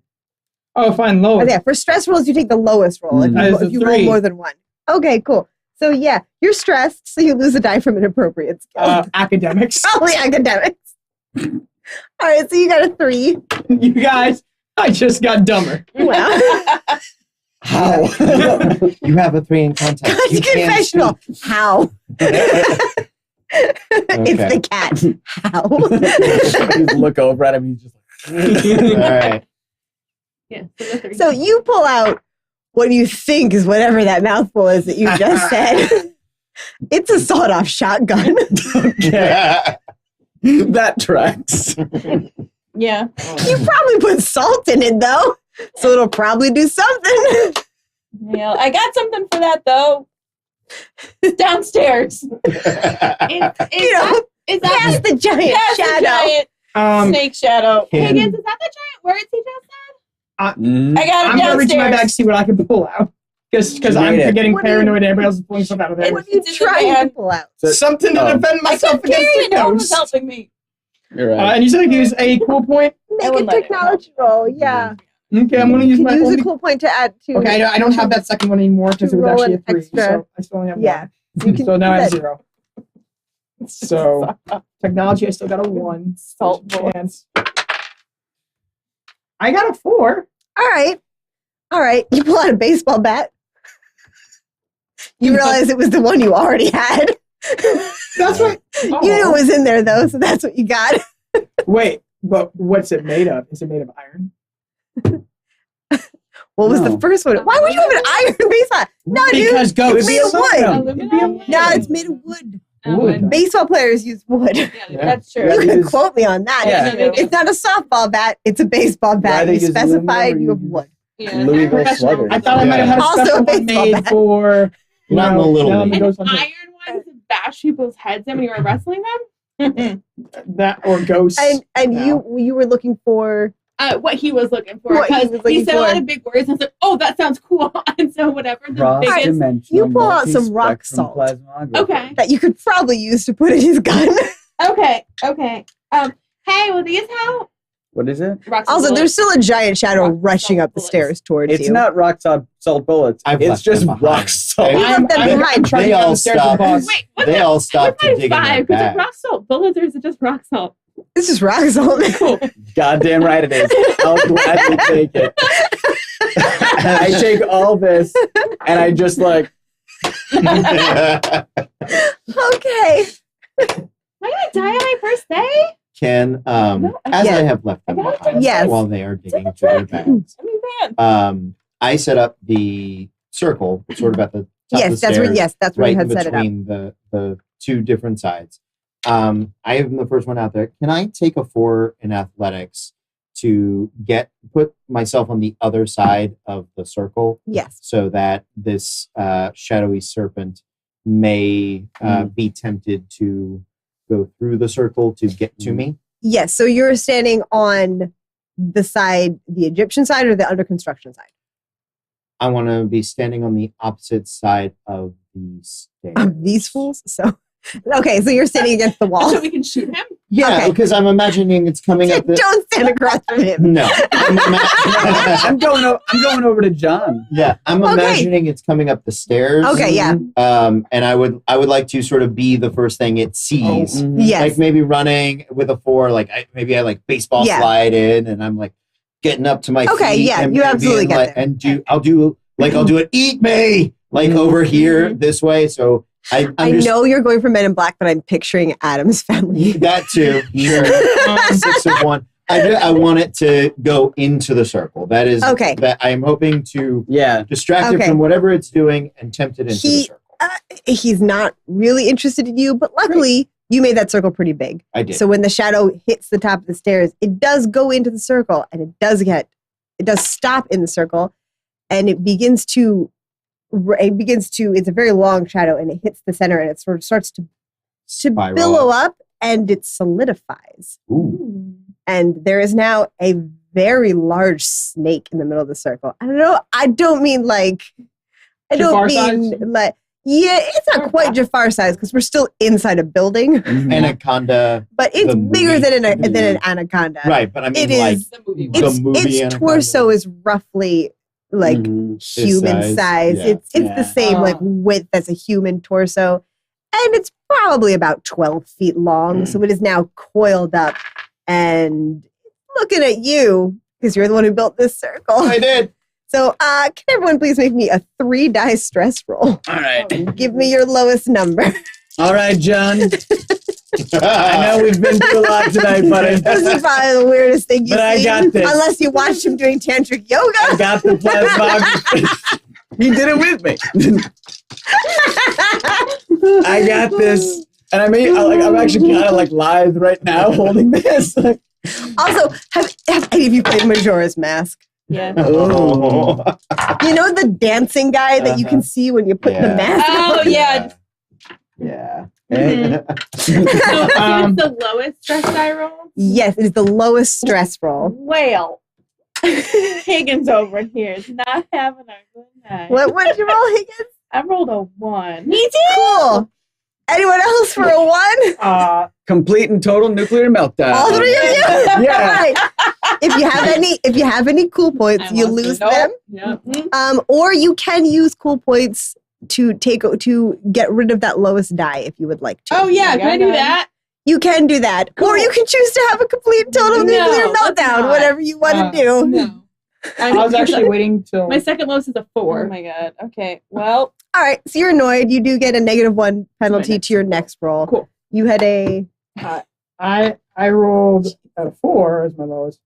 Oh, fine. Lower. Oh, yeah, for stress rolls, you take the lowest roll if Mm. That you, is a if you roll 3. more than 1. Okay, cool. So yeah, you're stressed, so you lose a die from an appropriate skill. Academics. Probably academics. All right, so you got a 3. You guys, I just got dumber. Wow. How? You have a 3 in contact. It's You can't confessional. How? It's Okay. the cat. How? You just look over at him. He's just speak. All right. Yeah, so the 3. So you pull out what you think is whatever that mouthful is that you just said. It's a sawed-off shotgun. okay. That tracks. yeah. You probably put salt in it though, so it'll probably do something. Yeah, I got something for that though. It's downstairs. You know, Is that's that the giant Yes, the shadow. giant snake shadow. Higgins? Is that the giant words he just said? Mhm. I got it I'm gonna reach in my bag downstairs. see what I can pull out. Because I'm Made it. getting What do you- paranoid and everybody else is pulling stuff out of there. What are you It's just a trying to man. pull out? So- Something to Oh. defend I myself couldn't carry against it. the No one was ghost. helping me. You're right. And you said I could use a cool point? Make would a let it technology roll. Yeah. Okay, I'm going to use You my can use only... a cool point to add to. Okay, I don't have that second one anymore because To it was roll actually a an 3. extra- So I still only have Yeah. one. can So now I have use that. 0. So technology, I still got a 1. Salt There's a bullets. chance. I got a 4. All right. All right. You pull out a baseball bat. You realize it was the one you already had. That's right. You knew it was in there though, so that's what you got. Wait, but what's it made of? Is it made of iron? What was No. the first one? Why would you have an iron baseball? No, dude. Because It ghosts. was made of wood. Aluminum? No, it's made of wood. Wood. Baseball players use wood. Yeah, That's true. Yeah. You Rather can use- quote me on that. Yeah. It's not a softball bat, it's a baseball bat. Rather You use specified aluminum or you have use- wood. yeah. Louisville Professional. Sluggers. I thought I might have had a Also a special one baseball made bat. for. Not in the little now league. it An goes on to iron one to bash people's heads in when you were wrestling them? that or ghosts. And now. you were looking for What he was looking for. What he Because was he, looking said a lot for. of big words and I was like, oh, that sounds cool. And so whatever the biggest... Cross-dimensional You pull out some rock multi-spectrum salt. plasmographer. Okay. that you could probably use to put in his gun. Okay. Hey, will these help? What is it? Rocks and Also, bullets. there's still a giant shadow Rock rushing salt up the bullets. stairs towards It's you. not rock salt bullets. I've It's left just them behind. rock salt. You left them I'm behind. trying to They get all downstairs with stopped. boss. Wait, what They the? all stopped to I dig in their 5 because bag. it's rock salt bullets or is it just rock salt? This is rock salt. Cool. Goddamn right it is. I'll gladly take it. I take all this and I just like Okay. Am I gonna die on my first day? Can No, as Yeah. I have left them I got it. behind Yes. while they are digging through their bags. I mean, fan. I set up the circle sort of at the top of the stairs. That's where right you had in set it up. between the two different sides. I am the first one out there. Can I take a 4 in athletics to put myself on the other side of the circle Yes. so that this shadowy serpent may be tempted to go through the circle to get to me? Yes. So you're standing on the Egyptian side or the under construction side? I want to be standing on the opposite side of the stairs. Of these fools? So, okay, so you're standing against the wall. So we can shoot him? Yeah, Okay. because I'm imagining it's coming up. Don't stand across from him. No, I'm going over to John. Yeah, I'm Okay. imagining it's coming up the stairs. Okay, yeah. And I would like to sort of be the first thing it sees. Yes. Like maybe running with a 4, like maybe I like baseball Yeah. slide in, and I'm like getting up to my Okay, feet. yeah, and you being absolutely get like, there. and I'll do it. Eat me like over here this way. So I'm I just, know you're going for Men in Black, but I'm picturing Adam's family. that too. Sure, 6 of 1. I want it to go into the circle. That is Okay. That I am hoping to Yeah. distract it Okay. from whatever it's doing and tempt it into the He- circle. He's not really interested in you, but luckily you made that circle pretty big. I did. So when the shadow hits the top of the stairs, it does go into the circle and it does stop in the circle, and it begins to, it's a very long shadow, and it hits the center, and it sort of starts to Spiral billow up, and it solidifies. Ooh. And there is now a very large snake in the middle of the circle. I don't mean like, Jafar yeah, it's not quite Jafar size because we're still inside a building, Anaconda. but it's The bigger movie. than an anaconda. Right, but I mean It like is. The movie. The movie Its anaconda. torso is roughly like Mhm. human size, size. yeah. It's Yeah. the same like width as a human torso, and it's probably about 12 feet long. So it is now coiled up and looking at you because you're the one who built this circle. I did. So can everyone please make me a 3-die stress roll? All right. Give me your lowest number. All right, John. I know we've been through a lot tonight, buddy. This is probably the weirdest thing you've But I seen. got this. Unless you watched him doing tantric I yoga. got the plasmography. He did it with me. I got this. And I'm actually kind of like live right now holding this. Also, have any of you played Majora's Mask? Yeah. Oh. You know the dancing guy that you can see when you put the Yeah. mask Oh, on? yeah. Yeah. So Um, it's the lowest stress die roll? Yes, it is the lowest stress roll. Well, Higgins over here is not having a good night. What did you roll, Higgins? I rolled a 1. Me too. Cool. Anyone else for a 1? Complete and total nuclear meltdown. All 3 of you? Yeah. All right. If you have any cool points, you lose them. Yep. Or you can use cool points to get rid of that lowest die if you would like to. Oh, yeah. Can I do that? You can do that. Or you can choose to have a complete and total No, nuclear let's meltdown, not. whatever you want to do. No. I was actually waiting till My second lowest is a 4. Oh my god. Okay. Well, All right, so you're annoyed. You do get a -1 penalty next to your next roll. Cool. You had a I rolled a 4 as my lowest,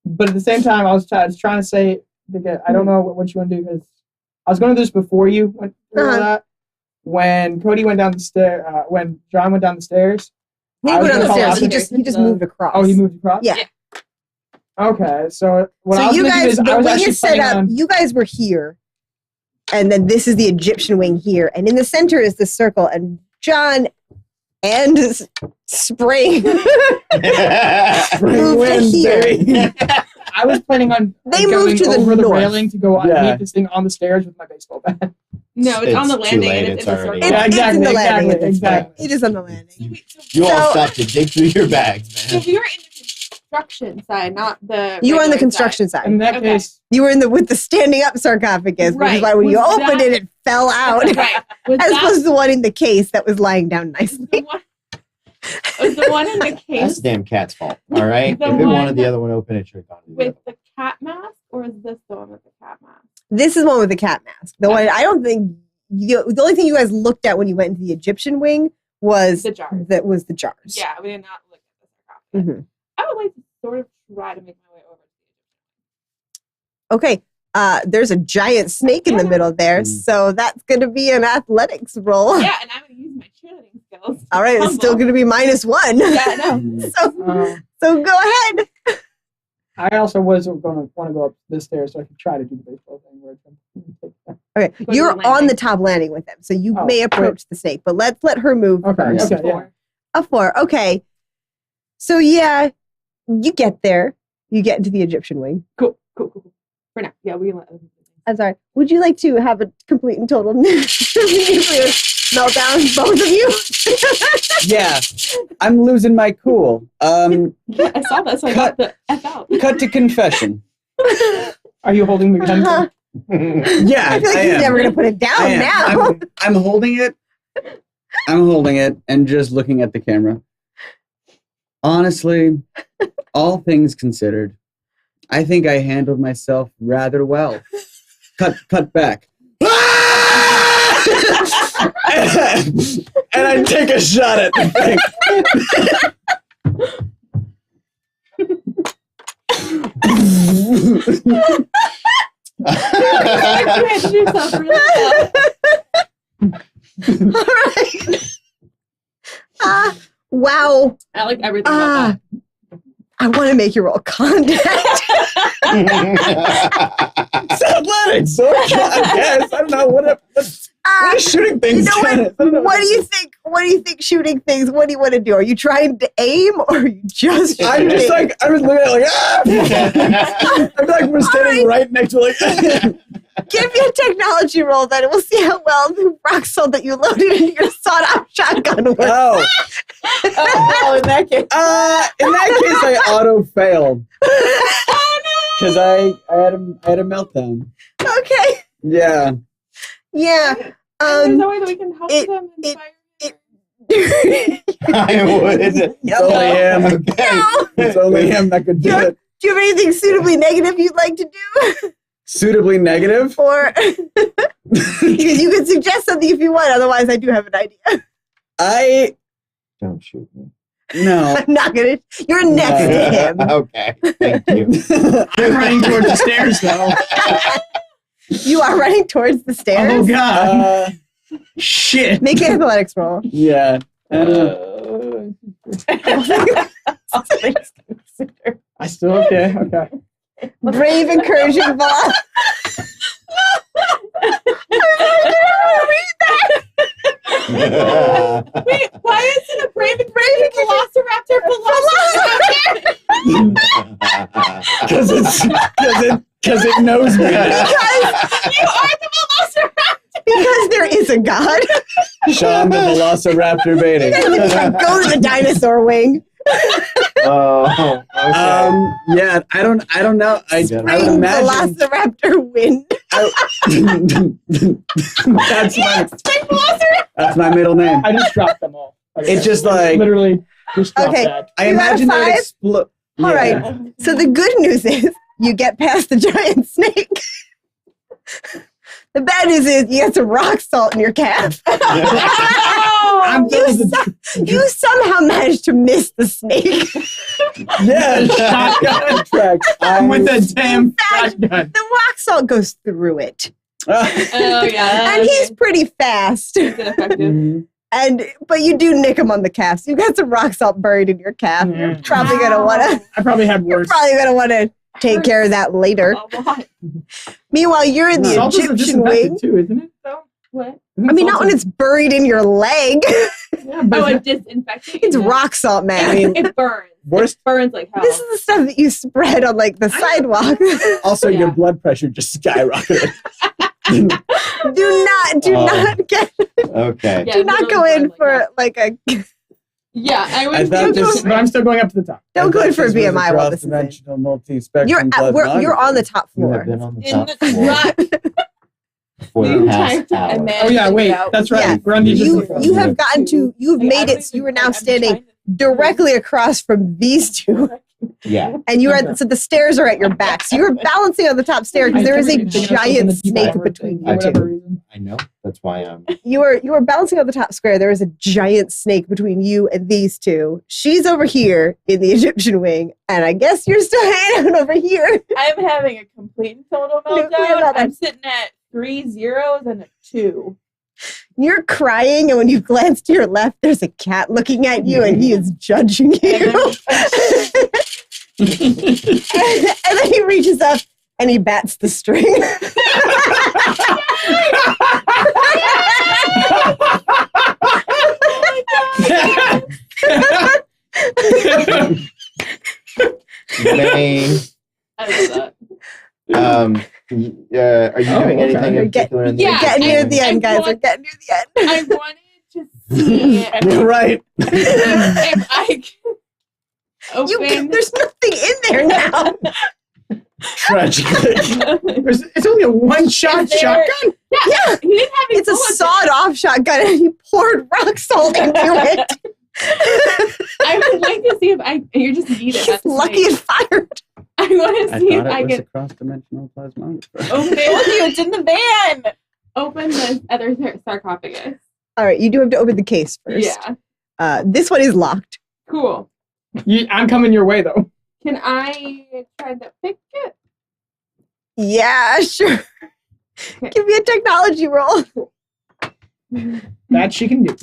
but at the same time, I was trying to say because I don't know what you want to do because I was going to do this before you went through all that. When Cody went down the stair, when John went down the stairs. he I was went down the gonna call stairs. out He just moved across. Oh, he moved across. Yeah. Okay, so what I So was you gonna do guys, is I the was wing actually is set planning up. on- You guys were here, and then this is the Egyptian wing here, and in the center is the circle, and John and Spring. Spring Move to wind, here. baby. I was planning on They going moved to the over the north. railing to go Yeah. underneath this thing on the stairs with my baseball bat. No, it's on the It's too landing. late, And it's it's a already- circle. Yeah, It's in the exactly, landing at this exactly. point. It is on the landing. You all So- stop to dig through your bags, So man. we were in the construction side, not the. You were on the regular construction side. In that Okay. case, You were with the standing up sarcophagus, which is Right. why when you Was opened that- it, it fell out. Side. Right. Was As that opposed to the one in the case that was lying down nicely. the one? Was the one in the That's case the damn cat's fault. All right. The If it one wanted the other one open, it should have gone to the with other. the cat mask, or is this the one with the cat mask? This is one with the cat mask. The one I don't think the only thing you guys looked at when you went into the Egyptian wing was The jars. the jars. Yeah, we did not look at the sarcophagus. Mhm. I would like to sort of try to make my way over to Okay. There's a giant snake in the middle there, so that's going to be an athletics roll. Yeah, and I'm going to use my cheerleading skills. All right, it's still going to be -1. Yeah, I know. So go ahead. I also was going to want to go up this stairs so I could try to do the baseball thing. Where Okay, Go to you're the on landing. the top landing with them, so you Oh, may approach the snake, but let's let her move Okay, first. okay, yeah. A 4. Okay. So yeah, you get there. You get into the Egyptian wing. Cool. For now. Yeah, we can let other people think. I'm sorry. Would you like to have a complete and total nuclear meltdown, both of you? Yeah, I'm losing my cool. Yeah, I saw that, so I got the F out. Cut to confession. Are you holding the gun? Uh-huh. Yeah, I feel like he's am. never going to put it down I am. now. I'm holding it. I'm holding it and just looking at the camera. Honestly, all things considered, I think I handled myself rather well. Cut back. And I take a shot at the thing. You had to do yourself really well. All right. Wow. I like everything about I want to make you roll contact. It's athletics, so I guess. I don't know what Ah, shooting you things. know what? What do you think? What do you think shooting things? What do you want to do? Are you trying to aim or are you just I'm just shooting? like, I was looking at it like, ah! I'm like, we're standing right next to like, Give me a technology roll then and we'll see how well the rock salt that you loaded into your sawed-off shotgun works. oh. Oh, in that case. In that case, I auto failed because I had a meltdown. Okay. Yeah. Yeah. There's no way that we can help it- them it- inspire I would. It's only him. Okay. It's only him that could do Yeah. it. Do you have anything suitably negative you'd like to do? Suitably negative? Or because you could suggest something if you want, otherwise I do have an idea. Don't shoot me. No. I'm not gonna you're next to him. Okay. Thank you. I'm running towards the stairs though. You are running towards the stairs. Oh god. Uh, Shit. Make an athletics roll. yeah. I still okay. Okay. Brave, encouraging boss. Wait, why is it a brave velociraptor velociraptor? Because it knows me. You are the velociraptor! Because there is a god. Sean the Velociraptor You baiting. guys need to go to the dinosaur wing. Oh, okay. Yeah, I don't know. I would Brave imagine velociraptor wind. that's my middle name. I just dropped them all. Okay. It's just like literally just dropped Okay. that. I You got a imagine they 5? explode. All right. So the good news is you get past the giant snake. The bad news is you get some rock salt in your calf. I'm You somehow managed to miss the snake. Yeah, shotgun tracks. I'm with a damn In fact, shotgun. The rock salt goes through it. Oh, yeah. And he's pretty fast. Is it effective? Mhm. But you do nick him on the calf. So you got some rock salt buried in your calf. You're Yeah. probably gonna wanna I probably had worse. take care of that later. A lot. Meanwhile, you're in the Salt is Egyptian disinfectant wing. too, isn't it? Though. What? I mean, not when it's buried in your leg. Yeah, but Oh, it's disinfecting? It's Yeah. rock salt, man. I mean, It burns. worst. It burns like hell. This is the stuff that you spread on like the sidewalk. Also, Yeah. your blood pressure just skyrocketed. do Oh. not get Okay. Yeah, do not go literally in burns for like like a yeah, I I would thought this- but I'm still going up to the top. don't go in for a This was BMI while this is in. cross-dimensional multi-spectrum You're on the top You floor. have been on the in top the floor truck. for the You past typed hour. and Oh yeah, wait, out. that's right. Yeah. We're on the You Egyptian you floor. have gotten to you've Like, I made don't it so you even are now think I'm standing trying to- directly across from these two. Yeah. And you are so the stairs are at your back. So you were balancing on the top stair because there is a giant snake between for you. whatever reason. I know. That's why I'm. You were balancing on the top square. There is a giant snake between you and these two. She's over here in the Egyptian wing, and I guess you're still hanging out over here. I'm having a complete and total Nuclear meltdown. meltdown. I'm sitting at 3 zeros and a 2. You're crying, and when you glance to your left, there's a cat looking at you, and he is judging you. And then he reaches up and he bats the string. May, I love that. are you doing okay. anything in particular? In the Yeah, We're getting near the end, guys. want- We're getting near the end. I wanted to see Right. if I can open. There's nothing in there now. Tragically. It's only a one-shot Is there- shotgun. Yeah, He didn't have any it's a bullets in it. sawed-off shotgun, and he poured rock salt into it. I would like to see if you're just eat it. He's lucky it fired. I want to I see if thought I it was a can cross-dimensional plasmographer. open it. It's in the van. Open the other sarcophagus. All right, you do have to open the case first. Yeah. This one is locked. Cool. I'm coming your way, though. Can I try to pick it? Yeah, sure. Give me a technology roll. That she can do.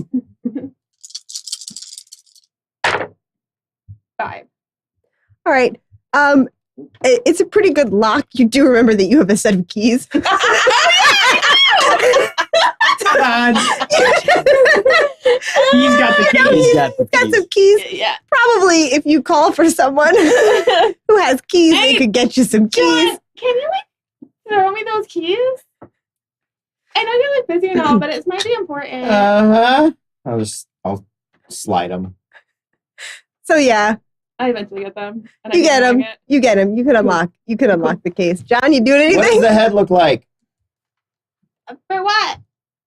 5. All right. It's a pretty good lock. You do remember that you have a set of keys. God. He's got the keys. He's got the Got keys. some keys. Yeah. Probably if you call for someone who has keys, they Hey, could get you some keys. John, can you throw me those keys? I know you're busy and all, but it might be important. Uh-huh. I'll slide them. So yeah, I eventually get them. And you I get can them. bring it. You get them. You could unlock. You could unlock the case. John, you doing What does anything? the head look like? For what?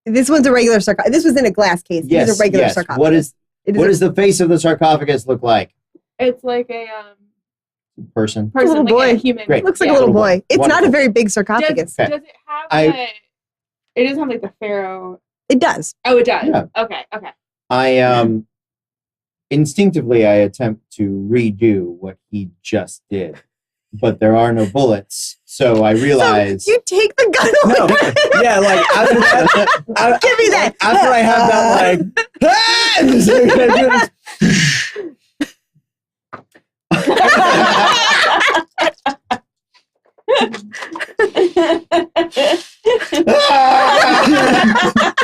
This one's a regular sarcophagus. This was in a glass case. Yes. This is a regular yes. sarcophagus. What is It what does the face of the sarcophagus look like? It's like a Person. person, little like boy. a human. Great. looks like Yeah. a little Little boy. It's not a Wonderful. very big sarcophagus. Does, Okay. does it have I- it doesn't have like the pharaoh. It does. Oh, it does. Yeah. Okay. I instinctively I attempt to redo what he just did, but there are no bullets, so I realize. So you take the gun away. No. Yeah, like after that, Give me that. after I have that, like, ah! And just, like,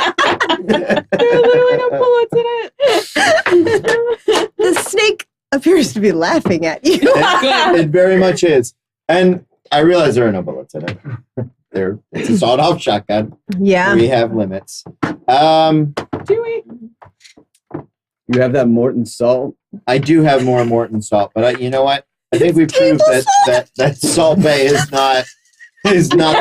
There are literally no bullets in it. The snake appears to be laughing at you. It very much is, and I realize there are no bullets in it. It's a sawed-off shotgun. Yeah. We have limits. Do we? you have that Morton salt. I do have more Morton salt, but you know what? I think we've proved that Salt Bay is not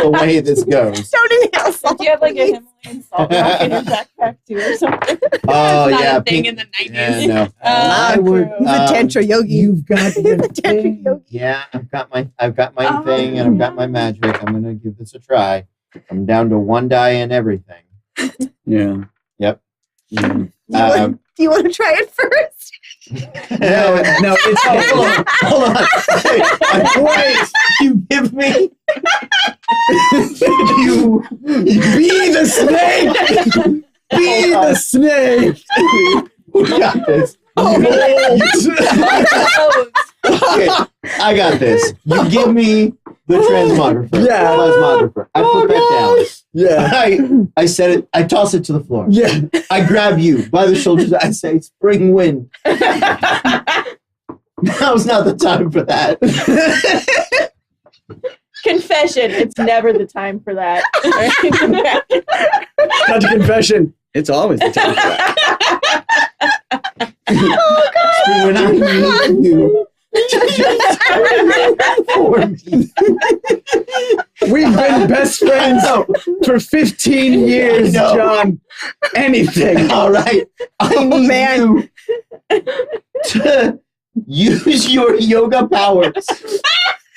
the way this goes. Don't inhale salt. Do you have like a please. Himalayan salt rock in your backpack too or something? Oh That's not yeah, a thing in the 90s. Yeah, no. I would- true. He's a tantra yogi. You've got He's the a tantra thing. yogi. Yeah, I've got my Oh, thing and I've got my magic. I'm gonna give this a try. I'm down to 1 die and everything. Yeah. Yep. Mm. Do you want to try it first? No, it's Hold on. Wait, you give me you be the snake. Be the snake. who got this? Okay, I got this. You give me the transmographer. Yeah. Plasmographer. I put that down. Yeah. I set it, I toss it to the floor. Yeah. I grab you by the shoulders. I say, spring wind. Now's not the time for that. Confession. It's never the time for that. Touch of confession. It's always the time for that. Spring wind, I need you. For me. We've been best friends for 15 years, I know. John. Anything. All right. I need man. you to use your yoga powers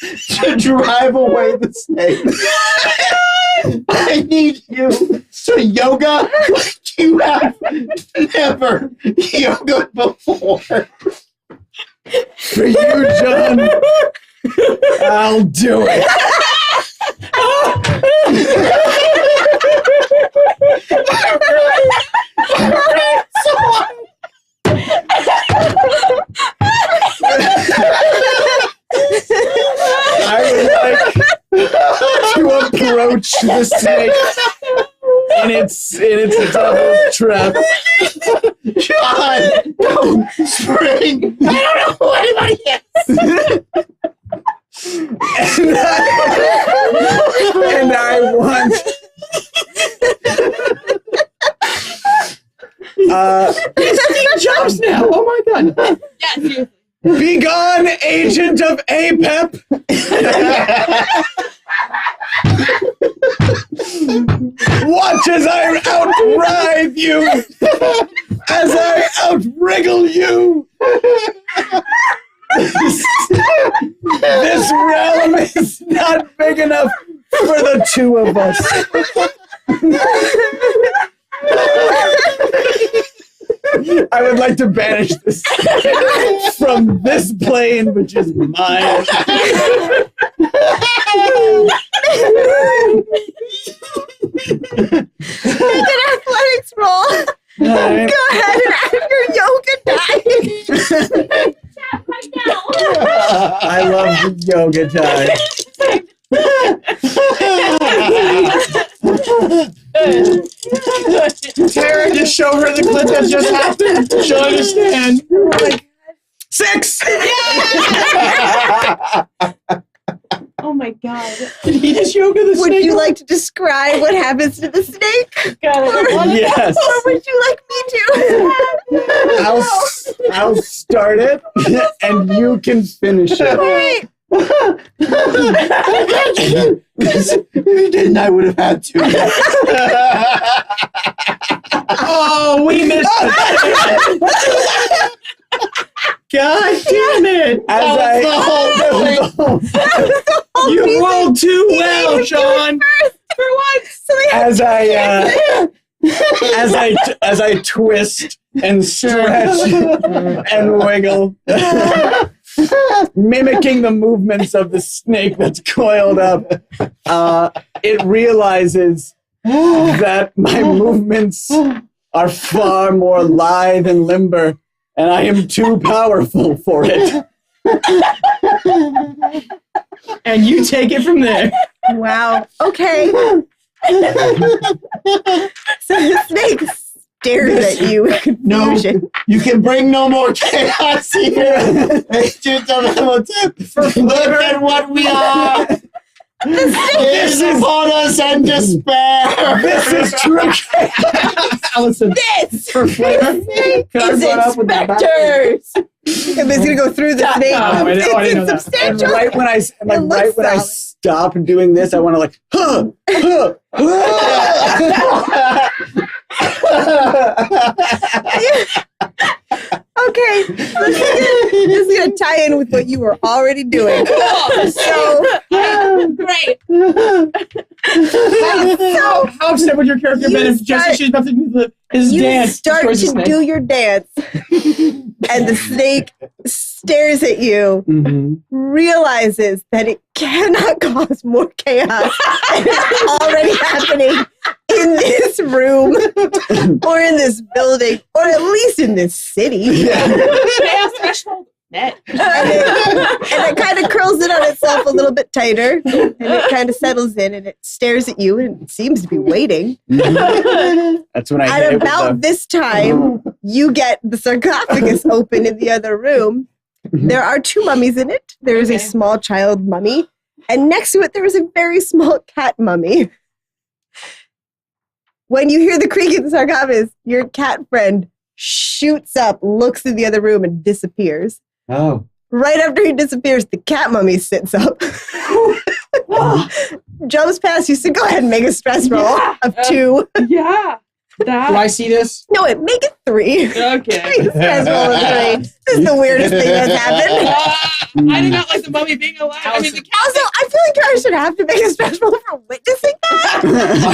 to drive away the snake. I need you to yoga like you have never yoga before. For you, John, I'll do it. I would like to approach the snake in its double trap. John, no, Spring. I don't know who anybody And I want Jobs now. Oh my god. Yeah, seriously. be gone, agent of APEP. Watch as I outride you, as I outwriggle you. This realm is not big enough for the two of us. I would like to banish this from this plane, which is mine. Make an athletics roll. Alright. Go ahead and add your yoga dice. Right now. I love the yoga time. Tara, just show her the clip that just happened. She'll understand. 6! Oh my god. Did he just yoga the Would snake? you like to describe what happens to the snake? Yes. Or would you like me to? I'll start it, and you can finish All it. right. If you didn't, I would have had to. Oh, we missed it. God damn it. As You rolled too well, Sean. For once. So we have as I twist and stretch and wiggle, mimicking the movements of the snake that's coiled up, it realizes that my movements are far more lithe and limber, and I am too powerful for it. And you take it from there. Wow. Okay. So the snake stares at you in No, confusion. you can bring no more chaos here. Agent of Imhotep. Look at what we are. This is upon us and despair. This is true. Allison, This for flavor, can I is run up with the back? inspectors. Everybody's gonna go through the snake. Oh, I didn't know It's that. And substantial. right when I solid. stop doing this, I want to like, Okay, this is gonna tie in with what you were already doing. So, Great. How upset would your character You been if just as she's about to do his you dance? start towards the to snake? do your dance, and the snake stares at you, realizes that it cannot cause more chaos than is already happening in this room, or in this building, or at least in this city. Chaos threshold met. And it kind of curls in on itself a little bit tighter, and it kind of settles in, and it stares at you and seems to be waiting. That's when I hit At it with about this time, you get the sarcophagus open in the other room. There are two mummies in it. There is a Okay. small child mummy, and next to it there is a very small cat mummy. When you hear the creak of the sarcophagus, your cat friend shoots up, looks in the other room, and disappears. Oh. Right after he disappears, the cat mummy sits up, jumps past you. So go ahead and make a stress roll of 2. Yeah. Do I see this? No, wait, make it 3. Okay. Make a stress roll of 3. This is the weirdest thing that's happened. I did not like the mummy being alive. I mean, the cat. Also, I feel like I should have to make a stress roll for witnessing that.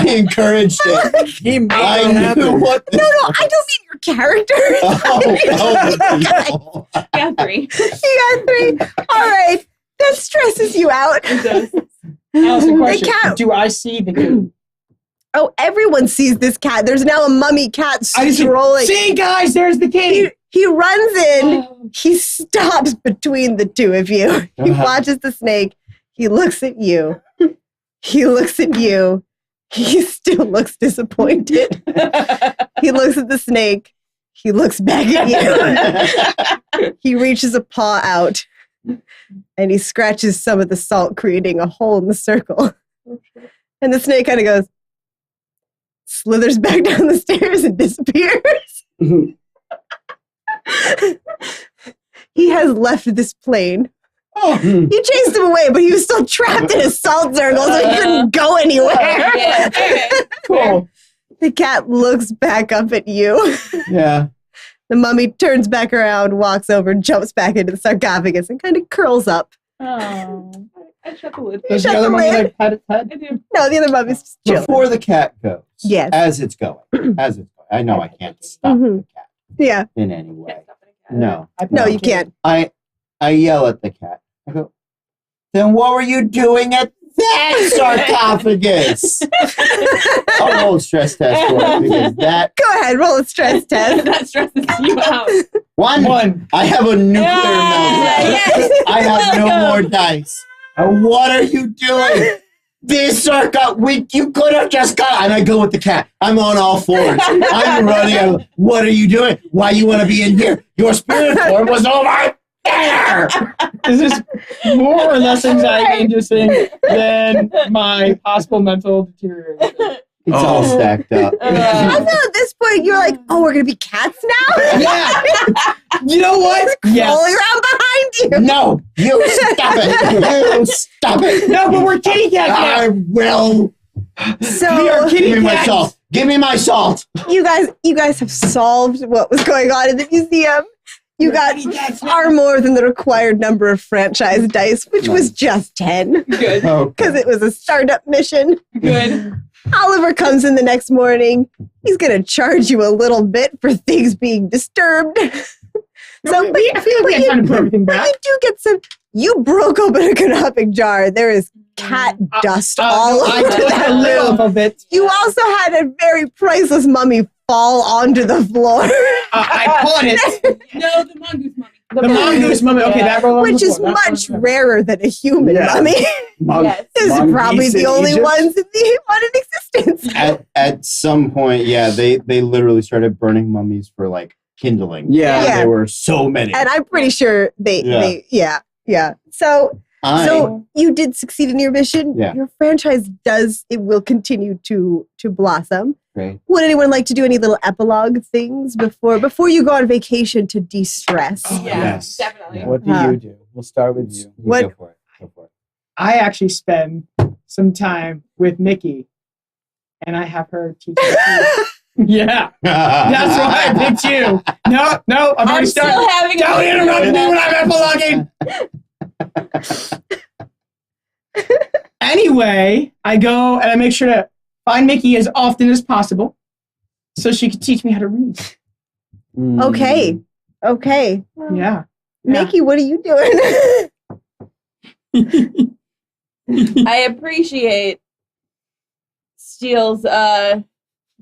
I encouraged it. He made I it knew happen. what this No, I was. don't mean your character. Oh, Yeah, 3. You got 3. All right. That stresses you out. It does. Allison, question. cat. Do I see the cat? Oh, everyone sees this cat. There's now a mummy cat I see. strolling. See, guys, there's the king. He runs in. He stops between the two of you. He watches the snake. He looks at you. He looks at you. He still looks disappointed. He looks at the snake. He looks back at you. He reaches a paw out and he scratches some of the salt, creating a hole in the circle. And the snake kind of goes, slithers back down the stairs and disappears. He has left this plane. You chased him away, but he was still trapped in a salt circle, so he couldn't go anywhere. Yeah, okay. Cool. The cat looks back up at you. Yeah. The mummy turns back around, walks over, jumps back into the sarcophagus, and kind of curls up. Oh. I shut the lid. Does Shut the other the mummy lid. like pat its head? I do. No, the other mummy's just chilling. Before the cat goes. Yes. As it's going. I know I can't stop Mhm. the cat Yeah. in any way. Can't stop it. No. No, you can't. I yell at the cat. I go, then what were you doing at that sarcophagus? I'll roll a stress test for it because that Go ahead, roll a stress test. That stresses you out. one. I have a nuclear meltdown. yes. I have no more dice. What are you doing? This you could have just got. And I go with the cat. I'm on all fours. I'm running. What are you doing? Why you want to be in here? Your spirit form was over there. Is this more or less anxiety inducing than my possible mental deterioration? It's all stacked up. I thought at this point you're like, oh, we're gonna be cats now? Yeah. You know what? Crawling around behind you. No, you stop it. You stop it. No, but we're kitty cats now. I will. So We are kitty Give me my cats. salt. Give me my salt. you guys have solved what was going on in the museum. You got far more than the required number of franchise dice, which was just 10, Good. because it was a startup mission. Good. Oliver comes in the next morning. He's going to charge you a little bit for things being disturbed. I feel like we have time to put everything But back. you do get some. You broke open a canopic jar. There is cat dust all I over took that a little room. of it. You also had a very priceless mummy fall onto the floor, I caught it. No, the mongoose mummy. The mongoose mummy. Okay, that roll which is much rarer than a human Yeah. mummy. Yes. This is Mongoose probably in the only Egypt? ones in the one in existence. At some point, yeah, they literally started burning mummies for like kindling. Yeah. Yeah. There were so many. And I'm pretty sure yeah. So you did succeed in your mission. Yeah. Your franchise will continue to blossom. Great. Would anyone like to do any little epilogue things before you go on vacation to de-stress? Oh, Yeah, Yes. definitely. What do you do? We'll start with you. What- Go for it. Go for it. I actually spend some time with Mickey, and I have her teach me. Yeah, that's why I picked you. No, I've I'm already still started. having Don't interrupt me when I'm epiloguing. Anyway, I go and I make sure to find Mickey as often as possible so she can teach me how to read. Okay. Yeah. Mickey, what are you doing? I appreciate Steele's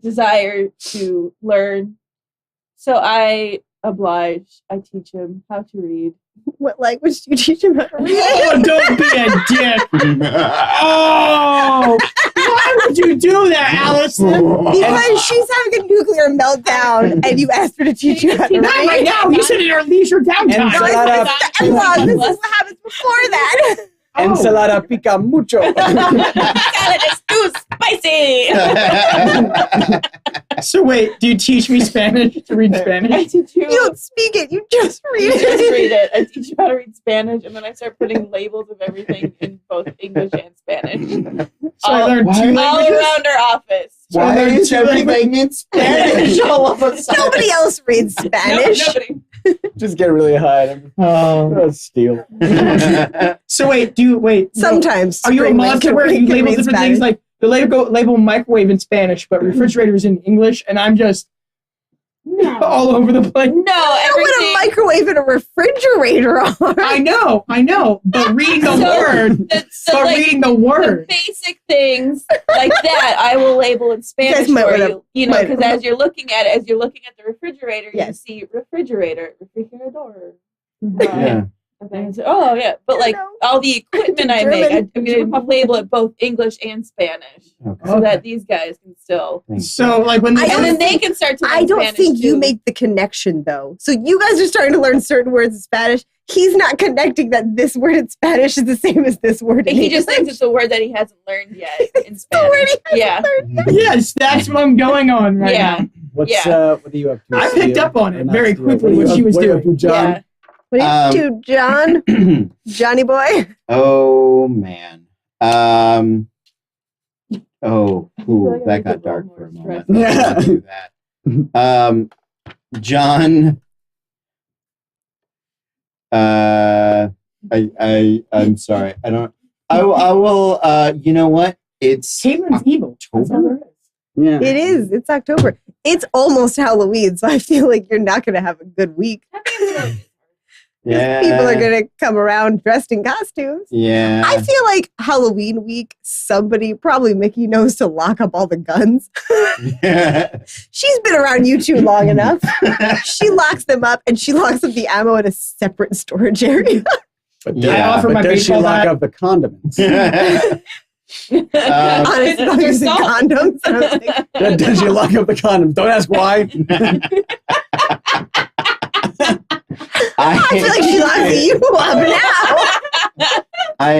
desire to learn. So I oblige. I teach him how to read. What language do you teach him how to read? Oh, don't be a dick. Oh, why would you do that, Alice? Because she's having a nuclear meltdown and you asked her to teach you how to read. Not right now. You said in our leisure downtime. Ensalada. Epilogue, this is what happens before that. Ensalada pica mucho. Salad is too spicy. So wait, do you teach me Spanish to read I Spanish? teach you. You don't speak it, you just read You just it. read it. I teach you how to read Spanish, and then I start putting labels of everything in both English and Spanish. So I learned two All languages. around our office. Why learn is two everything in Spanish all of a sudden? Nobody else reads Spanish. Nobody. Just get really high. Oh. Steal. So wait, no. Sometimes. Are you a Spring monster where Winter you can label read different Spanish. things like the label microwave in Spanish, but refrigerators in English, and I'm just No. all over the place? No, I don't want everything. a microwave and a refrigerator on. I know, but reading the So- word, reading the The word. basic things like that, I will label in Spanish might for wanna- you. You know, might- because as you're looking at it, as you're looking at the refrigerator, Yes. you see refrigerator. Yeah. And so- oh yeah, but like know. all the equipment I make, German. I'm going to label it both English and Spanish, Okay. so that these guys can still. Thanks. So like when I And don't then they think- can start to. I learn don't Spanish think you too. make the connection though. So you guys are starting to learn certain words in Spanish. He's not connecting that this word in Spanish is the same as this word in He just English. thinks it's a word that he hasn't learned yet in the Spanish. word he hasn't Yeah. learned. yes, that's what I'm going on right Yeah. now. What are you up to? I picked Steele? up on Or it not very Steele? quickly are what you she up- was what are you up doing. to, John? Yeah. What are you do, John? Johnny boy? Oh man. Oh, feel ooh, like I that need got to dark roll for a more moment. stress. Let's not do that. John. I'm sorry. I will. You know what? It's Caitlin's evil. That's all there is. Yeah. It is. It's October. It's almost Halloween, so I feel like you're not going to have a good week. yeah. People are going to come around dressed in costumes. Yeah. I feel like Halloween week, somebody, probably Mickey, knows to lock up all the guns. She's been around you two long enough. She locks them up and she locks up the ammo in a separate storage area. But Yeah. I offer my does she baseball lock bat. up the condiments? Honestly, I'm They're using soft. condoms. And I was like, Does she lock up the condoms? Don't ask why. I feel like she locks you up now.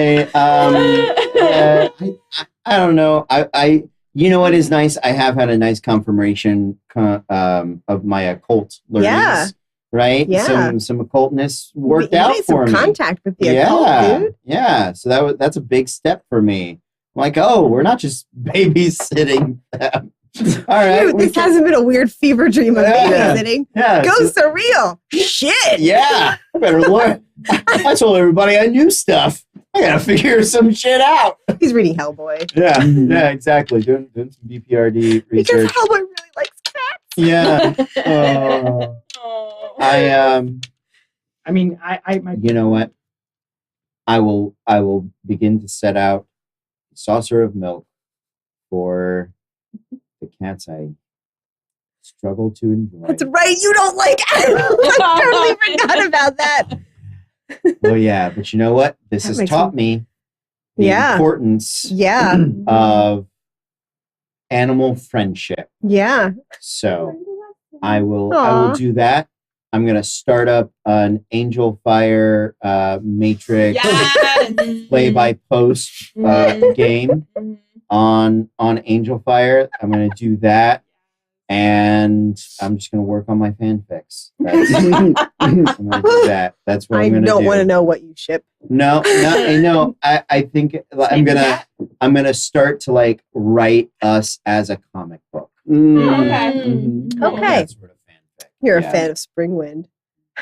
I don't know. I you know what is nice? I have had a nice confirmation of my occult learnings. Yeah. Right? Yeah. Some occultness worked You out made for some me. contact with the yeah. occult, dude. Yeah. So that's a big step for me. I'm like, oh, we're not just babysitting them. All right. Dude, we this can- hasn't been a weird fever dream of Yeah. babysitting. yeah. Ghosts are real. Shit. Yeah, I better learn. I told everybody I knew stuff. I gotta figure some shit out. He's reading Hellboy. Yeah, yeah, exactly. Doing some BPRD Because research. Hellboy really likes cats. Yeah. Oh. I mean, my You know what? I will begin to set out a saucer of milk for the cats I struggle to enjoy. That's right. You don't like animals. I totally forgot about that. Well, yeah, but you know what? This That has makes taught me the Yeah. importance Yeah. of animal friendship. Yeah. So I will Aw. do that. I'm gonna start up an Angel Fire Matrix play by post game on Angel Fire. I'm gonna do that, and I'm just gonna work on my fanfics. I'm gonna do that. That's what I I'm gonna don't do. want to know what you ship. No. I think I'm gonna start to like write us as a comic book. Mm. Okay. That sort of fanfic. You're Yeah. a fan of Springwind.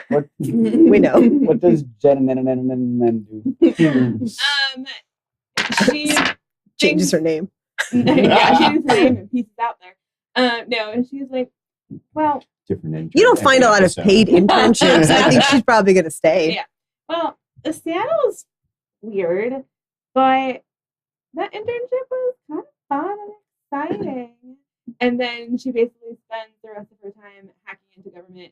What, We know. what does Jen and do? She Changes her name. yeah, she needs her name and pieces out there. No, and she's like, well, Different intro You don't find a lot of episode. paid internships. I think she's probably going to stay. Yeah. well, the Seattle's weird, but that internship was kind of fun and exciting. And then she basically spends the rest of her time hacking into government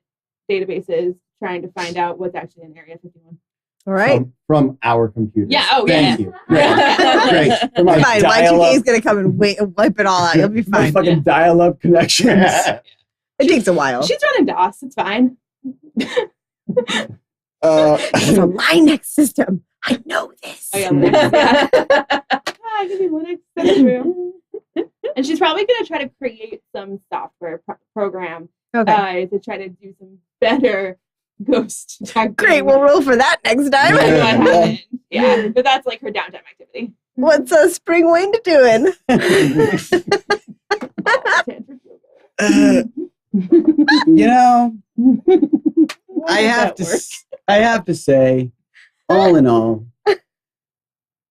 databases trying to find out what's actually in Area 51. All right. From our computer. Yeah, oh, Thank yeah. you. Great. From our Fine. Y2K is going to come and wipe it all out. You'll be My fine. fucking dial-up connections. It takes a while. She's running DOS. It's fine. It's a Linux system. I know this. Oh, yeah, Linux. Yeah. I can do Linux. That's true. And she's probably going to try to create some software program Okay. to try to do some better ghost detecting. Great. We'll roll for that next time. I know I haven't. Yeah, but that's like her downtime activity. What's Springwind doing? Tantric yoga. You know, Why does that work? I have to say, all in all,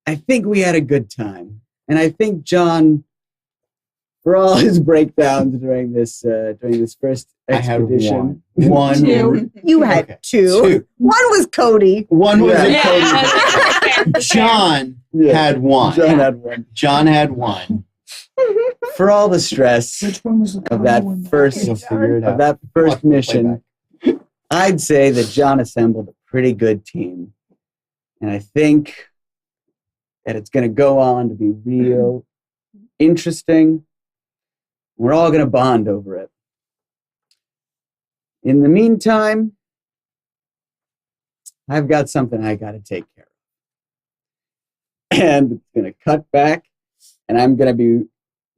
I think we had a good time, and I think John, for all his breakdowns during this first I had expedition, one. Two. You had Okay. two. One was Cody. One was Yeah. a Yeah. Cody. John Yeah. had one. John had one. John had one. For all the stress Which one was the of that one? first You'll figure it of out. that first Watch the mission, I'd say that John assembled a pretty good team. And I think that it's going to go on to be real interesting. We're all going to bond over it. In the meantime, I've got something I got to take care of. And it's going to cut back, and I'm going to be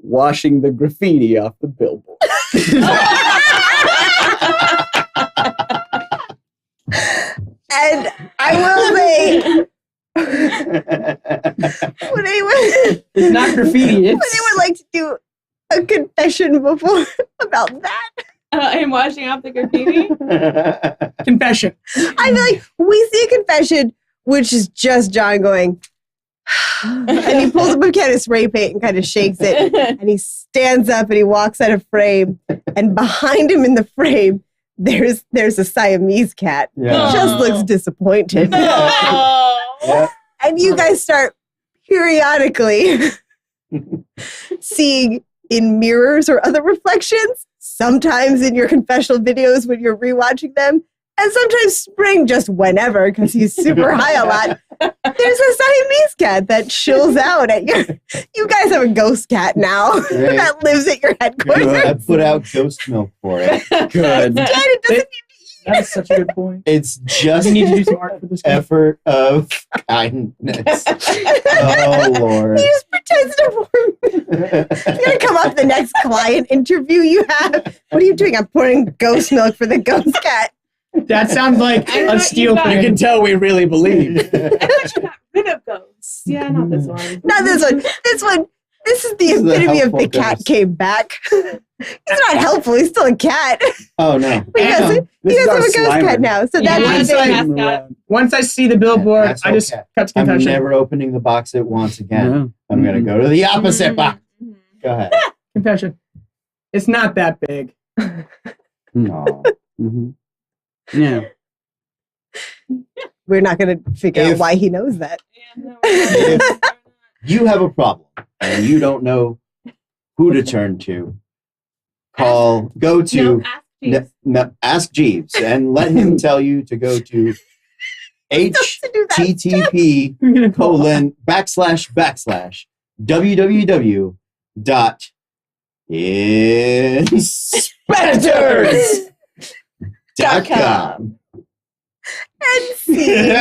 washing the graffiti off the billboard. And I will say, would anyone, It's not graffiti. would It's anyone like to do a confession before about that? I am washing off the graffiti. confession. I feel like we see a confession, which is just John going, and he pulls up a can of spray paint and kind of shakes it. And he stands up and he walks out of frame. And behind him in the frame, there's a Siamese cat. Yeah. He just looks disappointed. No. Yeah. And you guys start periodically seeing in mirrors or other reflections, sometimes in your confessional videos when you're rewatching them, and sometimes Spring just whenever because he's super high a lot. There's a Siamese cat that chills out at your. You guys have a ghost cat now Right. that lives at your headquarters. I put out ghost milk for it. Good. Again, it doesn't That's such a good point. It's just We need to do some art for this game. effort of kindness. Oh Lord. He just pretends to form. It's gonna come up the next client interview you have. What are you doing? I'm pouring ghost milk for the ghost cat. That sounds like I a thought steel you got- You thing. can tell we really believe. I thought you got rid of ghosts. Yeah, not this one. Not this one. This one. This is the This is the epitome of the helpful cat ghost. came back. He's not helpful. He's still a cat. Oh no. But he I know. does, he This is does our have a ghost Slimer. cat now. So Yeah, that's it's the like- thing. mascot. Once I see the billboard, That's I just okay. cut to I'm confession. never opening the box at once again. No. I'm gonna go to the opposite box. Mhm. Go ahead. Confession. It's not that big. Aw. Mm-hmm. Yeah. We're not going to figure out If- why he knows that. Yeah, no, we're not. You have a problem and you don't know who to turn to. Go No, to ask Jeeves. Ask Jeeves and let him tell you to go to To do that. http We're gonna call www.inspectors .com. And see.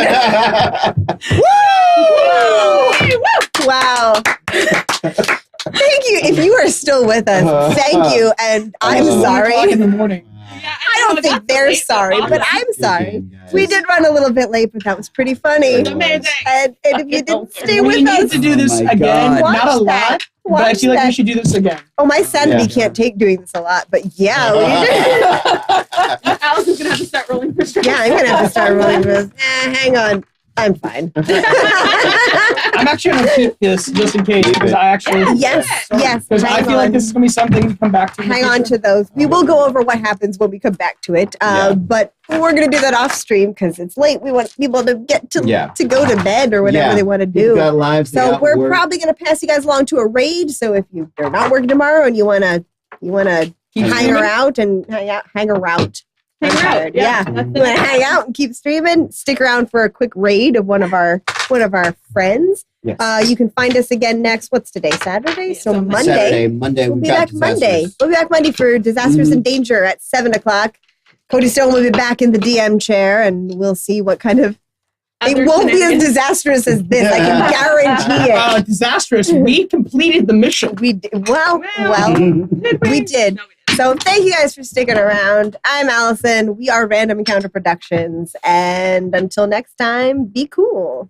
Wow. Thank you. If you are still with us, thank you. And I'm It's 1 sorry. in the morning. Yeah, I don't know, think that's they're amazing. sorry, but I'm Good sorry. game, guys. We did run a little bit late, but that was pretty funny. It was. Amazing. And if you didn't stay We with need us, to do this Oh my again. God. Not a watch lot, that. but I Watch feel like we that. should do this again. Oh, my sanity Yeah. can't take doing this a lot, but yeah, we did. Alice is gonna have to start rolling for strength. Yeah, I'm gonna have to start rolling this. Hang on, I'm fine. I'm actually going to keep this just in case Keep because it. I actually. Yes, yes. Because I hang feel like on. this is going to be something to come back to. in the Hang on future. to those. We will go over what happens when we come back to it. Yeah. But we're going to do that off stream because it's late. We want people to get to Yeah. to go to bed or whatever Yeah. they want to You've do. got lives. they So got we're work. probably going to pass you guys along to a raid. So if you're not working tomorrow and you want to Keep hang streaming? out and hang out. Hang I'm around. tired. Yeah. That's You want to hang out and keep streaming? Stick around for a quick raid of one of our friends. Yes. You can find us again next. What's today? Saturday. Yeah, So so Monday. Monday. We'll We've be got back Monday. disasters. We'll be back Monday for Disasters Mhm. in Danger at 7:00. Cody Stone will be back in the DM chair, and we'll see what kind of. It Other won't be as shenanigans. disastrous as this. I can guarantee it. Disastrous. We completed the mission. We did, well, Did we did. No, we didn't. So thank you guys for sticking around. I'm Allison. We are Random Encounter Productions, and until next time, be cool.